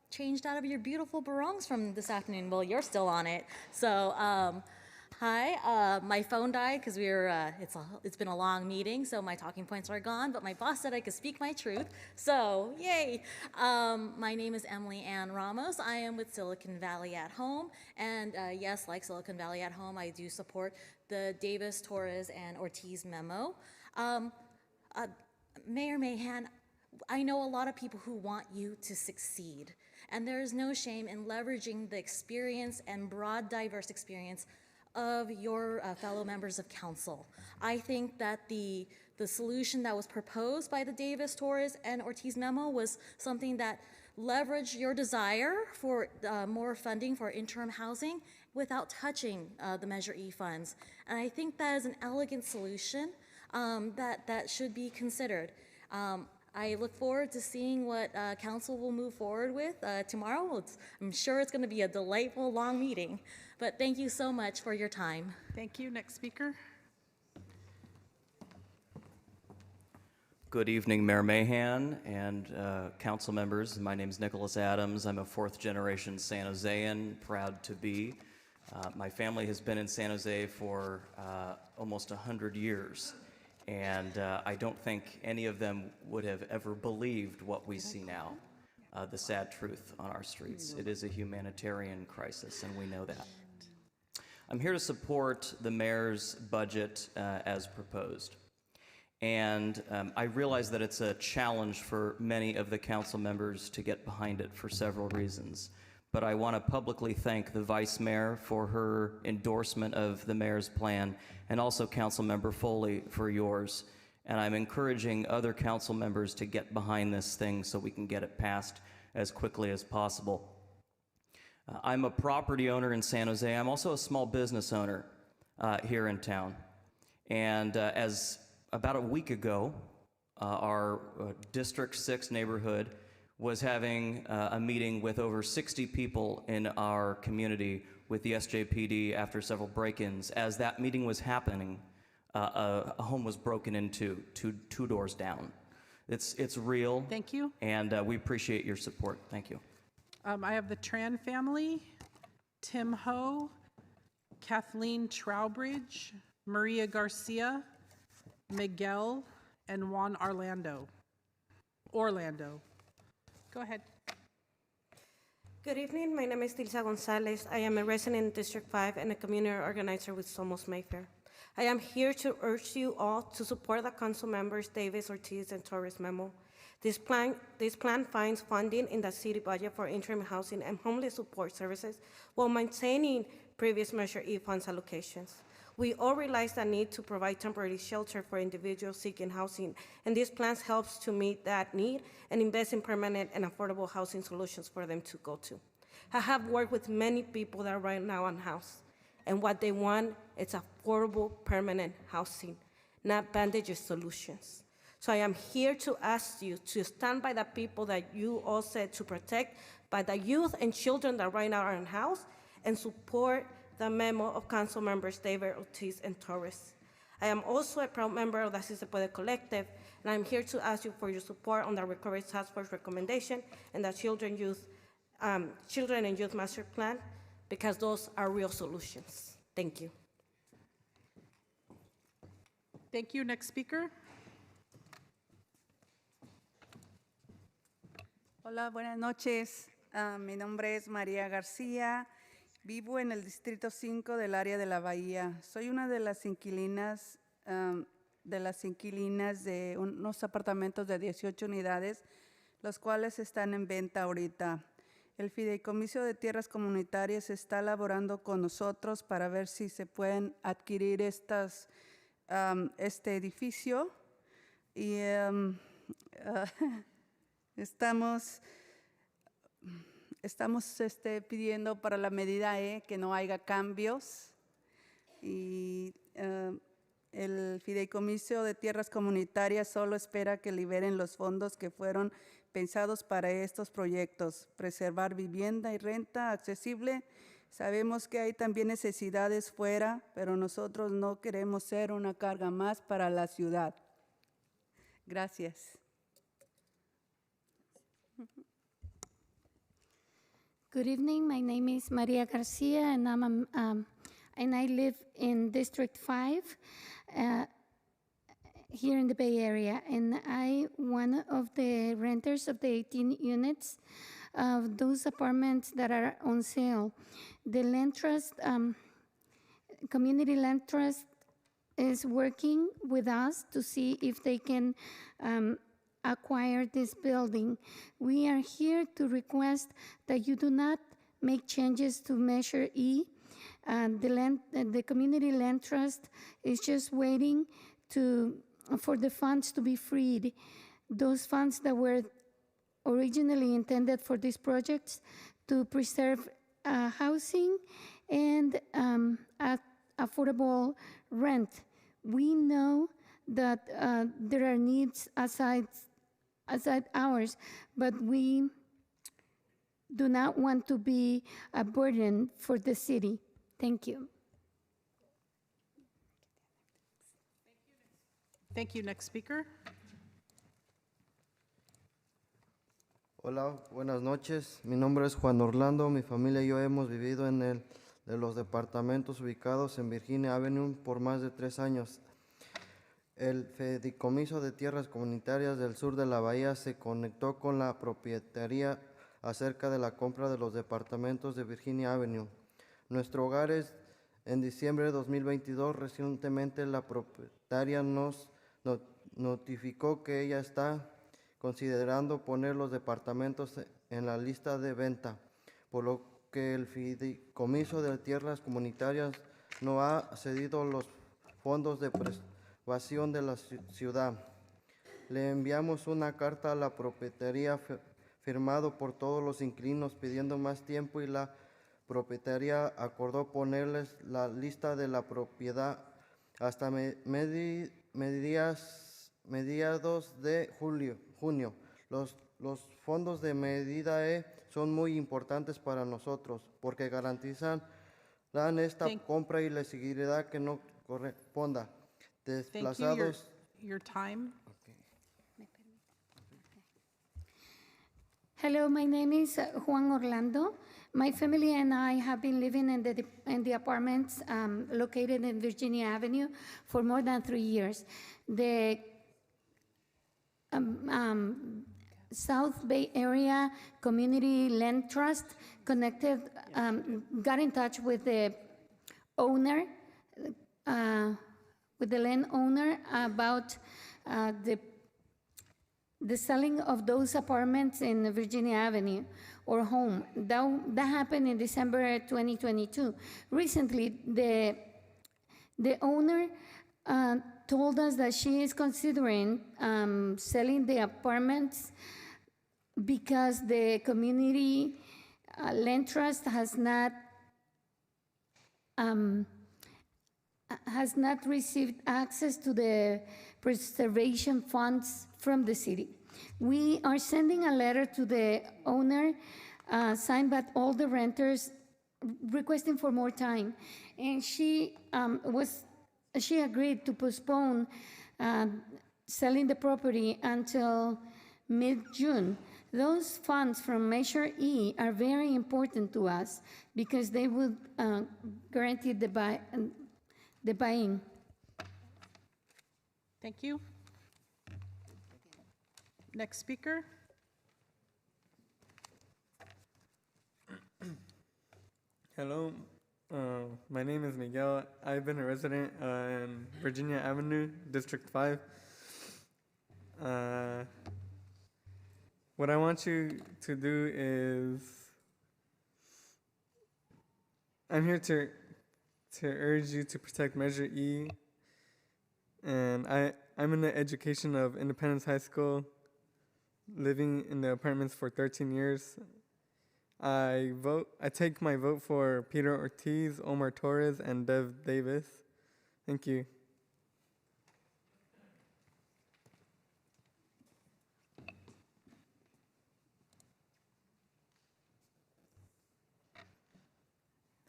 changed out of your beautiful barongs from this afternoon. Well, you're still on it. So, hi, my phone died because it's been a long meeting, so my talking points are gone, but my boss said I could speak my truth, so yay. My name is Emily Ann Ramos. I am with Silicon Valley at Home, and yes, like Silicon Valley at Home, I do support the Davis, Torres, and Ortiz memo. Mayor Mahan, I know a lot of people who want you to succeed, and there is no shame in leveraging the experience and broad, diverse experience of your fellow members of council. I think that the solution that was proposed by the Davis, Torres, and Ortiz memo was something that leveraged your desire for more funding for interim housing without touching the Measure E funds. And I think that is an elegant solution that should be considered. I look forward to seeing what council will move forward with tomorrow. I'm sure it's going to be a delightful, long meeting. But thank you so much for your time. Thank you. Next speaker. Good evening, Mayor Mahan and council members. My name is Nicholas Adams. I'm a fourth-generation San Josean, proud to be. My family has been in San Jose for almost 100 years, and I don't think any of them would have ever believed what we see now, the sad truth on our streets. It is a humanitarian crisis, and we know that. I'm here to support the mayor's budget as proposed. And I realize that it's a challenge for many of the council members to get behind it for several reasons. But I want to publicly thank the vice mayor for her endorsement of the mayor's plan, and also Councilmember Foley for yours. And I'm encouraging other council members to get behind this thing so we can get it passed as quickly as possible. I'm a property owner in San Jose. I'm also a small business owner here in town. And as about a week ago, our District 6 neighborhood was having a meeting with over 60 people in our community with the SJPD after several break-ins. As that meeting was happening, a home was broken into two doors down. It's real. Thank you. And we appreciate your support. Thank you. I have the Tran family, Tim Ho, Kathleen Trowbridge, Maria Garcia, Miguel, and Juan Orlando. Go ahead. Good evening. My name is Tilsa Gonzalez. I am a resident in District 5 and a community organizer with Somos Mayfair. I am here to urge you all to support the council members Davis, Ortiz, and Torres memo. This plan finds funding in the city budget for interim housing and homeless support services while maintaining previous Measure E funds allocations. We all realize the need to provide temporary shelter for individuals seeking housing, and this plan helps to meet that need and invest in permanent and affordable housing solutions for them to go to. I have worked with many people that are right now unhoused, and what they want is affordable, permanent housing, not bandage solutions. So I am here to ask you to stand by the people that you all said to protect, by the youth and children that right now are unhoused, and support the memo of council members David, Ortiz, and Torres. I am also a proud member of the Si Se Puede Collective, and I'm here to ask you for your support on the Recovery Task Force recommendation and the Children and Youth Master Plan, because those are real solutions. Thank you. Thank you. Next speaker. Hola, buenas noches. Mi nombre es María García. Vivo en el Distrito 5 del área de la Bahía. Soy una de las inquilinas de unos apartamentos de 18 unidades, los cuales están en venta ahorita. El Fideicomiso de Tierras Comunitarias está elaborando con nosotros para ver si se pueden adquirir este edificio. Y estamos pidiendo para la medida E que no haya cambios, y el Fideicomiso de Tierras Comunitarias solo espera que liberen los fondos que fueron pensados para estos proyectos, preservar vivienda y renta accesible. Sabemos que hay también necesidades fuera, pero nosotros no queremos ser una carga más para la ciudad. Gracias. Good evening. My name is Maria Garcia, and and I live in District 5 here in the Bay Area. And I'm one of the renters of the 18 units of those apartments that are on sale. The Land Trust, Community Land Trust, is working with us to see if they can acquire this building. We are here to request that you do not make changes to Measure E. The Community Land Trust is just waiting for the funds to be freed. Those funds that were originally intended for these projects to preserve housing and affordable rent. We know that there are needs aside ours, but we do not want to be a burden for the city. Thank you. Thank you. Next speaker. Hola, buenas noches. Mi nombre es Juan Orlando. Mi familia y yo hemos vivido en el de los departamentos ubicados en Virginia Avenue por más de 3 años. El Fideicomiso de Tierras Comunitarias del Sur de la Bahía se conectó con la propietaria acerca de la compra de los departamentos de Virginia Avenue. Nuestro hogar es en diciembre de 2022. Recientemente la propietaria nos notificó que ella está considerando poner los departamentos en la lista de venta, por lo que el Fideicomiso de Tierras Comunitarias no ha cedido los fondos de preservación de la ciudad. Le enviamos una carta a la propietaria firmado por todos los inquilinos pidiendo más tiempo y la propietaria acordó ponerles la lista de la propiedad hasta mediados de junio. Los fondos de medida E son muy importantes para nosotros porque garantizan esta compra y la seguridad que no corresponda. Desplazados. Your time. Hello, my name is Juan Orlando. My family and I have been living in the apartments located in Virginia Avenue for more than 3 years. The South Bay Area Community Land Trust got in touch with the owner, with the landowner about the selling of those apartments in Virginia Avenue or home. That happened in December 2022. Recently, the owner told us that she is considering selling the apartments because the community land trust has not received access to the preservation funds from the city. We are sending a letter to the owner, signed by all the renters, requesting for more time. And she agreed to postpone selling the property until mid-June. Those funds from Measure E are very important to us because they would guarantee the buying. Thank you. Next speaker. Hello, my name is Miguel. I've been a resident in Virginia Avenue, District 5. What I want you to do is, I'm here to urge you to protect Measure E. And I'm in the education of Independence High School, living in the apartments for 13 years. I take my vote for Peter Ortiz, Omar Torres, and Dev Davis. Thank you.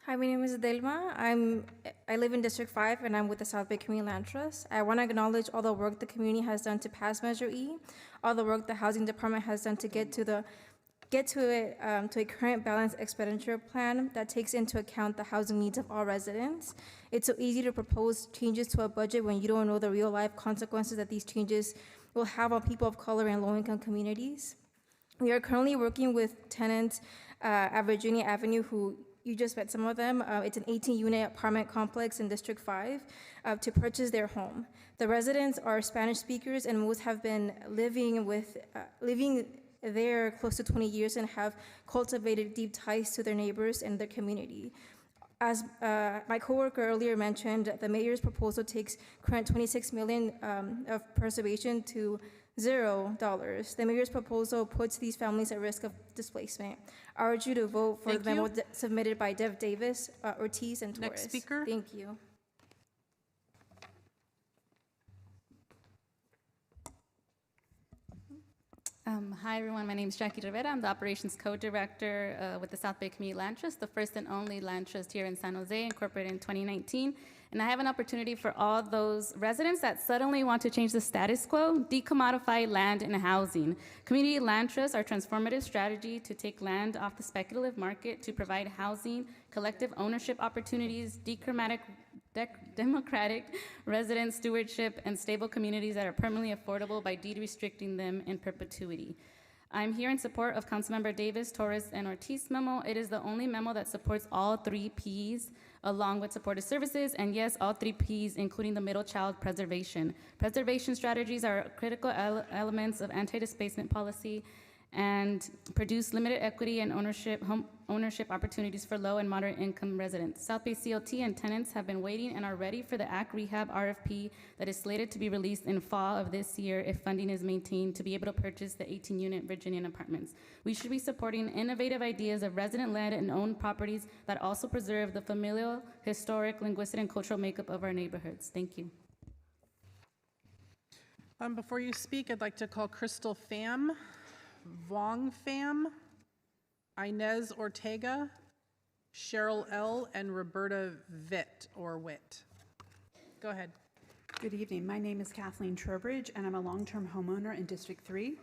Hi, my name is Delma. I live in District 5 and I'm with the South Bay Community Land Trust. I want to acknowledge all the work the community has done to pass Measure E, all the work the Housing Department has done to get to a current balanced expenditure plan that takes into account the housing needs of all residents. It's so easy to propose changes to a budget when you don't know the real life consequences that these changes will have on people of color and low-income communities. We are currently working with tenants at Virginia Avenue who you just met some of them. It's an 18-unit apartment complex in District 5 to purchase their home. The residents are Spanish speakers and most have been living there close to 20 years and have cultivated deep ties to their neighbors and their community. As my coworker earlier mentioned, the mayor's proposal takes current $26 million of preservation to $0. The mayor's proposal puts these families at risk of displacement. I urge you to vote for the memo submitted by Dev Davis, Ortiz, and Torres. Next speaker. Thank you. Hi, everyone. My name is Jackie Rivera. I'm the Operations Co-Director with the South Bay Community Land Trust, the first and only land trust here in San Jose, incorporated in 2019. And I have an opportunity for all those residents that suddenly want to change the status quo, decommodify land and housing. Community land trusts are a transformative strategy to take land off the speculative market to provide housing, collective ownership opportunities, democratic resident stewardship, and stable communities that are permanently affordable by deed restricting them in perpetuity. I'm here in support of Councilmember Davis, Torres, and Ortiz memo. It is the only memo that supports all 3 Ps along with supportive services, and yes, all 3 Ps, including the middle child preservation. Preservation strategies are critical elements of anti-displacement policy and produce limited equity and home ownership opportunities for low and moderate income residents. South Bay CLT and tenants have been waiting and are ready for the ACT Rehab RFP that is slated to be released in fall of this year if funding is maintained to be able to purchase the 18-unit Virginian apartments. We should be supporting innovative ideas of resident-led and owned properties that also preserve the familial, historic, linguistic, and cultural makeup of our neighborhoods. Thank you. Before you speak, I'd like to call Crystal Pham, Vong Pham, Inez Ortega, Cheryl L., and Roberta Witt. Go ahead. Good evening. My name is Kathleen Trowbridge, and I'm a long-term homeowner in District 3.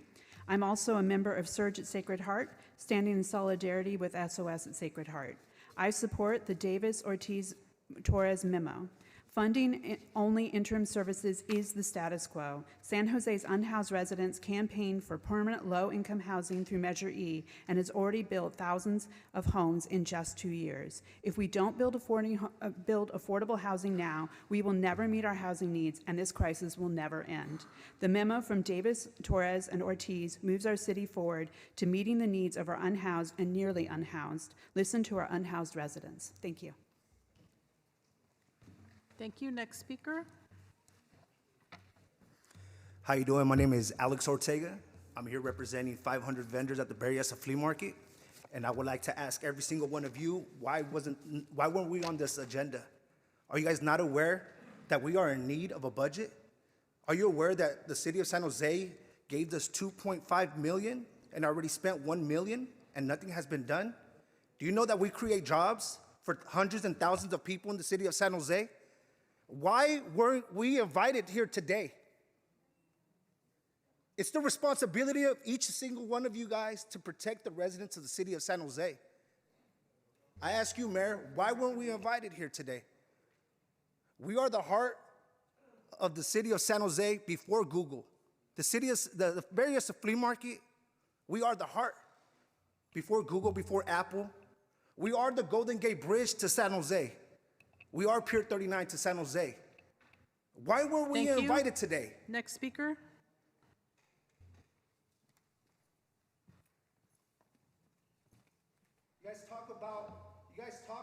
I'm also a member of Surge at Sacred Heart, standing in solidarity with SOS at Sacred Heart. I support the Davis-Ortiz-Torres memo. Funding only interim services is the status quo. San Jose's unhoused residents campaigned for permanent low-income housing through Measure E and has already built thousands of homes in just 2 years. If we don't build affordable housing now, we will never meet our housing needs, and this crisis will never end. The memo from Davis, Torres, and Ortiz moves our city forward to meeting the needs of our unhoused and nearly unhoused. Listen to our unhoused residents. Thank you. Thank you. Next speaker. How you doing? My name is Alex Ortega. I'm here representing 500 vendors at the Berryessa Flea Market, and I would like to ask every single one of you, why weren't we on this agenda? Are you guys not aware that we are in need of a budget? Are you aware that the city of San Jose gave us $2.5 million and already spent $1 million and nothing has been done? Do you know that we create jobs for hundreds and thousands of people in the city of San Jose? Why weren't we invited here today? It's the responsibility of each single one of you guys to protect the residents of the city of San Jose. I ask you, Mayor, why weren't we invited here today? We are the heart of the city of San Jose before Google. The Berryessa Flea Market, we are the heart before Google, before Apple. We are the Golden Gate Bridge to San Jose. We are Pier 39 to San Jose. Why were we invited today? Next speaker. You guys talk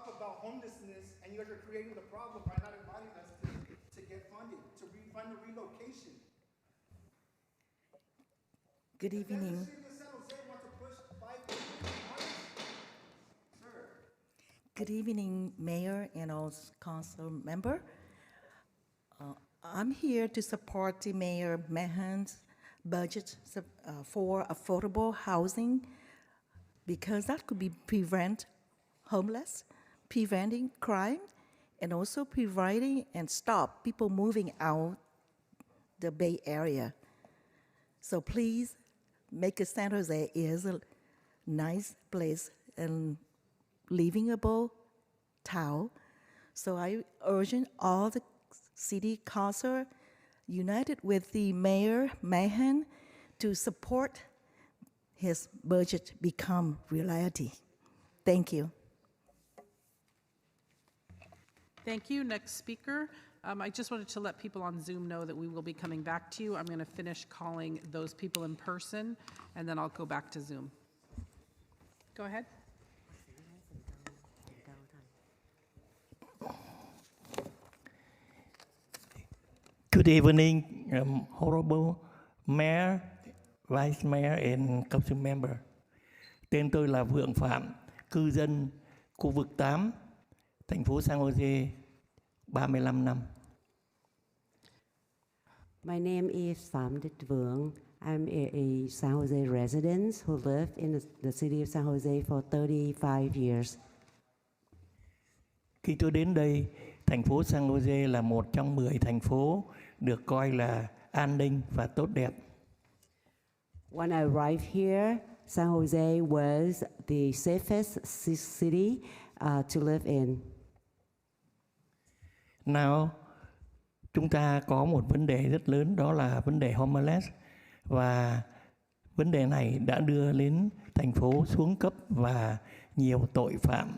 about homelessness, and you guys are creating the problem by not inviting us to get funded, to fund the relocation. Good evening. Good evening, Mayor and all council member. I'm here to support the Mayor Mahan's budget for affordable housing because that could be prevent homeless, preventing crime, and also preventing and stop people moving out the Bay Area. So please make San Jose is a nice place and livable town. So I urge all the city council, united with the Mayor Mahan, to support his budget become reality. Thank you. Thank you. Next speaker. I just wanted to let people on Zoom know that we will be coming back to you. I'm going to finish calling those people in person, and then I'll go back to Zoom. Go ahead. Good evening, Honorable Mayor, Vice Mayor and Council Member. Tên tôi là Vượng Phạm, cư dân khu vực 8, thành phố San Jose, 35 năm. My name is Phạm Đức Vượng. I'm a San Jose resident who lived in the city of San Jose for 35 years. Khi tôi đến đây, thành phố San Jose là một trong 10 thành phố được coi là an ninh và tốt đẹp. When I arrived here, San Jose was the safest city to live in. Now, chúng ta có một vấn đề rất lớn, đó là vấn đề homeless, và vấn đề này đã đưa đến thành phố xuống cấp và nhiều tội phạm,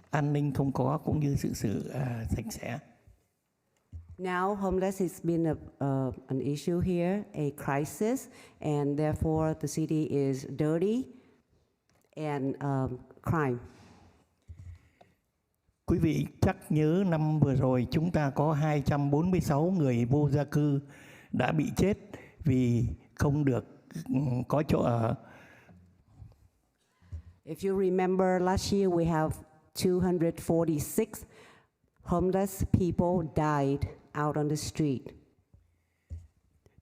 an ninh không có cũng như sự sạch sẽ. Now, homeless has been an issue here, a crisis, and therefore the city is dirty and crime. Quý vị chắc nhớ năm vừa rồi chúng ta có 246 người vô gia cư đã bị chết vì không được có chỗ ở. If you remember, last year we have 246 homeless people died out on the street.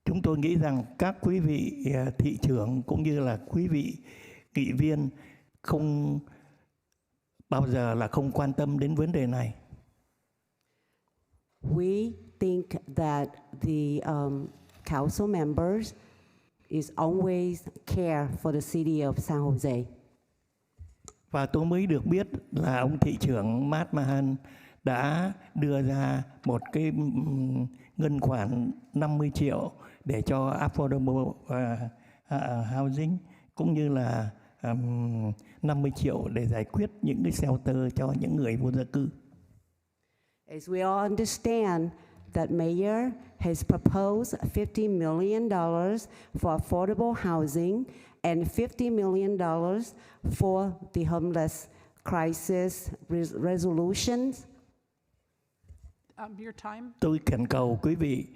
Chúng tôi nghĩ rằng các quý vị thị trưởng cũng như là quý vị nghị viên không bao giờ là không quan tâm đến vấn đề này. We think that the council members is always care for the city of San Jose. Và tôi mới được biết là ông thị trưởng Matt Mahan đã đưa ra một cái ngân khoản 50 triệu để cho affordable housing, cũng như là 50 triệu để giải quyết những cái shelter cho những người vô gia cư. As we all understand, that mayor has proposed $50 million for affordable housing and $50 million for the homeless crisis resolutions. Your time. Tôi khẩn cầu quý vị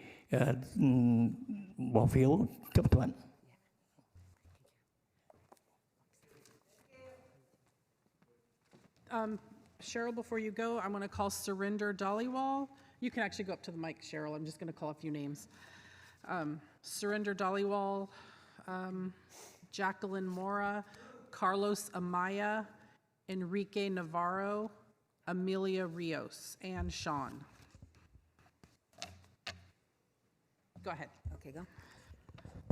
bỏ phiếu chấp thuận. Cheryl, before you go, I'm going to call Surinder Dhaliwal. You can actually go up to the mic, Cheryl. I'm just going to call a few names. Surinder Dhaliwal, Jacqueline Mora, Carlos Amaya, Enrique Navarro, Amelia Rios, and Sean. Go ahead. Okay, go.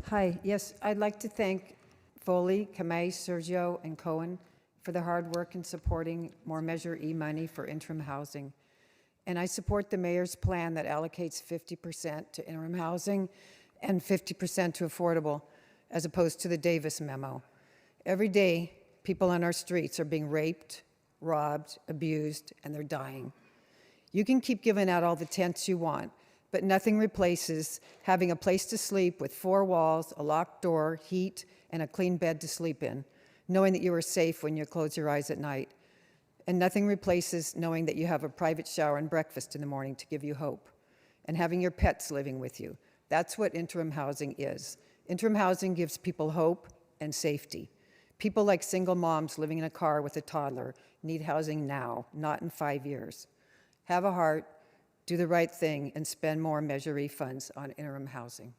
Hi, yes, I'd like to thank Foley, Kamei, Sergio, and Cohen for the hard work in supporting more Measure E money for interim housing. And I support the mayor's plan that allocates 50% to interim housing and 50% to affordable, as opposed to the Davis memo. Every day, people on our streets are being raped, robbed, abused, and they're dying. You can keep giving out all the tents you want, but nothing replaces having a place to sleep with 4 walls, a locked door, heat, and a clean bed to sleep in, knowing that you are safe when you close your eyes at night. And nothing replaces knowing that you have a private shower and breakfast in the morning to give you hope, and having your pets living with you. That's what interim housing is. Interim housing gives people hope and safety. People like single moms living in a car with a toddler need housing now, not in 5 years. Have a heart, do the right thing, and spend more Measure E funds on interim housing.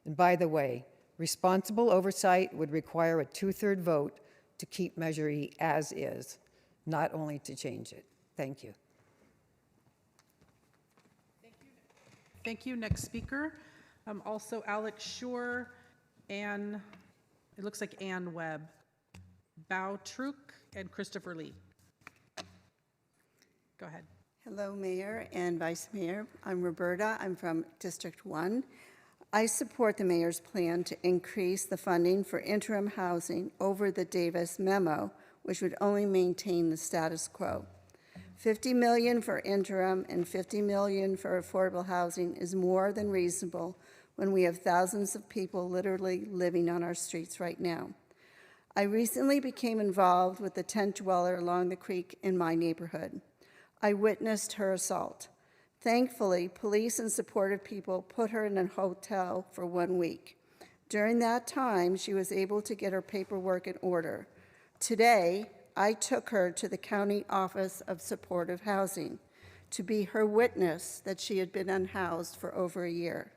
And by the way, responsible oversight would require a 2/3 vote to keep Measure E as is, not only to change it. Thank you. Thank you. Next speaker. Also Alex Shore, Ann, it looks like Ann Webb, Bao Truk, and Christopher Lee. Go ahead. Hello, Mayor and Vice Mayor. I'm Roberta. I'm from District 1. I support the mayor's plan to increase the funding for interim housing over the Davis memo, which would only maintain the status quo. $50 million for interim and $50 million for affordable housing is more than reasonable when we have thousands of people literally living on our streets right now. I recently became involved with the tent dweller along the creek in my neighborhood. I witnessed her assault. Thankfully, police and supportive people put her in a hotel for 1 week. During that time, she was able to get her paperwork in order. Today, I took her to the County Office of Supportive Housing to be her witness that she had been unhoused for over a year.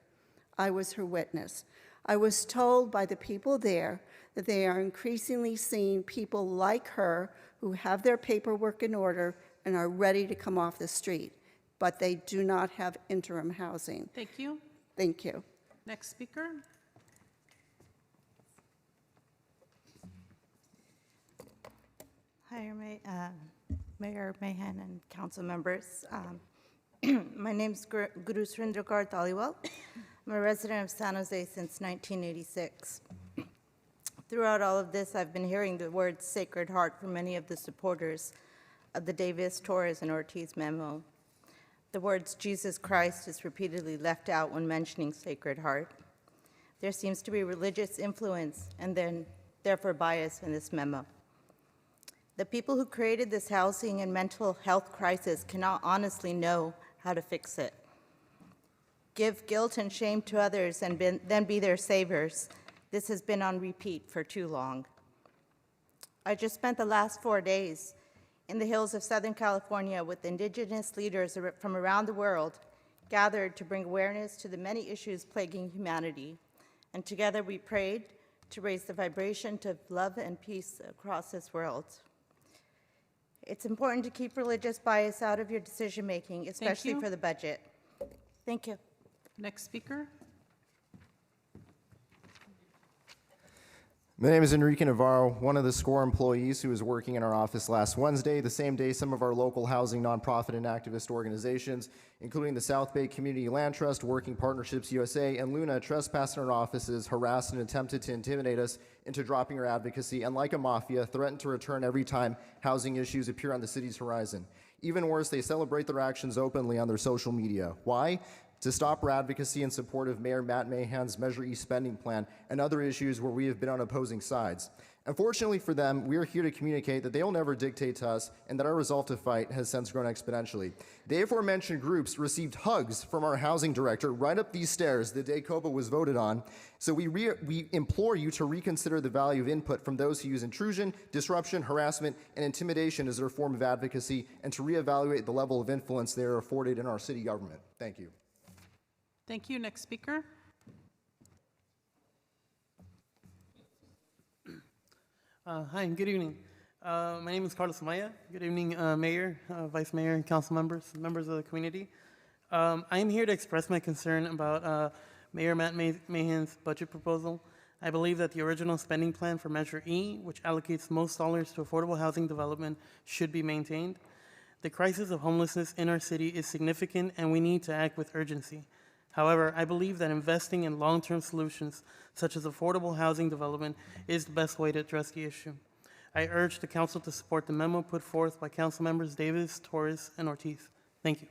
I was her witness. I was told by the people there that they are increasingly seeing people like her who have their paperwork in order and are ready to come off the street, but they do not have interim housing. Thank you. Thank you. Next speaker. Hi, Mayor Mahan and council members. My name is Guru Surendrakar Taliwal. I'm a resident of San Jose since 1986. Throughout all of this, I've been hearing the word Sacred Heart from many of the supporters of the Davis, Torres, and Ortiz memo. The words Jesus Christ is repeatedly left out when mentioning Sacred Heart. There seems to be religious influence and then therefore bias in this memo. The people who created this housing and mental health crisis cannot honestly know how to fix it. Give guilt and shame to others and then be their saviors. This has been on repeat for too long. I just spent the last 4 days in the hills of Southern California with indigenous leaders from around the world gathered to bring awareness to the many issues plaguing humanity. And together we prayed to raise the vibration to love and peace across this world. It's important to keep religious bias out of your decision-making, especially for the budget. Thank you. Next speaker. My name is Enrique Navarro, one of the SCORE employees who was working in our office last Wednesday, the same day some of our local housing nonprofit and activist organizations, including the South Bay Community Land Trust, Working Partnerships USA, and Luna, trespassed in our offices, harassed and attempted to intimidate us into dropping our advocacy, and like a mafia, threatened to return every time housing issues appear on the city's horizon. Even worse, they celebrate their actions openly on their social media. Why? To stop our advocacy in support of Mayor Matt Mahan's Measure E spending plan and other issues where we have been on opposing sides. Unfortunately for them, we are here to communicate that they will never dictate to us and that our resolve to fight has since grown exponentially. The aforementioned groups received hugs from our housing director right up these stairs the day COPA was voted on. So we implore you to reconsider the value of input from those who use intrusion, disruption, harassment, and intimidation as their form of advocacy, and to reevaluate the level of influence they are afforded in our city government. Thank you. Thank you. Next speaker. Hi, good evening. My name is Carlos Maya. Good evening, Mayor, Vice Mayor, and council members, members of the community. I am here to express my concern about Mayor Matt Mahan's budget proposal. I believe that the original spending plan for Measure E, which allocates most dollars to affordable housing development, should be maintained. The crisis of homelessness in our city is significant, and we need to act with urgency. However, I believe that investing in long-term solutions, such as affordable housing development, is the best way to address the issue. I urge the council to support the memo put forth by council members Davis, Torres, and Ortiz. Thank you.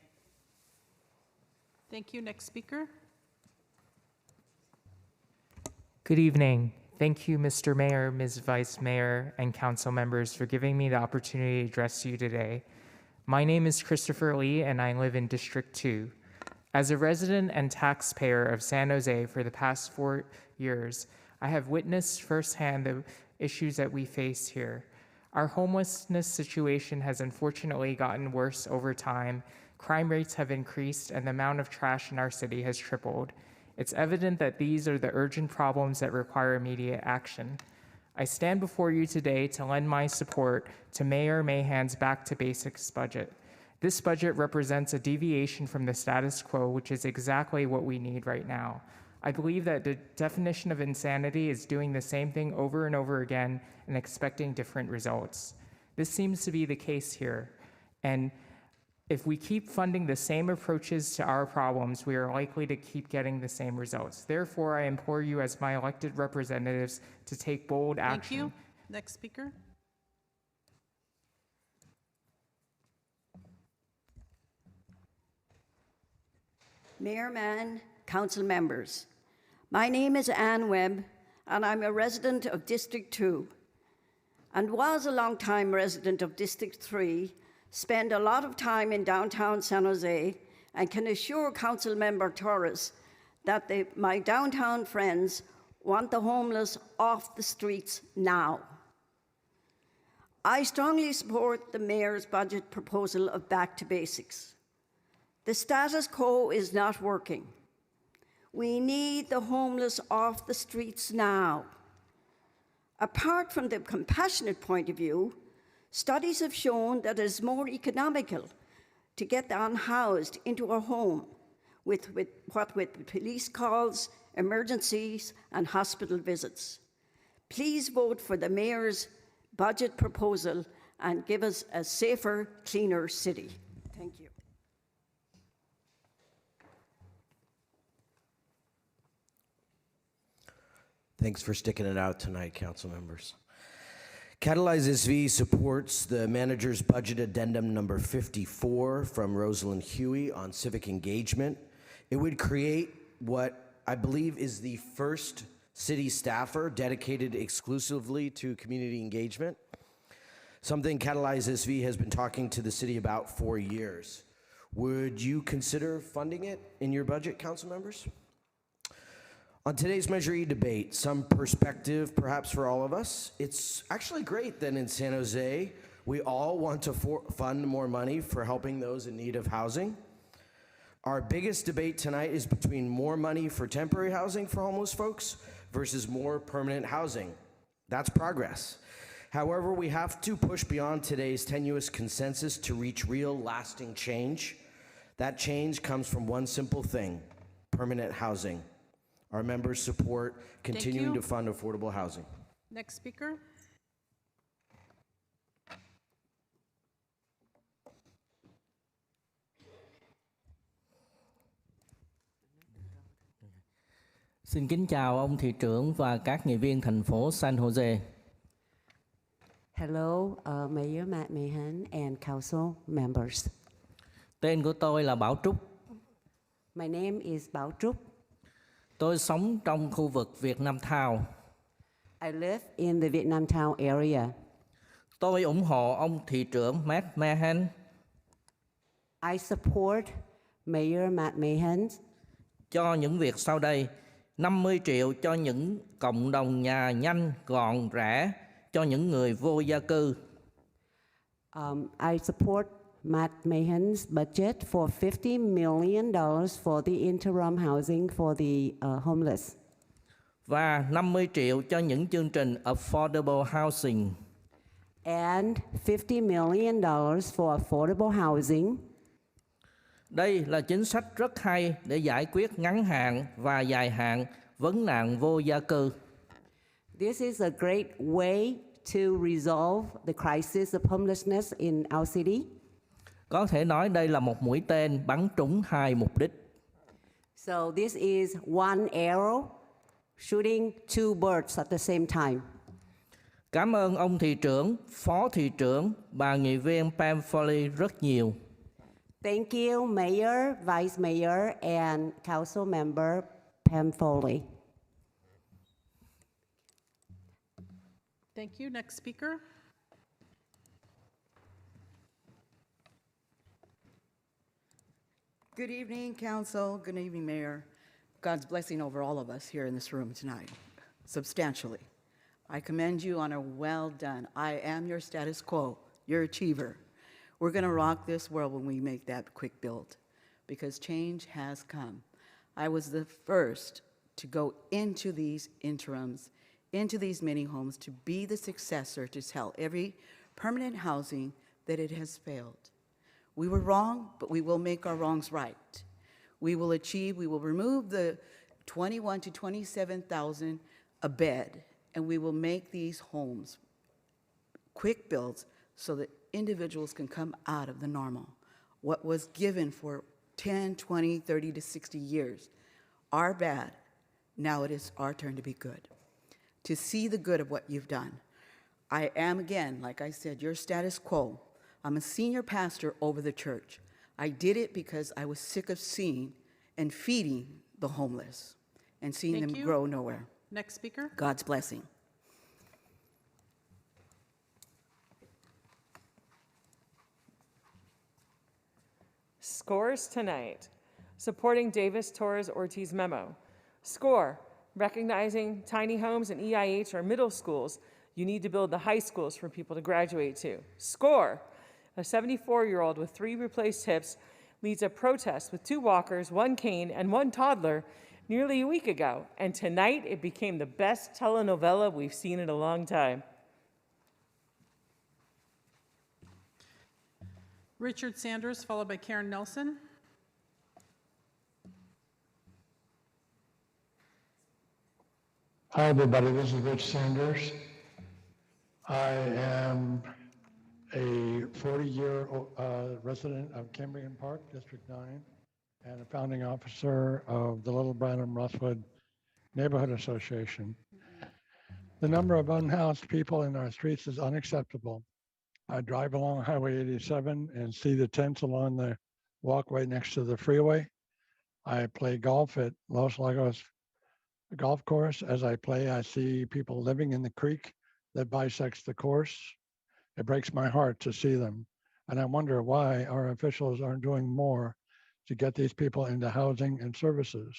Thank you. Next speaker. Good evening. Thank you, Mr. Mayor, Ms. Vice Mayor, and council members for giving me the opportunity to address you today. My name is Christopher Lee, and I live in District 2. As a resident and taxpayer of San Jose for the past 4 years, I have witnessed firsthand the issues that we face here. Our homelessness situation has unfortunately gotten worse over time. Crime rates have increased, and the amount of trash in our city has tripled. It's evident that these are the urgent problems that require immediate action. I stand before you today to lend my support to Mayor Mahan's Back to Basics budget. This budget represents a deviation from the status quo, which is exactly what we need right now. I believe that the definition of insanity is doing the same thing over and over again and expecting different results. This seems to be the case here. And if we keep funding the same approaches to our problems, we are likely to keep getting the same results. Therefore, I implore you as my elected representatives to take bold action. Thank you. Next speaker. Mayor Mann, council members. My name is Ann Webb, and I'm a resident of District 2, and was a long-time resident of District 3, spend a lot of time in downtown San Jose, and can assure Council Member Torres that my downtown friends want the homeless off the streets now. I strongly support the mayor's budget proposal of Back to Basics. The status quo is not working. We need the homeless off the streets now. Apart from the compassionate point of view, studies have shown that it is more economical to get the unhoused into a home with police calls, emergencies, and hospital visits. Please vote for the mayor's budget proposal and give us a safer, cleaner city. Thank you. Thanks for sticking it out tonight, council members. Catalyze SV supports the manager's budget addendum number 54 from Rosalind Huey on civic engagement. It would create what I believe is the first city staffer dedicated exclusively to community engagement, something Catalyze SV has been talking to the city about for years. Would you consider funding it in your budget, council members? On today's Measure E debate, some perspective perhaps for all of us. It's actually great that in San Jose, we all want to fund more money for helping those in need of housing. Our biggest debate tonight is between more money for temporary housing for homeless folks versus more permanent housing. That's progress. However, we have to push beyond today's tenuous consensus to reach real, lasting change. That change comes from one simple thing: permanent housing. Our members support continuing to fund affordable housing. Next speaker. Xin kính chào ông thị trưởng và các nghị viên thành phố San Jose. Hello, Mayor Matt Mahan and council members. Tên của tôi là Bảo Trúc. My name is Bảo Trúc. Tôi sống trong khu vực Vietnam Town. I live in the Vietnam Town area. Tôi ủng hộ ông thị trưởng Matt Mahan. I support Mayor Matt Mahan cho những việc sau đây: 50 triệu cho những cộng đồng nhà nhanh, gọn, rẻ cho những người vô gia cư. I support Matt Mahan's budget for $50 million for the interim housing for the homeless. Và 50 triệu cho những chương trình affordable housing. And $50 million for affordable housing. Đây là chính sách rất hay để giải quyết ngắn hạn và dài hạn vấn nạn vô gia cư. This is a great way to resolve the crisis of homelessness in our city. Có thể nói đây là một mũi tên bắn trúng hai mục đích. So this is one arrow shooting two birds at the same time. Cảm ơn ông thị trưởng, phó thị trưởng, bà nghị viên Pam Foley rất nhiều. Thank you, Mayor, Vice Mayor, and Council Member Pam Foley. Thank you. Next speaker. Good evening, Council. Good evening, Mayor. God's blessing over all of us here in this room tonight, substantially. I commend you on a well done. I am your status quo, your achiever. We're going to rock this world when we make that quick build, because change has come. I was the first to go into these interims, into these mini homes, to be the successor to tell every permanent housing that it has failed. We were wrong, but we will make our wrongs right. We will remove the 21 to 27,000 a bed, and we will make these homes quick builds so that individuals can come out of the normal. What was given for 10, 20, 30 to 60 years are bad. Now it is our turn to be good, to see the good of what you've done. I am, again, like I said, your status quo. I'm a senior pastor over the church. I did it because I was sick of seeing and feeding the homeless and seeing them grow nowhere. Next speaker. God's blessing. Scores tonight. Supporting Davis Torres Ortiz memo. Score. Recognizing tiny homes and EIH are middle schools. You need to build the high schools for people to graduate to. Score. A 74-year-old with 3 replaced hips leads a protest with 2 walkers, 1 cane, and 1 toddler nearly a week ago, and tonight it became the best telenovela we've seen in a long time. Richard Sanders, followed by Karen Nelson. Hi, everybody. This is Rich Sanders. I am a 40-year resident of Cambrian Park, District 9, and a founding officer of the Little Branham Rosswood Neighborhood Association. The number of unhoused people in our streets is unacceptable. I drive along Highway 87 and see the tents along the walkway next to the freeway. I play golf at Los Lagos Golf Course. As I play, I see people living in the creek that bisects the course. It breaks my heart to see them. And I wonder why our officials aren't doing more to get these people into housing and services.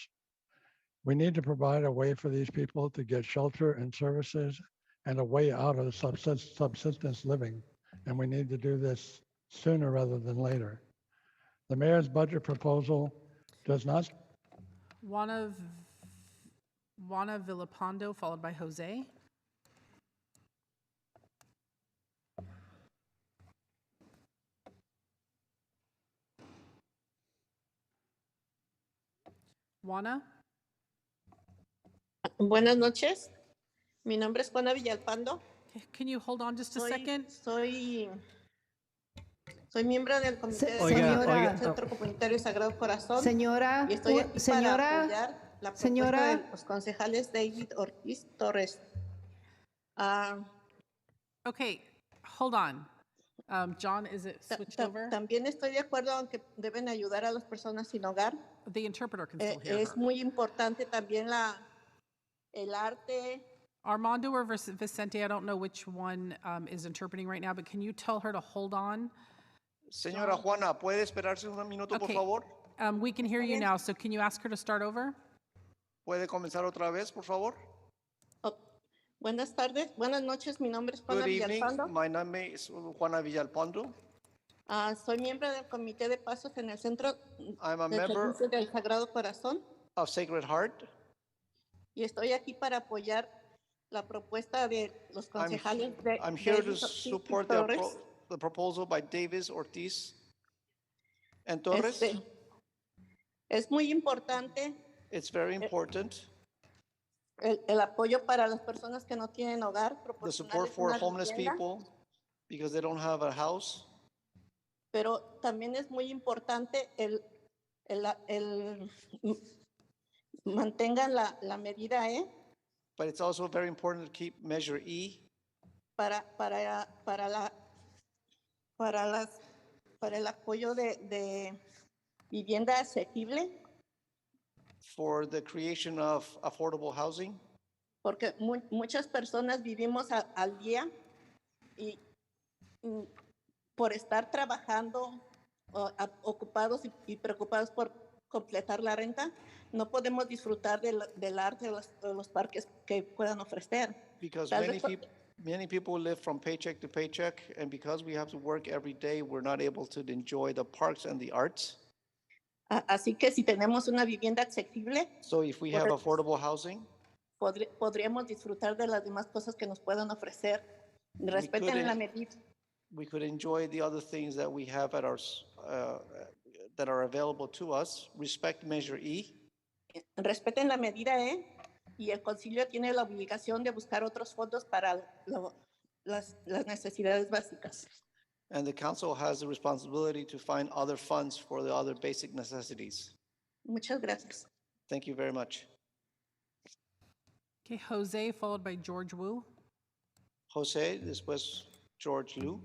We need to provide a way for these people to get shelter and services and a way out of subsistence living. And we need to do this sooner rather than later. The mayor's budget proposal does not. Juana Villapando, followed by Jose. Juana. Buenas noches. Mi nombre es Juana Villalpando. Can you hold on just a second? Soy miembro del comité del Centro Comunitario Sagrado Corazón. Señora, y estoy aquí para apoyar la propuesta de los concejales David Ortiz Torres. Okay, hold on. John, is it switched over? También estoy de acuerdo en que deben ayudar a las personas sin hogar. The interpreter can still hear Es her. muy importante también el arte. Armando or Vicente, I don't know which one is interpreting right now, but can you tell her to hold on? Señora Juana, ¿puede esperarse un minuto, por Okay. favor? We can hear you now, so can you ask her to start over? ¿Puede comenzar otra vez, por favor? Buenas tardes, buenas noches, mi nombre es Juana Good evening. Villalpando. My name is Juana Villalpando. Soy miembro del Comité de Pasos en el Centro I'm a de member Servicio del Sagrado Corazón of Sacred Heart. y estoy aquí para apoyar la propuesta de los concejales de I'm here to David Ortiz support Torres. the proposal by Davis, Ortiz, and Torres. Es muy importante It's very important. el apoyo para las personas que no tienen hogar, The support proporcionarles for una homeless vivienda, people because they don't have a house. pero también es muy importante el mantengan la medida But it's also very important to keep Measure E para el apoyo de vivienda asequible, for the creation of affordable housing. porque muchas personas vivimos al día y por estar trabajando ocupados y preocupados por completar la renta, no podemos disfrutar del arte de los parques que puedan ofrecer. Because Tal many vez many people live from paycheck to paycheck, and because we have to work every day, we're not able to enjoy the parks and the arts. Así que si tenemos una vivienda asequible, So if we have affordable housing, podríamos disfrutar de las demás cosas que nos puedan ofrecer. Respeten la medida. we could enjoy the other things that we have at our that are available to us. Respect Measure E. Respeten la medida y el concilio tiene la obligación de buscar otros fondos para las necesidades básicas. And the council has the responsibility to find other funds for the other basic necessities. Muchas gracias. Thank you very much. Okay, Jose, followed by George Wu. Jose, después George Liu.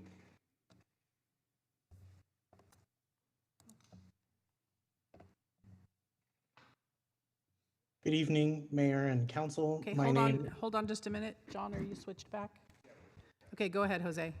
Good evening, Mayor and Council. Okay, My hold name, on just a minute. John, are you switched back? Okay, go ahead, Jose.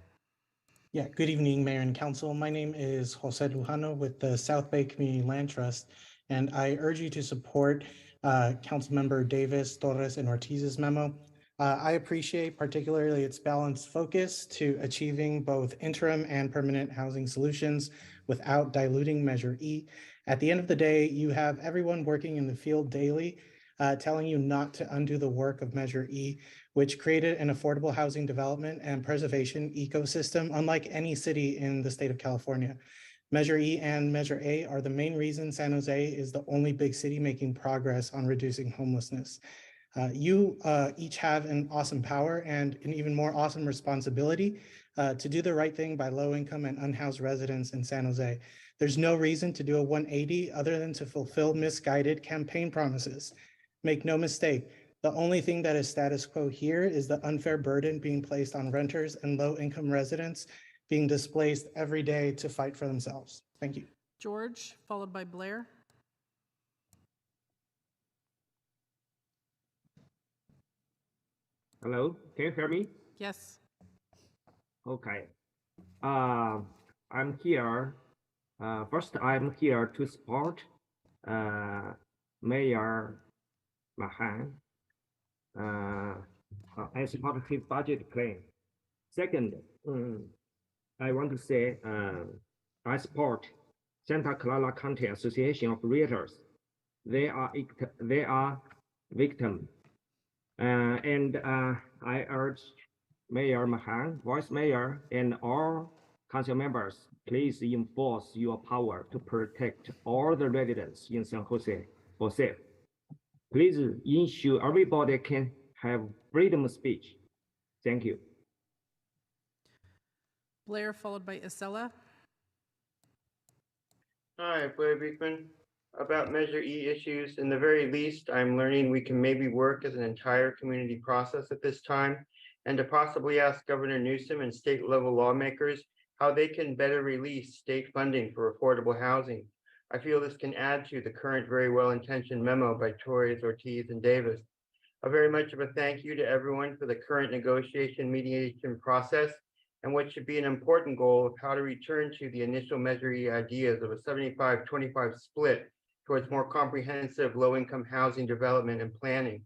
Yeah, good evening, Mayor and Council. My name is Jose Lujano with the South Bay Community Land Trust, and I urge you to support Councilmember Davis, Torres, and Ortiz's memo. I appreciate particularly its balanced focus to achieving both interim and permanent housing solutions without diluting Measure E. At the end of the day, you have everyone working in the field daily telling you not to undo the work of Measure E, which created an affordable housing development and preservation ecosystem unlike any city in the state of California. Measure E and Measure A are the main reason San Jose is the only big city making progress on reducing homelessness. You each have an awesome power and an even more awesome responsibility to do the right thing by low-income and unhoused residents in San Jose. There's no reason to do a 180 other than to fulfill misguided campaign promises. Make no mistake, the only thing that is status quo here is the unfair burden being placed on renters and low-income residents being displaced every day to fight for themselves. Thank you. George, followed by Blair. Hello, can you hear me? Yes. Okay. I'm here. First, I'm here to support Mayor Mahan. I support his budget plan. Second, I want to say I support Santa Clara County Association of Realtors. They are victim. And I urge Mayor Mahan, Vice Mayor, and all council members, please enforce your power to protect all the residents in San Jose for safe. Please ensure everybody can have freedom of speech. Thank you. Blair, followed by Isela. Hi, Blair Beekman. About Measure E issues, in the very least, I'm learning we can maybe work as an entire community process at this time, and to possibly ask Governor Newsom and state level lawmakers how they can better release state funding for affordable housing. I feel this can add to the current very well-intentioned memo by Torres, Ortiz, and Davis. A very much of a thank you to everyone for the current negotiation mediation process and what should be an important goal of how to return to the initial Measure E ideas of a 75-25 split towards more comprehensive low-income housing development and planning.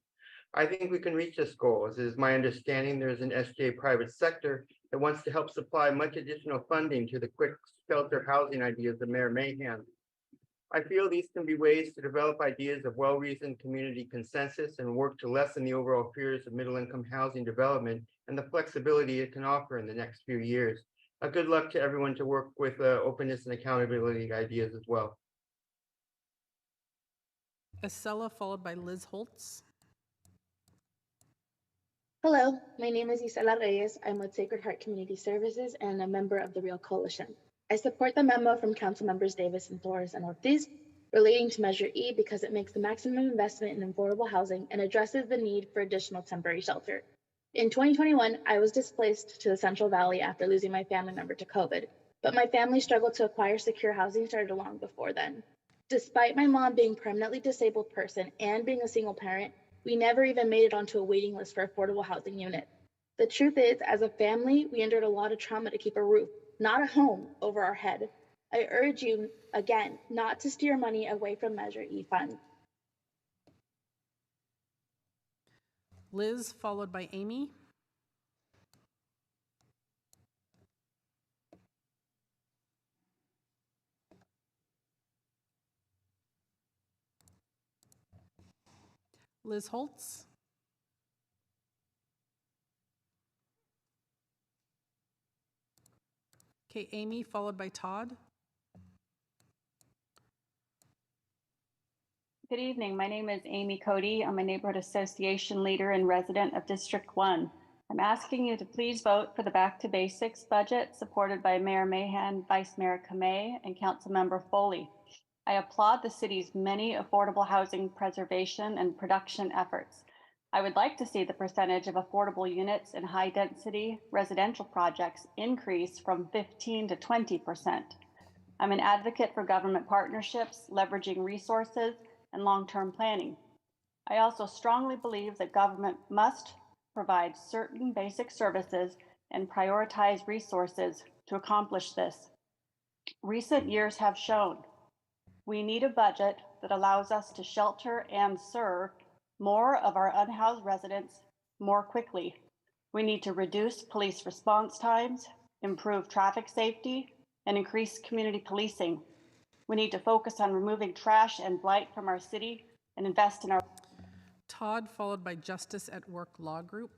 I think we can reach this goal, as it is my understanding there is an SJ private sector that wants to help supply much additional funding to the quick shelter housing ideas of Mayor Mahan. I feel these can be ways to develop ideas of well-reasoned community consensus and work to lessen the overall fears of middle-income housing development and the flexibility it can offer in the next few years. Good luck to everyone to work with openness and accountability ideas as well. Isela, followed by Liz Holtz. Hello, my name is Isela Reyes. I'm with Sacred Heart Community Services and a member of the Real Coalition. I support the memo from Council Members Davis and Torres and Ortiz relating to Measure E because it makes the maximum investment in affordable housing and addresses the need for additional temporary shelter. In 2021, I was displaced to the Central Valley after losing my family member to COVID, but my family struggle to acquire secure housing started long before then. Despite my mom being a permanently disabled person and being a single parent, we never even made it onto a waiting list for affordable housing unit. The truth is, as a family, we endured a lot of trauma to keep a roof, not a home, over our head. I urge you, again, not to steer money away from Measure E funds. Liz, followed by Amy. Liz Holtz. Okay, Amy, followed by Todd. Good evening. My name is Amy Cody. I'm a neighborhood association leader and resident of District 1. I'm asking you to please vote for the Back to Basics budget supported by Mayor Mahan, Vice Mayor Kamei, and Councilmember Foley. I applaud the city's many affordable housing preservation and production efforts. I would like to see the percentage of affordable units in high-density residential projects increase from 15 to 20%. I'm an advocate for government partnerships, leveraging resources, and long-term planning. I also strongly believe that government must provide certain basic services and prioritize resources to accomplish this. Recent years have shown we need a budget that allows us to shelter and serve more of our unhoused residents more quickly. We need to reduce police response times, improve traffic safety, and increase community policing. We need to focus on removing trash and blight from our city and invest in our... Todd, followed by Justice at Work Law Group.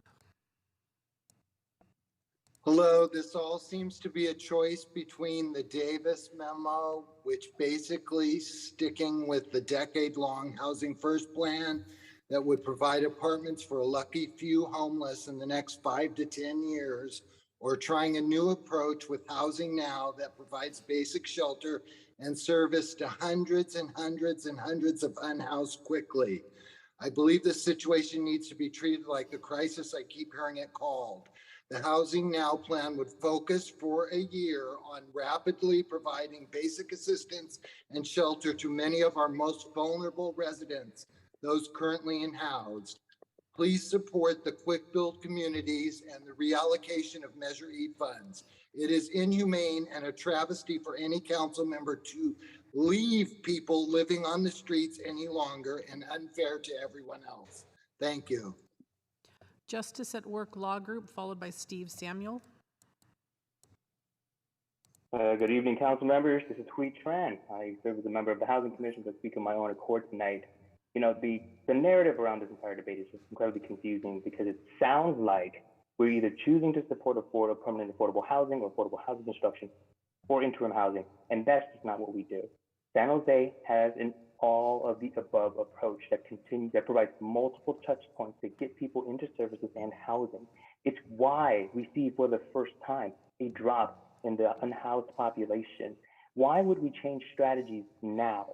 Hello, this all seems to be a choice between the Davis memo, which basically sticking with the decade-long Housing First plan that would provide apartments for a lucky few homeless in the next 5 to 10 years, or trying a new approach with Housing Now that provides basic shelter and service to hundreds and hundreds and hundreds of unhoused quickly. I believe this situation needs to be treated like the crisis I keep hearing it called. The Housing Now plan would focus for a year on rapidly providing basic assistance and shelter to many of our most vulnerable residents, those currently unhoused. Please support the quick build communities and the reallocation of Measure E funds. It is inhumane and a travesty for any council member to leave people living on the streets any longer and unfair to everyone else. Thank you. Justice at Work Law Group, followed by Steve Samuel. Good evening, council members. This is Hui Tran. I serve as a member of the Housing Commission, but speak on my own accord tonight. You know, the narrative around this entire debate is just incredibly confusing because it sounds like we're either choosing to support permanent affordable housing or affordable housing construction or interim housing, and that's just not what we do. San Jose has an all of the above approach that provides multiple touch points to get people into services and housing. It's why we see for the first time a drop in the unhoused population. Why would we change strategies now?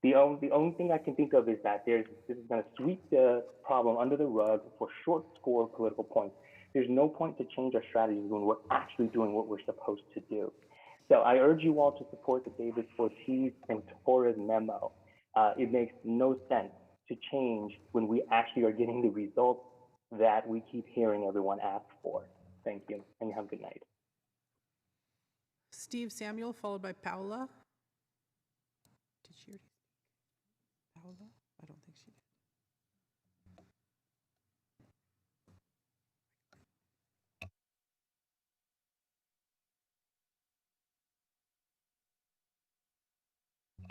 The only thing I can think of is that this is going to sweep the problem under the rug for short score political points. There's no point to change our strategies when we're actually doing what we're supposed to do. So I urge you all to support the Davis, Ortiz, and Torres memo. It makes no sense to change when we actually are getting the results that we keep hearing everyone ask for. Thank you, and have a good night. Steve Samuel, followed by Paula. Did she already speak? Paula? I don't think she did.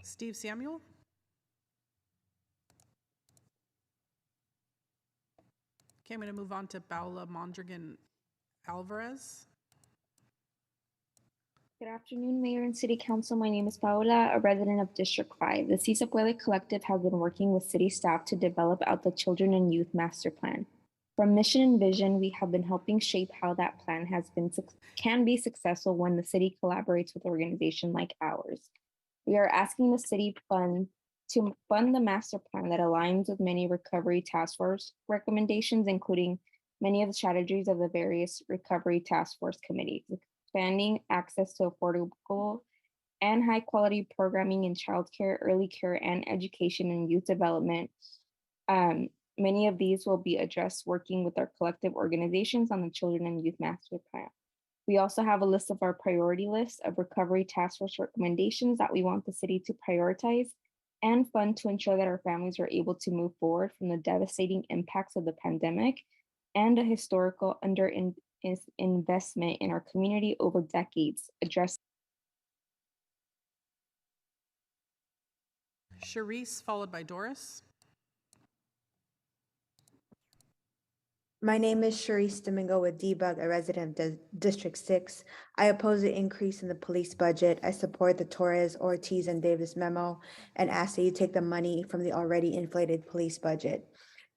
Steve Samuel? Okay, I'm going to move on to Paula Mondragon Alvarez. Good afternoon, Mayor and City Council. My name is Paola, a resident of District 5. The Si Se Puede Collective has been working with city staff to develop out the Children and Youth Master Plan. From mission and vision, we have been helping shape how that plan can be successful when the city collaborates with an organization like ours. We are asking the city to fund the master plan that aligns with many recovery task force recommendations, including many of the strategies of the various recovery task force committees, expanding access to affordable and high quality programming in childcare, early care, and education and youth development. Many of these will be addressed working with our collective organizations on the Children and Youth Master Plan. We also have a list of our priority list of recovery task force recommendations that we want the city to prioritize and fund to ensure that our families are able to move forward from the devastating impacts of the pandemic and a historical investment in our community over decades. Charisse, followed by Doris. My name is Charisse Domingo with Debug, a resident of District 6. I oppose the increase in the police budget. I support the Torres, Ortiz, and Davis memo and ask that you take the money from the already inflated police budget.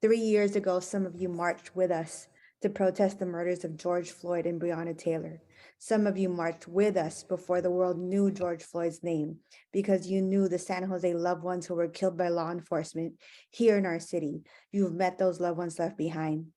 3 years ago, some of you marched with us to protest the murders of George Floyd and Breonna Taylor. Some of you marched with us before the world knew George Floyd's name because you knew the San Jose loved ones who were killed by law enforcement here in our city. You've met those loved ones left behind.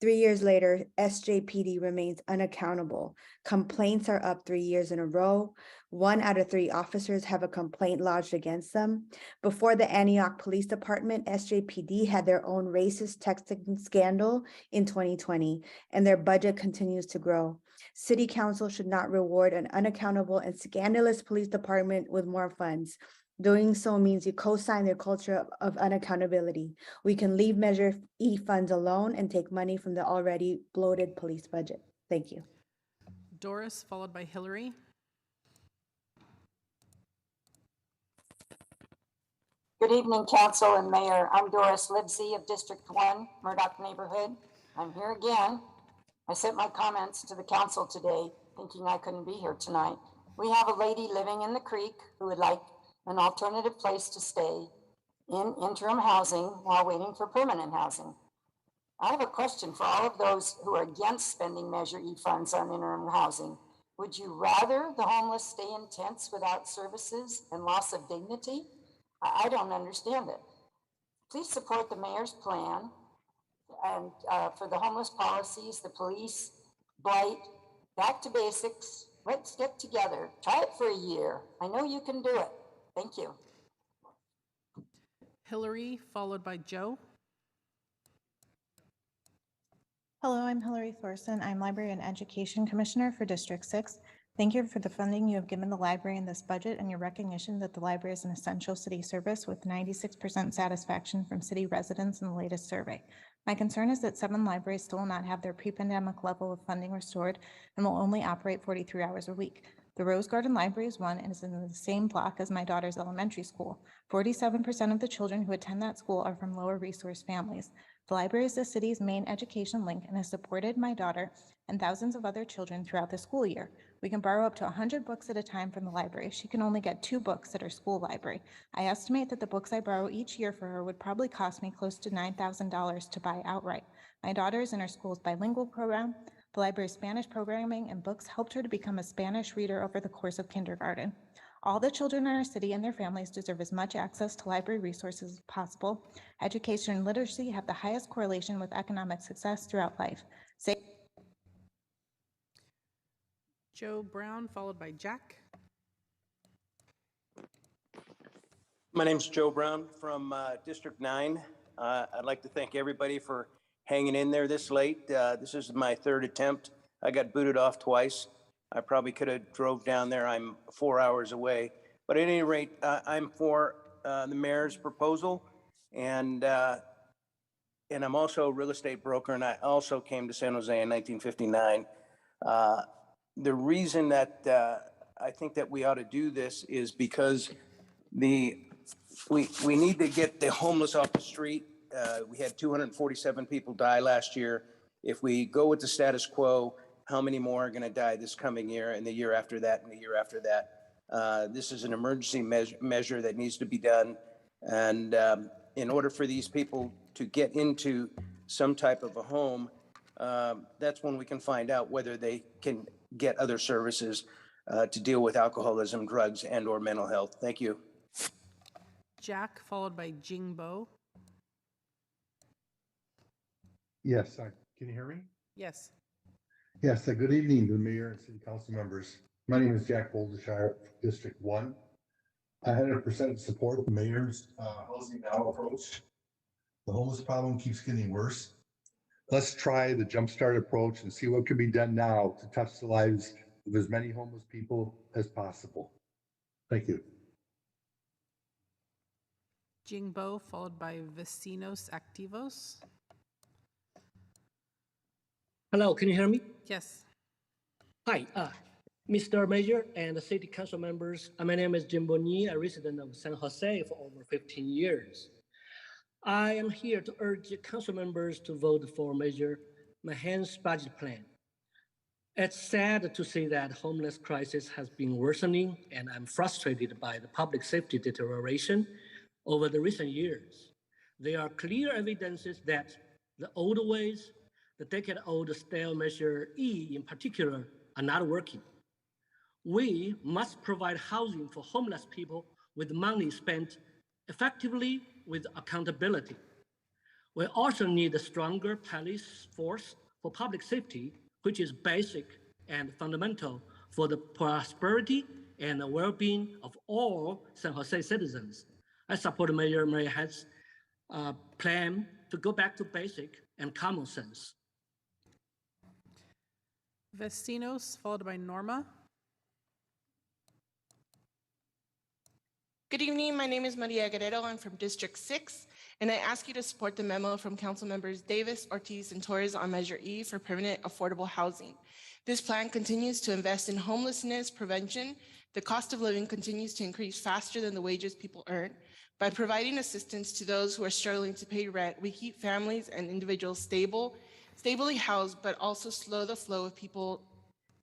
3 years later, SJPD remains unaccountable. Complaints are up 3 years in a row. 1 out of 3 officers have a complaint lodged against them. Before the Antioch Police Department, SJPD had their own racist texting scandal in 2020, and their budget continues to grow. City Council should not reward an unaccountable and scandalous police department with more funds. Doing so means you co-sign their culture of unaccountability. We can leave Measure E funds alone and take money from the already bloated police budget. Thank you. Doris, followed by Hillary. Good Good evening, Council and Mayor. I'm Doris Libsey of District 1, Murdoch Neighborhood. I'm here again. I sent my comments to the council today, thinking I couldn't be here tonight. We have a lady living in the creek who would like an alternative place to stay in interim housing while waiting for permanent housing. I have a question for all of those who are against spending Measure E funds on interim housing. Would you rather the homeless stay in tents without services and loss of dignity? I don't understand it. Please support the mayor's plan and for the homeless policies, the police, blight, back to basics. Let's get together. Try it for a year. I know you can do it. Thank you. Hillary, followed by Joe. Hello, I'm Hillary Thorson. I'm Library and Education Commissioner for District 6. Thank you for the funding you have given the library in this budget and your recognition that the library is an essential city service with 96% satisfaction from city residents in the latest survey. My concern is that 7 libraries still will not have their pre-pandemic level of funding restored and will only operate 43 hours a week. The Rose Garden Library is one and is in the same block as my daughter's elementary school. 47% of the children who attend that school are from lower resource families. The library is the city's main education link and has supported my daughter and thousands of other children throughout the school year. We can borrow up to 100 books at a time from the library. She can only get 2 books at her school library. I estimate that the books I borrow each year for her would probably cost me close to $9,000 to buy outright. My daughter is in her school's bilingual program. The library's Spanish programming and books helped her to become a Spanish reader over the course of kindergarten. All the children in our city and their families deserve as much access to library resources as possible. Education and literacy have the highest correlation with economic success throughout life. Joe Brown, followed by Jack. My name's Joe Brown from District 9. I'd like to thank everybody for hanging in there this late. This is my 3rd attempt. I got booted off twice. I probably could have drove down there. I'm 4 hours away. But at any rate, I'm for the mayor's proposal. And I'm also a real estate broker, and I also came to San Jose in 1959. The reason that I think that we ought to do this is because we need to get the homeless off the street. We had 247 people die last year. If we go with the status quo, how many more are going to die this coming year and the year after that and the year after that? This is an emergency measure that needs to be done. And in order for these people to get into some type of a home, that's when we can find out whether they can get other services to deal with alcoholism, drugs, and or mental health. Thank you. Jack, followed by Jingbo. Yes, can you hear me? Yes. Yes, good evening to the mayor and city council members. My name is Jack Bouldershire, District 1. I 100% support the mayor's housing now approach. The homeless problem keeps getting worse. Let's try the jumpstart approach and see what can be done now to touch the lives of as many homeless people as possible. Thank you. Jingbo, followed by Vecinos Activos. Hello, can you hear me? Yes. Hi, Mr. Mayor and city council members. My name is Jim Bonny, a resident of San Jose for over 15 years. I am here to urge council members to vote for Mayor Mahan's budget plan. It's sad to see that homeless crisis has been worsening, and I'm frustrated by the public safety deterioration over the recent years. There are clear evidences that the old ways, the decade-old stale Measure E in particular, are not working. We must provide housing for homeless people with money spent effectively with accountability. We also need a stronger police force for public safety, which is basic and fundamental for the prosperity and the well-being of all San Jose citizens. I support Mayor Mahan's plan to go back to basic and common sense. Vecinos, followed by Norma. Good evening, my name is Maria Guerrero. I'm from District 6, and I ask you to support the memo from Council Members Davis, Ortiz, and Torres on Measure E for permanent affordable housing. This plan continues to invest in homelessness prevention The cost of living continues to increase faster than the wages people earn. By providing assistance to those who are struggling to pay rent, we keep families and individuals stably housed, but also slow the flow of people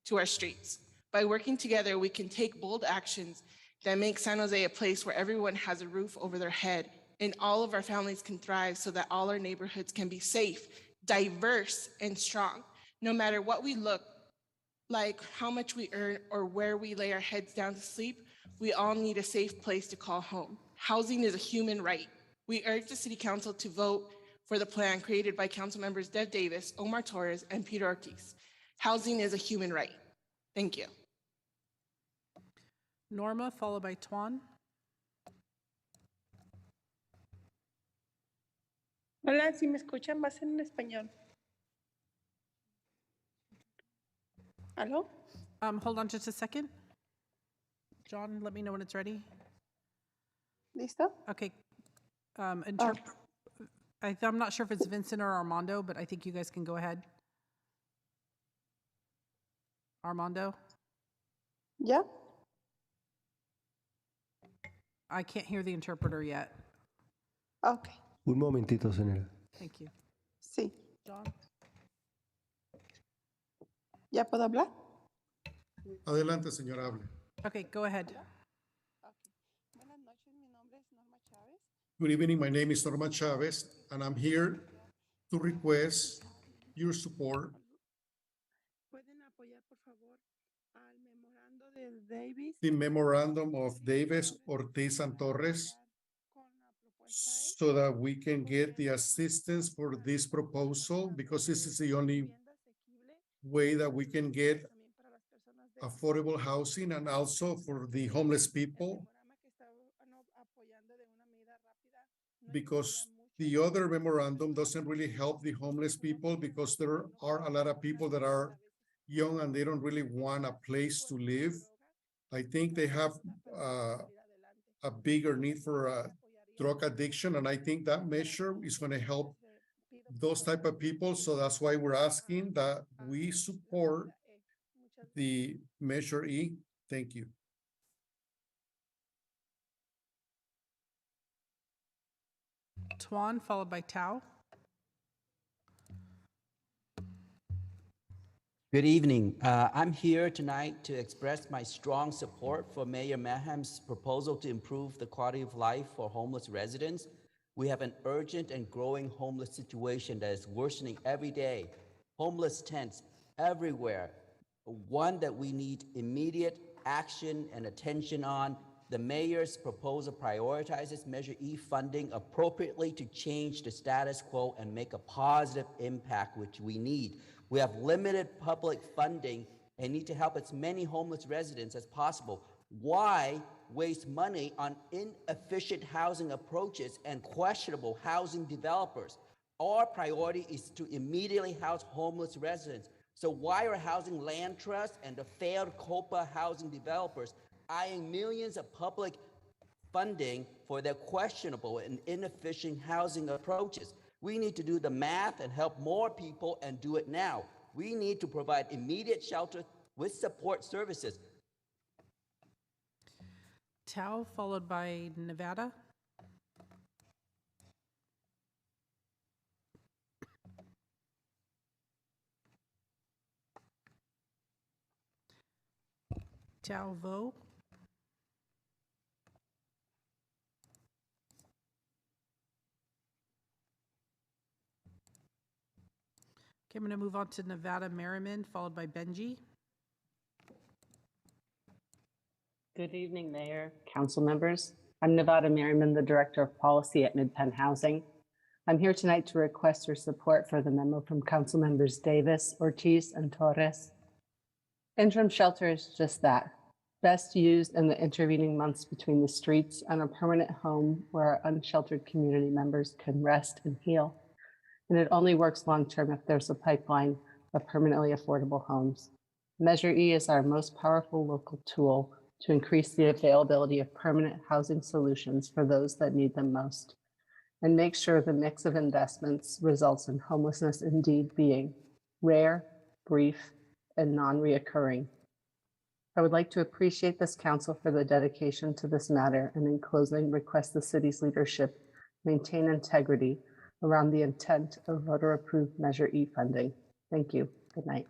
to our streets. By working together, we can take bold actions that make San Jose a place where everyone has a roof over their head and all of our families can thrive so that all our neighborhoods can be safe, diverse, and strong. No matter what we look like, how much we earn, or where we lay our heads down to sleep, we all need a safe place to call home. Housing is a human right. We urge the City Council to vote for the plan created by Council members Dev Davis, Omar Torres, and Peter Ortiz. Housing is a human right. Thank you. Norma, followed by Tuan. Hola, si me escuchan, va a ser en español. ¿Aló? Hold on just a second. John, let me know when it's ready. ¿Listo? Okay. I'm not sure if it's Vincent or Armando, but I think you guys can go ahead. Armando? Yeah? I can't hear the interpreter yet. Okay. Un momentito, señora. Thank you. Sí. John? ¿Ya puedo hablar? Adelante, señora, hable. Okay, go ahead. Buenas noches, mi nombre es Norma Chávez. Good evening, my name is Norma Chavez, and I'm here to request your support. ¿Pueden apoyar, por favor, al memorando del Davis? The memorandum of Davis, Ortiz, and Torres, so that we can get the assistance for this proposal, because this is the only way that we can get affordable housing and also for the homeless people, because the other memorandum doesn't really help the homeless people, because there are a lot of people that are young and they don't really want a place to live. I think they have a bigger need for drug addiction, and I think that measure is going to help those type of people. So that's why we're asking that we support the Measure E. Thank you. Tuan, followed by Tao. Good evening. I'm here tonight to express my strong support for Mayor Maham's proposal to improve the quality of life for homeless residents. We have an urgent and growing homeless situation that is worsening every day. Homeless tents everywhere, one that we need immediate action and attention on. The mayor's proposal prioritizes Measure E funding appropriately to change the status quo and make a positive impact, which we need. We have limited public funding and need to help as many homeless residents as possible. Why waste money on inefficient housing approaches and questionable housing developers? Our priority is to immediately house homeless residents. So why are housing land trusts and the failed COPA housing developers eyeing millions of public funding for their questionable and inefficient housing approaches? We need to do the math and help more people and do it now. We need to provide immediate shelter with support services. Tao, followed by Nevada. Tao Vo. Okay, I'm going to move on to Nevada Merriman, followed by Benji. Good evening, Mayor, Council members. I'm Nevada Merriman, the Director of Policy at Mid-Penn Housing. I'm here tonight to request your support for the memo from Council members Davis, Ortiz, and Torres. Interim shelter is just that, best used in the intervening months between the streets and a permanent home where our unsheltered community members can rest and heal. And it only works long-term if there's a pipeline of permanently affordable homes. Measure E is our most powerful local tool to increase the availability of permanent housing solutions for those that need them most, and make sure the mix of investments results in homelessness indeed being rare, brief, and non-reoccurring. I would like to appreciate this council for the dedication to this matter, and in closing, request the city's leadership maintain integrity around the intent of voter-approved Measure E funding. Thank you. Good night.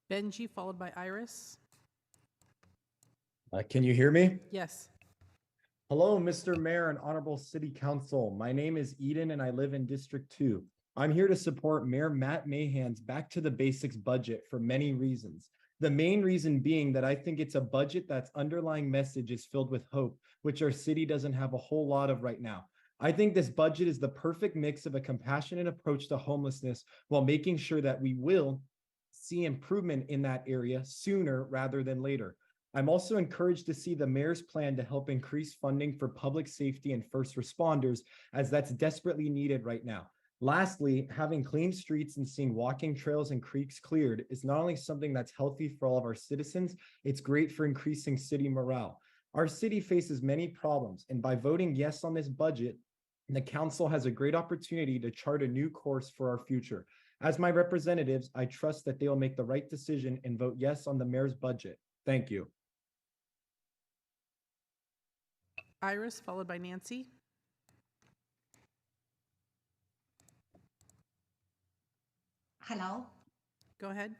Benji, followed by Iris. Can you hear me? Yes. Hello, Mr. Mayor and Honorable City Council. My name is Eden and I live in District 2. I'm here to support Mayor Matt Mahan's Back to the Basics budget for many reasons. The main reason being that I think it's a budget that's underlying message is filled with hope, which our city doesn't have a whole lot of right now. I think this budget is the perfect mix of a compassionate approach to homelessness while making sure that we will see improvement in that area sooner rather than later. I'm also encouraged to see the mayor's plan to help increase funding for public safety and first responders, as that's desperately needed right now. Lastly, having clean streets and seeing walking trails and creeks cleared is not only something that's healthy for all of our citizens, it's great for increasing city morale. Our city faces many problems, and by voting yes on this budget, the council has a great opportunity to chart a new course for our future. As my representatives, I trust that they will make the right decision and vote yes on the mayor's budget. Thank you. Iris, followed by Nancy. Hello. Go ahead.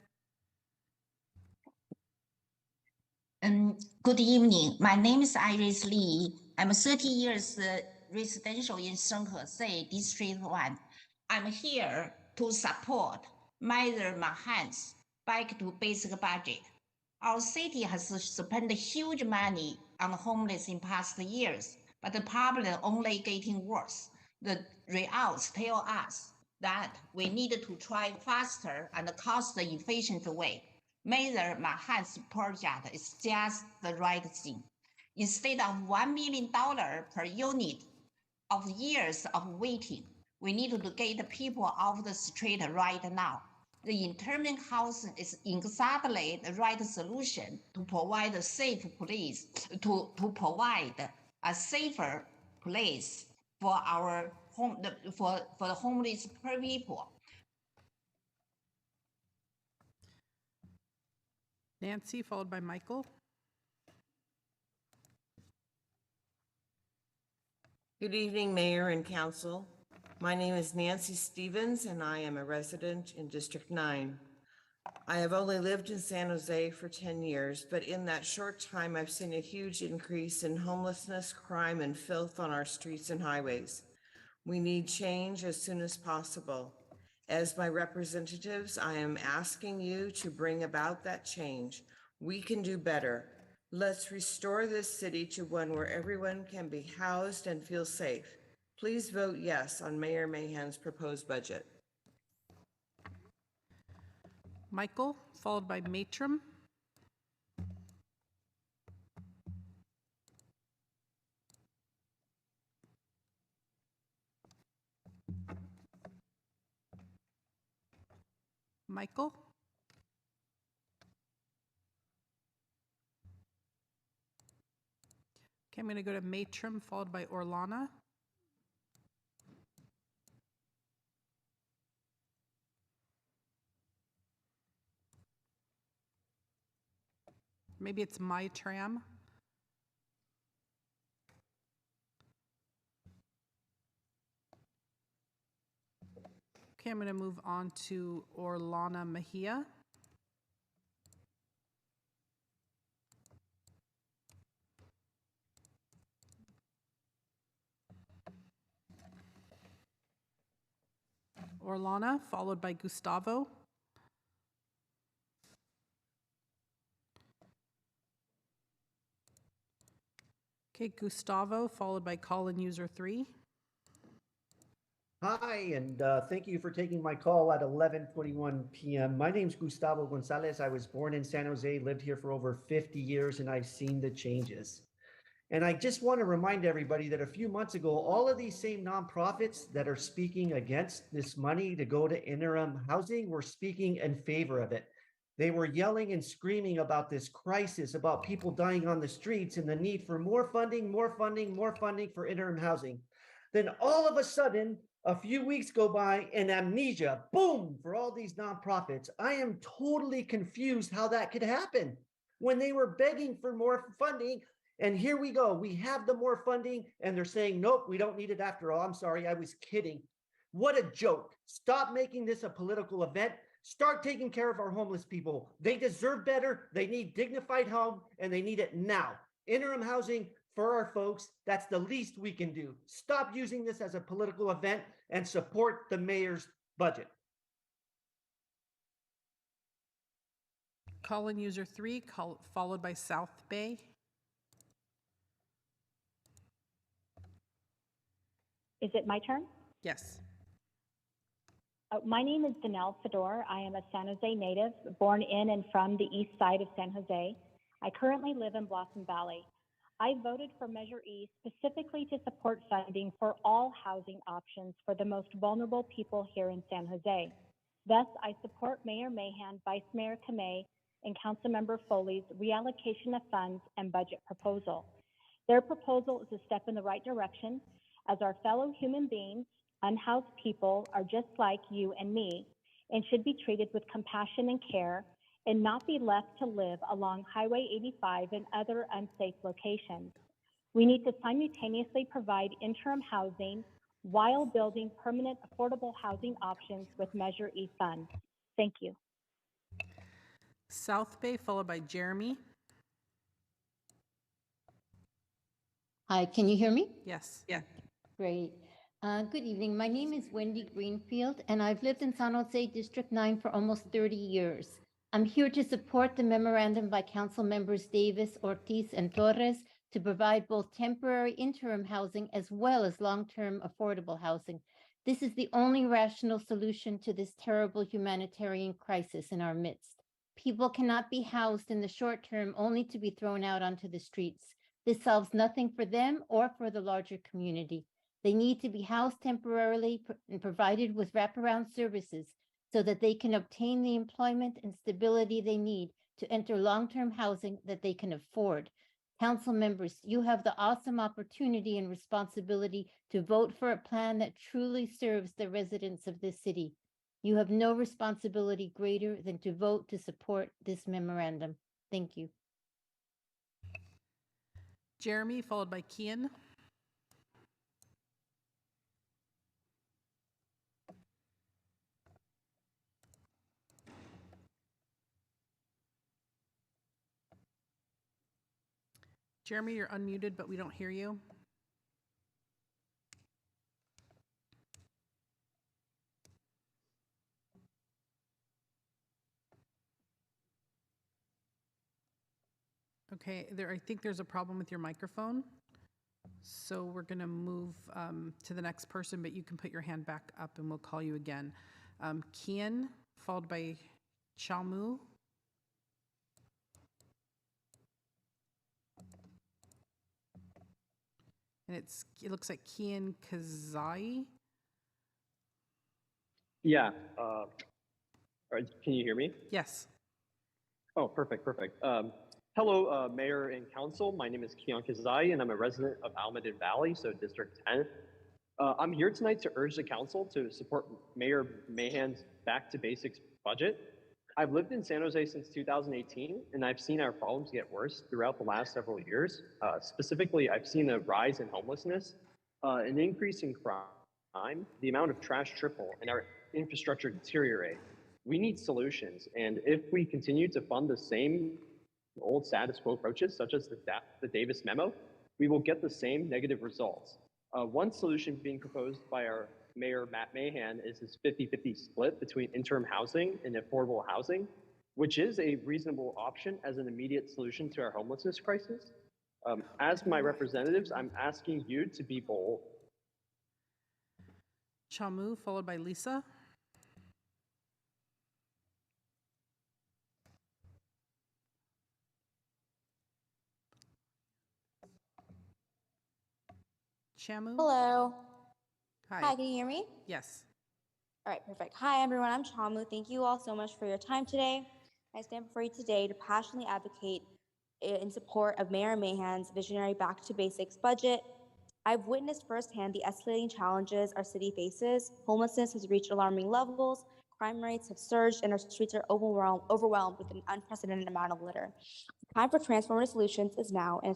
Good evening. My name is Iris Lee. I'm 30 years residential in San Jose, District 1. I'm here to support Mayor Mahan's Back to Basic budget. Our city has spent huge money on homeless in past years, but the problem only getting worse. The results tell us that we need to try faster and cost-efficient way. Mayor Mahan's project is just the right thing. Instead of $1 million per unit of years of waiting, we need to get people off the street right now. The interim housing is exactly the right solution to provide a safe place, to provide a safer place for our for the homeless people. Nancy, followed by Michael. Good evening, Mayor and Council. My name is Nancy Stevens, and I am a resident in District 9. I have only lived in San Jose for 10 years, but in that short time, I've seen a huge increase in homelessness, crime, and filth on our streets and highways. We need change as soon as possible. As my representatives, I am asking you to bring about that change. We can do better. Let's restore this city to one where everyone can be housed and feel safe. Please vote yes on Mayor Mahan's proposed budget. Michael, followed by Matram. Michael. Okay, I'm going to go to Matram, followed by Orlana. Maybe it's my tram. Okay, I'm going to move on to Orlana Mejia. Orlana, followed by Gustavo. Okay, Gustavo, followed by Colin User 3. Hi, and thank you for taking my call at 11:21 p.m. My name's Gustavo Gonzalez. I was born in San Jose, lived here for over 50 years, and I've seen the changes. And I just want to remind everybody that a few months ago, all of these same nonprofits that are speaking against this money to go to interim housing were speaking in favor of it. They were yelling and screaming about this crisis, about people dying on the streets and the need for more funding for interim housing. Then all of a sudden, A few weeks go by and amnesia, boom, for all these nonprofits. I am totally confused how that could happen when they were begging for more funding. And here we go. We have the more funding and they're saying, nope, we don't need it after all. I'm sorry, I was kidding. What a joke. Stop making this a political event. Start taking care of our homeless people. They deserve better. They need dignified home and they need it now. Interim housing for our folks, that's the least we can do. Stop using this as a political event and support the mayor's budget. Call in user 3, followed by South Bay. Is it my turn? Yes. My name is Danelle Fedor. I am a San Jose native, born in and from the east side of San Jose. I currently live in Blossom Valley. I voted for Measure E specifically to support funding for all housing options for the most vulnerable people here in San Jose. Thus, I support Mayor Mahan, Vice Mayor Kamei, and Councilmember Foley's reallocation of funds and budget proposal. Their proposal is a step in the right direction, as our fellow human beings, unhoused people, are just like you and me, and should be treated with compassion and care, and not be left to live along Highway 85 and other unsafe locations. We need to simultaneously provide interim housing while building permanent affordable housing options with Measure E funds. Thank you. South Bay, followed by Jeremy. Hi, can you hear me? Yes. Yeah. Great. Good evening. My name is Wendy Greenfield, and I've lived in San Jose District 9 for almost 30 years. I'm here to support the memorandum by Council Members Davis, Ortiz, and Torres to provide both temporary interim housing as well as long-term affordable housing. This is the only rational solution to this terrible humanitarian crisis in our midst. People cannot be housed in the short term only to be thrown out onto the streets. This solves nothing for them or for the larger community. They need to be housed temporarily and provided with wraparound services so that they can obtain the employment and stability they need to enter long-term housing that they can afford. Council members, you have the awesome opportunity and responsibility to vote for a plan that truly serves the residents of this city. You have no responsibility greater than to vote to support this memorandum. Thank you. Jeremy, followed by Kian. Jeremy, you're unmuted, but we don't hear you. Okay, I think there's a problem with your microphone. So we're going to move to the next person, but you can put your hand back up and we'll call you again. Kian, followed by Chamu. And it looks like Kian Kazai. Yeah. Can you hear me? Yes. Oh, perfect. Hello, Mayor and Council. My name is Kian Kazai, and I'm a resident of Almaden Valley, so District 10. I'm here tonight to urge the Council to support Mayor Mahan's Back to Basics budget. I've lived in San Jose since 2018, and I've seen our problems get worse throughout the last several years. Specifically, I've seen a rise in homelessness, an increase in crime, the amount of trash triple, and our infrastructure deteriorate. We need solutions, and if we continue to fund the same old status quo approaches, such as the Davis memo, we will get the same negative results. One solution being proposed by our Mayor Matt Mahan is his 50-50 split between interim housing and affordable housing, which is a reasonable option as an immediate solution to our homelessness crisis. As my representatives, I'm asking you to be bold. Chamu, followed by Lisa. Chamu. Hello. Hi. Can you hear me? Yes. All right, perfect. Hi, everyone. I'm Chamu. Thank you all so much for your time today. I stand before you today to passionately advocate in support of Mayor Mahan's visionary Back to Basics budget. I've witnessed firsthand the escalating challenges our city faces. Homelessness has reached alarming levels, crime rates have surged, and our streets are overwhelmed with an unprecedented amount of litter. The time for transformative solutions is now, and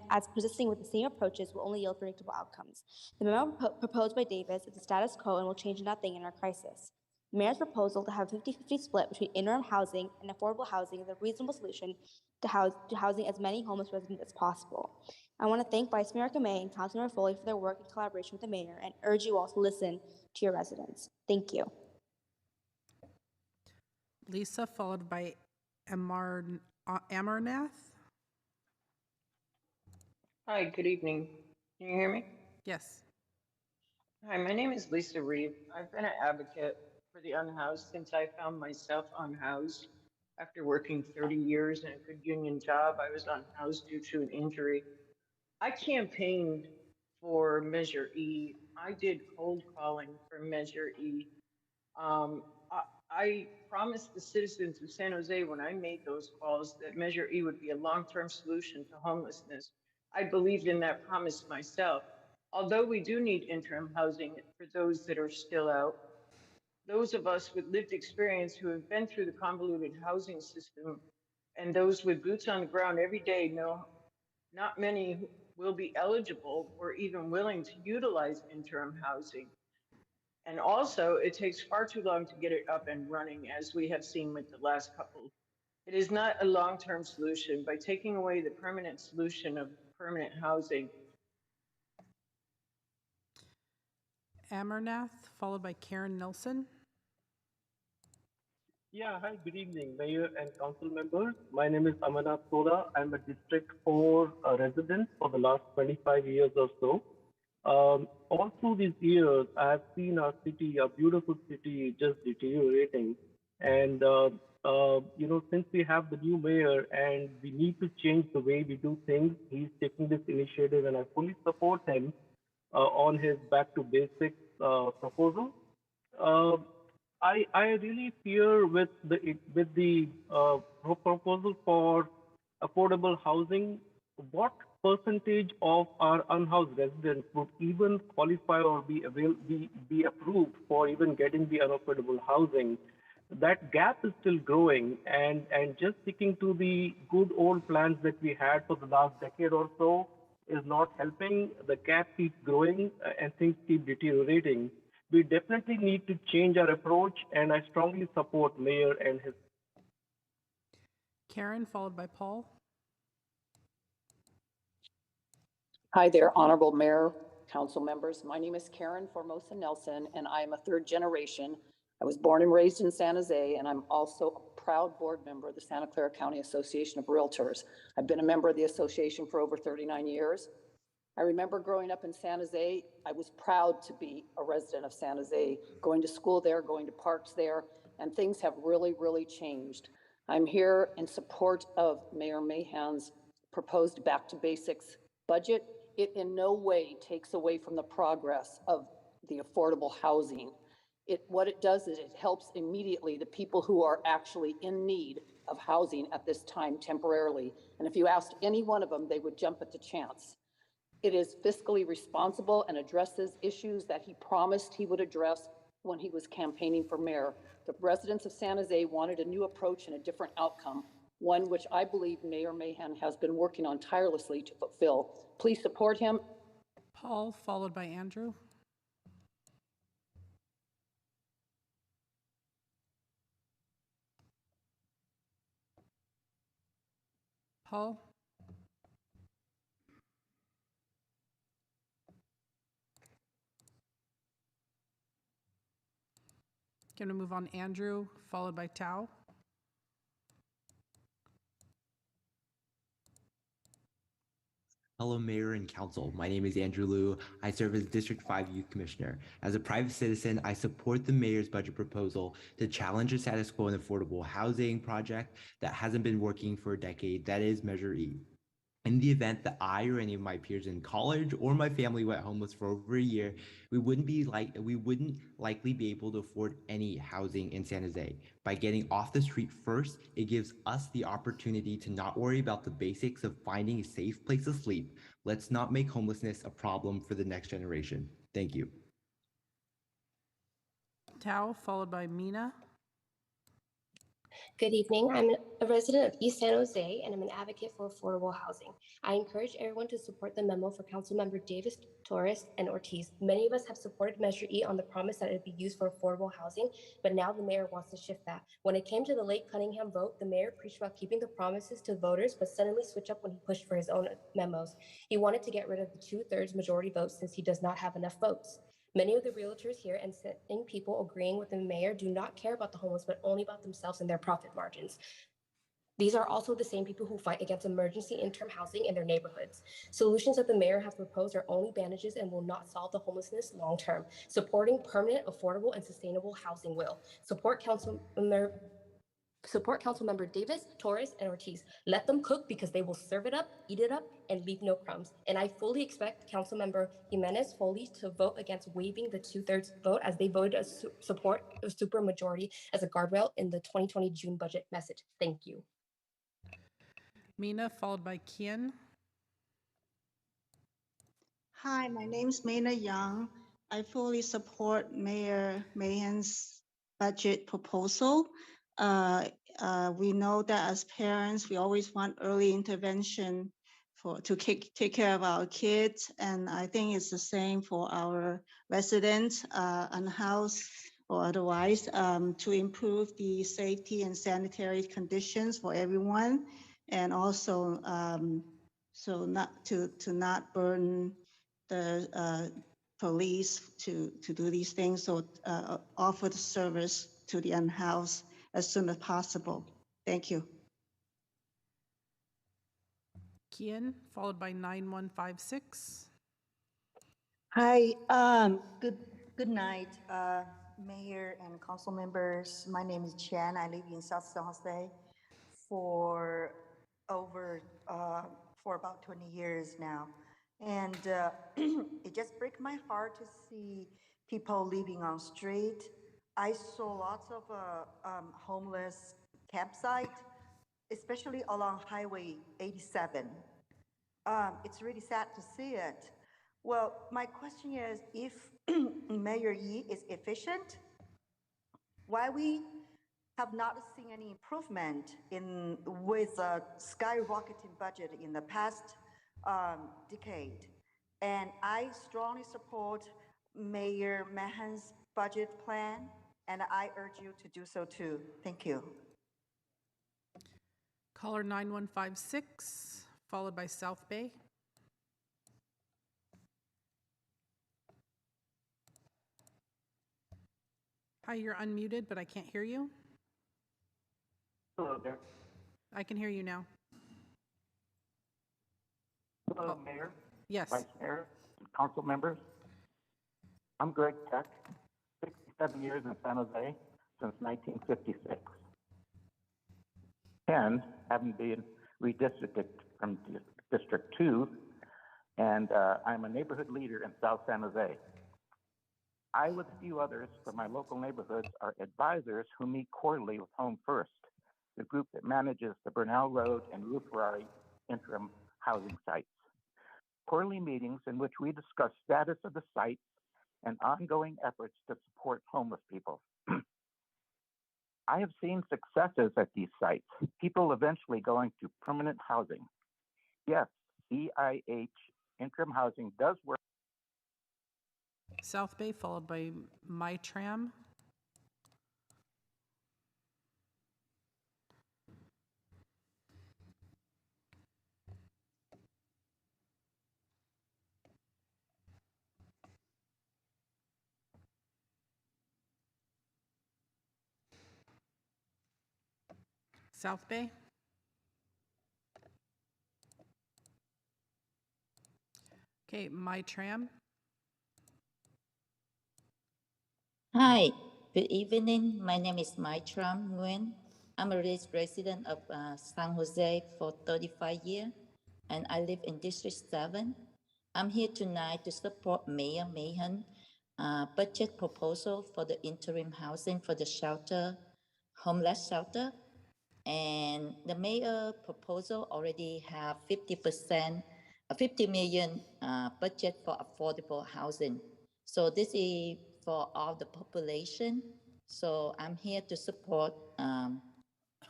as persisting with the same approaches will only yield predictable outcomes. The memo proposed by Davis is the status quo and will change nothing in our crisis. The mayor's proposal to have a 50-50 split between interim housing and affordable housing is a reasonable solution to housing as many homeless residents as possible. I want to thank Vice Mayor Kamei and Councilmember Foley for their work in collaboration with the mayor and urge you all to listen to your residents. Thank you. Lisa, followed by Amarnath. Hi, good evening. Can you hear me? Yes. Hi, my name is Lisa Reeve. I've been an advocate for the unhoused since I found myself unhoused. After working 30 years in a good union job, I was unhoused due to an injury. I campaigned for Measure E. I did cold calling for Measure E. I promised the citizens of San Jose when I made those calls that Measure E would be a long-term solution to homelessness. I believed in that promise myself. Although we do need interim housing for those that are still out, those of us with lived experience who have been through the convoluted housing system and those with boots on the ground every day know not many will be eligible or even willing to utilize interim housing. And also, it takes far too long to get it up and running, as we have seen with the last couple. It is not a long-term solution. By taking away the permanent solution of permanent housing. Amarnath, followed by Karen Nelson. Yeah, hi, good evening, Mayor and Council members. My name is Amarnath Soda. I'm a District 4 resident for the last 25 years or so. All through these years, I have seen our city, a beautiful city, just deteriorating. And, since we have the new mayor and we need to change the way we do things, he's taking this initiative and I fully support him on his back to basics proposal. I really fear with the proposal for affordable housing, what percentage of our unhoused residents would even qualify or be approved for even getting the unaffordable housing? That gap is still growing, and just sticking to the good old plans that we had for the last decade or so is not helping. The gap keeps growing and things keep deteriorating. We definitely need to change our approach, and I strongly support Mayor and his. Karen, followed by Paul. Hi there, Honorable Mayor, Council members. My name is Karen Formosa Nelson, and I am a third generation. I was born and raised in San Jose, and I'm also a proud board member of the Santa Clara County Association of Realtors. I've been a member of the association for over 39 years. I remember growing up in San Jose, I was proud to be a resident of San Jose, going to school there, going to parks there, and things have really, really changed. I'm here in support of Mayor Mahan's proposed back to basics budget. It in no way takes away from the progress of the affordable housing. What it does is it helps immediately the people who are actually in need of housing at this time temporarily. And if you asked any one of them, they would jump at the chance. It is fiscally responsible and addresses issues that he promised he would address when he was campaigning for mayor. The residents of San Jose wanted a new approach and a different outcome, one which I believe Mayor Mahan has been working on tirelessly to fulfill. Please support him. Paul, followed by Andrew. Paul. Going to move on Andrew, followed by Tao. Hello, Mayor and Council. My name is Andrew Liu. I serve as District 5 Youth Commissioner. As a private citizen, I support the Mayor's budget proposal to challenge the status quo in affordable housing project that hasn't been working for a decade, that is Measure E. In the event that I or any of my peers in college or my family went homeless for over a year, we wouldn't likely be able to afford any housing in San Jose. By getting off the street first, it gives us the opportunity to not worry about the basics of finding a safe place to sleep, Let's not make homelessness a problem for the next generation. Thank you. Tao, followed by Mina. Good evening. I'm a resident of East San Jose, and I'm an advocate for affordable housing. I encourage everyone to support the memo for Councilmember Davis, Torres, and Ortiz. Many of us have supported Measure E on the promise that it would be used for affordable housing, but now the mayor wants to shift that. When it came to the Lake Cunningham vote, the mayor preached about keeping the promises to voters, but suddenly switched up when he pushed for his own memos. He wanted to get rid of the 2/3 majority vote since he does not have enough votes. Many of the realtors here and sitting people agreeing with the mayor do not care about the homeless, but only about themselves and their profit margins. These are also the same people who fight against emergency interim housing in their neighborhoods. Solutions that the mayor has proposed are only bandages and will not solve the homelessness long term. Supporting permanent, affordable, and sustainable housing will. Support Councilmember Davis, Torres, and Ortiz. Let them cook because they will serve it up, eat it up, and leave no crumbs. And I fully expect Councilmember Jimenez Foley to vote against waiving the 2/3 vote, as they voted to support a supermajority as a guardrail in the 2020 June budget message. Thank you. Mina, followed by Kian. Hi, my name is Mena Young. I fully support Mayor Mahan's budget proposal. We know that as parents, we always want early intervention to take care of our kids. And I think it's the same for our residents, unhoused or otherwise, to improve the safety and sanitary conditions for everyone. And also, so not to not burden the police to do these things, so offer the service to the unhoused as soon as possible. Thank you. Kian, followed by 9156. Hi, good night, Mayor and council members. My name is Chan. I live in South San Jose for about 20 years now. And it just breaks my heart to see people living on street. I saw lots of homeless campsite, especially along Highway 87. It's really sad to see it. Well, my question is, if Mayor Yi is efficient, why we have not seen any improvement with a skyrocketing budget in the past decade? And I strongly support Mayor Mahan's budget plan, and I urge you to do so too. Thank you. Caller 9156, followed by South Bay. Hi, you're unmuted, but I can't hear you. Hello there. I can hear you now. Hello, Mayor. Yes. Vice Mayor, and council members. I'm Greg Tech, 67 years in San Jose since 1956. 10 having been redistricted from District 2, and I'm a neighborhood leader in South San Jose. I, with a few others from my local neighborhoods, are advisors who meet quarterly with Home First, the group that manages the Bernal Road and Ruth Ferrari interim housing sites. Quarterly meetings in which we discuss status of the sites and ongoing efforts to support homeless people. I have seen successes at these sites, people eventually going to permanent housing. Yes, EIH, interim housing, does work. South Bay, followed by MyTram. South Bay. Okay, MyTram. Hi, good evening. My name is Maitram Nguyen. I'm a resident of San Jose for 35 years, and I live in District 7. I'm here tonight to support Mayor Mahan budget proposal for the interim housing for the shelter, homeless shelter. And the mayor proposal already have 50% a 50 million budget for affordable housing. So this is for all the population. So I'm here to support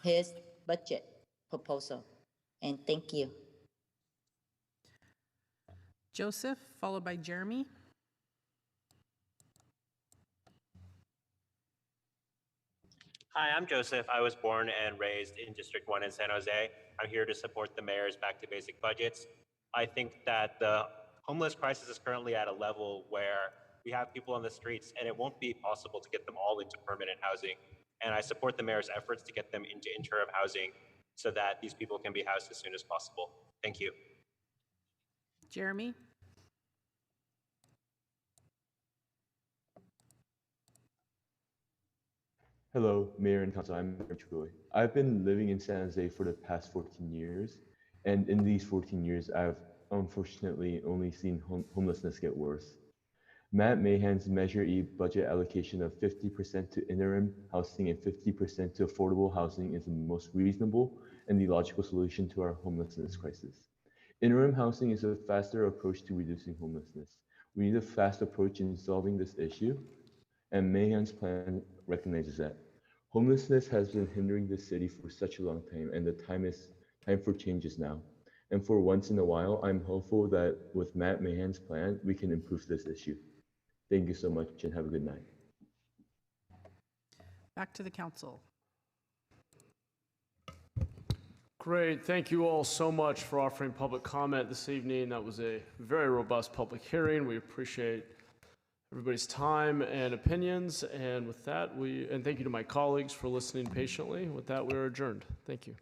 his budget proposal. And thank you. Joseph, followed by Jeremy. Hi, I'm Joseph. I was born and raised in District 1 in San Jose. I'm here to support the mayor's Back to Basic budgets. I think that the homeless crisis is currently at a level where we have people on the streets and it won't be possible to get them all into permanent housing. And I support the mayor's efforts to get them into interim housing so that these people can be housed as soon as possible. Thank you. Jeremy. Hello, Mayor and Council. I'm Troy. I've been living in San Jose for the past 14 years. And in these 14 years, I've unfortunately only seen homelessness get worse. Matt Mahan's Measure E budget allocation of 50% to interim housing and 50% to affordable housing is the most reasonable and the logical solution to our homelessness crisis. Interim housing is a faster approach to reducing homelessness. We need a fast approach in solving this issue, and Mahan's plan recognizes that. Homelessness has been hindering the city for such a long time, and the time for change is now. And for once in a while, I'm hopeful that with Matt Mahan's plan, we can improve this issue. Thank you so much and have a good night. Back to the council. Great. Thank you all so much for offering public comment this evening. That was a very robust public hearing. We appreciate everybody's time and opinions. And with that, and thank you to my colleagues for listening patiently. With that, we are adjourned. Thank you.